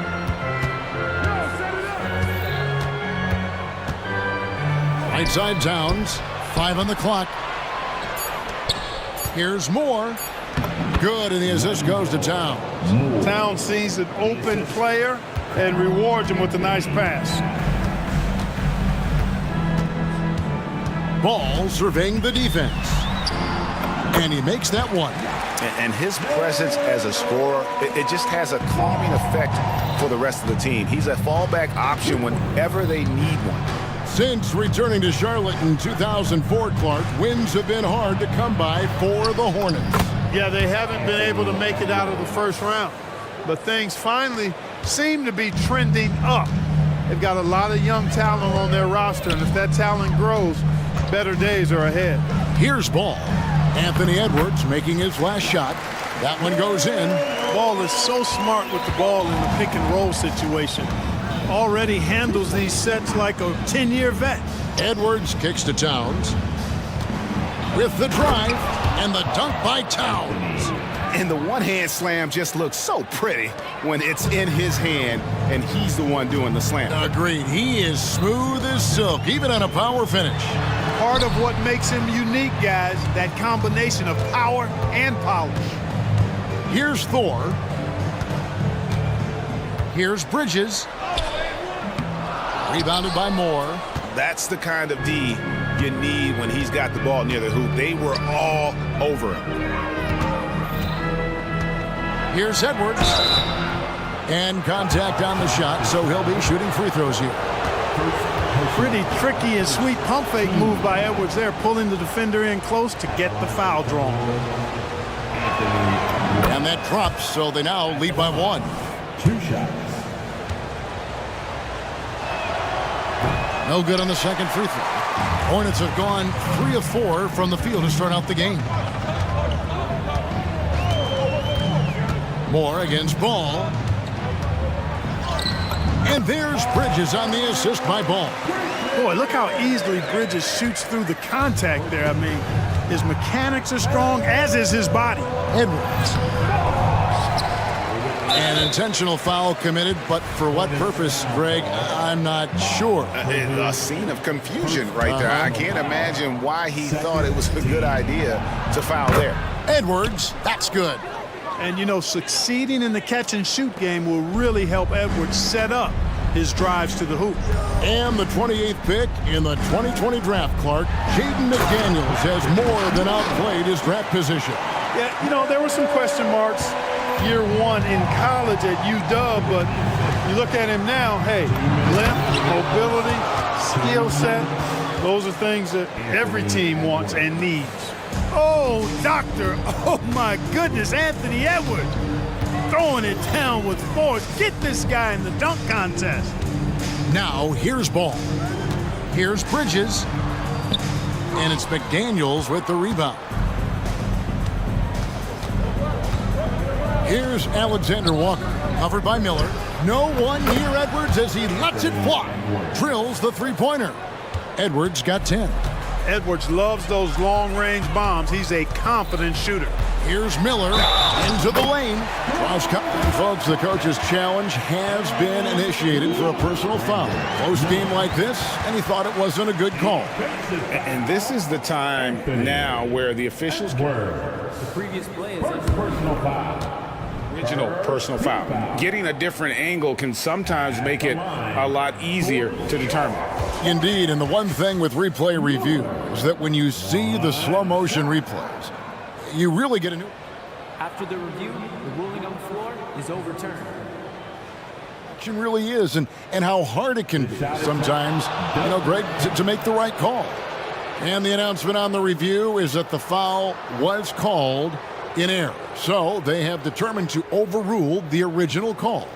Right side Towns. 5 on the clock. Here's Moore. Good, and the assist goes to Towns. Towns sees an open player and rewards him with a nice pass. Ball surveying the defense. And he makes that one. And his presence as a scorer, it just has a calming effect for the rest of the team. He's a fallback option whenever they need one. Since returning to Charlotte in 2004, Clark, wins have been hard to come by for the Hornets. Yeah, they haven't been able to make it out of the first round. But things finally seem to be trending up. They've got a lot of young talent on their roster, and if that talent grows, better days are ahead. Here's Ball. Anthony Edwards making his last shot. That one goes in. Ball is so smart with the ball in the pick and roll situation. Already handles these sets like a 10-year vet. Edwards kicks to Towns. With the drive and the dunk by Towns. And the one-hand slam just looks so pretty when it's in his hand and he's the one doing the slam. Agreed. He is smooth as silk, even on a power finish. Part of what makes him unique, guys, that combination of power and polish. Here's Thor. Here's Bridges. Rebounded by Moore. That's the kind of D you need when he's got the ball near the hoop. They were all over him. Here's Edwards. And contact on the shot, so he'll be shooting free throws here. Pretty tricky and sweet pump fake move by Edwards there, pulling the defender in close to get the foul drawn. And that drops, so they now lead by 1. 2 shots. No good on the second free throw. Hornets have gone 3 of 4 from the field to start out the game. Moore against Ball. And there's Bridges on the assist by Ball. Boy, look how easily Bridges shoots through the contact there. I mean, his mechanics are strong, as is his body. Edwards. An intentional foul committed, but for what purpose, Greg, I'm not sure. A scene of confusion right there. I can't imagine why he thought it was a good idea to foul there. Edwards, that's good. And, you know, succeeding in the catch-and-shoot game will really help Edwards set up his drives to the hoop. And the 28th pick in the 2020 draft, Clark, Jaden McDaniels has more than outplayed his draft position. Yeah, you know, there were some question marks year 1 in college at UW, but you look at him now, hey, length, mobility, skill set, those are things that every team wants and needs. Oh, doctor, oh my goodness, Anthony Edwards throwing it down with force. Get this guy in the dunk contest. Now, here's Ball. Here's Bridges. And it's McDaniels with the rebound. Here's Alexander Walker, covered by Miller. No one near Edwards as he lets it fly. Drills the three-pointer. Edwards got 10. Edwards loves those long-range bombs. He's a confident shooter. Here's Miller into the lane. Folks, the coach's challenge has been initiated for a personal foul. Close game like this, and he thought it wasn't a good call. And this is the time now where the officials can... The previous play is Personal foul. Original personal foul. Getting a different angle can sometimes make it a lot easier to determine. Indeed, and the one thing with replay review is that when you see the slow motion replays, you really get a new... After the review, the ruling on the floor is overturned. It really is, and how hard it can be sometimes, you know, Greg, to make the right call. And the announcement on the review is that the foul was called in air. So they have determined to overrule the original call.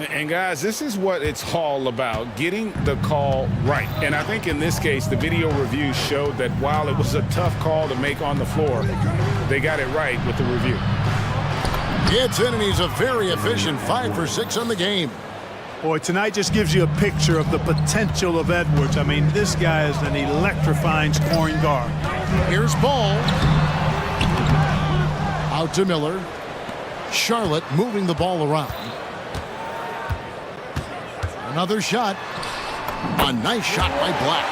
And guys, this is what it's all about, getting the call right. And I think in this case, the video review showed that while it was a tough call to make on the floor, they got it right with the review. It's in, and he's a very efficient 5 for 6 on the game. Boy, tonight just gives you a picture of the potential of Edwards. I mean, this guy is an electrifying scoring guard. Here's Ball. Out to Miller. Charlotte moving the ball around. Another shot. A nice shot by Black.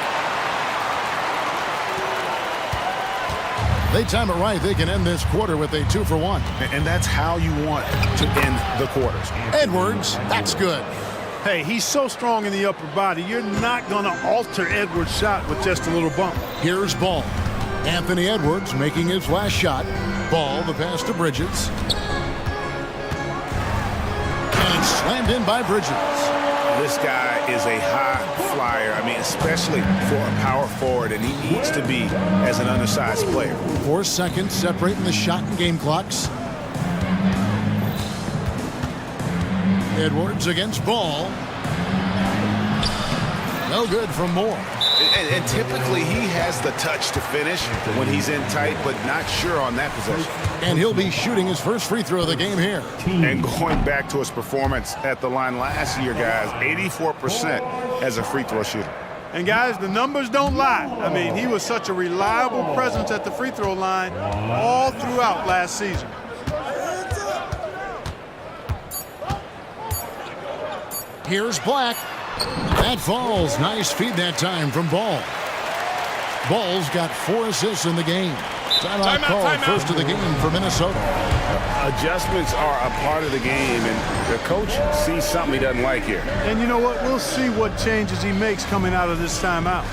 They time it right. They can end this quarter with a 2 for 1. And that's how you want to end the quarters. Edwards, that's good. Hey, he's so strong in the upper body, you're not going to alter Edwards' shot with just a little bump. Here's Ball. Anthony Edwards making his last shot. Ball, the pass to Bridges. And it's slammed in by Bridges. This guy is a high flyer. I mean, especially for a power forward, and he needs to be as an undersized player. 4 seconds separating the shot and game clocks. Edwards against Ball. No good from Moore. And typically he has the touch to finish when he's in tight, but not sure on that possession. And he'll be shooting his first free throw of the game here. And going back to his performance at the line last year, guys, 84% as a free throw shooter. And guys, the numbers don't lie. I mean, he was such a reliable presence at the free throw line all throughout last season. Here's Black. That falls. Nice feed that time from Ball. Ball's got 4 assists in the game. Timeout call, first of the game for Minnesota. Adjustments are a part of the game, and the coach sees something he doesn't like here. And you know what? We'll see what changes he makes coming out of this timeout.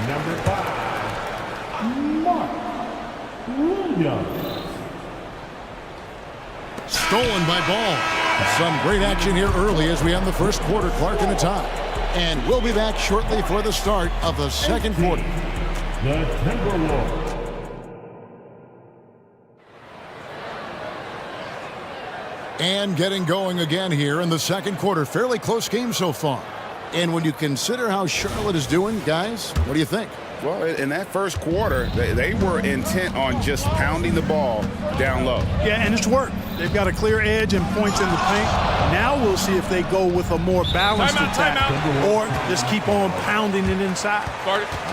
Number 5, Mark Williams. Stolen by Ball. Some great action here early as we end the first quarter. Clark in the top. And we'll be back shortly for the start of the second quarter. The Timberwolves. And getting going again here in the second quarter. Fairly close game so far. And when you consider how Charlotte is doing, guys, what do you think? Well, in that first quarter, they were intent on just pounding the ball down low. Yeah, and it's worked. They've got a clear edge and points in the paint. Now we'll see if they go with a more balanced attack or just keep on pounding it inside.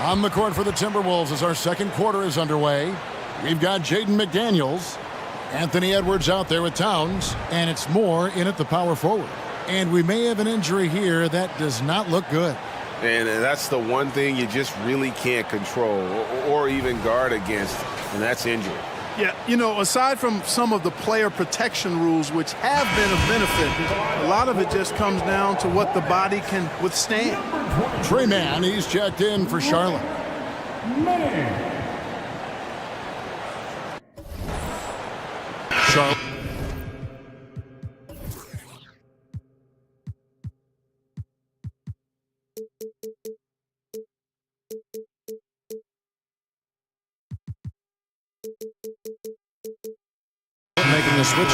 On the court for the Timberwolves as our second quarter is underway. We've got Jaden McDaniels, Anthony Edwards out there with Towns, and it's Moore in at the power forward. And we may have an injury here that does not look good. And that's the one thing you just really can't control or even guard against, and that's injury. Yeah, you know, aside from some of the player protection rules, which have been of benefit, a lot of it just comes down to what the body can withstand. Trey Mann, he's checked in for Charlotte. Charlotte. Making the switch.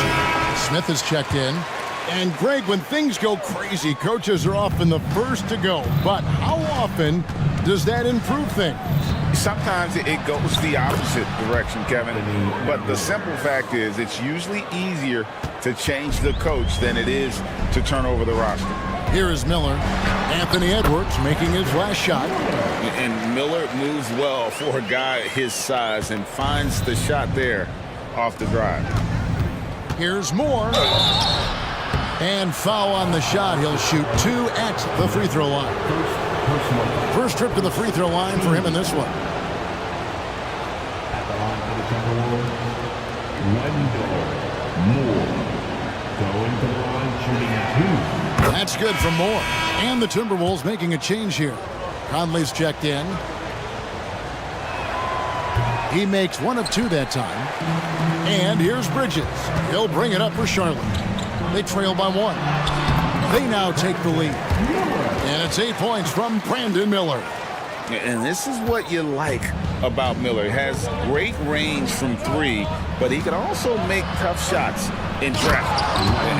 Smith is checked in. And Greg, when things go crazy, coaches are often the first to go. But how often does that improve things? Sometimes it goes the opposite direction, Kevin. But the simple fact is it's usually easier to change the coach than it is to turn over the roster. Here is Miller. Anthony Edwards making his last shot. And Miller moves well for a guy his size and finds the shot there off the drive. Here's Moore. And foul on the shot. He'll shoot 2 at the free throw line. First trip to the free throw line for him in this one. At the line for the Timberwolves, Wendell Moore. Going to the line, shooting 2. That's good from Moore. And the Timberwolves making a change here. Conley's checked in. He makes 1 of 2 that time. And here's Bridges. He'll bring it up for Charlotte. They trail by 1. They now take the lead. And it's 8 points from Brandon Miller. And this is what you like about Miller. He has great range from three, but he can also make tough shots in traffic.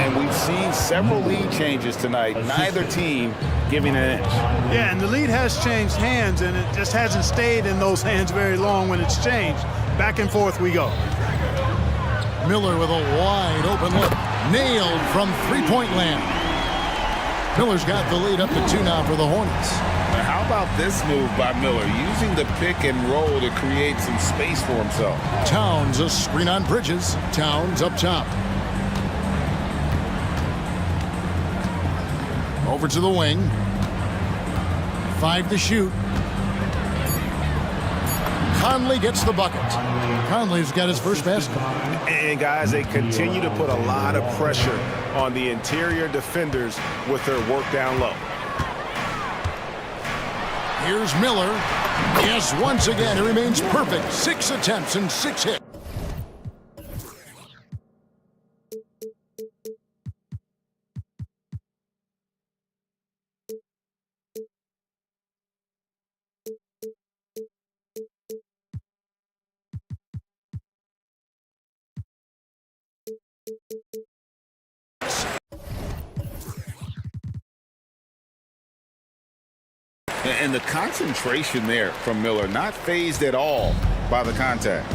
And we've seen several lead changes tonight, neither team giving an inch. Yeah, and the lead has changed hands, and it just hasn't stayed in those hands very long when it's changed. Back and forth we go. Miller with a wide open look. Nailed from three-point land. Miller's got the lead up to 2 now for the Hornets. Now, how about this move by Miller, using the pick and roll to create some space for himself? Towns a screen on Bridges. Towns up top. Over to the wing. 5 to shoot. Conley gets the bucket. Conley's got his first basket. And guys, they continue to put a lot of pressure on the interior defenders with their work down low. Here's Miller. Yes, once again, he remains perfect. 6 attempts and 6 hits. And the concentration there from Miller, not fazed at all by the contact.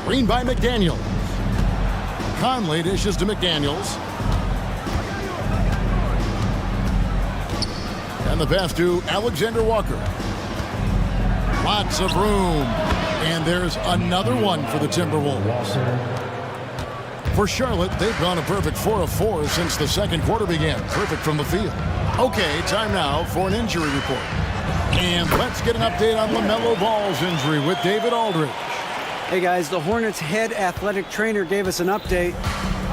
Screen by McDaniels. Conley dishes to McDaniels. And the pass to Alexander Walker. Lots of room. And there's another one for the Timberwolves. For Charlotte, they've gone a perfect 4 of 4 since the second quarter began. Perfect from the field. Okay, time now for an injury report. And let's get an update on LaMelo Ball's injury with David Aldridge. Hey guys, the Hornets head athletic trainer gave us an update.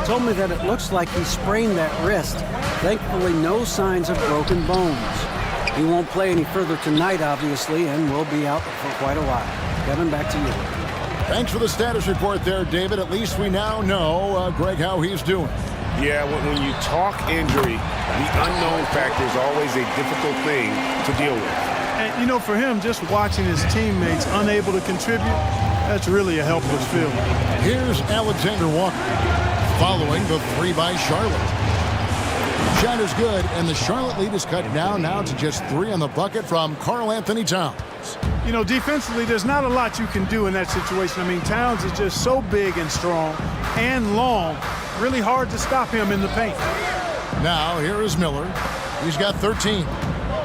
Told me that it looks like he sprained that wrist. Thankfully, no signs of broken bones. He won't play any further tonight, obviously, and will be out for quite a while. Kevin, back to you. Thanks for the status report there, David. At least we now know, Greg, how he's doing. Yeah, when you talk injury, the unknown factor is always a difficult thing to deal with. And, you know, for him, just watching his teammates unable to contribute, that's really a helpless feeling. Here's Alexander Walker following the 3 by Charlotte. Shot is good, and the Charlotte lead is cut down now to just 3 on the bucket from Karl Anthony Towns. You know, defensively, there's not a lot you can do in that situation. I mean, Towns is just so big and strong and long. Really hard to stop him in the paint. Now, here is Miller. He's got 13.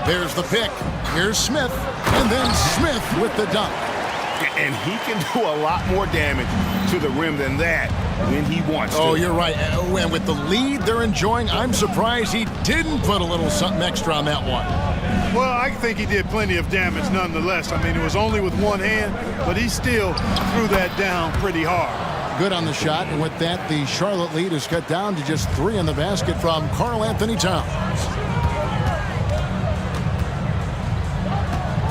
There's the pick. Here's Smith. And then Smith with the dunk. And he can do a lot more damage to the rim than that when he wants to. Oh, you're right. And with the lead they're enjoying, I'm surprised he didn't put a little something extra on that one. Well, I think he did plenty of damage nonetheless. I mean, it was only with one hand, but he still threw that down pretty hard. Good on the shot, and with that, the Charlotte lead is cut down to just 3 on the basket from Karl Anthony Towns.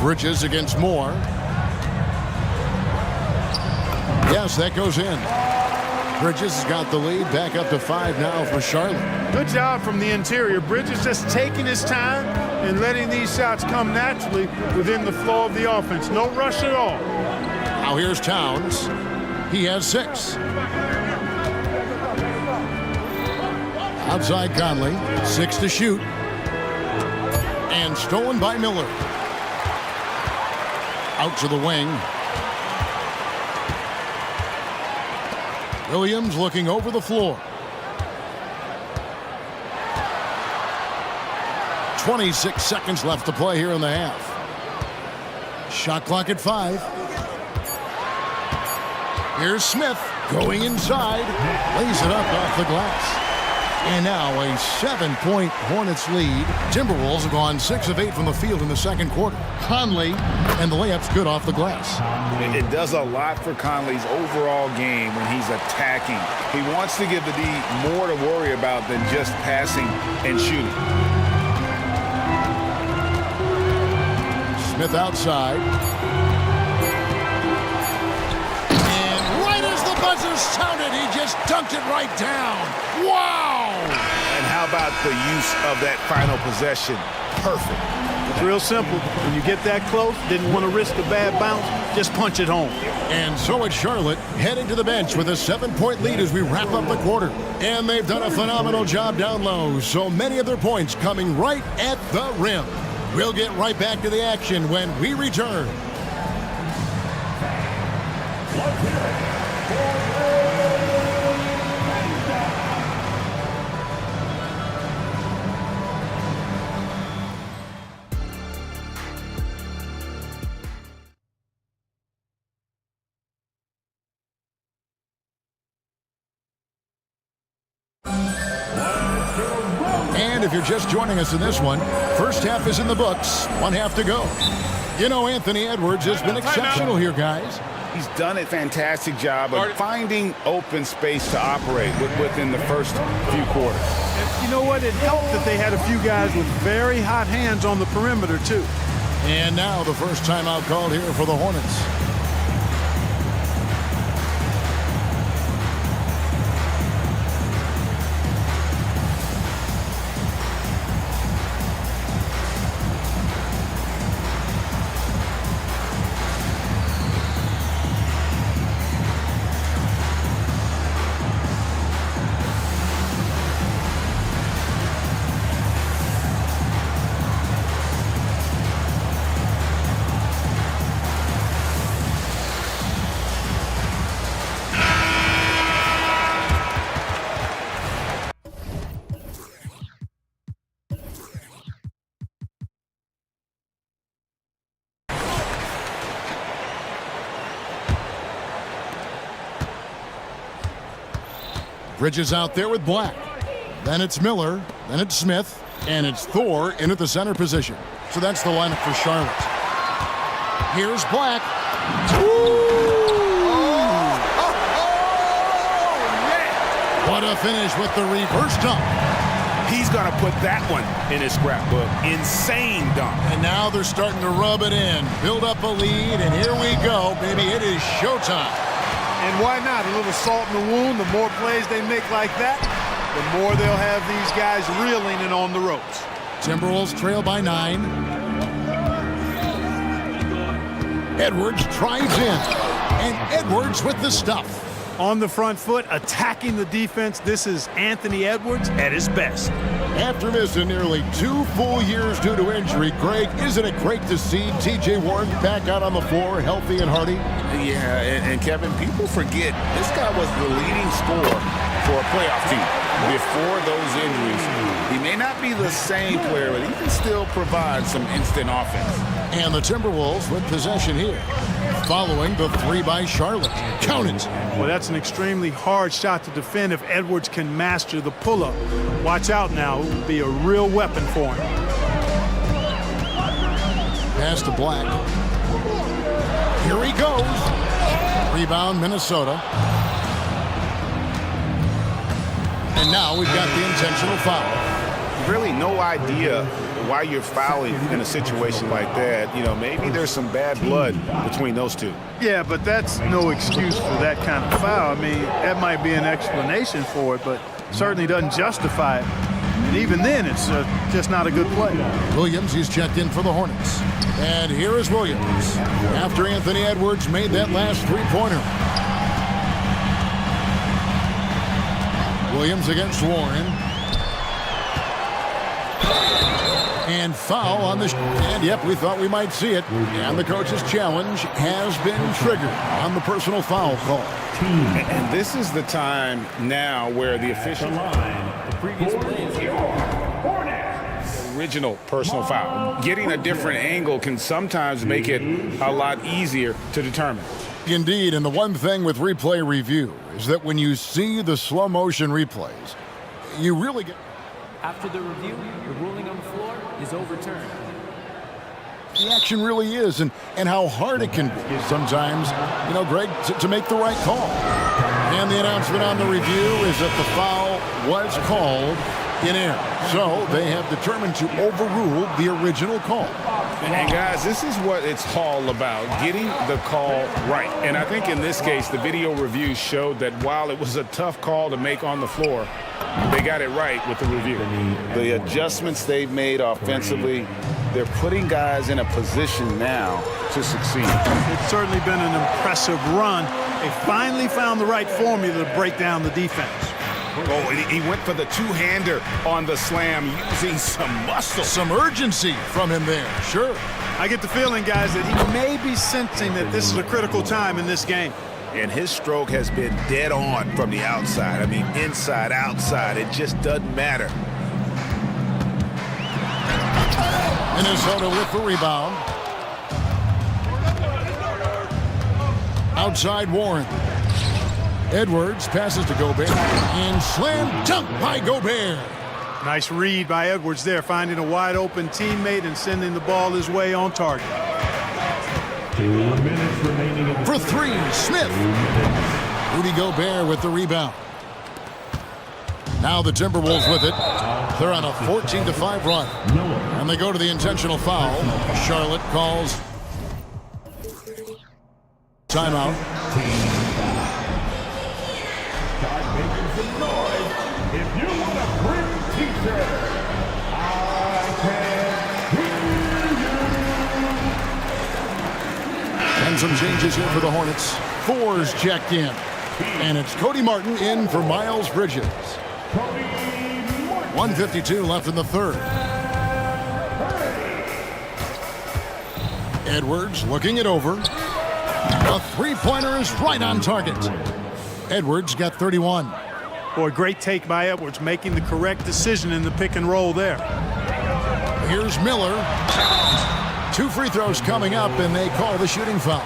Bridges against Moore. Yes, that goes in. Bridges has got the lead, back up to 5 now for Charlotte. Good job from the interior. Bridges just taking his time and letting these shots come naturally within the flow of the offense. No rush at all. Now here's Towns. He has 6. Outside Conley, 6 to shoot. And stolen by Miller. Out to the wing. Williams looking over the floor. 26 seconds left to play here in the half. Shot clock at 5. Here's Smith going inside. Lays it up off the glass. And now a 7-point Hornets lead. Timberwolves have gone 6 of 8 from the field in the second quarter. Conley, and the layup's good off the glass. It does a lot for Conley's overall game when he's attacking. He wants to give the D more to worry about than just passing and shooting. Smith outside. And right as the buzzer sounded, he just dunked it right down. Wow! And how about the use of that final possession? perfect. It's real simple. When you get that close, didn't want to risk a bad bounce, just punch it home. And so it's Charlotte heading to the bench with a 7-point lead as we wrap up the quarter. And they've done a phenomenal job down low, so many of their points coming right at the rim. We'll get right back to the action when we return. And if you're just joining us in this one, first half is in the books, one half to go. You know, Anthony Edwards has been exceptional here, guys. He's done a fantastic job of finding open space to operate within the first few quarters. And you know what? It helped that they had a few guys with very hot hands on the perimeter, too. And now the first timeout called here for the Hornets. Bridges out there with Black. Then it's Miller. Then it's Smith. And it's Thor in at the center position. So that's the lineup for Charlotte. Here's Black. What a finish with the reverse dunk. He's going to put that one in his scrapbook. Insane dunk. And now they're starting to rub it in. Build up a lead, and here we go, baby. It is showtime. And why not? A little salt in the wound. The more plays they make like that, the more they'll have these guys reeling and on the ropes. Timberwolves trail by 9. Edwards drives in. And Edwards with the stuff. On the front foot, attacking the defense. This is Anthony Edwards at his best. After missing nearly 2 full years due to injury, Greg, isn't it great to see T.J. Warren back out on the floor, healthy and hearty? Yeah, and Kevin, people forget this guy was the leading scorer for a playoff team before those injuries. He may not be the same player, but he can still provide some instant offense. And the Timberwolves with possession here, following the 3 by Charlotte. Count it. Well, that's an extremely hard shot to defend if Edwards can master the pull-up. Watch out now. It will be a real weapon for him. Pass to Black. Here he goes. Rebound, Minnesota. And now we've got the intentional foul. Really no idea why you're fouling in a situation like that. You know, maybe there's some bad blood between those two. Yeah, but that's no excuse for that kind of foul. I mean, that might be an explanation for it, but certainly doesn't justify it. And even then, it's just not a good play. Williams, he's checked in for the Hornets. And here is Williams after Anthony Edwards made that last three-pointer. Williams against Warren. And foul on the and yep, we thought we might see it. And the coach's challenge has been triggered on the personal foul call. And this is the time now where the official original personal foul. Getting a different angle can sometimes make it a lot easier to determine. Indeed, and the one thing with replay review is that when you see the slow motion replays, you really get... After the review, the ruling on the floor is overturned. The action really is, and how hard it can be sometimes, you know, Greg, to make the right call. And the announcement on the review is that the foul was called in air. So they have determined to overrule the original call. And guys, this is what it's all about, getting the call right. And I think in this case, the video review showed that while it was a tough call to make on the floor, they got it right with the review. The adjustments they've made offensively, they're putting guys in a position now to succeed. It's certainly been an impressive run. They finally found the right formula to break down the defense. Oh, and he went for the two-hander on the slam, using some muscle. Some urgency from him there, sure. I get the feeling, guys, that he may be sensing that this is a critical time in this game. And his stroke has been dead on from the outside. I mean, inside, outside, it just doesn't matter. Minnesota with the rebound. Outside Warren. Edwards passes to Gobert. And slam dunk by Gobert. Nice read by Edwards there, finding a wide open teammate and sending the ball his way on target. 2 minutes remaining. For three, Smith. Rudy Gobert with the rebound. Now the Timberwolves with it. They're on a 14-5 run. And they go to the intentional foul. Charlotte calls timeout. Start making some noise if you want a free t-shirt. I can hear you. And some changes here for the Hornets. Fours checked in. And it's Cody Martin in for Miles Bridges. 1:52 left in the third. Edwards looking it over. A three-pointer is right on target. Edwards got 31. Boy, great take by Edwards, making the correct decision in the pick and roll there. Here's Miller. 2 free throws coming up, and they call the shooting foul.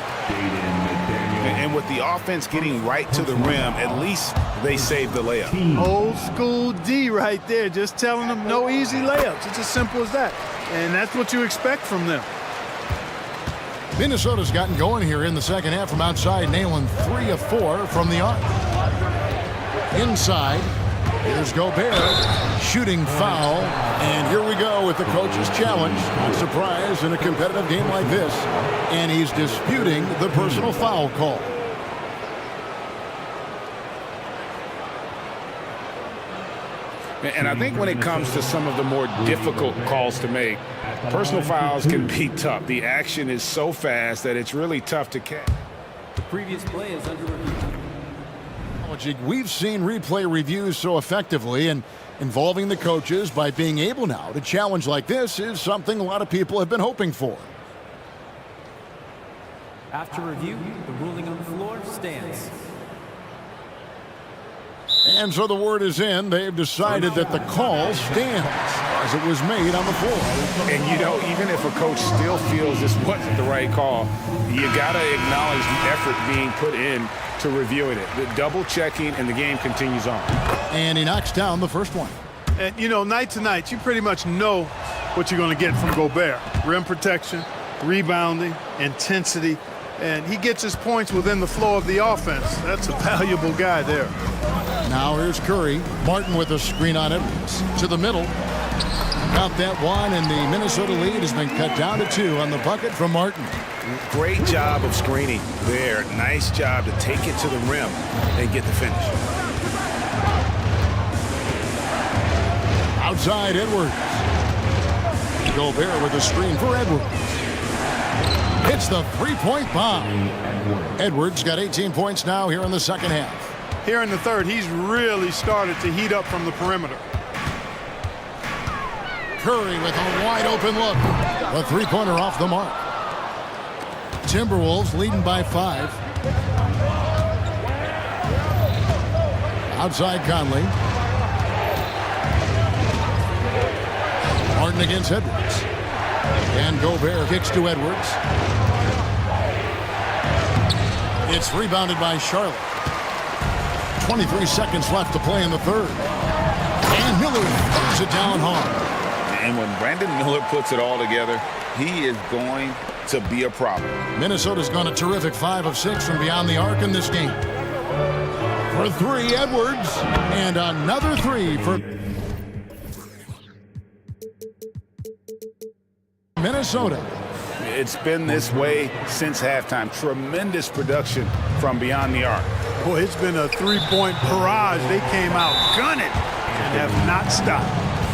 And with the offense getting right to the rim, at least they saved the layup. Old school D right there, just telling them no easy layups. It's as simple as that. And that's what you expect from them. Minnesota's gotten going here in the second half from outside, nailing 3 of 4 from the arc. Inside, here's Gobert, shooting foul, and here we go with the coach's challenge. Not surprised in a competitive game like this, and he's disputing the personal foul call. And I think when it comes to some of the more difficult calls to make, personal fouls can be tough. The action is so fast that it's really tough to catch. The previous play is under review. We've seen replay reviews so effectively, and involving the coaches by being able now to challenge like this is something a lot of people have been hoping for. After review, the ruling on the floor stands. And so the word is in. They've decided that the call stands as it was made on the floor. And, you know, even if a coach still feels this wasn't the right call, you got to acknowledge the effort being put in to reviewing it. The double checking, and the game continues on. And he knocks down the first one. And, you know, night to night, you pretty much know what you're going to get from Gobert. Rim protection, rebounding, intensity, and he gets his points within the flow of the offense. That's a valuable guy there. Now here's Curry. Martin with a screen on Edwards. To the middle. Got that one, and the Minnesota lead has been cut down to 2 on the bucket from Martin. Great job of screening there. Nice job to take it to the rim and get the finish. Outside Edwards. Gobert with a screen for Edwards. Hits the three-point bomb. Edwards got 18 points now here in the second half. Here in the third, he's really started to heat up from the perimeter. Curry with a wide-open look. A three-pointer off the mark. Timberwolves leading by 5. Outside Conley. Martin against Edwards. And Gobert kicks to Edwards. It's rebounded by Charlotte. 23 seconds left to play in the third. And Miller throws it down hard. And when Brandon Miller puts it all together, he is going to be a problem. Minnesota's gone a terrific 5 of 6 from beyond the arc in this game. For 3, Edwards. And another 3 for Minnesota. It's been this way since halftime. Tremendous production from beyond the arc. Boy, it's been a three-point barrage. They came out gunning and have not stopped.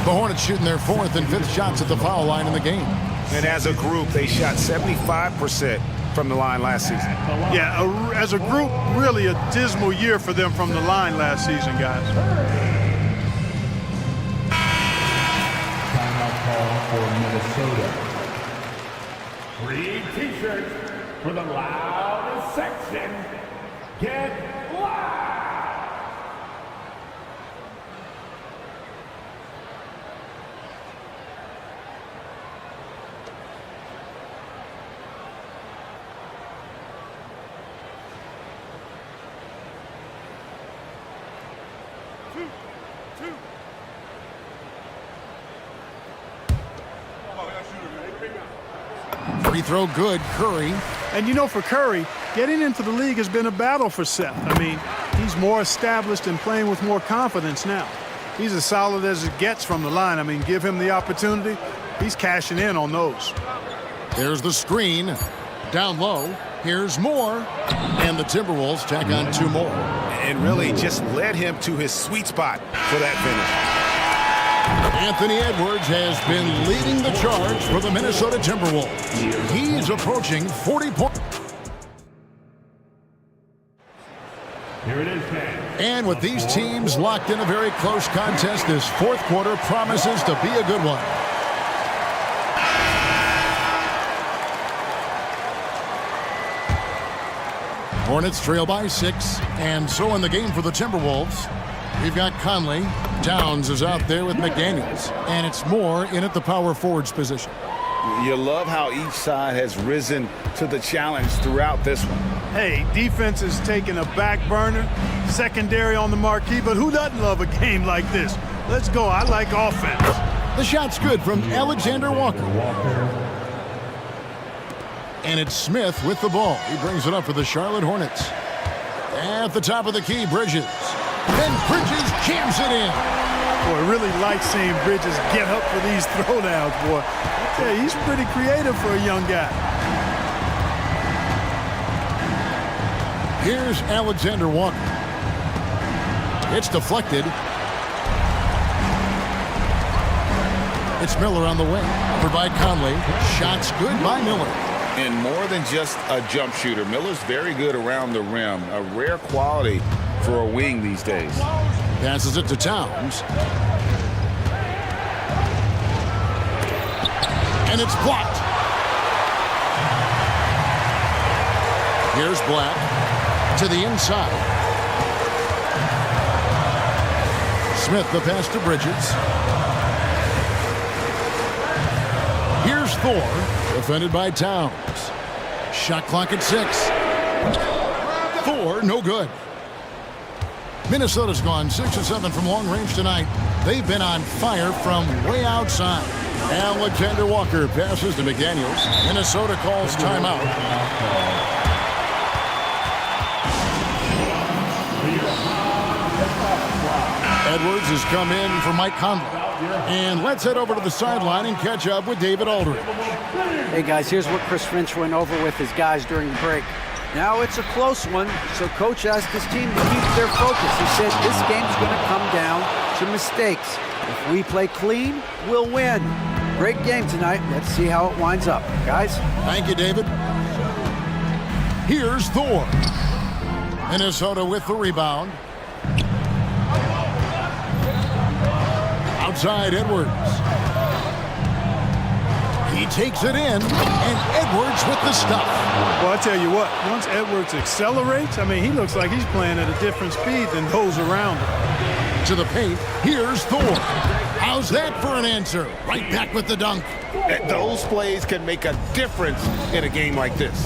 The Hornets shooting their fourth and fifth shots at the foul line in the game. And as a group, they shot 75% from the line last season. Yeah, as a group, really a dismal year for them from the line last season, guys. Timeout call for Minnesota. 3 T-shirts for the loudest section. Get loud! Free throw good, Curry. And you know, for Curry, getting into the league has been a battle for Seth. I mean, he's more established and playing with more confidence now. He's as solid as it gets from the line. I mean, give him the opportunity, he's cashing in on those. There's the screen. Down low. Here's more. And the Timberwolves tack on 2 more. And really just led him to his sweet spot for that finish. Anthony Edwards has been leading the charge for the Minnesota Timberwolves. He's approaching 40 points. Here it is, man. And with these teams locked in a very close contest, this fourth quarter promises to be a good one. Hornets trail by 6, and so in the game for the Timberwolves, we've got Conley. Downs is out there with McDaniels, and it's Moore in at the power forwards position. You love how each side has risen to the challenge throughout this one. Hey, defense is taking a back burner, secondary on the marquee, but who doesn't love a game like this? Let's go. I like offense. The shot's good from Alexander Walker. And it's Smith with the ball. He brings it up for the Charlotte Hornets. At the top of the key, Bridges. Then Bridges jams it in. Boy, really like seeing Bridges get up for these throwdowns, boy. Yeah, he's pretty creative for a young guy. Here's Alexander Walker. It's deflected. It's Miller on the wing. Over by Conley. Shots good by Miller. And more than just a jump shooter, Miller's very good around the rim. A rare quality for a wing these days. Passes it to Towns. And it's blocked. Here's Black to the inside. Smith the pass to Bridges. Here's Thor, defended by Towns. Shot clock at 6. Thor, no good. Minnesota's gone 6 of 7 from long range tonight. They've been on fire from way outside. Alexander Walker passes to McDaniels. Minnesota calls timeout. Edwards has come in for Mike Conley. And let's head over to the sideline and catch up with David Aldridge. Hey guys, here's what Chris Finch went over with his guys during the break. Now it's a close one, so coach asked his team to keep their focus. He said this game's going to come down to mistakes. If we play clean, we'll win. Great game tonight. Let's see how it winds up. Guys? Thank you, David. Here's Thor. Minnesota with the rebound. Outside Edwards. He takes it in, and Edwards with the stuff. Well, I tell you what, once Edwards accelerates, I mean, he looks like he's playing at a different speed than those around him. To the paint, here's Thor. How's that for an answer? Right back with the dunk. Those plays can make a difference in a game like this.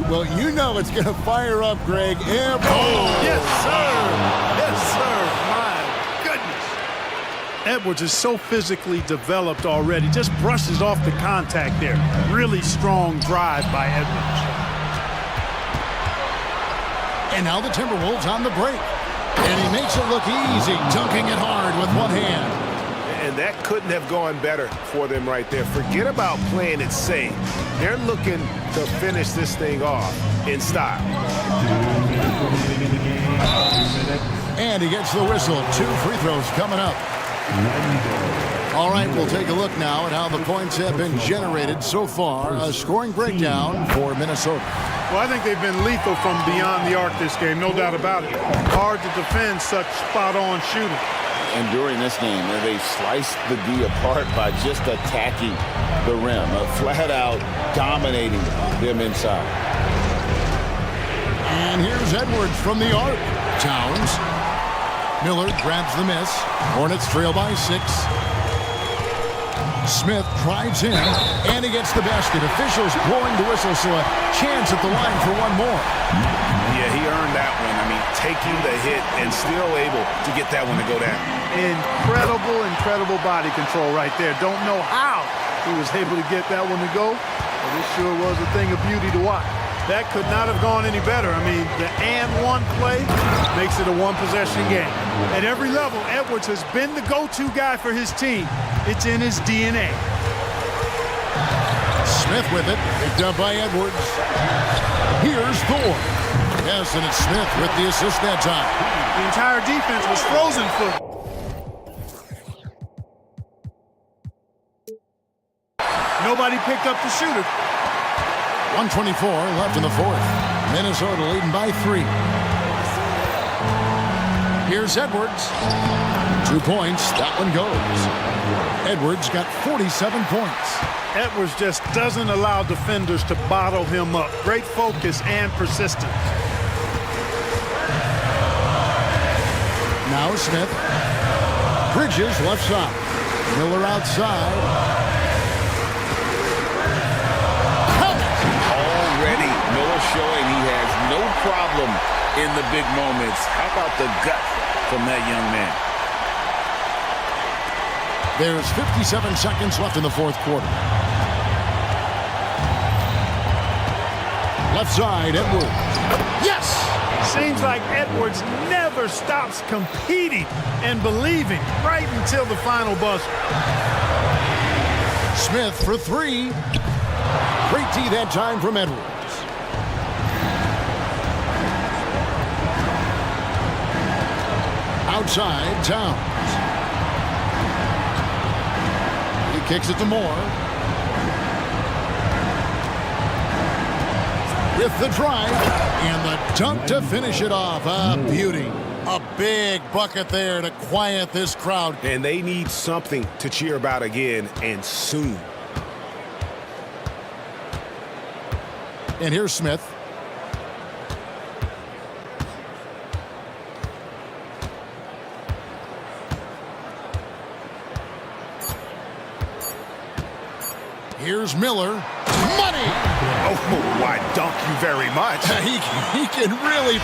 Well, you know it's going to fire up, Greg. Yes, sir. Yes, sir. My goodness. Edwards is so physically developed already. Just brushes off the contact there. Really strong drive by Edwards. And now the Timberwolves on the break. And he makes it look easy, dunking it hard with one hand. And that couldn't have gone better for them right there. Forget about playing it safe. They're looking to finish this thing off in style. And he gets the whistle. 2 free throws coming up. All right, we'll take a look now at how the points have been generated so far. A scoring breakdown for Minnesota. Well, I think they've been lethal from beyond the arc this game, no doubt about it. Hard to defend such spot-on shooting. And during this game, they sliced the D apart by just attacking the rim, flat out dominating them inside. And here's Edwards from the arc. Towns. Miller grabs the miss. Hornets trail by 6. Smith drives in, and he gets the basket. Officials blowing the whistle, so a chance at the line for one more. Yeah, he earned that one. I mean, taking the hit and still able to get that one to go down. Incredible body control right there. Don't know how he was able to get that one to go, but it sure was a thing of beauty to watch. That could not have gone any better. I mean, the and-one play makes it a one-possession game. At every level, Edwards has been the go-to guy for his team. It's in his DNA. Smith with it, picked up by Edwards. Here's Thor. Yes, and it's Smith with the assist that time. The entire defense was frozen for. Nobody picked up the shooter. 1:24 left in the fourth. Minnesota leading by 3. Here's Edwards. 2 points. That one goes. Edwards got 47 points. Edwards just doesn't allow defenders to bottle him up. Great focus and persistence. Now Smith. Bridges left side. Miller outside. Showing he has no problem in the big moments. How about the gut from that young man? There's 57 seconds left in the fourth quarter. Left side, Edwards. Yes! Seems like Edwards never stops competing and believing right until the final buzzer. Smith for 3. Great D that time from Edwards. Outside, Towns. He kicks it to Moore. With the drive and the dunk to finish it off. A beauty. A big bucket there to quiet this crowd. And they need something to cheer about again, and soon. And here's Smith. Here's Miller. Money! Oh, why, dunk you very much. He can really...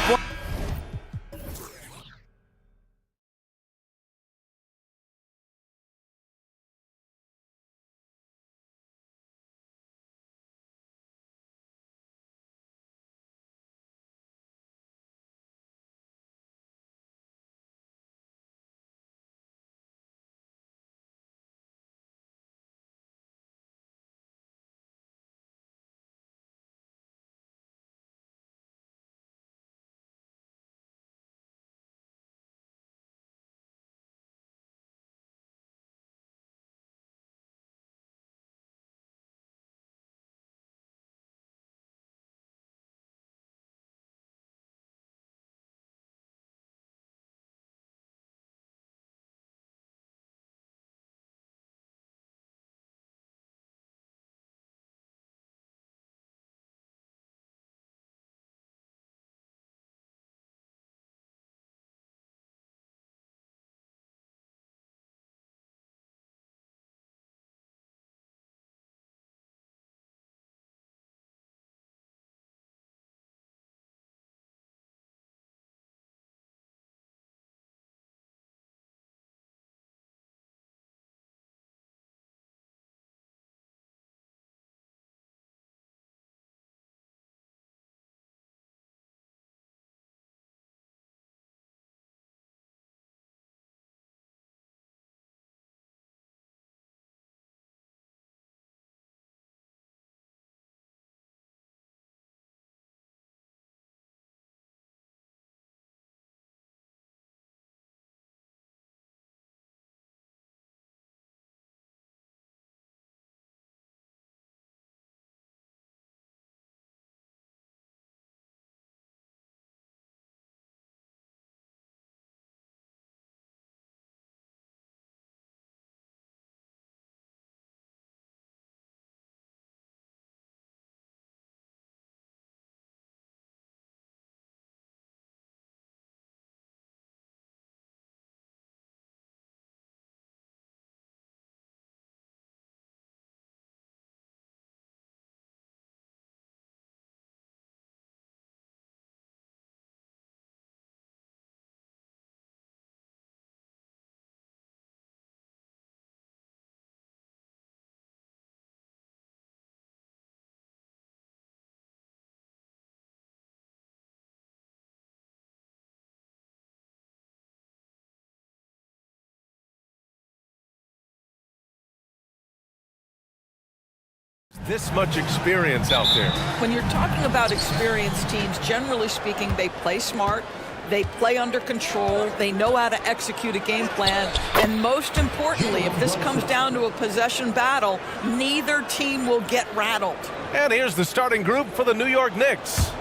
this much experience out there. When you're talking about experienced teams, generally speaking, they play smart, they play under control, they know how to execute a game plan, and most importantly, if this comes down to a possession battle, neither team will get rattled. And here's the starting group for the New York Knicks.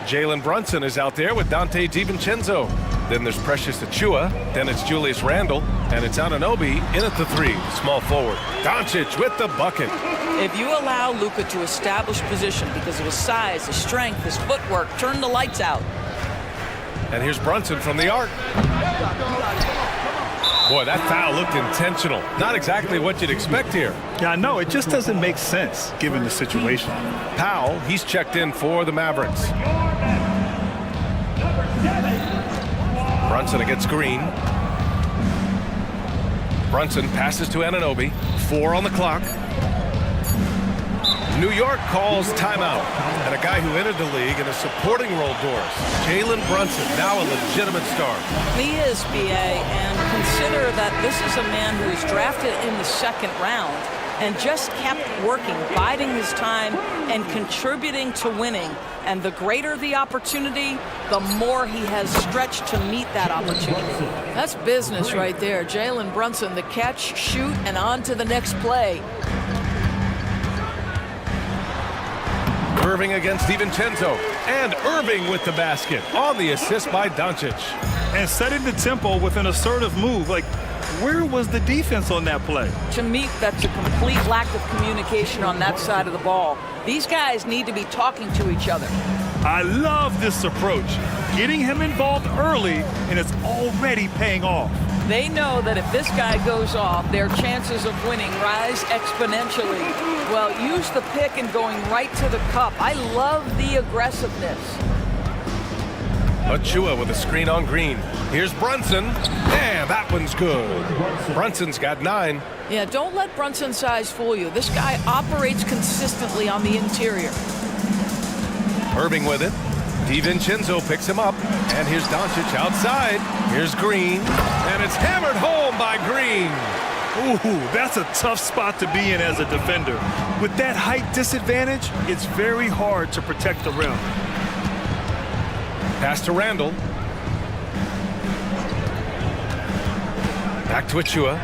Jalen Brunson is out there with Dante DiVincenzo. Then there's Precious Achiuwa. Then it's Julius Randle. And it's Anunoby in at the 3, small forward. Doncic with the bucket. If you allow Luka to establish position because of his size, his strength, his footwork, turn the lights out. And here's Brunson from the arc. Boy, that foul looked intentional. Not exactly what you'd expect here. Yeah, I know. It just doesn't make sense given the situation. Powell, he's checked in for the Mavericks. Brunson against Green. Brunson passes to Anunoby. 4 on the clock. New York calls timeout. And a guy who entered the league in a supporting role, Doris. Jalen Brunson, now a legitimate star. He is, B.A., and consider that this is a man who was drafted in the 2nd round and just kept working, biding his time and contributing to winning. And the greater the opportunity, the more he has stretched to meet that opportunity. That's business right there. Jalen Brunson, the catch, shoot, and on to the next play. Irving against DiVincenzo. And Irving with the basket on the assist by Doncic. And setting the tempo with an assertive move. Like, where was the defense on that play? To me, that's a complete lack of communication on that side of the ball. These guys need to be talking to each other. I love this approach. Getting him involved early, and it's already paying off. They know that if this guy goes off, their chances of winning rise exponentially. Well, use the pick and going right to the cup. I love the aggressiveness. Achiuwa with a screen on Green. Here's Brunson, and that one's good. Brunson's got 9. Yeah, don't let Brunson's size fool you. This guy operates consistently on the interior. Irving with it. DiVincenzo picks him up, and here's Doncic outside. Here's Green, and it's hammered home by Green. Ooh, that's a tough spot to be in as a defender. With that height disadvantage, it's very hard to protect the rim. Pass to Randle. Back to Achiuwa.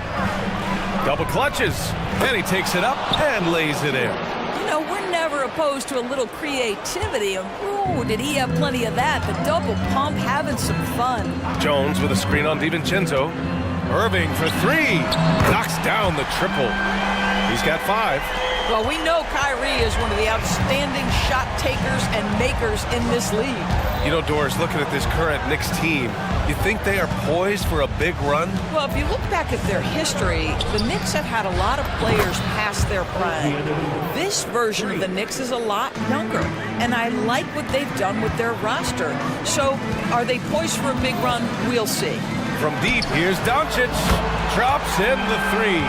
Double clutches, and he takes it up and lays it in. You know, we're never opposed to a little creativity. Ooh, did he have plenty of that? The double pump, having some fun. Jones with a screen on DiVincenzo. Irving for 3. Knocks down the triple. He's got 5. Well, we know Kyrie is one of the outstanding shot takers and makers in this league. You know, Doris, looking at this current Knicks team, you think they are poised for a big run? Well, if you look back at their history, the Knicks have had a lot of players past their prime. This version of the Knicks is a lot younger, and I like what they've done with their roster. So, are they poised for a big run? We'll see. From deep, here's Doncic. Drops in the 3.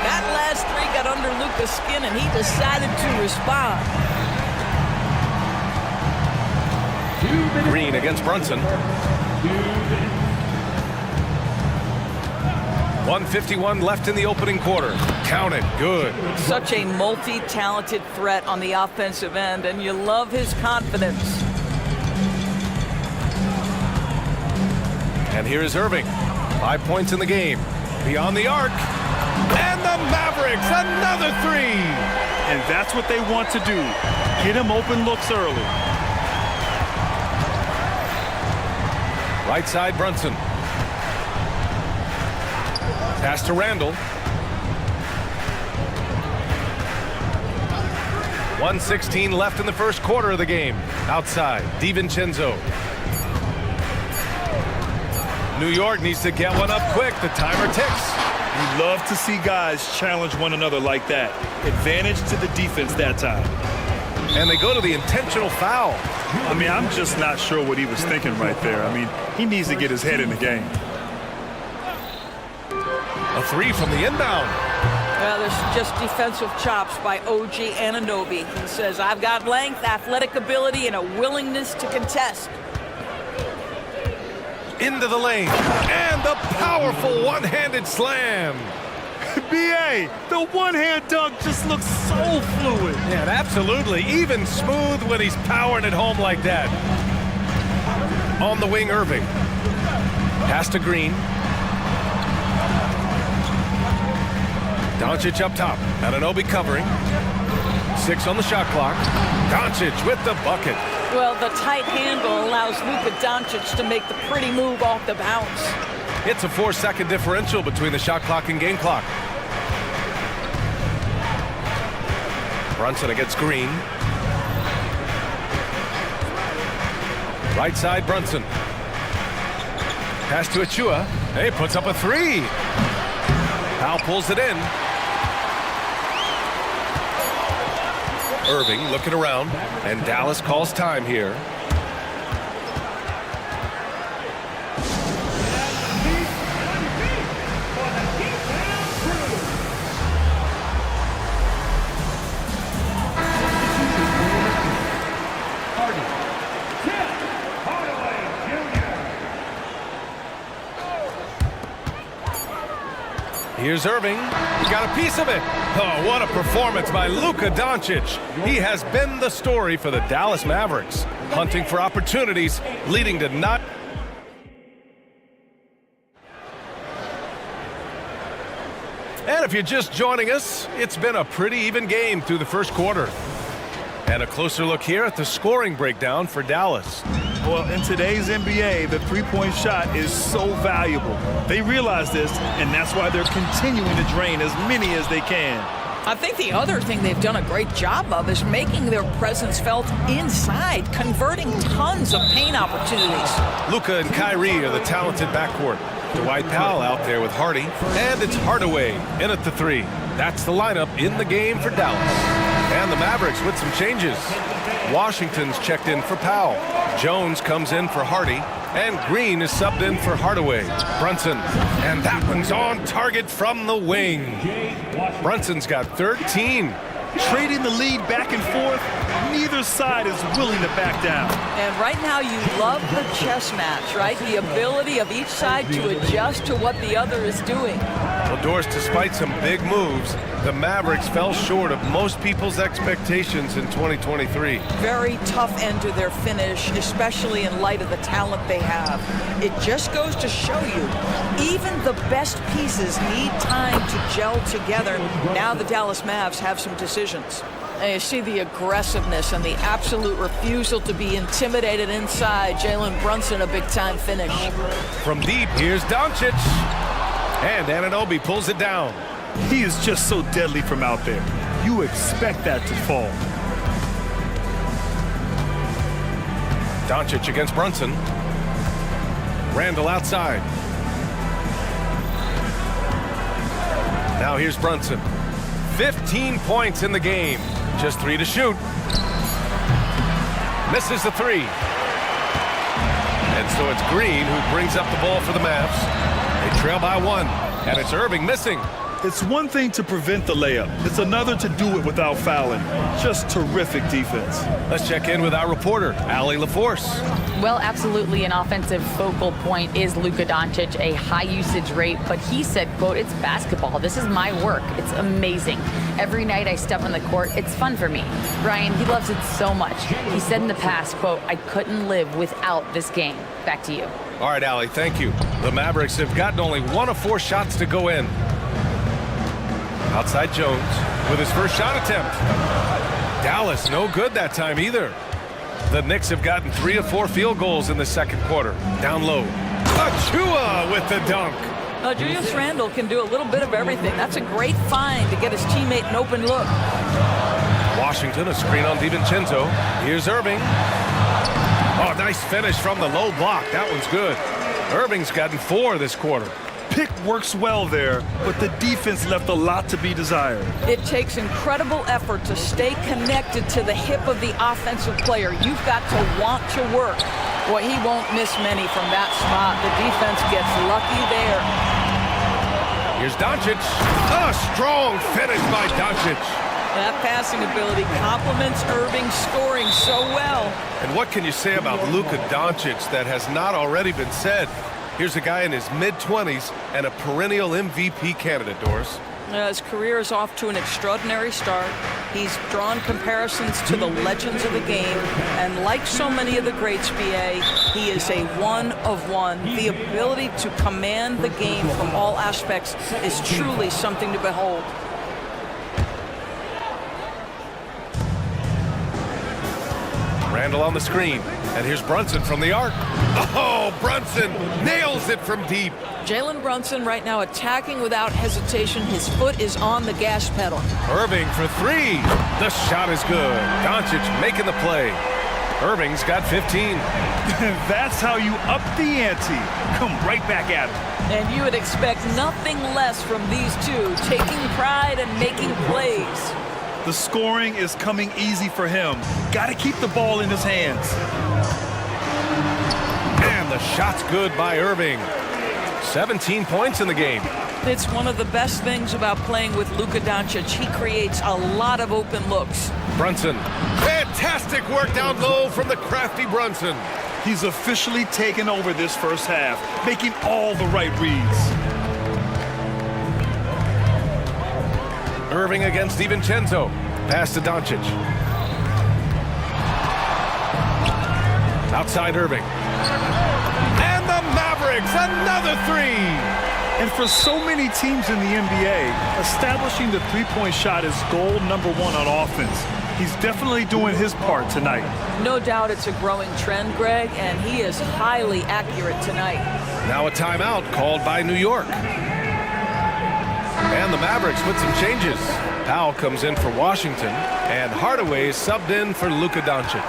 That last 3 got under Luka's skin, and he decided to respond. Green against Brunson. 1:51 left in the opening quarter. Count it. Good. Such a multi-talented threat on the offensive end, and you love his confidence. And here is Irving. 5 points in the game. Beyond the arc. And the Mavericks, another 3. And that's what they want to do. Get him open looks early. Right side, Brunson. Pass to Randle. 1:16 left in the first quarter of the game. Outside, DiVincenzo. New York needs to get one up quick. The timer ticks. You love to see guys challenge one another like that. Advantage to the defense that time. And they go to the intentional foul. I mean, I'm just not sure what he was thinking right there. I mean, he needs to get his head in the game. A 3 from the inbound. Well, there's just defensive chops by OG Anunoby. He says, I've got length, athletic ability, and a willingness to contest. Into the lane. And the powerful one-handed slam. B.A., the one-hand dunk just looks so fluid. Yeah, absolutely. Even smooth when he's powering it home like that. On the wing, Irving. Pass to Green. Doncic up top. Anunoby covering. 6 on the shot clock. Doncic with the bucket. Well, the tight handle allows Luka Doncic to make the pretty move off the bounce. It's a 4-second differential between the shot clock and game clock. Brunson against Green. Right side, Brunson. Pass to Achua. He puts up a 3. Powell pulls it in. Irving looking around, and Dallas calls time here. Here's Irving. He got a piece of it. Oh, what a performance by Luka Doncic. He has been the story for the Dallas Mavericks, hunting for opportunities, leading to not. And if you're just joining us, it's been a pretty even game through the first quarter. And a closer look here at the scoring breakdown for Dallas. Well, in today's NBA, the three-point shot is so valuable. They realize this, and that's why they're continuing to drain as many as they can. I think the other thing they've done a great job of is making their presence felt inside, converting tons of paint opportunities. Luka and Kyrie are the talented backcourt. Dwight Powell out there with Hardy, and it's Hardaway in at the 3. That's the lineup in the game for Dallas. And the Mavericks with some changes. Washington's checked in for Powell. Jones comes in for Hardy. And Green is subbed in for Hardaway. Brunson. And that one's on target from the wing. Brunson's got 13. Trading the lead back and forth, neither side is willing to back down. And right now you love the chess match, right? The ability of each side to adjust to what the other is doing. Well, Doris, despite some big moves, the Mavericks fell short of most people's expectations in 2023. Very tough end to their finish, especially in light of the talent they have. It just goes to show you, even the best pieces need time to gel together. Now the Dallas Mavs have some decisions. And you see the aggressiveness and the absolute refusal to be intimidated inside. Jalen Brunson, a big-time finish. From deep, here's Doncic. And Anunoby pulls it down. He is just so deadly from out there. You expect that to fall. Doncic against Brunson. Randall outside. Now here's Brunson. 15 points in the game. Just 3 to shoot. Misses the 3. And so it's Green who brings up the ball for the Mavs. They trail by 1. And it's Irving missing. It's one thing to prevent the layup. It's another to do it without fouling. Just terrific defense. Let's check in with our reporter, Allie LaForce. Well, absolutely an offensive focal point is Luka Doncic, a high usage rate, but he said, quote, "It's basketball. This is my work. It's amazing. Every night I step on the court, it's fun for me." Brian, he loves it so much. He said in the past, quote, "I couldn't live without this game." Back to you. All right, Allie, thank you. The Mavericks have gotten only 1 of 4 shots to go in. Outside Jones with his first shot attempt. Dallas, no good that time either. The Knicks have gotten 3 of 4 field goals in the second quarter. Down low. Achua with the dunk. Julius Randle can do a little bit of everything. That's a great find to get his teammate an open look. Washington, a screen on DiVincenzo. Here's Irving. Oh, nice finish from the low block. That one's good. Irving's gotten 4 this quarter. Pick works well there, but the defense left a lot to be desired. It takes incredible effort to stay connected to the hip of the offensive player. You've got to want to work. Boy, he won't miss many from that spot. The defense gets lucky there. Here's Doncic. A strong finish by Doncic. That passing ability complements Irving's scoring so well. And what can you say about Luka Doncic that has not already been said? Here's a guy in his mid-20s and a perennial MVP candidate, Doris. His career is off to an extraordinary start. He's drawn comparisons to the legends of the game, and like so many of the greats, BA, he is a one of one. The ability to command the game from all aspects is truly something to behold. Randall on the screen, and here's Brunson from the arc. Oh, Brunson nails it from deep. Jalen Brunson right now attacking without hesitation. His foot is on the gas pedal. Irving for three. The shot is good. Doncic making the play. Irving's got 15. That's how you up the ante. Come right back at him. And you would expect nothing less from these two, taking pride and making plays. The scoring is coming easy for him. Got to keep the ball in his hands. And the shot's good by Irving. 17 points in the game. It's one of the best things about playing with Luka Doncic. He creates a lot of open looks. Brunson. Fantastic work down low from the crafty Brunson. He's officially taken over this first half, making all the right reads. Irving against DiVincenzo. Pass to Doncic. Outside Irving. And the Mavericks, another three. And for so many teams in the NBA, establishing the three-point shot is goal number one on offense. He's definitely doing his part tonight. No doubt it's a growing trend, Greg, and he is highly accurate tonight. Now a timeout called by New York. And the Mavericks with some changes. Powell comes in for Washington, and Hardaway is subbed in for Luka Doncic.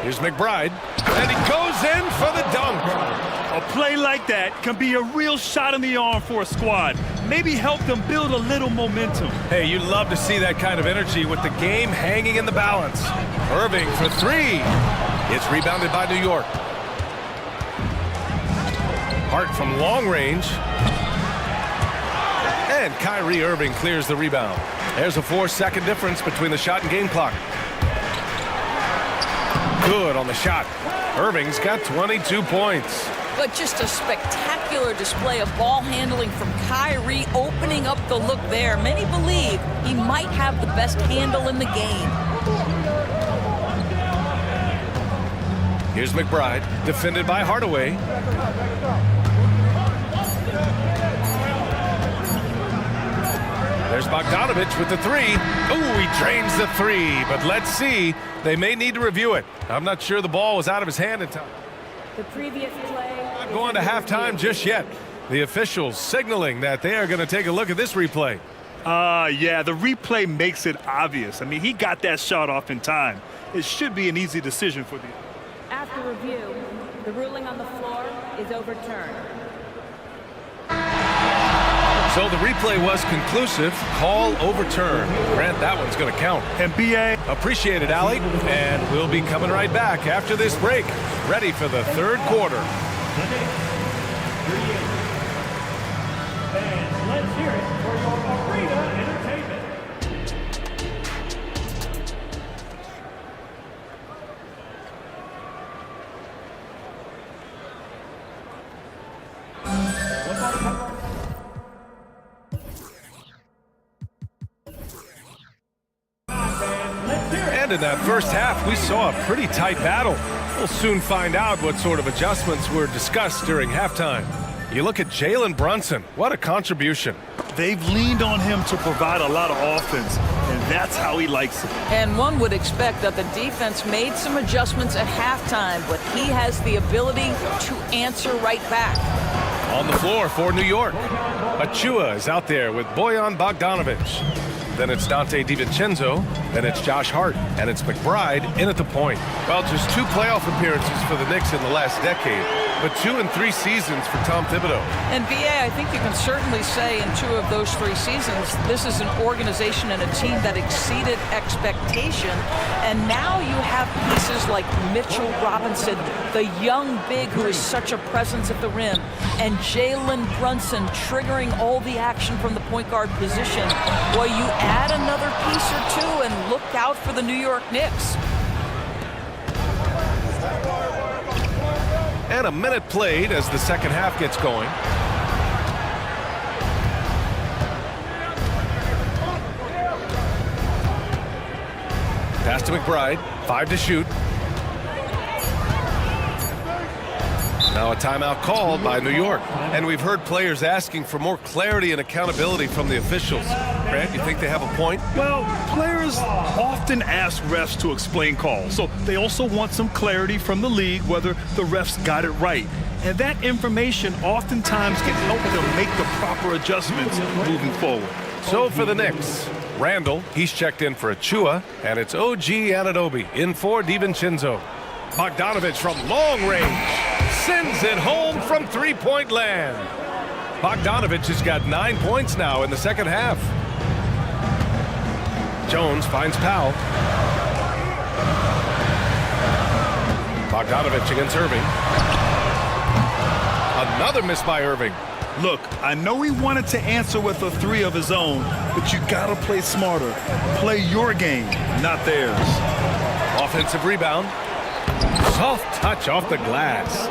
Here's McBride, and he goes in for the dunk. A play like that can be a real shot in the arm for a squad. Maybe help them build a little momentum. Hey, you love to see that kind of energy with the game hanging in the balance. Irving for three. It's rebounded by New York. Hart from long range. And Kyrie Irving clears the rebound. There's a 4-second difference between the shot and game clock. Good on the shot. Irving's got 22 points. But just a spectacular display of ball handling from Kyrie, opening up the look there. Many believe he might have the best handle in the game. Here's McBride, defended by Hardaway. There's Bogdanovich with the three. Ooh, he drains the three, but let's see. They may need to review it. I'm not sure the ball was out of his hand in time. The previous play. Not going to halftime just yet. The officials signaling that they are going to take a look at this replay. Yeah, the replay makes it obvious. I mean, he got that shot off in time. It should be an easy decision for the... After review, the ruling on the floor is overturned. So the replay was conclusive. Call overturned. Grant, that one's going to count. And BA. Appreciate it, Allie. And we'll be coming right back after this break. Ready for the third quarter. And let's hear it for your arena entertainment. And in that first half, we saw a pretty tight battle. We'll soon find out what sort of adjustments were discussed during halftime. You look at Jalen Brunson. What a contribution. They've leaned on him to provide a lot of offense, and that's how he likes it. And one would expect that the defense made some adjustments at halftime, but he has the ability to answer right back. On the floor for New York, Achua is out there with Bojan Bogdanovich. Then it's Dante DiVincenzo, then it's Josh Hart, and it's McBride in at the point. Well, just 2 playoff appearances for the Knicks in the last decade, but 2 and 3 seasons for Tom Thibodeau. And BA, I think you can certainly say in 2 of those 3 seasons, this is an organization and a team that exceeded expectation. And now you have pieces like Mitchell Robinson, the young big who is such a presence at the rim, and Jalen Brunson triggering all the action from the point guard position. Well, you add another piece or 2 and look out for the New York Knicks. And a minute played as the second half gets going. Pass to McBride. 5 to shoot. Now a timeout called by New York. And we've heard players asking for more clarity and accountability from the officials. Grant, you think they have a point? Well, players often ask refs to explain calls, so they also want some clarity from the league whether the refs got it right. And that information oftentimes can help them make the proper adjustments moving forward. So for the Knicks, Randall, he's checked in for Achua, and it's OG Anunoby in for DiVincenzo. Bogdanovich from long range sends it home from three-point land. Bogdanovich has got 9 points now in the second half. Jones finds Powell. Bogdanovich against Irving. Another miss by Irving. Look, I know he wanted to answer with a 3 of his own, but you gotta play smarter. Play your game, not theirs. Offensive rebound. Soft touch off the glass.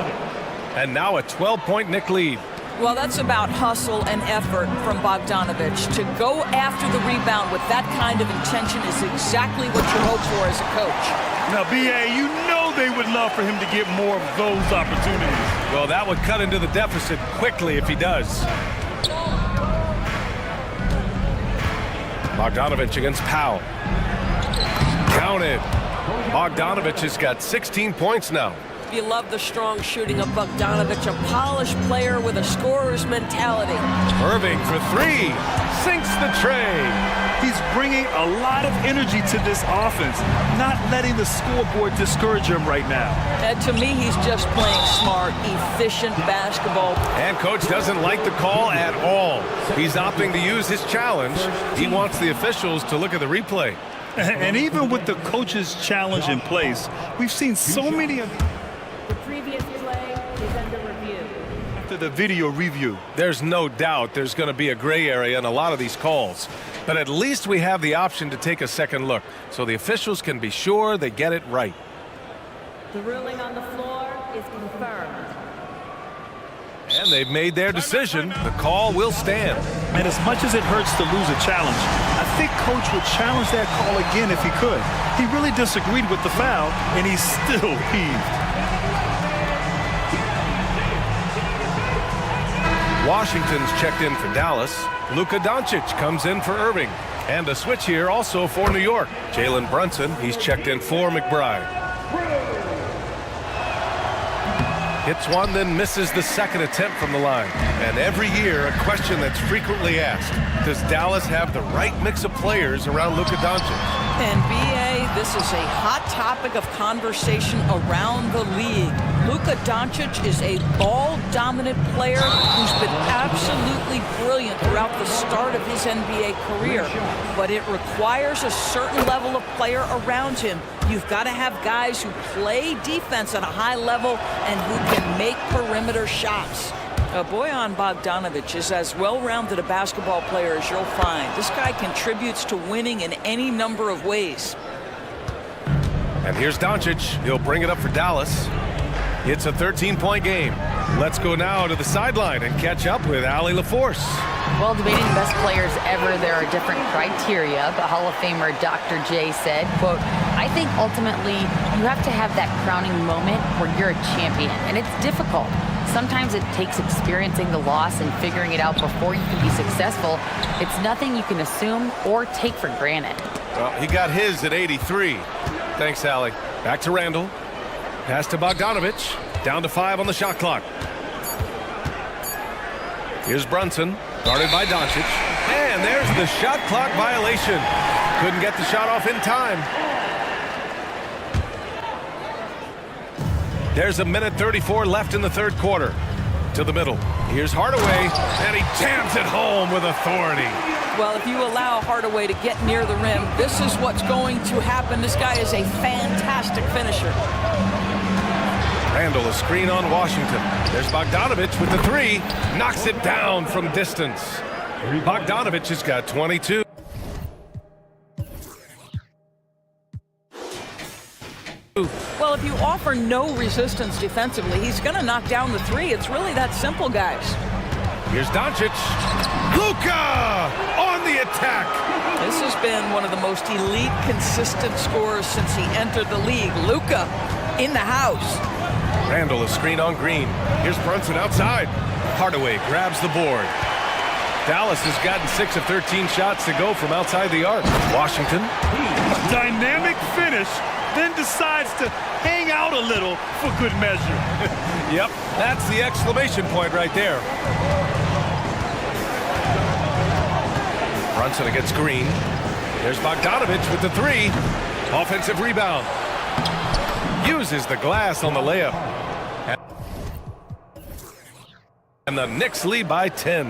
And now a 12-point Knick lead. Well, that's about hustle and effort from Bogdanovich. To go after the rebound with that kind of intention is exactly what you hope for as a coach. Now, B.A., you know they would love for him to get more of those opportunities. Well, that would cut into the deficit quickly if he does. Bogdanovich against Powell. Counted. Bogdanovich has got 16 points now. You love the strong shooting of Bogdanovich, a polished player with a scorer's mentality. Irving for 3. Sinks the tray. He's bringing a lot of energy to this offense, not letting the scoreboard discourage him right now. And to me, he's just playing smart, efficient basketball. And coach doesn't like the call at all. He's opting to use his challenge. He wants the officials to look at the replay. And even with the coach's challenge in place, we've seen so many of the previous play is under review. After the video review. There's no doubt there's going to be a gray area in a lot of these calls. But at least we have the option to take a second look, so the officials can be sure they get it right. The ruling on the floor is confirmed. And they've made their decision. The call will stand. And as much as it hurts to lose a challenge, I think coach would challenge that call again if he could. He really disagreed with the foul, and he's still peeved. Washington's checked in for Dallas. Luka Doncic comes in for Irving. And a switch here also for New York. Jalen Brunson, he's checked in for McBride. Hits one, then misses the second attempt from the line. And every year, a question that's frequently asked. Does Dallas have the right mix of players around Luka Doncic? And B.A., this is a hot topic of conversation around the league. Luka Doncic is a ball-dominant player who's been absolutely brilliant throughout the start of his NBA career. But it requires a certain level of player around him. You've got to have guys who play defense at a high level and who can make perimeter shots. Bojan Bogdanovic is as well-rounded a basketball player as you'll find. This guy contributes to winning in any number of ways. And here's Doncic. He'll bring it up for Dallas. It's a 13-point game. Let's go now to the sideline and catch up with Allie LaForce. Well, debating the best players ever, there are different criteria, but Hall of Famer Dr. J said, quote, I think ultimately you have to have that crowning moment where you're a champion, and it's difficult. Sometimes it takes experiencing the loss and figuring it out before you can be successful. It's nothing you can assume or take for granted. Well, he got his at 83. Thanks, Allie. Back to Randall. Pass to Bogdanovich. Down to 5 on the shot clock. Here's Brunson, guarded by Doncic. And there's the shot clock violation. Couldn't get the shot off in time. There's a minute 34 left in the third quarter. To the middle. Here's Hardaway, and he jams it home with authority. Well, if you allow Hardaway to get near the rim, this is what's going to happen. This guy is a fantastic finisher. Randall, a screen on Washington. There's Bogdanovich with the 3. Knocks it down from distance. Bogdanovich has got 22. Well, if you offer no resistance defensively, he's going to knock down the 3. It's really that simple, guys. Here's Doncic. Luka on the attack. This has been one of the most elite, consistent scorers since he entered the league. Luka in the house. Randall is screen on Green. Here's Brunson outside. Hardaway grabs the board. Dallas has gotten 6 of 13 shots to go from outside the arc. Washington. A dynamic finish, then decides to hang out a little for good measure. Yep, that's the exclamation point right there. Brunson against Green. There's Bogdanovich with the 3. Offensive rebound. Uses the glass on the layup. And the Knicks lead by 10.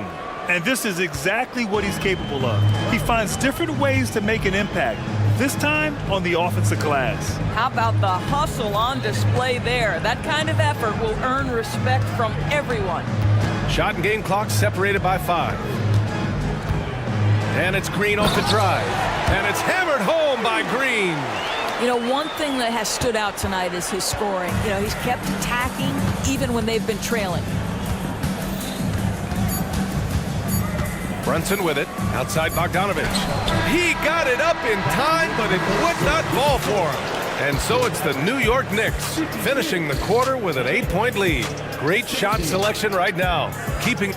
And this is exactly what he's capable of. He finds different ways to make an impact, this time on the offensive glass. How about the hustle on display there? That kind of effort will earn respect from everyone. Shot and game clock separated by 5. And it's Green off the drive. And it's hammered home by Green. You know, one thing that has stood out tonight is his scoring. You know, he's kept attacking even when they've been trailing. Brunson with it, outside Bogdanovich. He got it up in time, but it would not fall for him. And so it's the New York Knicks finishing the quarter with an 8-point lead. Great shot selection right now, keeping...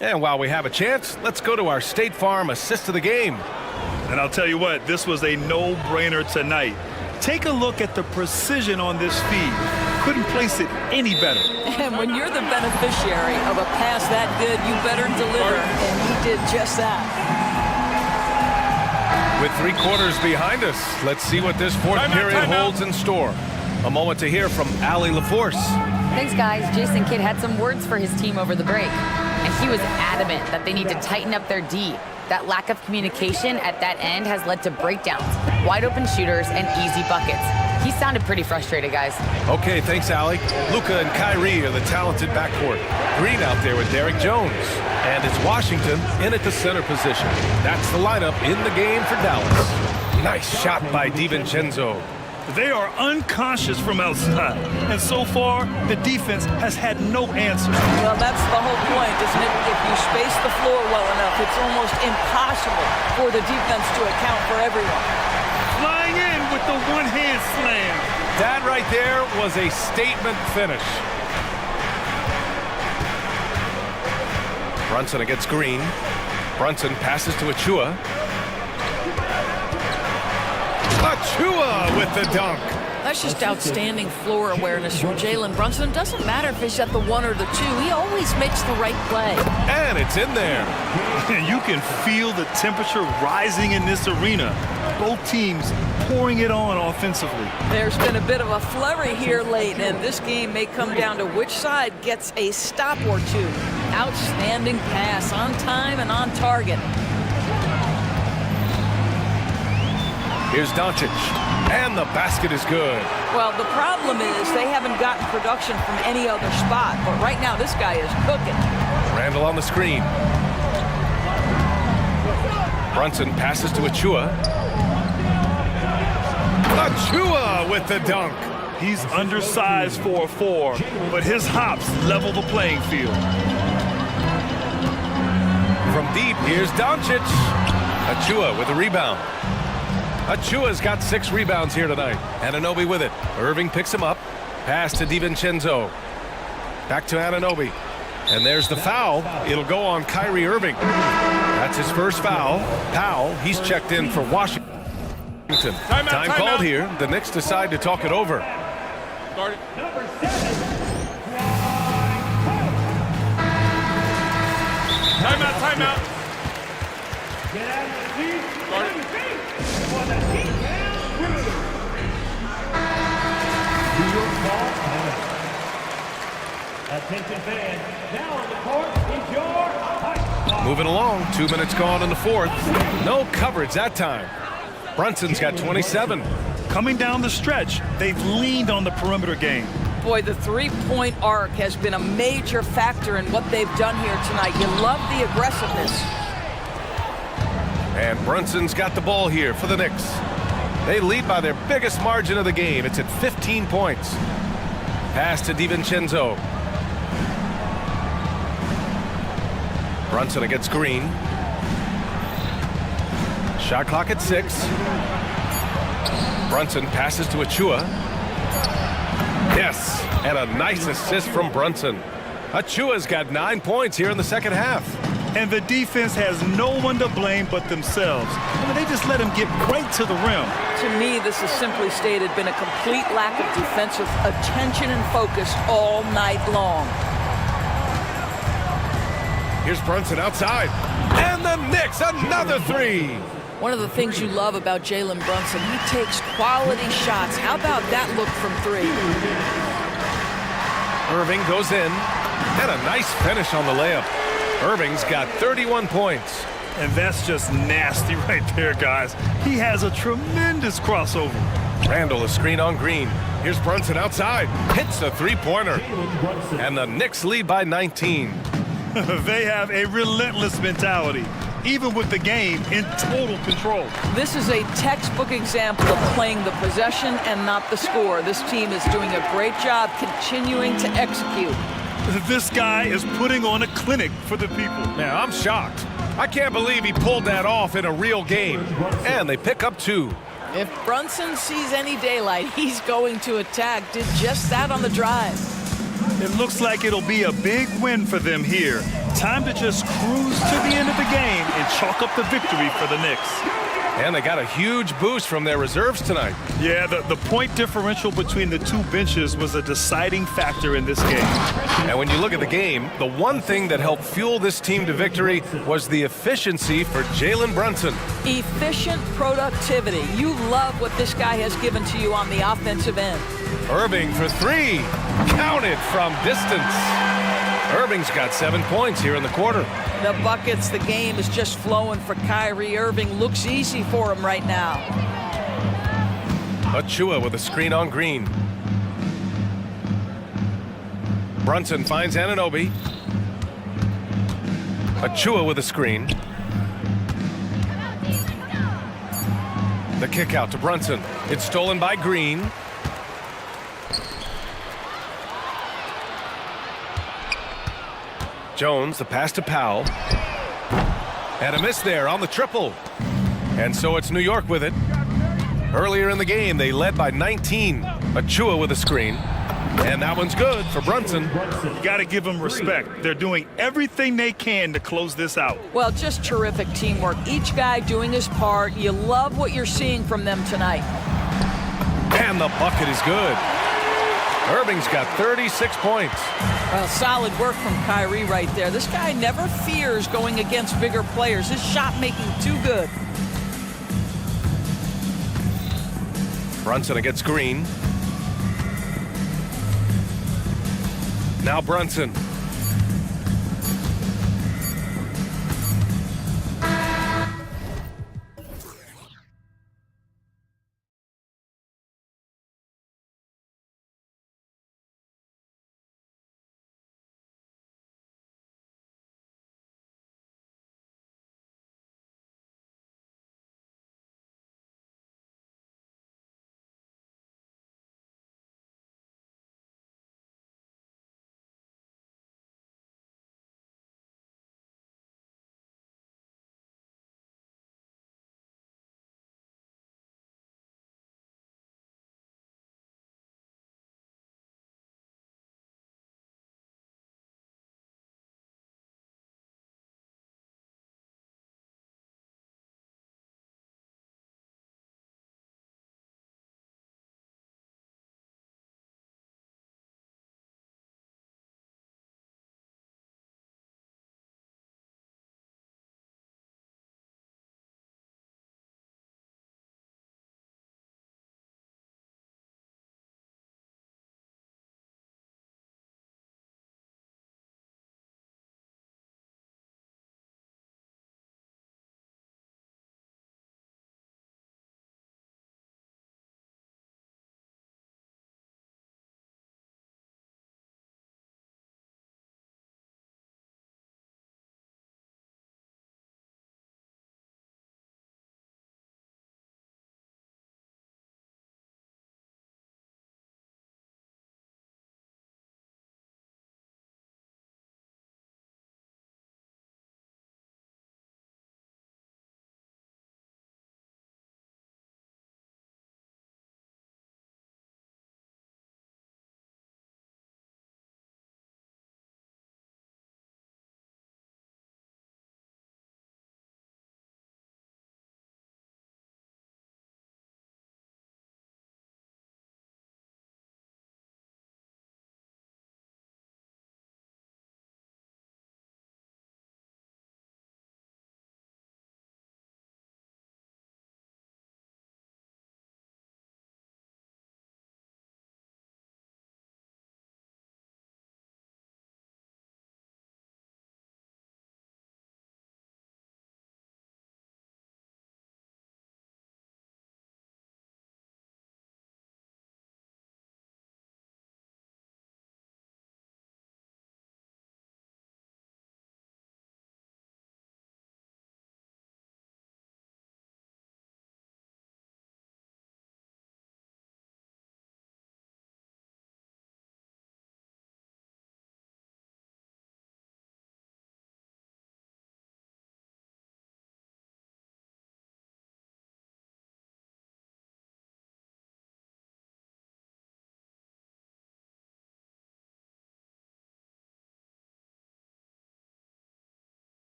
And while we have a chance, let's go to our State Farm assist of the game. And I'll tell you what, this was a no-brainer tonight. Take a look at the precision on this feed. Couldn't place it any better. And when you're the beneficiary of a pass that good, you better deliver. And he did just that. With 3 quarters behind us, let's see what this fourth period holds in store. A moment to hear from Allie LaForce. Thanks, guys. Jason Kidd had some words for his team over the break. And he was adamant that they need to tighten up their D. That lack of communication at that end has led to breakdowns, wide open shooters, and easy buckets. He sounded pretty frustrated, guys. Okay, thanks, Allie. Luka and Kyrie are the talented backcourt. Green out there with Derek Jones. And it's Washington in at the center position. That's the lineup in the game for Dallas. Nice shot by DiVincenzo. They are unconscious from outside, and so far, the defense has had no answer. Well, that's the whole point, isn't it? If you space the floor well enough, it's almost impossible for the defense to account for everyone. Flying in with the one-hand slam. That right there was a statement finish. Brunson against Green. Brunson passes to Achua. Achua with the dunk. That's just outstanding floor awareness from Jalen Brunson. It doesn't matter if he's at the 1 or the 2. He always makes the right play. And it's in there. You can feel the temperature rising in this arena. Both teams pouring it on offensively. There's been a bit of a flurry here late, and this game may come down to which side gets a stop or 2. Outstanding pass, on time and on target. Here's Doncic, and the basket is good. Well, the problem is they haven't gotten production from any other spot, but right now this guy is cooking. Randall on the screen. Brunson passes to Achua. Achua with the dunk. He's undersized for a 4, but his hops level the playing field. From deep, here's Doncic. Achua with a rebound. Achua's got 6 rebounds here tonight. Anunoby with it. Irving picks him up. Pass to DiVincenzo. Back to Anunoby. And there's the foul. It'll go on Kyrie Irving. That's his first foul. Powell, he's checked in for Washington. Time called here. The Knicks decide to talk it over. Number 7. Timeout. Get out of the seat. For the New York ball. Attention fans. Now on the court is your Moving along. 2 minutes gone in the fourth. No coverage that time. Brunson's got 27. Coming down the stretch, they've leaned on the perimeter game. Boy, the three-point arc has been a major factor in what they've done here tonight. You love the aggressiveness. And Brunson's got the ball here for the Knicks. They lead by their biggest margin of the game. It's at 15 points. Pass to DiVincenzo. Brunson against Green. Shot clock at 6. Brunson passes to Achua. Yes, and a nice assist from Brunson. Achua's got 9 points here in the second half. And the defense has no one to blame but themselves. I mean, they just let him get right to the rim. To me, this is simply stated been a complete lack of defensive attention and focus all night long. Here's Brunson outside. And the Knicks, another 3. One of the things you love about Jalen Brunson, he takes quality shots. How about that look from 3? Irving goes in. And a nice finish on the layup. Irving's got 31 points. And that's just nasty right there, guys. He has a tremendous crossover. Randall a screen on Green. Here's Brunson outside. Hits a three-pointer. And the Knicks lead by 19. They have a relentless mentality, even with the game in total control. This is a textbook example of playing the possession and not the score. This team is doing a great job continuing to execute. This guy is putting on a clinic for the people. Yeah, I'm shocked. I can't believe he pulled that off in a real game. And they pick up 2. If Brunson sees any daylight, he's going to attack. Did just that on the drive. It looks like it'll be a big win for them here. Time to just cruise to the end of the game and chalk up the victory for the Knicks. And they got a huge boost from their reserves tonight. Yeah, the point differential between the two benches was a deciding factor in this game. And when you look at the game, the one thing that helped fuel this team to victory was the efficiency for Jalen Brunson. Efficient productivity. You love what this guy has given to you on the offensive end. Irving for 3. Counted from distance. Irving's got 7 points here in the quarter. The buckets, the game is just flowing for Kyrie Irving. Looks easy for him right now. Achua with a screen on Green. Brunson finds Anunoby. Achua with a screen. The kick out to Brunson. It's stolen by Green. Jones, the pass to Powell. And a miss there on the triple. And so it's New York with it. Earlier in the game, they led by 19. Achua with a screen. And that one's good for Brunson. You got to give them respect. They're doing everything they can to close this out. Well, just terrific teamwork. Each guy doing his part. You love what you're seeing from them tonight. And the bucket is good. Irving's got 36 points. Well, solid work from Kyrie right there. This guy never fears going against bigger players. His shot making too good. Brunson against Green. Now Brunson.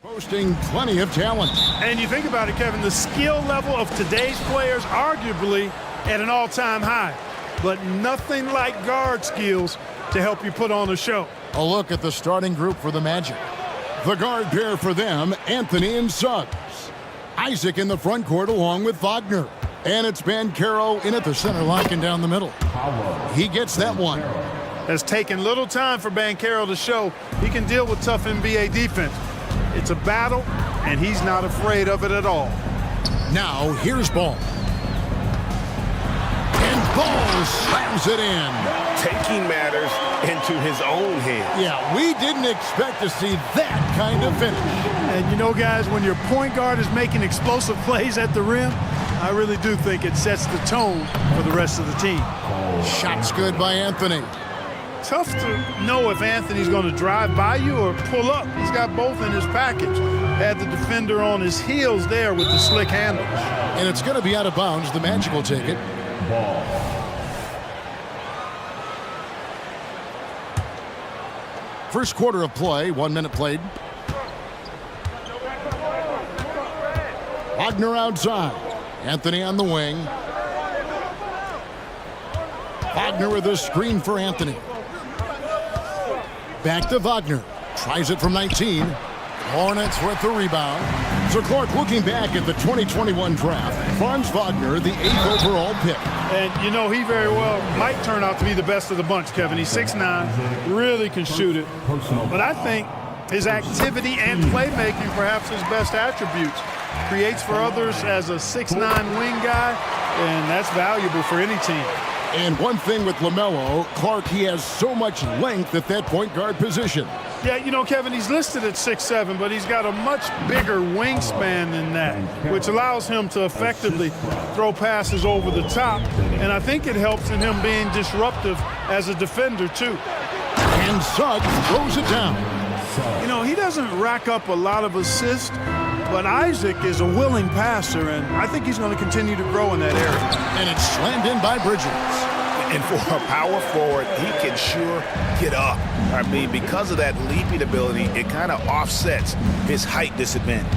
Boasting plenty of talent. And you think about it, Kevin, the skill level of today's players arguably at an all-time high. But nothing like guard skills to help you put on a show. A look at the starting group for the Magic. The guard pair for them, Anthony and Suggs. Isaac in the front court along with Wagner. And it's Banchero in at the center, locking down the middle. He gets that one. Has taken little time for Banchero to show he can deal with tough NBA defense. It's a battle, and he's not afraid of it at all. Now, here's Ball. And Ball slams it in. Taking matters into his own hands. Yeah, we didn't expect to see that kind of finish. And you know, guys, when your point guard is making explosive plays at the rim, I really do think it sets the tone for the rest of the team. Shots good by Anthony. Tough to know if Anthony's going to drive by you or pull up. He's got both in his package. Had the defender on his heels there with the slick handles. And it's going to be out of bounds. The Magic will take it. Ball. First quarter of play, 1 minute played. Wagner outside. Anthony on the wing. Wagner with a screen for Anthony. Back to Wagner. Tries it from 19. Hornets with the rebound. So Clark looking back at the 2021 draft. Franz Wagner, the 8th overall pick. And, you know, he very well might turn out to be the best of the bunch, Kevin. He's 6'9", really can shoot it. But I think his activity and playmaking, perhaps his best attributes. Creates for others as a 6'9" wing guy, and that's valuable for any team. And one thing with LaMelo, Clark, he has so much length at that point guard position. Yeah, you know, Kevin, he's listed at 6'7", but he's got a much bigger wingspan than that, which allows him to effectively throw passes over the top. And I think it helps in him being disruptive as a defender, too. And Suggs throws it down. You know, he doesn't rack up a lot of assists, but Isaac is a willing passer, and I think he's going to continue to grow in that area. And it's slammed in by Bridges. And for a power forward, he can sure get up. I mean, because of that leaping ability, it kind of offsets his height disadvantage.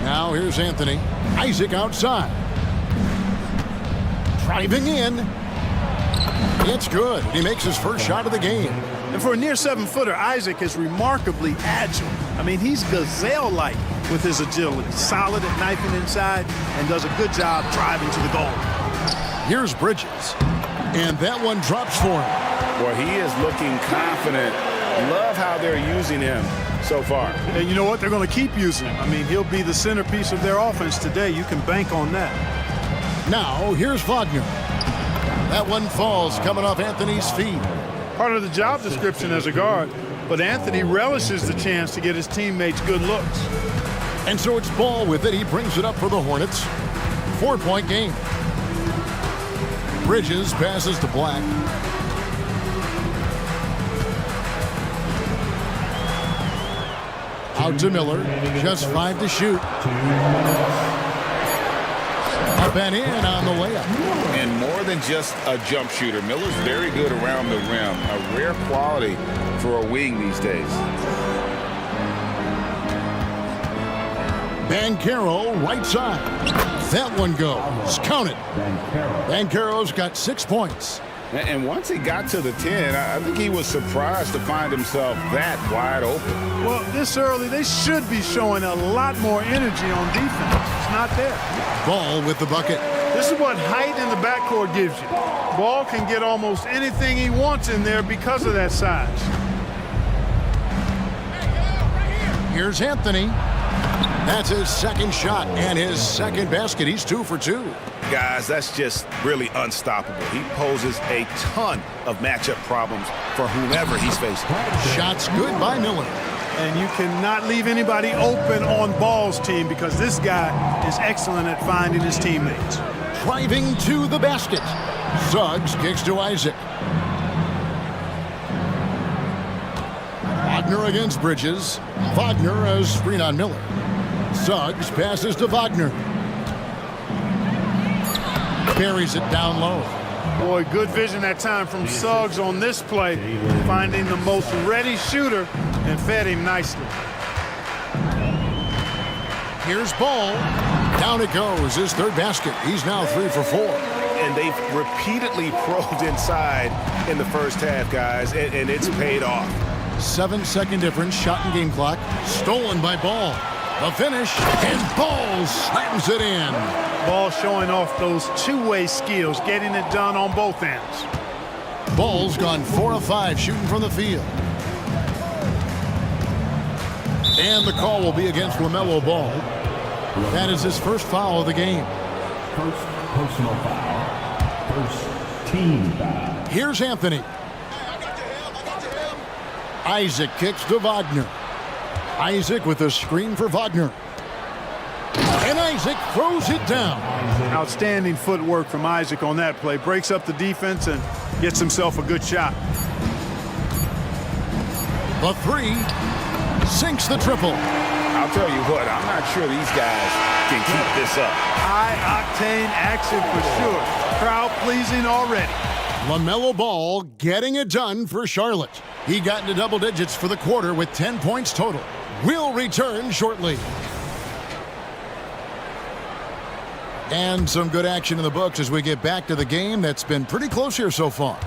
Now here's Anthony. Isaac outside. Driving in. It's good. He makes his first shot of the game. And for a near 7-footer, Isaac is remarkably agile. I mean, he's gazelle-like with his agility. Solid at knifing inside and does a good job driving to the goal. Here's Bridges. And that one drops for him. Well, he is looking confident. Love how they're using him so far. And you know what? They're going to keep using him. I mean, he'll be the centerpiece of their offense today. You can bank on that. Now, here's Wagner. That one falls coming off Anthony's feet. Part of the job description as a guard, but Anthony relishes the chance to get his teammates good looks. And so it's Ball with it. He brings it up for the Hornets. 4-point game. Bridges passes to Black. Out to Miller. Just 5 to shoot. Up and in on the layup. And more than just a jump shooter, Miller's very good around the rim. A rare quality for a wing these days. Banchero right side. That one goes. Count it. Banchero's got 6 points. And once he got to the 10, I think he was surprised to find himself that wide open. Well, this early, they should be showing a lot more energy on defense. It's not there. Ball with the bucket. This is what height in the backcourt gives you. Ball can get almost anything he wants in there because of that size. Here's Anthony. That's his second shot and his second basket. He's 2 for 2. Guys, that's just really unstoppable. He poses a ton of matchup problems for whomever he's facing. Shots good by Miller. And you cannot leave anybody open on Ball's team because this guy is excellent at finding his teammates. Driving to the basket. Suggs kicks to Isaac. Wagner against Bridges. Wagner a screen on Miller. Suggs passes to Wagner. Buries it down low. Boy, good vision that time from Suggs on this play, finding the most ready shooter and fed him nicely. Here's Ball. Down it goes. His third basket. He's now 3 for 4. And they've repeatedly probed inside in the first half, guys, and it's paid off. 7-second difference. Shot and game clock. Stolen by Ball. The finish, and Ball slams it in. Ball showing off those two-way skills, getting it done on both ends. Ball's gone 4 of 5 shooting from the field. And the call will be against LaMelo Ball. That is his first foul of the game. First personal foul. First team foul. Here's Anthony. Isaac kicks to Wagner. Isaac with a screen for Wagner. And Isaac throws it down. Outstanding footwork from Isaac on that play. Breaks up the defense and gets himself a good shot. The three sinks the triple. I'll tell you what, I'm not sure these guys can keep this up. High-octane action for sure. Crowd-pleasing already. LaMelo Ball getting it done for Charlotte. He got into double digits for the quarter with 10 points total. We'll return shortly. And some good action in the books as we get back to the game that's been pretty close here so far.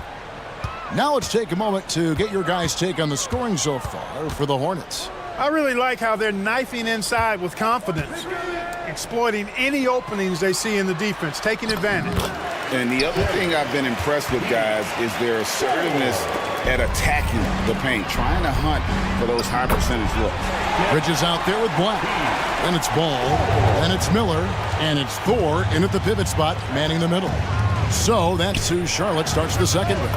Now let's take a moment to get your guys' take on the scoring so far for the Hornets. I really like how they're knifing inside with confidence, exploiting any openings they see in the defense, taking advantage. And the other thing I've been impressed with, guys, is their assertiveness at attacking the paint, trying to hunt for those high percentage looks. Bridges out there with Black. Then it's Ball. Then it's Miller. And it's Thor in at the pivot spot, manning the middle. So that's who Charlotte starts the second with.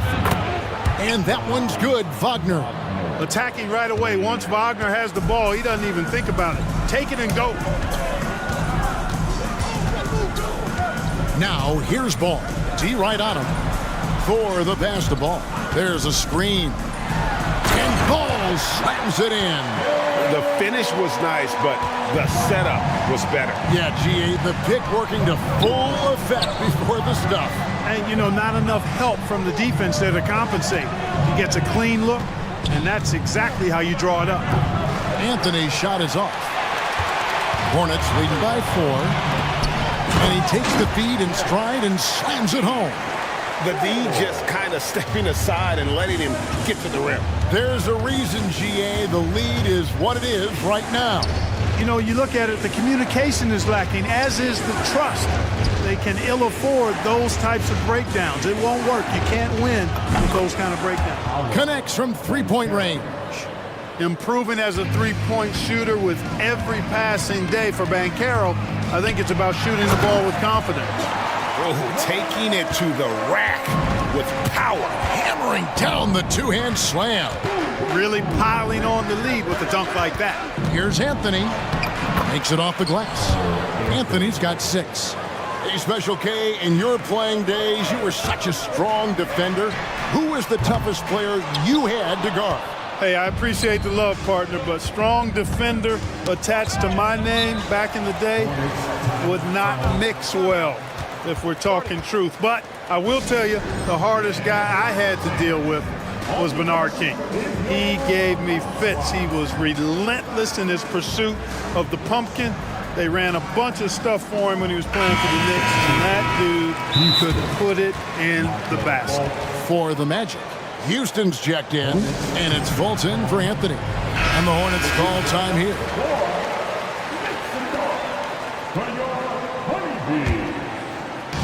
And that one's good, Wagner. Attacking right away. Once Wagner has the ball, he doesn't even think about it. Take it and go. Now, here's Ball. T right on him. For the pass to Ball. There's a screen. And Ball slams it in. The finish was nice, but the setup was better. Yeah, GA, the pick working to full effect before the stuff. And, you know, not enough help from the defense there to compensate. He gets a clean look, and that's exactly how you draw it up. Anthony's shot is off. Hornets leading by 4. And he takes the feed in stride and slams it home. The D just kind of stepping aside and letting him get to the rim. There's a reason, GA, the lead is what it is right now. You know, you look at it, the communication is lacking, as is the trust. They can ill afford those types of breakdowns. It won't work. You can't win with those kind of breakdowns. Connects from three-point range. Improving as a three-point shooter with every passing day for Banchero. I think it's about shooting the ball with confidence. Oh, taking it to the rack with power. Hammering down the two-hand slam. Really piling on the lead with a dunk like that. Here's Anthony. Makes it off the glass. Anthony's got 6. Hey, Special K, in your playing days, you were such a strong defender. Who was the toughest player you had to guard? Hey, I appreciate the love, partner, but strong defender attached to my name back in the day would not mix well, if we're talking truth. But I will tell you, the hardest guy I had to deal with was Bernard King. He gave me fits. He was relentless in his pursuit of the pumpkin. They ran a bunch of stuff for him when he was playing for the Knicks, and that dude could put it in the basket. For the Magic, Houston's checked in, and it's Fulton for Anthony. And the Hornets call time here.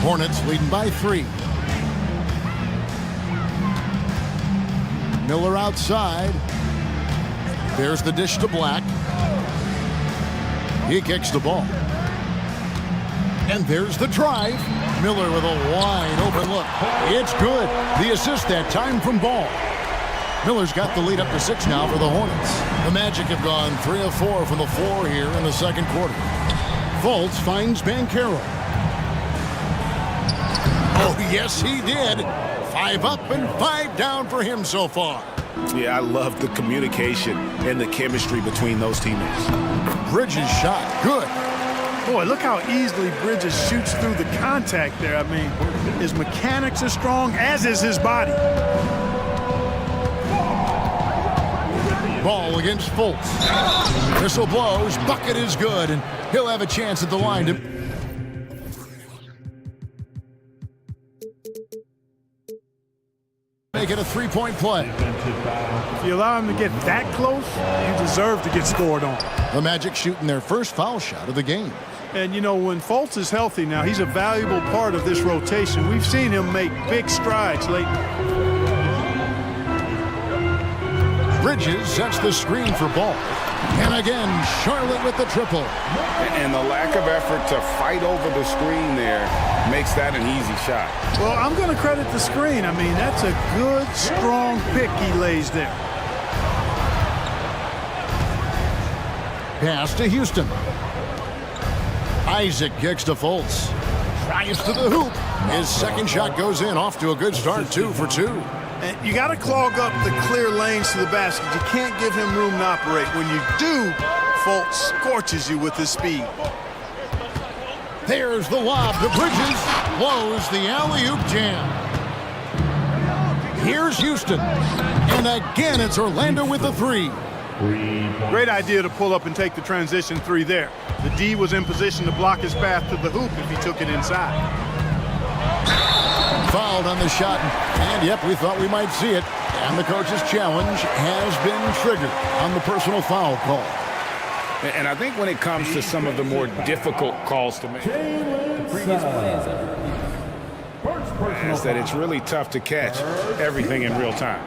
Hornets leading by 3. Miller outside. There's the dish to Black. He kicks the ball. And there's the drive. Miller with a wide open look. It's good. The assist that time from Ball. Miller's got the lead up to 6 now for the Hornets. The Magic have gone 3 of 4 from the floor here in the second quarter. Fultz finds Banchero. Oh, yes, he did. 5 up and 5 down for him so far. Yeah, I love the communication and the chemistry between those teammates. Bridges shot. Good. Boy, look how easily Bridges shoots through the contact there. I mean, his mechanics are strong, as is his body. Ball against Fultz. Whistle blows, bucket is good, and he'll have a chance at the line to... make it a three-point play. If you allow him to get that close, you deserve to get scored on. The Magic shooting their first foul shot of the game. And, you know, when Fultz is healthy now, he's a valuable part of this rotation. We've seen him make big strides lately. Bridges sets the screen for Ball. And again, Charlotte with the triple. And the lack of effort to fight over the screen there makes that an easy shot. Well, I'm going to credit the screen. I mean, that's a good, strong pick he lays there. Pass to Houston. Isaac kicks to Fultz. Tries to the hoop. His second shot goes in, off to a good start, 2 for 2. And you got to clog up the clear lanes to the basket. You can't give him room to operate. When you do, Fultz scorches you with his speed. There's the lob to Bridges. Blows the alley-oop jam. Here's Houston. And again, it's Orlando with the three. Great idea to pull up and take the transition three there. The D was in position to block his path to the hoop if he took it inside. Fouled on the shot, and yep, we thought we might see it. And the coach's challenge has been triggered on the personal foul call. And I think when it comes to some of the more difficult calls to make, is that it's really tough to catch everything in real time.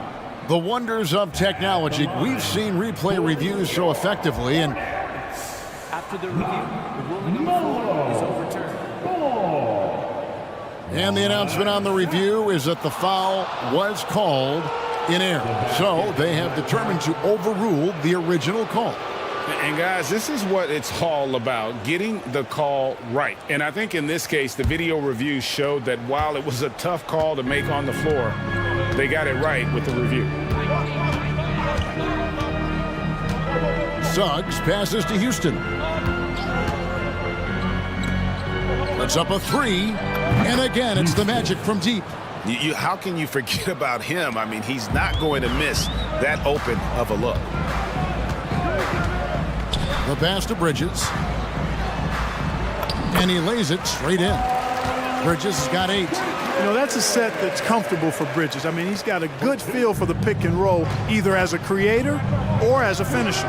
The wonders of technology. We've seen replay reviews so effectively, and after the review, the ruling on the floor is overturned. And the announcement on the review is that the foul was called in error. So they have determined to overrule the original call. And guys, this is what it's all about, getting the call right. And I think in this case, the video review showed that while it was a tough call to make on the floor, they got it right with the review. Suggs passes to Houston. Puts up a three. And again, it's the Magic from deep. How can you forget about him? I mean, he's not going to miss that open of a look. The pass to Bridges. And he lays it straight in. Bridges has got 8. You know, that's a set that's comfortable for Bridges. I mean, he's got a good feel for the pick and roll, either as a creator or as a finisher.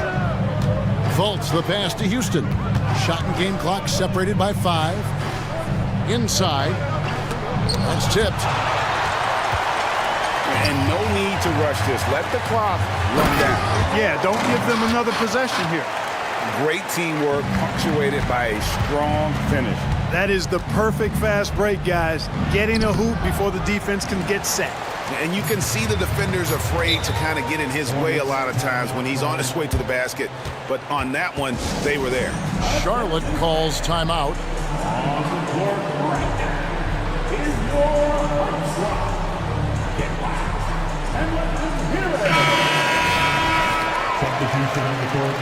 Fultz, the pass to Houston. Shot and game clock separated by 5. Inside. That's tipped. And no need to rush this. Let the clock run down. Yeah, don't give them another possession here. Great teamwork punctuated by a strong finish. That is the perfect fast break, guys. Getting a hoop before the defense can get set. And you can see the defenders afraid to kind of get in his way a lot of times when he's on his way to the basket. But on that one, they were there. Charlotte calls timeout. On the court right now is your heartthrob. Get loud and let them hear it. Substitution on the court.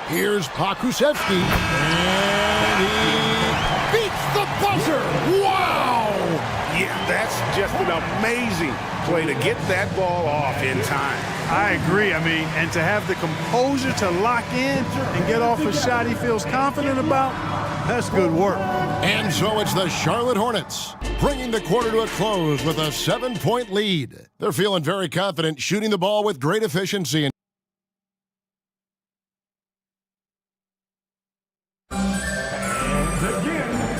Here's Pakusevsky, and he beats the buzzer. Wow! Yeah, that's just an amazing play to get that ball off in time. I agree. I mean, and to have the composure to lock in and get off a shot he feels confident about, that's good work. And so it's the Charlotte Hornets, bringing the quarter to a close with a 7-point lead. They're feeling very confident, shooting the ball with great efficiency.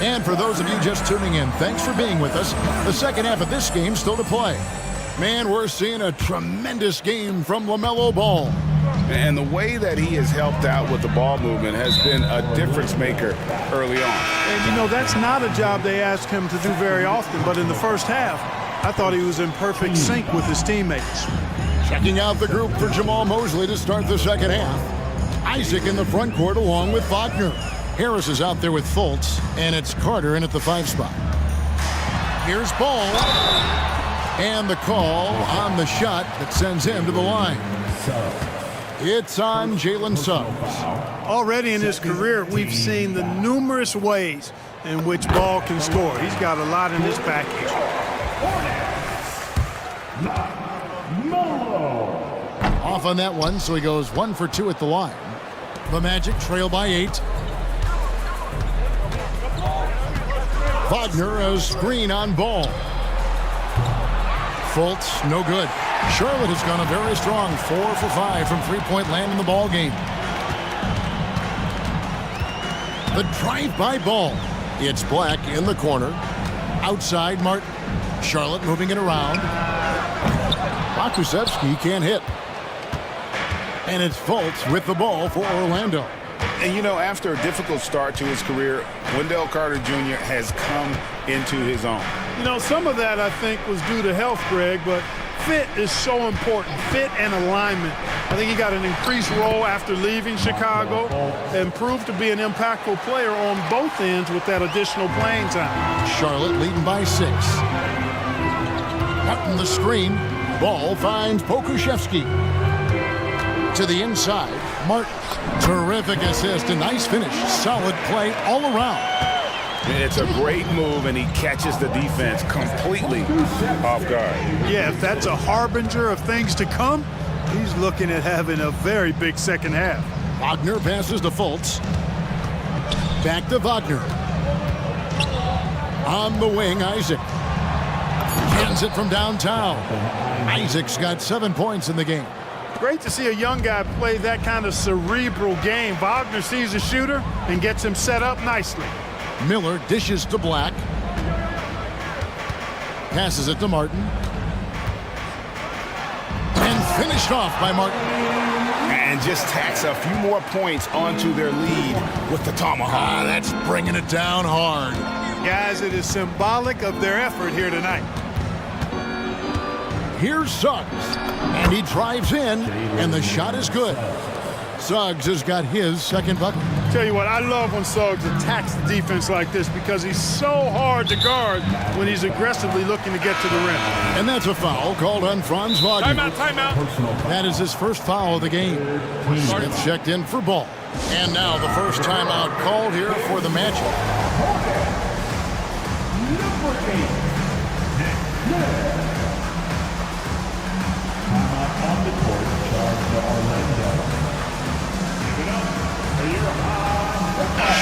And for those of you just tuning in, thanks for being with us. The second half of this game still to play. Man, we're seeing a tremendous game from LaMelo Ball. And the way that he has helped out with the ball movement has been a difference maker early on. And, you know, that's not a job they ask him to do very often, but in the first half, I thought he was in perfect sync with his teammates. Checking out the group for Jamal Mosley to start the second half. Isaac in the front court along with Wagner. Harris is out there with Fultz, and it's Carter in at the 5 spot. Here's Ball. And the call on the shot that sends him to the line. It's on Jalen Suggs. Already in his career, we've seen the numerous ways in which Ball can score. He's got a lot in his package. Off on that one, so he goes 1 for 2 at the line. The Magic trail by 8. Wagner, a screen on ball. Fultz, no good. Charlotte has gone a very strong 4 for 5 from three-point land in the ball game. The drive-by ball. It's Black in the corner. Outside, Martin. Charlotte moving it around. Makusevsky can't hit. And it's Fultz with the ball for Orlando. And, you know, after a difficult start to his career, Wendell Carter Jr. has come into his own. You know, some of that, I think, was due to health, Greg, but fit is so important. Fit and alignment. I think he got an increased role after leaving Chicago and proved to be an impactful player on both ends with that additional playing time. Charlotte leading by 6. Martin the screen. Ball finds Pokuševski. To the inside, Martin. Terrific assist, a nice finish. Solid play all around. It's a great move, and he catches the defense completely off guard. Yeah, if that's a harbinger of things to come, he's looking at having a very big second half. Wagner passes to Fultz. Back to Wagner. On the wing, Isaac. Hands it from downtown. Isaac's got 7 points in the game. Great to see a young guy play that kind of cerebral game. Wagner sees a shooter and gets him set up nicely. Miller dishes to Black. Passes it to Martin. And finished off by Martin. And just tacks a few more points onto their lead with the tomahawk. That's bringing it down hard. Guys, it is symbolic of their effort here tonight. Here's Suggs, and he drives in, and the shot is good. Suggs has got his second bucket. Tell you what, I love when Suggs attacks the defense like this because he's so hard to guard when he's aggressively looking to get to the rim. And that's a foul called on Franz Wagner. Timeout. That is his first foul of the game. Smith checked in for ball. And now the first timeout called here for the Magic. Number 8. On the court, charge to Orlando.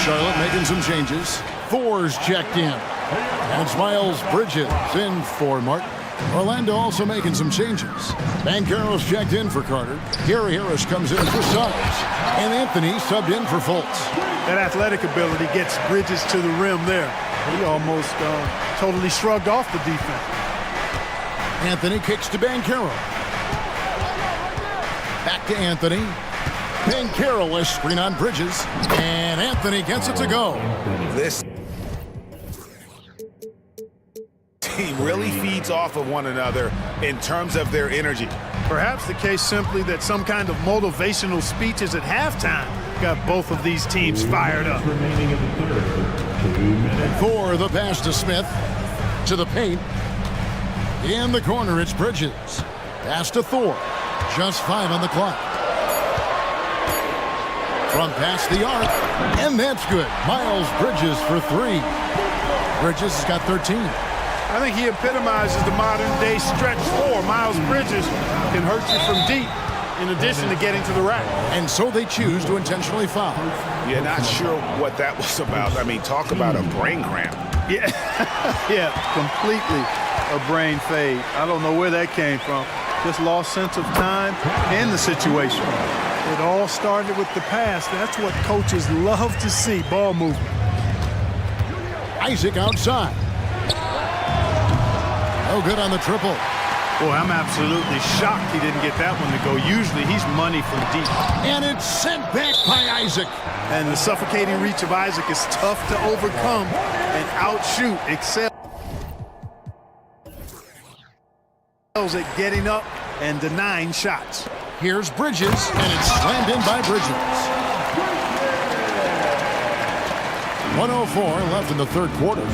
Charlotte making some changes. Thor's checked in. And it's Miles Bridges in for Martin. Orlando also making some changes. Banchero's checked in for Carter. Gary Harris comes in for Suggs. And Anthony subbed in for Fultz. That athletic ability gets Bridges to the rim there. He almost totally shrugged off the defense. Anthony kicks to Banchero. Back to Anthony. Banchero, a screen on Bridges. And Anthony gets it to go. This team really feeds off of one another in terms of their energy. Perhaps the case simply that some kind of motivational speeches at halftime got both of these teams fired up. For the pass to Smith. To the paint. In the corner, it's Bridges. Pass to Thor. Just 5 on the clock. From past the arc. And that's good. Miles Bridges for 3. Bridges has got 13. I think he epitomizes the modern-day stretch 4. Miles Bridges can hurt you from deep in addition to getting to the rack. And so they choose to intentionally foul. Yeah, not sure what that was about. I mean, talk about a brain cramp. Yeah, yeah, completely a brain fade. I don't know where that came from. Just lost sense of time and the situation. It all started with the pass. That's what coaches love to see, ball movement. Isaac outside. No good on the triple. Boy, I'm absolutely shocked he didn't get that one to go. Usually he's money from deep. And it's sent back by Isaac. And the suffocating reach of Isaac is tough to overcome and outshoot, excels at getting up and denying shots. Here's Bridges, and it's slammed in by Bridges. 1:04 left in the third quarter.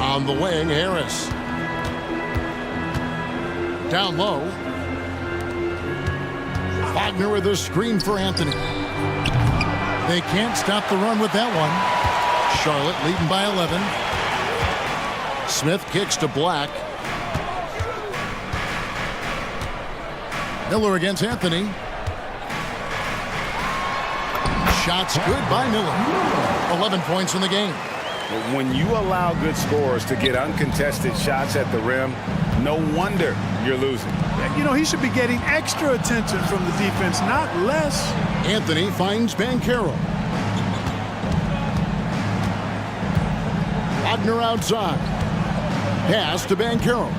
On the wing, Harris. Down low. Wagner with a screen for Anthony. They can't stop the run with that one. Charlotte leading by 11. Smith kicks to Black. Miller against Anthony. Shots good by Miller. 11 points in the game. When you allow good scorers to get uncontested shots at the rim, no wonder you're losing. You know, he should be getting extra attention from the defense, not less. Anthony finds Banchero. Wagner outside. Pass to Banchero.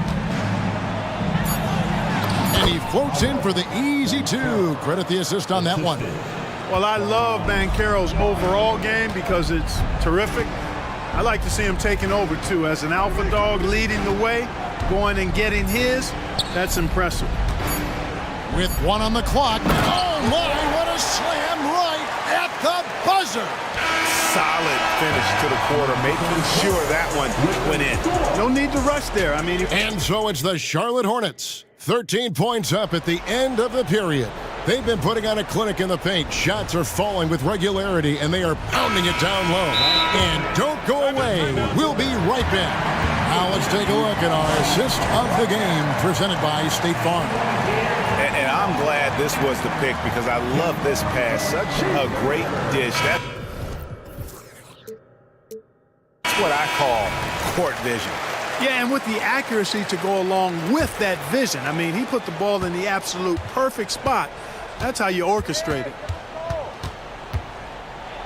And he floats in for the easy two. Credit the assist on that one. Well, I love Banchero's overall game because it's terrific. I like to see him taking over, too. As an alpha dog leading the way, going and getting his, that's impressive. With one on the clock. Oh, my, what a slam right at the buzzer. Solid finish to the quarter, making sure that one went in. No need to rush there. I mean, and so it's the Charlotte Hornets. 13 points up at the end of the period. They've been putting on a clinic in the paint. Shots are falling with regularity, and they are pounding it down low. And don't go away. We'll be right back. Now let's take a look at our assist of the game presented by State Farm. And I'm glad this was the pick because I love this pass. Such a great dish. That's what I call court vision. Yeah, and with the accuracy to go along with that vision. I mean, he put the ball in the absolute perfect spot. That's how you orchestrate it.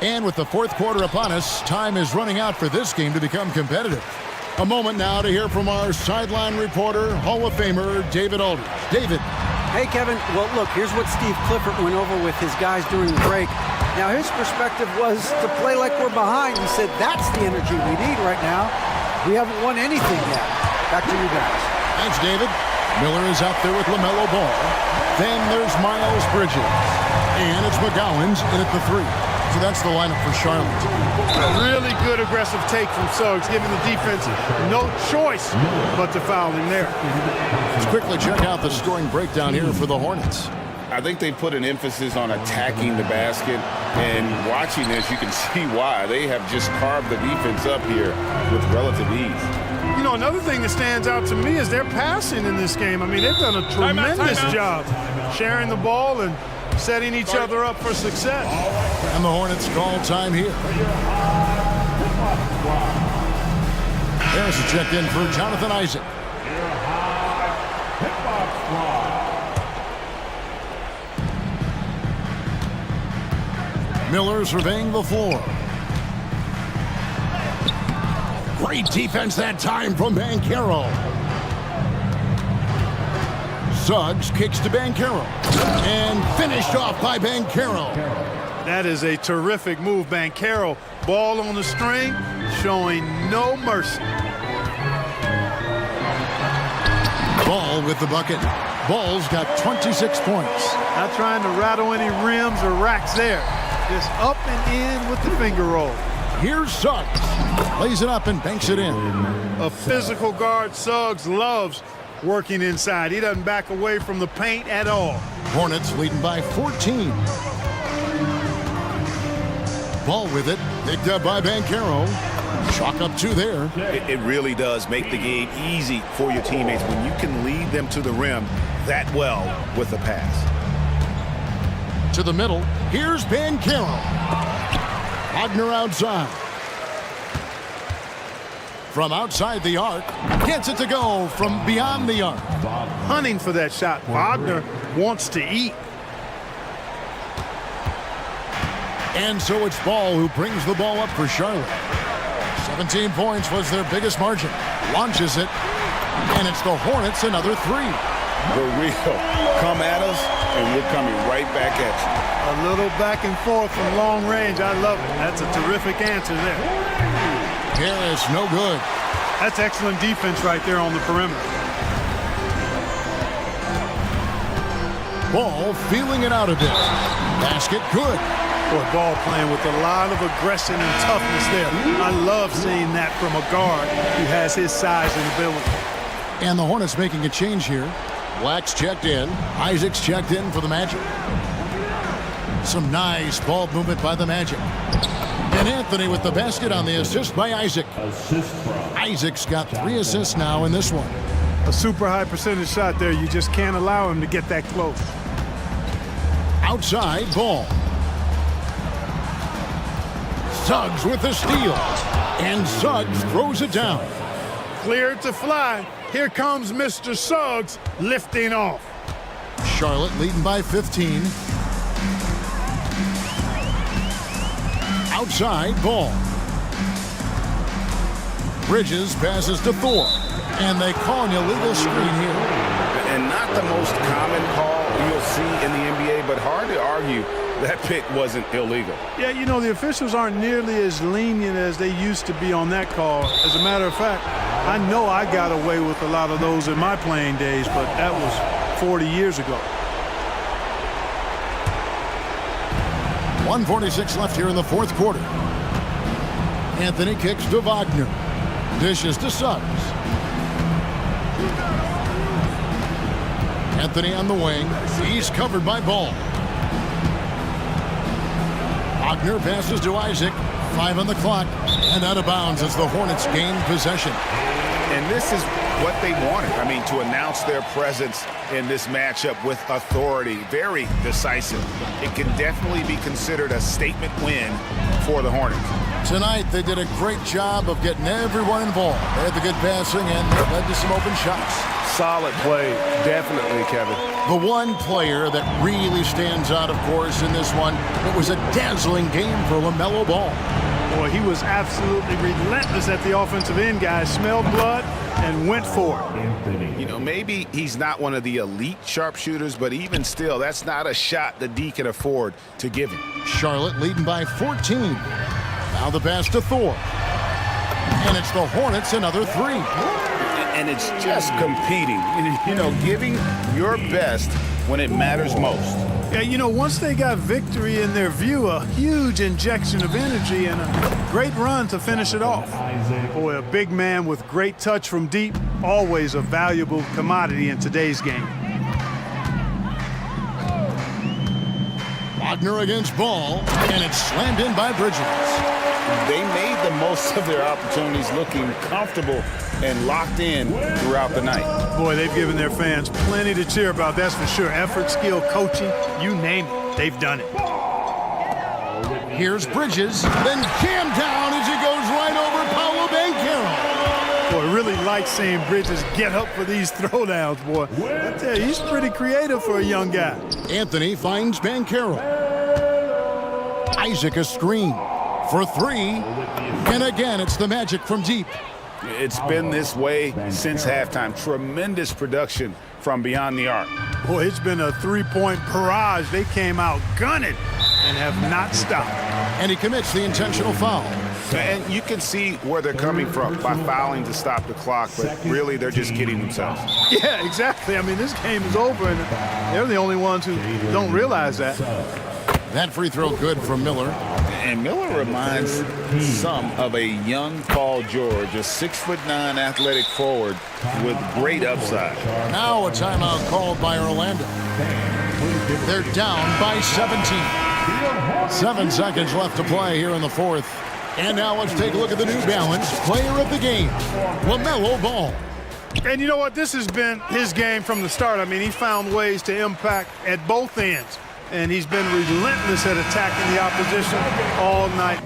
And with the fourth quarter upon us, time is running out for this game to become competitive. A moment now to hear from our sideline reporter, Hall of Famer David Aldridge. David. Hey, Kevin. Well, look, here's what Steve Clifford went over with his guys during the break. Now, his perspective was to play like we're behind. He said, that's the energy we need right now. We haven't won anything yet. Back to you guys. Thanks, David. Miller is out there with LaMelo Ball. Then there's Miles Bridges. And it's McGowan's in at the three. So that's the lineup for Charlotte. A really good aggressive take from Suggs, giving the defense no choice but to foul him there. Let's quickly check out the scoring breakdown here for the Hornets. I think they put an emphasis on attacking the basket, and watching this, you can see why. They have just carved the defense up here with relative ease. You know, another thing that stands out to me is their passing in this game. I mean, they've done a tremendous job sharing the ball and setting each other up for success. And the Hornets call time here. There's a check in for Jonathan Isaac. Miller surveying the floor. Great defense that time from Banchero. Suggs kicks to Banchero. And finished off by Banchero. That is a terrific move, Banchero. Ball on the string, showing no mercy. Ball with the bucket. Ball's got 26 points. Not trying to rattle any rims or racks there. Just up and in with the finger roll. Here's Suggs. Lays it up and banks it in. A physical guard, Suggs loves working inside. He doesn't back away from the paint at all. Hornets leading by 14. Ball with it. Picked up by Banchero. Chalk up two there. It really does make the game easy for your teammates when you can lead them to the rim that well with the pass. To the middle. Here's Banchero. Wagner outside. From outside the arc. Gets it to go from beyond the arc. Hunting for that shot. Wagner wants to eat. And so it's Ball who brings the ball up for Charlotte. 17 points was their biggest margin. Launches it. And it's the Hornets another three. For real. Come at us, and we're coming right back at you. A little back and forth from long range. I love it. That's a terrific answer there. Harris, no good. That's excellent defense right there on the perimeter. Ball feeling it out a bit. Basket good. Boy, Ball playing with a lot of aggression and toughness there. I love seeing that from a guard who has his size and ability. And the Hornets making a change here. Black's checked in. Isaac's checked in for the Magic. Some nice ball movement by the Magic. And Anthony with the basket on the assist by Isaac. Isaac's got 3 assists now in this one. a super high percentage shot there. You just can't allow him to get that close. Outside ball. Suggs with the steal. And Suggs throws it down. Cleared to fly. Here comes Mr. Suggs lifting off. Charlotte leading by 15. Outside ball. Bridges passes to Thor. And they call an illegal screen here. And not the most common call you'll see in the NBA, but hard to argue that pick wasn't illegal. Yeah, you know, the officials aren't nearly as lenient as they used to be on that call. As a matter of fact, I know I got away with a lot of those in my playing days, but that was 40 years ago. 1:46 left here in the fourth quarter. Anthony kicks to Wagner. Dishes to Suggs. Anthony on the wing. He's covered by Ball. Wagner passes to Isaac. 5 on the clock. And out of bounds as the Hornets gain possession. And this is what they wanted. I mean, to announce their presence in this matchup with authority. Very decisive. It can definitely be considered a statement win for the Hornets. Tonight, they did a great job of getting everyone involved. They had the good passing and they led to some open shots. Solid play, definitely, Kevin. The one player that really stands out, of course, in this one, it was a dazzling game for LaMelo Ball. Boy, he was absolutely relentless at the offensive end, guys. Smelled blood and went for it. You know, maybe he's not one of the elite sharpshooters, but even still, that's not a shot the D can afford to give him. Charlotte leading by 14. Now the pass to Thor. And it's the Hornets another 3. And it's just competing, you know, giving your best when it matters most. Yeah, you know, once they got victory in their view, a huge injection of energy and a great run to finish it off. Boy, a big man with great touch from deep, always a valuable commodity in today's game. Wagner against Ball, and it's slammed in by Bridges. They made the most of their opportunities, looking comfortable and locked in throughout the night. Boy, they've given their fans plenty to cheer about, that's for sure. Effort, skill, coaching, you name it, they've done it. Here's Bridges, then jammed down as he goes right over Paolo Banchero. Boy, really like seeing Bridges get up for these throwdowns, boy. I tell you, he's pretty creative for a young guy. Anthony finds Banchero. Isaac a screen for 3. And again, it's the Magic from deep. It's been this way since halftime. Tremendous production from beyond the arc. Boy, it's been a three-point barrage. They came out gunning and have not stopped. And he commits the intentional foul. And you can see where they're coming from by fouling to stop the clock, but really they're just kidding themselves. Yeah, exactly. I mean, this game is over, and they're the only ones who don't realize that. That free throw good from Miller. And Miller reminds some of a young Paul George, a 6'9" athletic forward with great upside. Now a timeout called by Orlando. They're down by 17. 7 seconds left to play here in the fourth. And now let's take a look at the New Balance player of the game, LaMelo Ball. And you know what? This has been his game from the start. I mean, he found ways to impact at both ends. And he's been relentless at attacking the opposition all night.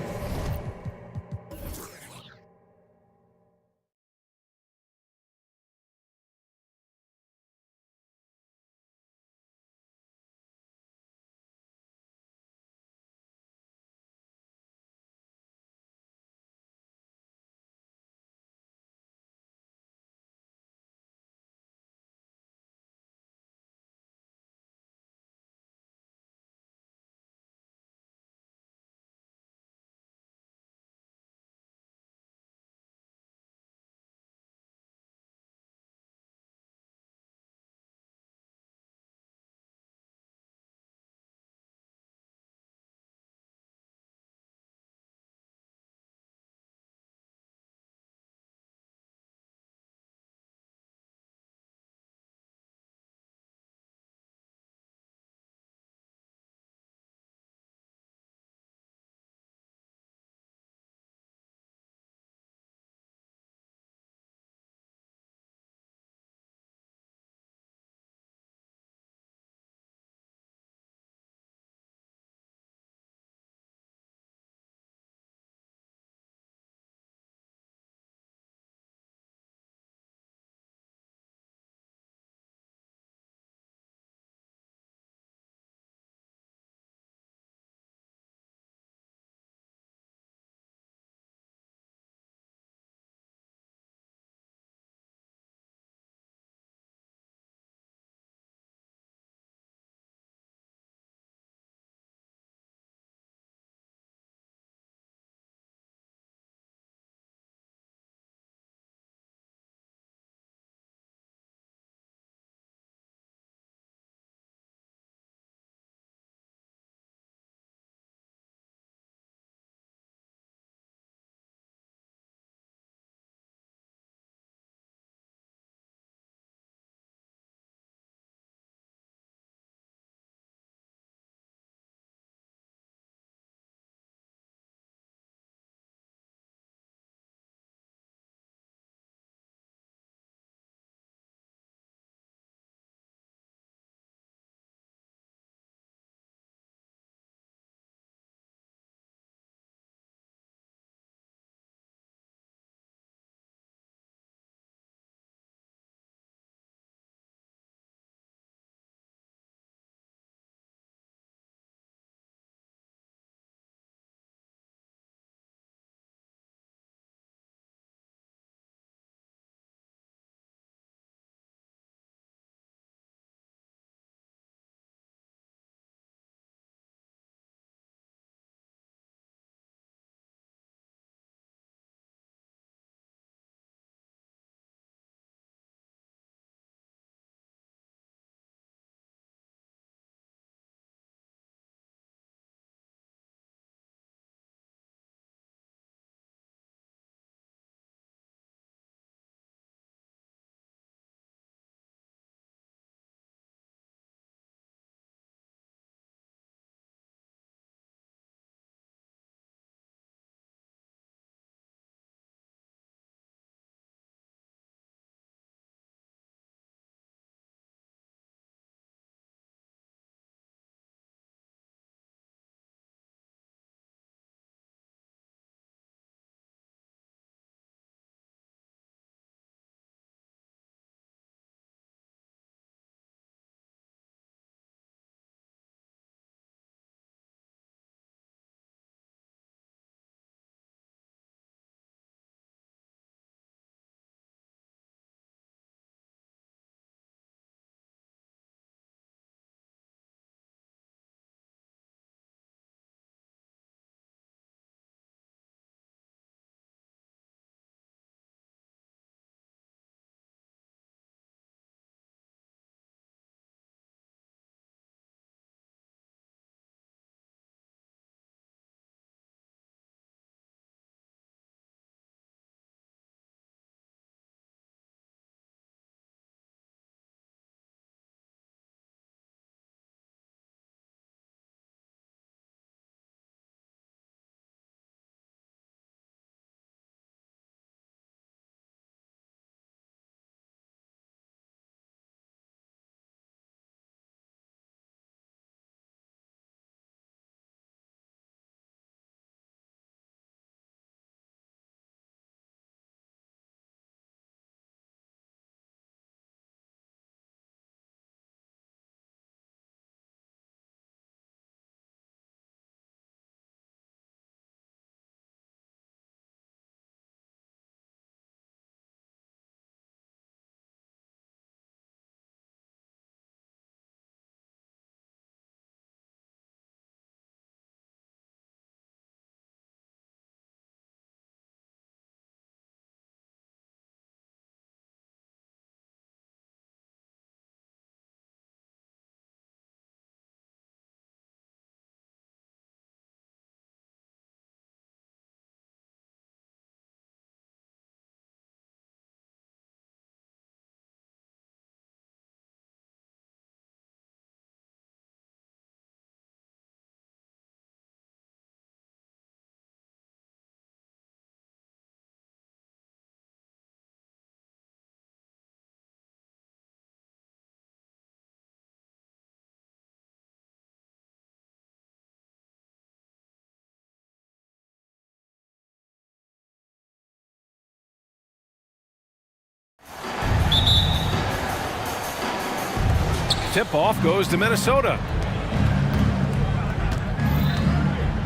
Tip-off goes to Minnesota.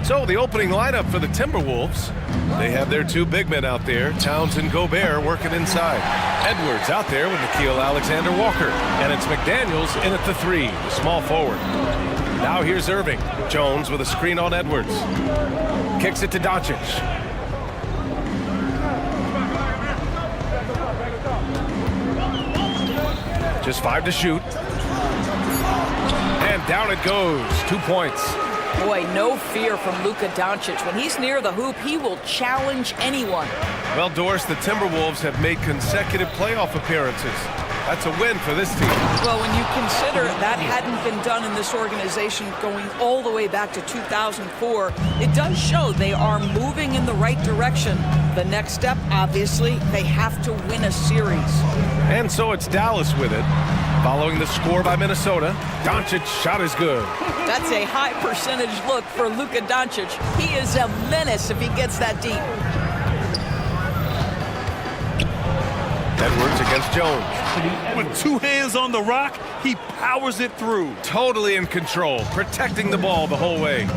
So the opening lineup for the Timberwolves. They have their two big men out there, Towns and Gobert, working inside. Edwards out there with Nickeil Alexander-Walker. And it's McDaniels in at the 3, the small forward. Now here's Irving. Jones with a screen on Edwards. Kicks it to Doncic. Just 5 to shoot. And down it goes. 2 points. Boy, no fear from Luka Doncic. When he's near the hoop, he will challenge anyone. Well, Doris, the Timberwolves have made consecutive playoff appearances. That's a win for this team. Well, when you consider that hadn't been done in this organization going all the way back to 2004, it does show they are moving in the right direction. The next step, obviously, they have to win a series. And so it's Dallas with it. Following the score by Minnesota, Doncic's shot is good. That's a high percentage look for Luka Doncic. He is a menace if he gets that deep. Edwards against Jones. With 2 hands on the rock, he powers it through. Totally in control, protecting the ball the whole way.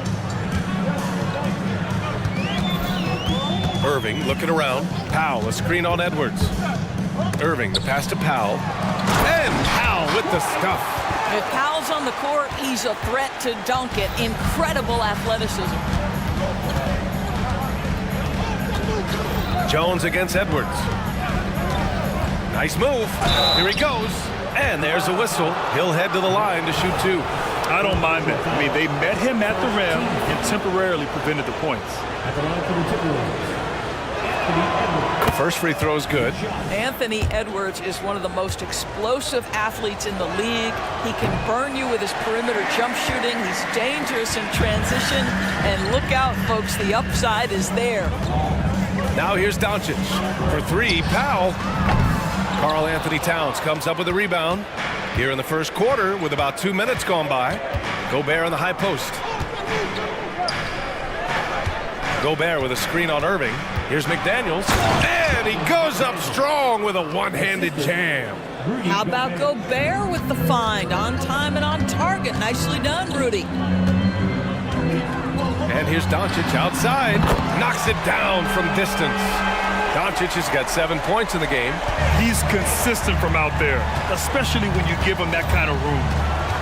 Irving looking around. Powell, a screen on Edwards. Irving, the pass to Powell. And Powell with the stuff. If Powell's on the court, he's a threat to dunk it. Incredible athleticism. Jones against Edwards. Nice move. Here he goes. And there's a whistle. He'll head to the line to shoot 2. I don't mind that. I mean, they met him at the rim and temporarily prevented the points. The first free throw is good. Anthony Edwards is one of the most explosive athletes in the league. He can burn you with his perimeter jump shooting. He's dangerous in transition. And look out, folks, the upside is there. Now here's Doncic. For 3, Powell. Karl Anthony Towns comes up with a rebound. Here in the first quarter with about 2 minutes gone by. Gobert on the high post. Gobert with a screen on Irving. Here's McDaniels. And he goes up strong with a one-handed jam. How about Gobert with the find? On time and on target. Nicely done, Rudy. And here's Doncic outside. Knocks it down from distance. Doncic has got 7 points in the game. He's consistent from out there, especially when you give him that kind of room.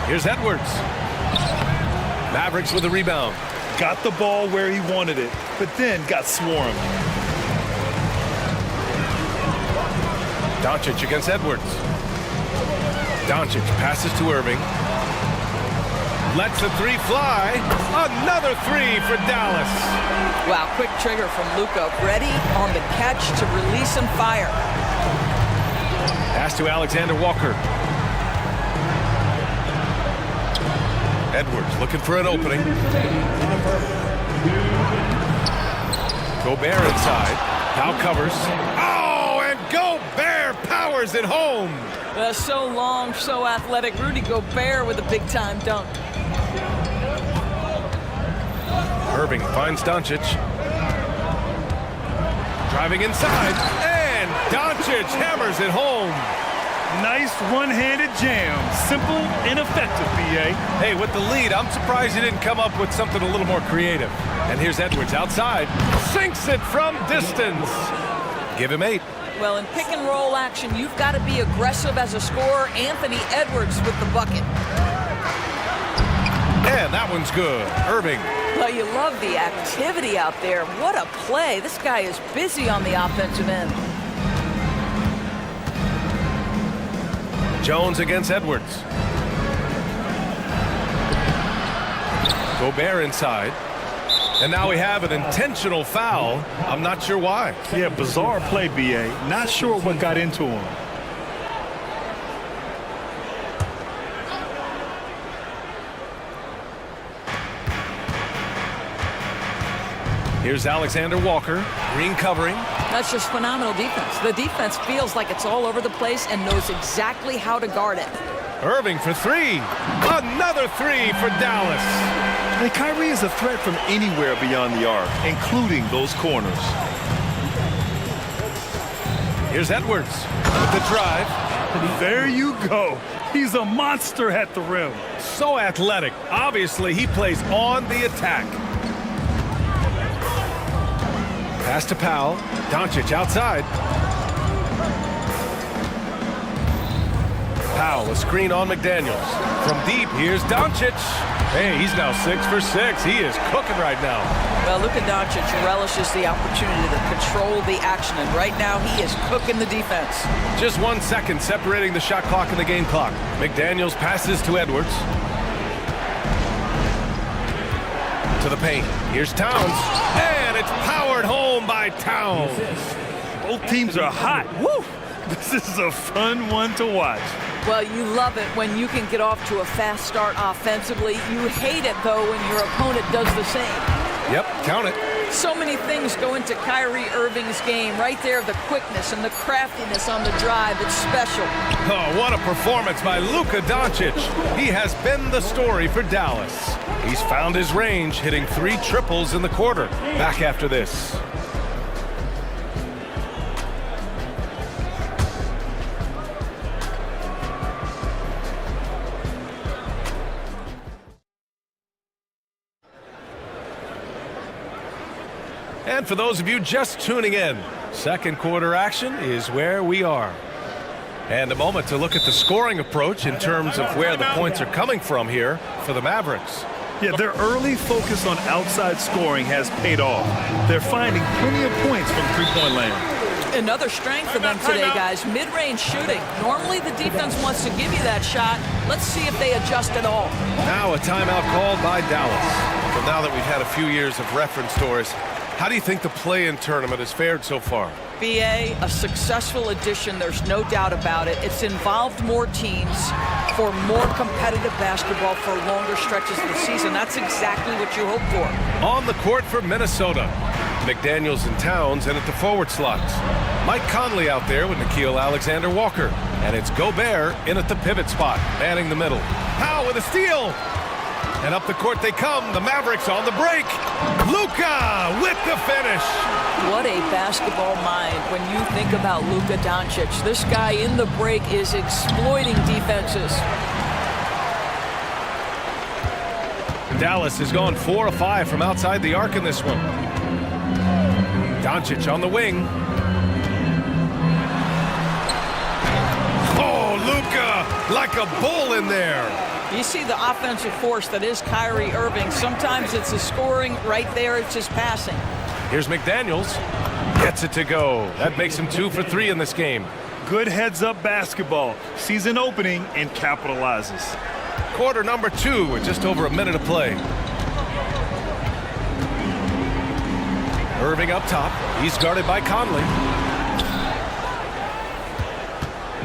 Here's Edwards. Mavericks with the rebound. Got the ball where he wanted it, but then got swarmed. Doncic against Edwards. Doncic passes to Irving. Lets the 3 fly. Another 3 for Dallas. Wow, quick trigger from Luka. Ready on the catch to release and fire. Pass to Alexander Walker. Edwards looking for an opening. Gobert inside. Now covers. Oh, and Gobert powers it home. So long, so athletic. Rudy Gobert with a big-time dunk. Irving finds Doncic. Driving inside. And Doncic hammers it home. Nice one-handed jam. Simple and effective, B.A. Hey, with the lead, I'm surprised he didn't come up with something a little more creative. And here's Edwards outside. Sinks it from distance. Give him 8. Well, in pick-and-roll action, you've got to be aggressive as a scorer. Anthony Edwards with the bucket. And that one's good. Irving. Well, you love the activity out there. What a play. This guy is busy on the offensive end. Jones against Edwards. Gobert inside. And now we have an intentional foul. I'm not sure why. Yeah, bizarre play, B.A. Not sure what got into him. Here's Alexander Walker. Green covering. That's just phenomenal defense. The defense feels like it's all over the place and knows exactly how to guard it. Irving for 3. Another 3 for Dallas. And Kyrie is a threat from anywhere beyond the arc, including those corners. Here's Edwards with the drive. There you go. He's a monster at the rim. So athletic. Obviously, he plays on the attack. Pass to Powell. Doncic outside. Powell, a screen on McDaniels. From deep, here's Doncic. Hey, he's now 6 for 6. He is cooking right now. Well, Luka Doncic relishes the opportunity to control the action, and right now he is cooking the defense. Just 1 second separating the shot clock and the game clock. McDaniels passes to Edwards. To the paint. Here's Towns. And it's powered home by Towns. Both teams are hot. Woo! This is a fun one to watch. Well, you love it when you can get off to a fast start offensively. You hate it, though, when your opponent does the same. Yep, count it. So many things go into Kyrie Irving's game. Right there, the quickness and the craftiness on the drive. It's special. Oh, what a performance by Luka Doncic. He has been the story for Dallas. He's found his range, hitting 3 triples in the quarter. Back after this. And for those of you just tuning in, second quarter action is where we are. And a moment to look at the scoring approach in terms of where the points are coming from here for the Mavericks. Yeah, their early focus on outside scoring has paid off. They're finding plenty of points from three-point land. Another strength for them today, guys. Mid-range shooting. Normally the defense wants to give you that shot. Let's see if they adjust at all. Now a timeout called by Dallas. Well, now that we've had a few years of reference stories, how do you think the play-in tournament has fared so far? BA, a successful addition, there's no doubt about it. It's involved more teams for more competitive basketball for longer stretches of the season. That's exactly what you hope for. On the court for Minnesota, McDaniels and Towns in at the forward slots. Mike Conley out there with Nickeil Alexander-Walker. And it's Gobert in at the pivot spot, manning the middle. Powell with a steal! And up the court they come, the Mavericks on the break. Luka with the finish. What a basketball mind when you think about Luka Doncic. This guy in the break is exploiting defenses. Dallas has gone 4 of 5 from outside the arc in this one. Doncic on the wing. Oh, Luka like a bull in there. You see the offensive force that is Kyrie Irving. Sometimes it's his scoring. Right there, it's his passing. Here's McDaniels. Gets it to go. That makes him 2 for 3 in this game. Good heads-up basketball. Season opening and capitalizes. Quarter number 2 with just over a minute to play. Irving up top. He's guarded by Conley.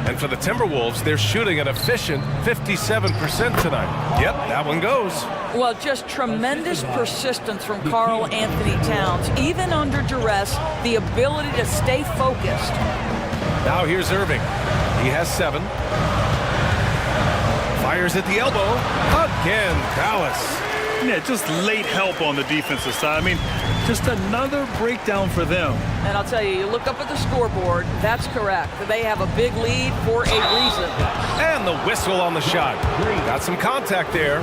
And for the Timberwolves, they're shooting an efficient 57% tonight. Yep, that one goes. Well, just tremendous persistence from Karl Anthony Towns. Even under duress, the ability to stay focused. Now here's Irving. He has 7. Fires at the elbow. Again, Dallas. Yeah, just late help on the defensive side. I mean, just another breakdown for them. And I'll tell you, you look up at the scoreboard, that's correct. They have a big lead for a reason. And the whistle on the shot. Got some contact there.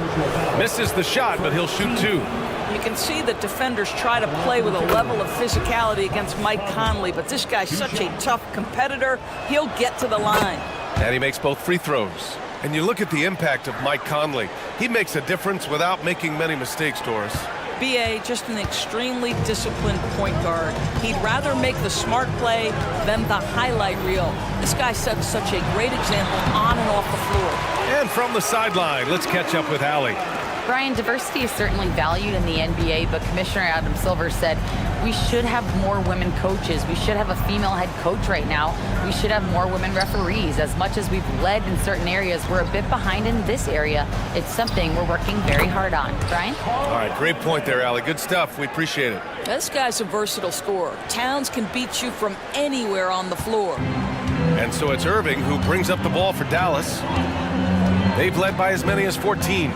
Misses the shot, but he'll shoot 2. You can see that defenders try to play with a level of physicality against Mike Conley, but this guy's such a tough competitor, he'll get to the line. And he makes both free throws. And you look at the impact of Mike Conley. He makes a difference without making many mistakes, Doris. BA, just an extremely disciplined point guard. He'd rather make the smart play than the highlight reel. This guy sets such a great example on and off the floor. And from the sideline, let's catch up with Allie. Brian, diversity is certainly valued in the NBA, but Commissioner Adam Silver said we should have more women coaches. We should have a female head coach right now. We should have more women referees. As much as we've led in certain areas, we're a bit behind in this area. It's something we're working very hard on. Brian? All right, great point there, Allie. Good stuff. We appreciate it. This guy's a versatile scorer. Towns can beat you from anywhere on the floor. And so it's Irving who brings up the ball for Dallas. They've led by as many as 14.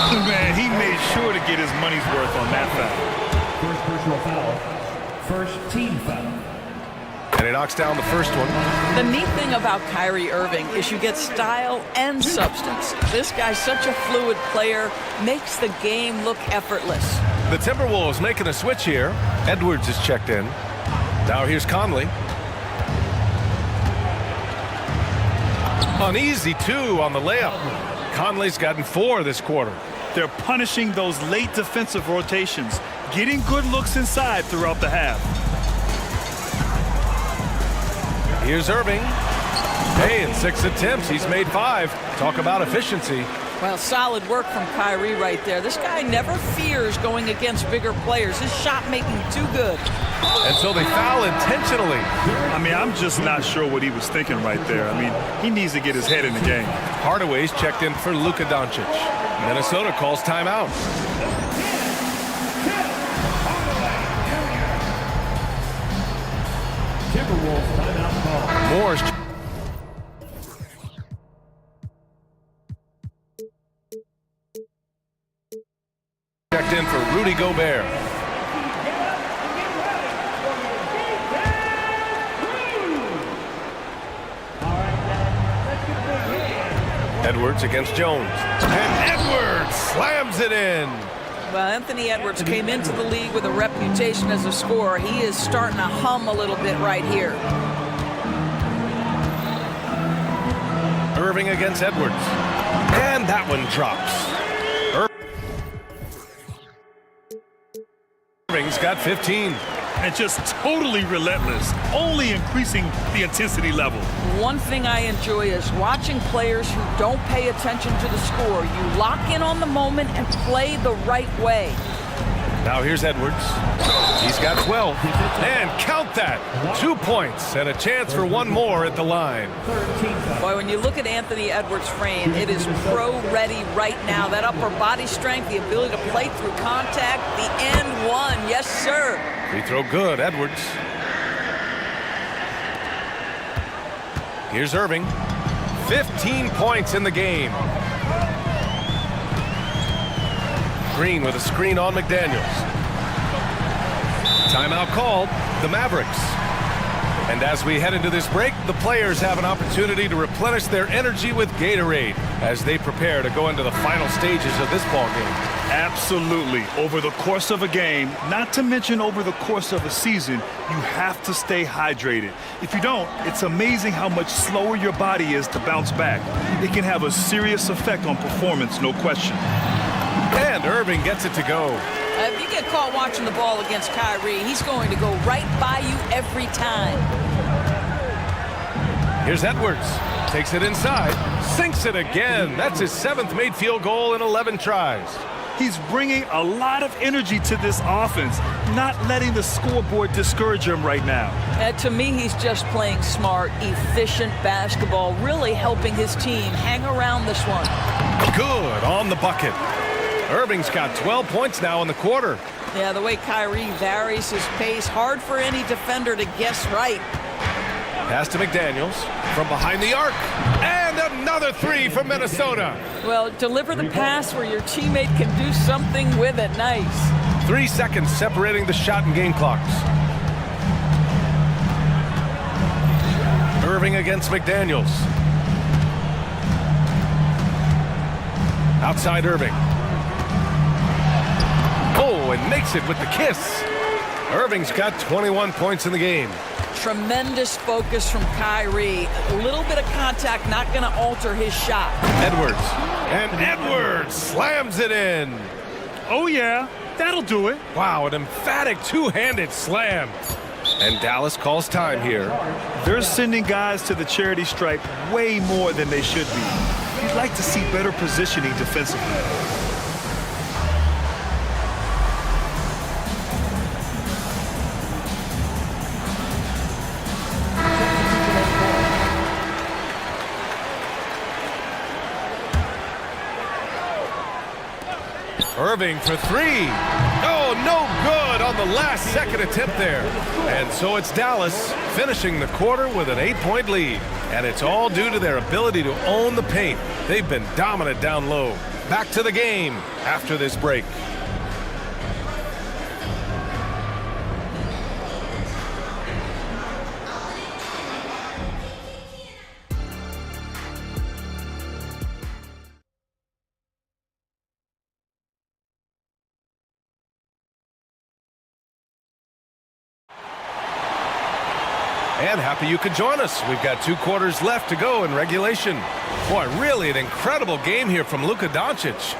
Man, he made sure to get his money's worth on that foul. First personal foul. First team foul. And he knocks down the first one. The neat thing about Kyrie Irving is you get style and substance. This guy's such a fluid player, makes the game look effortless. The Timberwolves making a switch here. Edwards is checked in. Now here's Conley. An easy 2 on the layup. Conley's gotten 4 this quarter. They're punishing those late defensive rotations, getting good looks inside throughout the half. Here's Irving. Hey, in 6 attempts, he's made 5. Talk about efficiency. Well, solid work from Kyrie right there. This guy never fears going against bigger players. His shot making too good. And so they foul intentionally. I mean, I'm just not sure what he was thinking right there. I mean, he needs to get his head in the game. Hardaway's checked in for Luka Doncic. Minnesota calls timeout. Timberwolves timeout call. Moore's checked in for Rudy Gobert. Edwards against Jones. And Edwards slams it in. Well, Anthony Edwards came into the league with a reputation as a scorer. He is starting to hum a little bit right here. Irving against Edwards. And that one drops. Irving's got 15. And just totally relentless, only increasing the intensity level. One thing I enjoy is watching players who don't pay attention to the score. You lock in on the moment and play the right way. Now here's Edwards. He's got 12. And count that. 2 points and a chance for one more at the line. Boy, when you look at Anthony Edwards' frame, it is pro-ready right now. That upper body strength, the ability to play through contact, the and one. Yes, sir. Free throw good, Edwards. Here's Irving. 15 points in the game. Green with a screen on McDaniels. Timeout called, the Mavericks. And as we head into this break, the players have an opportunity to replenish their energy with Gatorade as they prepare to go into the final stages of this ball game. Absolutely. Over the course of a game, not to mention over the course of a season, you have to stay hydrated. If you don't, it's amazing how much slower your body is to bounce back. It can have a serious effect on performance, no question. And Irving gets it to go. If you get caught watching the ball against Kyrie, he's going to go right by you every time. Here's Edwards. Takes it inside. Sinks it again. That's his 7th made field goal in 11 tries. He's bringing a lot of energy to this offense, not letting the scoreboard discourage him right now. To me, he's just playing smart, efficient basketball, really helping his team hang around this one. Good on the bucket. Irving's got 12 points now in the quarter. Yeah, the way Kyrie varies his pace, hard for any defender to guess right. Pass to McDaniels from behind the arc. And another 3 for Minnesota. Well, deliver the pass where your teammate can do something with it. Nice. 3 seconds separating the shot and game clocks. Irving against McDaniels. Outside Irving. Oh, and makes it with the kiss. Irving's got 21 points in the game. Tremendous focus from Kyrie. A little bit of contact not going to alter his shot. Edwards. And Edwards slams it in. Oh, yeah. That'll do it. Wow, an emphatic two-handed slam. And Dallas calls time here. They're sending guys to the charity stripe way more than they should be. You'd like to see better positioning defensively. Irving for 3. Oh, no good on the last second attempt there. And so it's Dallas finishing the quarter with an 8-point lead. And it's all due to their ability to own the paint. They've been dominant down low. Back to the game after this break. And happy you could join us. We've got 2 quarters left to go in regulation. Boy, really an incredible game here from Luka Doncic.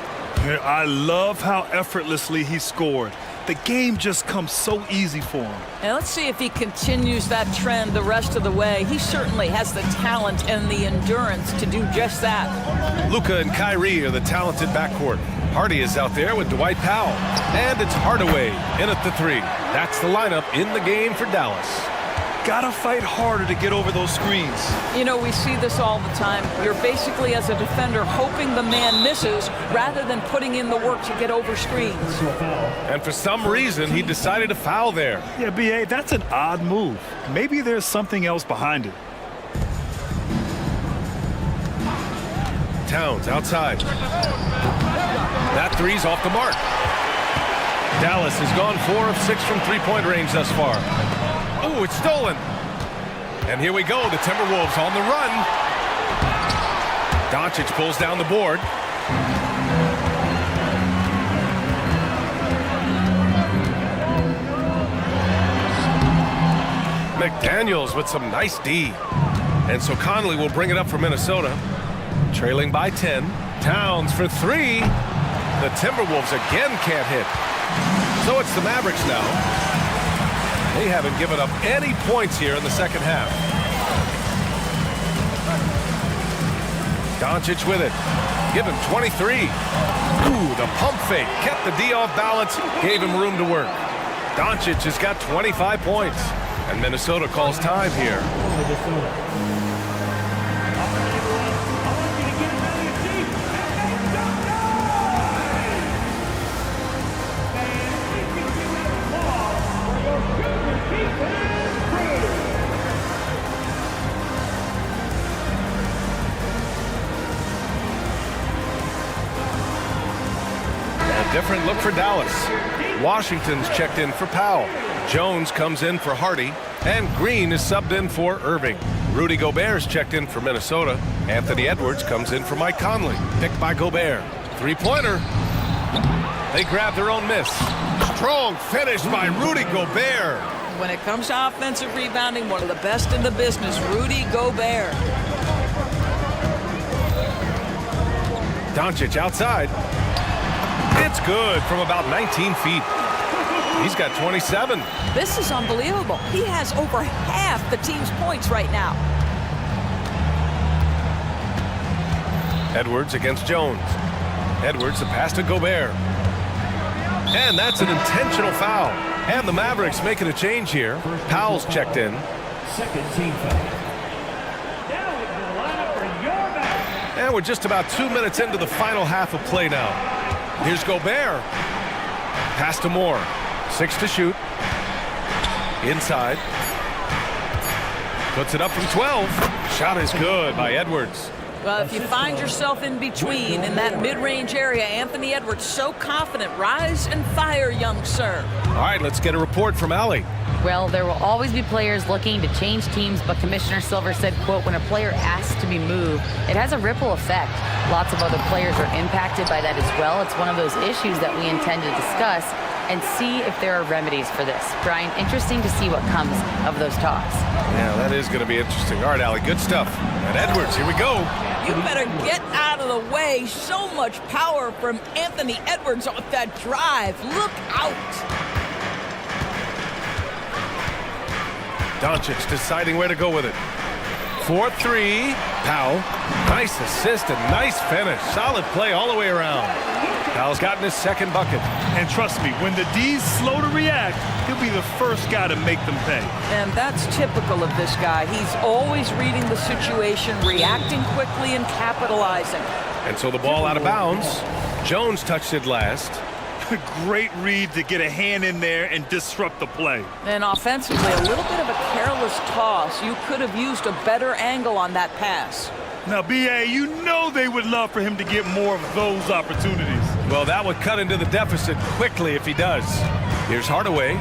I love how effortlessly he scored. The game just comes so easy for him. And let's see if he continues that trend the rest of the way. He certainly has the talent and the endurance to do just that. Luka and Kyrie are the talented backcourt. Hardy is out there with Dwight Powell. And it's Hardaway in at the 3. That's the lineup in the game for Dallas. Gotta fight harder to get over those screens. You know, we see this all the time. You're basically, as a defender, hoping the man misses rather than putting in the work to get over screens. And for some reason, he decided to foul there. Yeah, B.A., that's an odd move. Maybe there's something else behind it. Towns outside. That 3's off the mark. Dallas has gone 4 of 6 from three-point range thus far. Oh, it's stolen. And here we go, the Timberwolves on the run. Doncic pulls down the board. McDaniels with some nice D. And so Conley will bring it up for Minnesota. Trailing by 10. Towns for 3. The Timberwolves again can't hit. So it's the Mavericks now. They haven't given up any points here in the second half. Doncic with it. Give him 23. Ooh, the pump fake. Kept the D off balance. Gave him room to work. Doncic has got 25 points. And Minnesota calls time here. Different look for Dallas. Washington's checked in for Powell. Jones comes in for Hardy. And Green is subbed in for Irving. Rudy Gobert's checked in for Minnesota. Anthony Edwards comes in for Mike Conley. Picked by Gobert. 3-pointer. They grab their own miss. Strong finish by Rudy Gobert. When it comes to offensive rebounding, one of the best in the business, Rudy Gobert. Doncic outside. It's good from about 19 feet. He's got 27. This is unbelievable. He has over half the team's points right now. Edwards against Jones. Edwards, the pass to Gobert. And that's an intentional foul. And the Mavericks making a change here. Powell's checked in. Second team foul. Now into the lineup for your back. And we're just about 2 minutes into the final half of play now. Here's Gobert. Pass to Moore. 6 to shoot. Inside. Puts it up from 12. Shot is good by Edwards. Well, if you find yourself in between in that mid-range area, Anthony Edwards so confident. Rise and fire, young sir. All right, let's get a report from Allie. Well, there will always be players looking to change teams, but Commissioner Silver said, quote, when a player asks to be moved, it has a ripple effect. Lots of other players are impacted by that as well. It's one of those issues that we intend to discuss and see if there are remedies for this. Brian, interesting to see what comes of those talks. Yeah, that is going to be interesting. All right, Allie, good stuff. And Edwards, here we go. You better get out of the way. So much power from Anthony Edwards off that drive. Look out. Doncic deciding where to go with it. 4-3. Powell. Nice assist and nice finish. Solid play all the way around. Powell's gotten his second bucket. And trust me, when the D's slow to react, he'll be the first guy to make them pay. And that's typical of this guy. He's always reading the situation, reacting quickly and capitalizing. And so the ball out of bounds. Jones touched it last. Great read to get a hand in there and disrupt the play. And offensively, a little bit of a careless toss. You could have used a better angle on that pass. Now, B.A., you know they would love for him to get more of those opportunities. Well, that would cut into the deficit quickly if he does. Here's Hardaway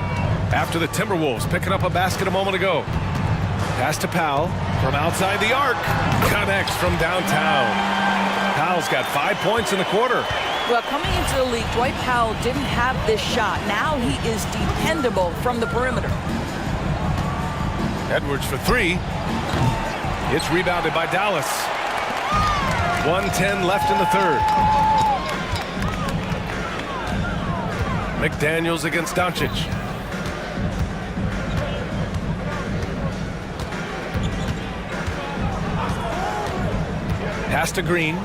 after the Timberwolves picking up a basket a moment ago. Pass to Powell from outside the arc. Connects from downtown. Powell's got 5 points in the quarter. Well, coming into the league, Dwight Powell didn't have this shot. Now he is dependable from the perimeter. Edwards for three. It's rebounded by Dallas. 1:10 left in the third. McDaniels against Doncic. Pass to Green.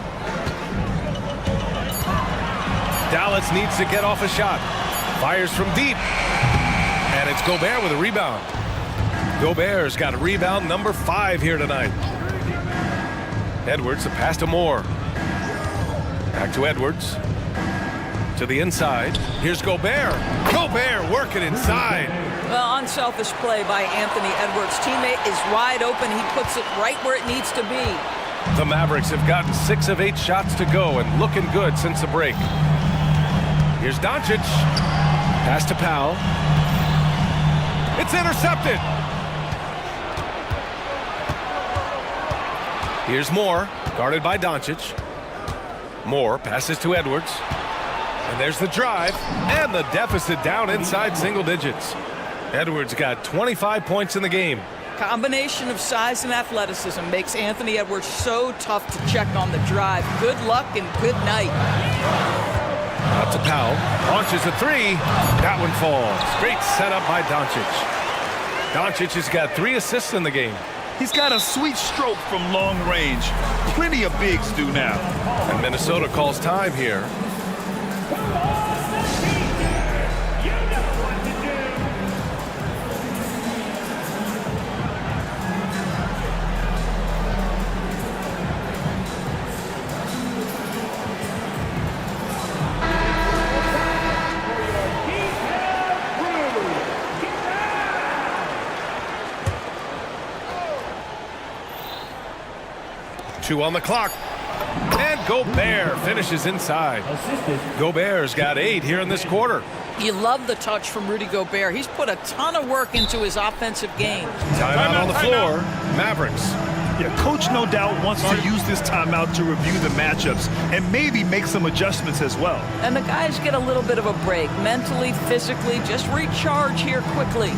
Dallas needs to get off a shot. Fires from deep. And it's Gobert with a rebound. Gobert's got a rebound number 5 here tonight. Edwards, the pass to Moore. Back to Edwards. To the inside. Here's Gobert. Gobert working inside. Well, unselfish play by Anthony Edwards. Teammate is wide open. He puts it right where it needs to be. The Mavericks have gotten 6 of 8 shots to go and looking good since the break. Here's Doncic. Pass to Powell. It's intercepted. Here's Moore, guarded by Doncic. Moore passes to Edwards. And there's the drive, and the deficit down inside single digits. Edwards got 25 points in the game. Combination of size and athleticism makes Anthony Edwards so tough to check on the drive. Good luck and good night. Out to Powell. Launches a three. That one falls. Great setup by Doncic. Doncic has got 3 assists in the game. He's got a sweet stroke from long range. Plenty of bigs do now. And Minnesota calls time here. Two on the clock. And Gobert finishes inside. Gobert's got 8 here in this quarter. You love the touch from Rudy Gobert. He's put a ton of work into his offensive game. Timeout on the floor. Mavericks. Yeah, coach no doubt wants to use this timeout to review the matchups and maybe make some adjustments as well. And the guys get a little bit of a break. Mentally, physically, just recharge here quickly.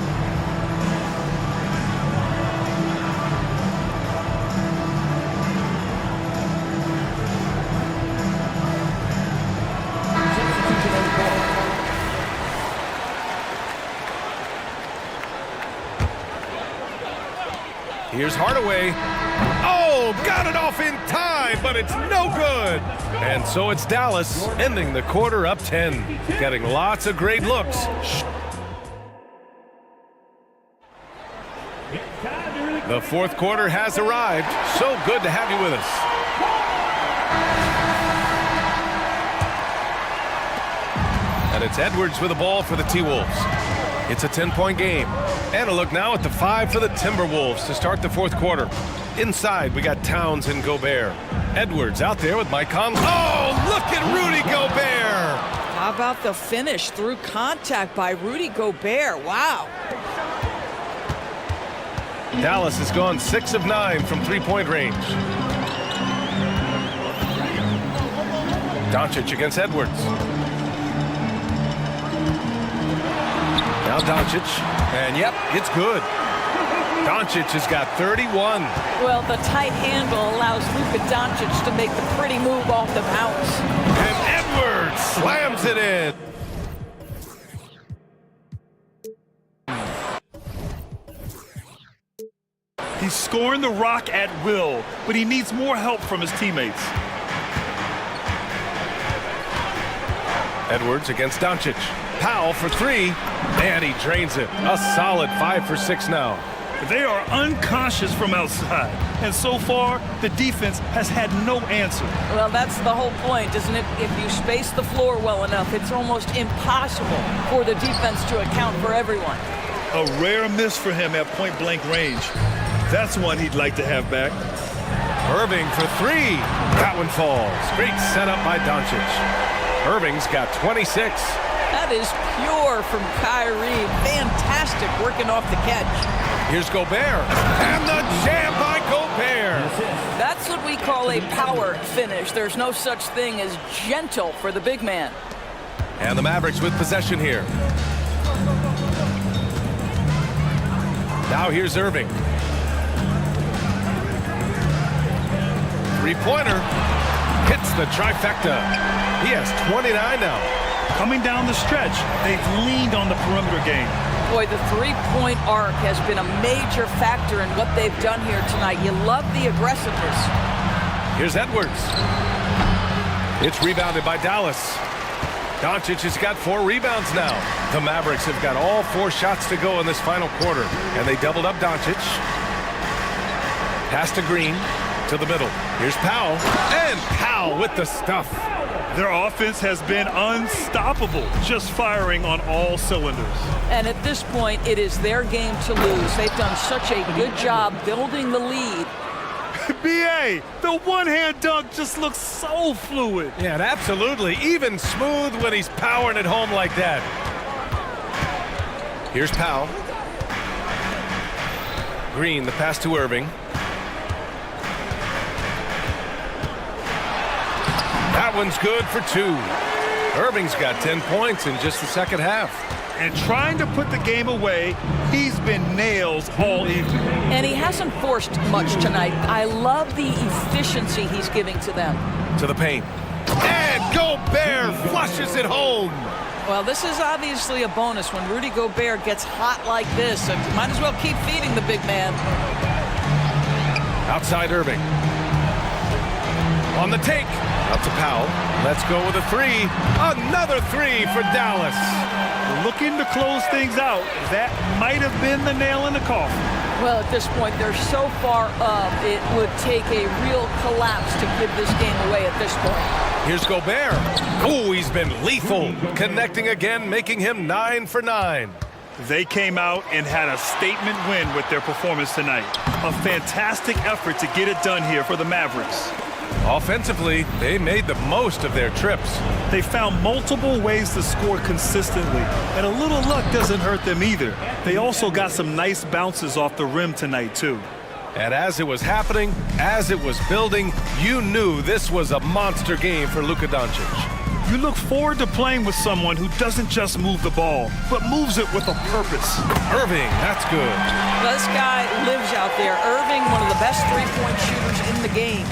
Here's Hardaway. Oh, got it off in time, but it's no good. And so it's Dallas ending the quarter up 10. Getting lots of great looks. The fourth quarter has arrived. So good to have you with us. And it's Edwards with the ball for the T-Wolves. It's a 10-point game. And a look now at the 5 for the Timberwolves to start the fourth quarter. Inside, we got Towns and Gobert. Edwards out there with Mike Conley. Oh, look at Rudy Gobert! How about the finish through contact by Rudy Gobert? Wow. Dallas has gone 6 of 9 from three-point range. Doncic against Edwards. Now Doncic, and yep, it's good. Doncic has got 31. Well, the tight handle allows Luka Doncic to make the pretty move off the bounce. And Edwards slams it in. He's scoring the rock at will, but he needs more help from his teammates. Edwards against Doncic. Powell for 3, and he drains it. A solid 5 for 6 now. They are unconscious from outside, and so far, the defense has had no answer. Well, that's the whole point, isn't it? If you space the floor well enough, it's almost impossible for the defense to account for everyone. A rare miss for him at point-blank range. That's one he'd like to have back. Irving for 3. That one falls. Great setup by Doncic. Irving's got 26. That is pure from Kyrie. Fantastic working off the catch. Here's Gobert. And the jam by Gobert. That's what we call a power finish. There's no such thing as gentle for the big man. And the Mavericks with possession here. Now here's Irving. Three-pointer. Hits the trifecta. He has 29 now. Coming down the stretch, they've leaned on the perimeter game. Boy, the three-point arc has been a major factor in what they've done here tonight. You love the aggressiveness. Here's Edwards. It's rebounded by Dallas. Doncic has got 4 rebounds now. The Mavericks have got all 4 shots to go in this final quarter. And they doubled up Doncic. Pass to Green, to the middle. Here's Powell. And Powell with the stuff. Their offense has been unstoppable, just firing on all cylinders. And at this point, it is their game to lose. They've done such a good job building the lead. B.A., the one-hand dunk just looks so fluid. Yeah, and absolutely. Even smooth when he's powering it home like that. Here's Powell. Green, the pass to Irving. That one's good for 2. Irving's got 10 points in just the second half. And trying to put the game away, he's been nails all evening. And he hasn't forced much tonight. I love the efficiency he's giving to them. To the paint. And Gobert flushes it home. Well, this is obviously a bonus when Rudy Gobert gets hot like this. So might as well keep feeding the big man. Outside Irving. On the take. Out to Powell. Let's go with a 3. Another 3 for Dallas. Looking to close things out. That might have been the nail in the coffin. Well, at this point, they're so far up, it would take a real collapse to give this game away at this point. Here's Gobert. Oh, he's been lethal. Connecting again, making him 9 for 9. They came out and had a statement win with their performance tonight. A fantastic effort to get it done here for the Mavericks. Offensively, they made the most of their trips. They found multiple ways to score consistently, and a little luck doesn't hurt them either. They also got some nice bounces off the rim tonight, too. And as it was happening, as it was building, you knew this was a monster game for Luka Doncic. You look forward to playing with someone who doesn't just move the ball, but moves it with a purpose. Irving, that's good. This guy lives out there. Irving, one of the best three-point shooters in the game.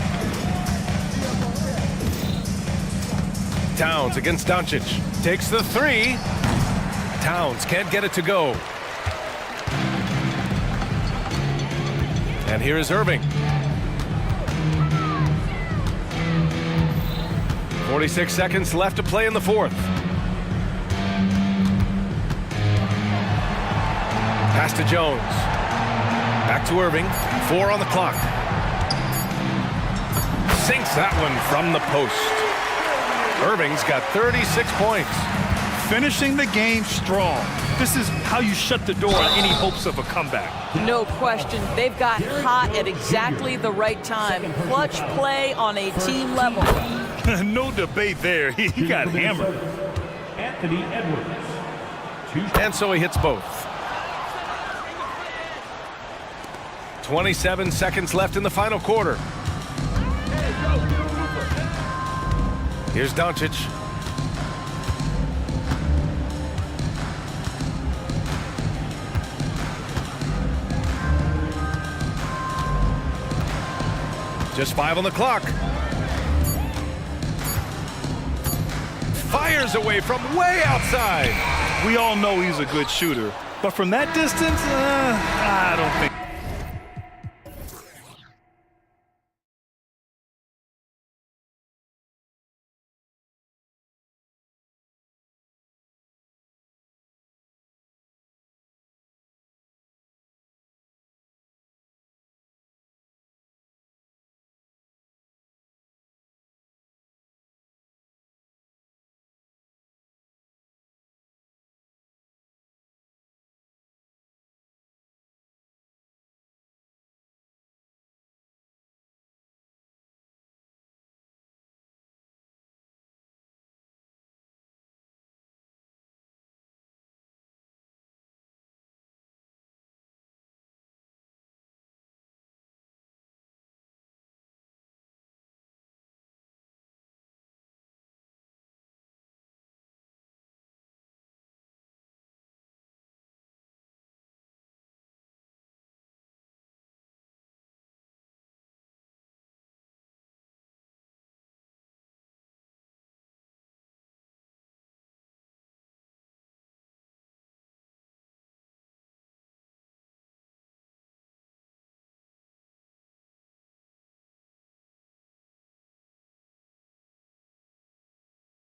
Towns against Doncic. Takes the 3. Towns can't get it to go. And here is Irving. 46 seconds left to play in the 4th. Pass to Jones. Back to Irving. 4 on the clock. Sinks that one from the post. Irving's got 36 points. Finishing the game strong. This is how you shut the door on any hopes of a comeback. No question. They've got hot at exactly the right time. Clutch play on a team level. No debate there. He got hammered. Anthony Edwards. And so he hits both. 27 seconds left in the final quarter. Here's Doncic. Just 5 on the clock. Fires away from way outside. We all know he's a good shooter, but from that distance, I don't think.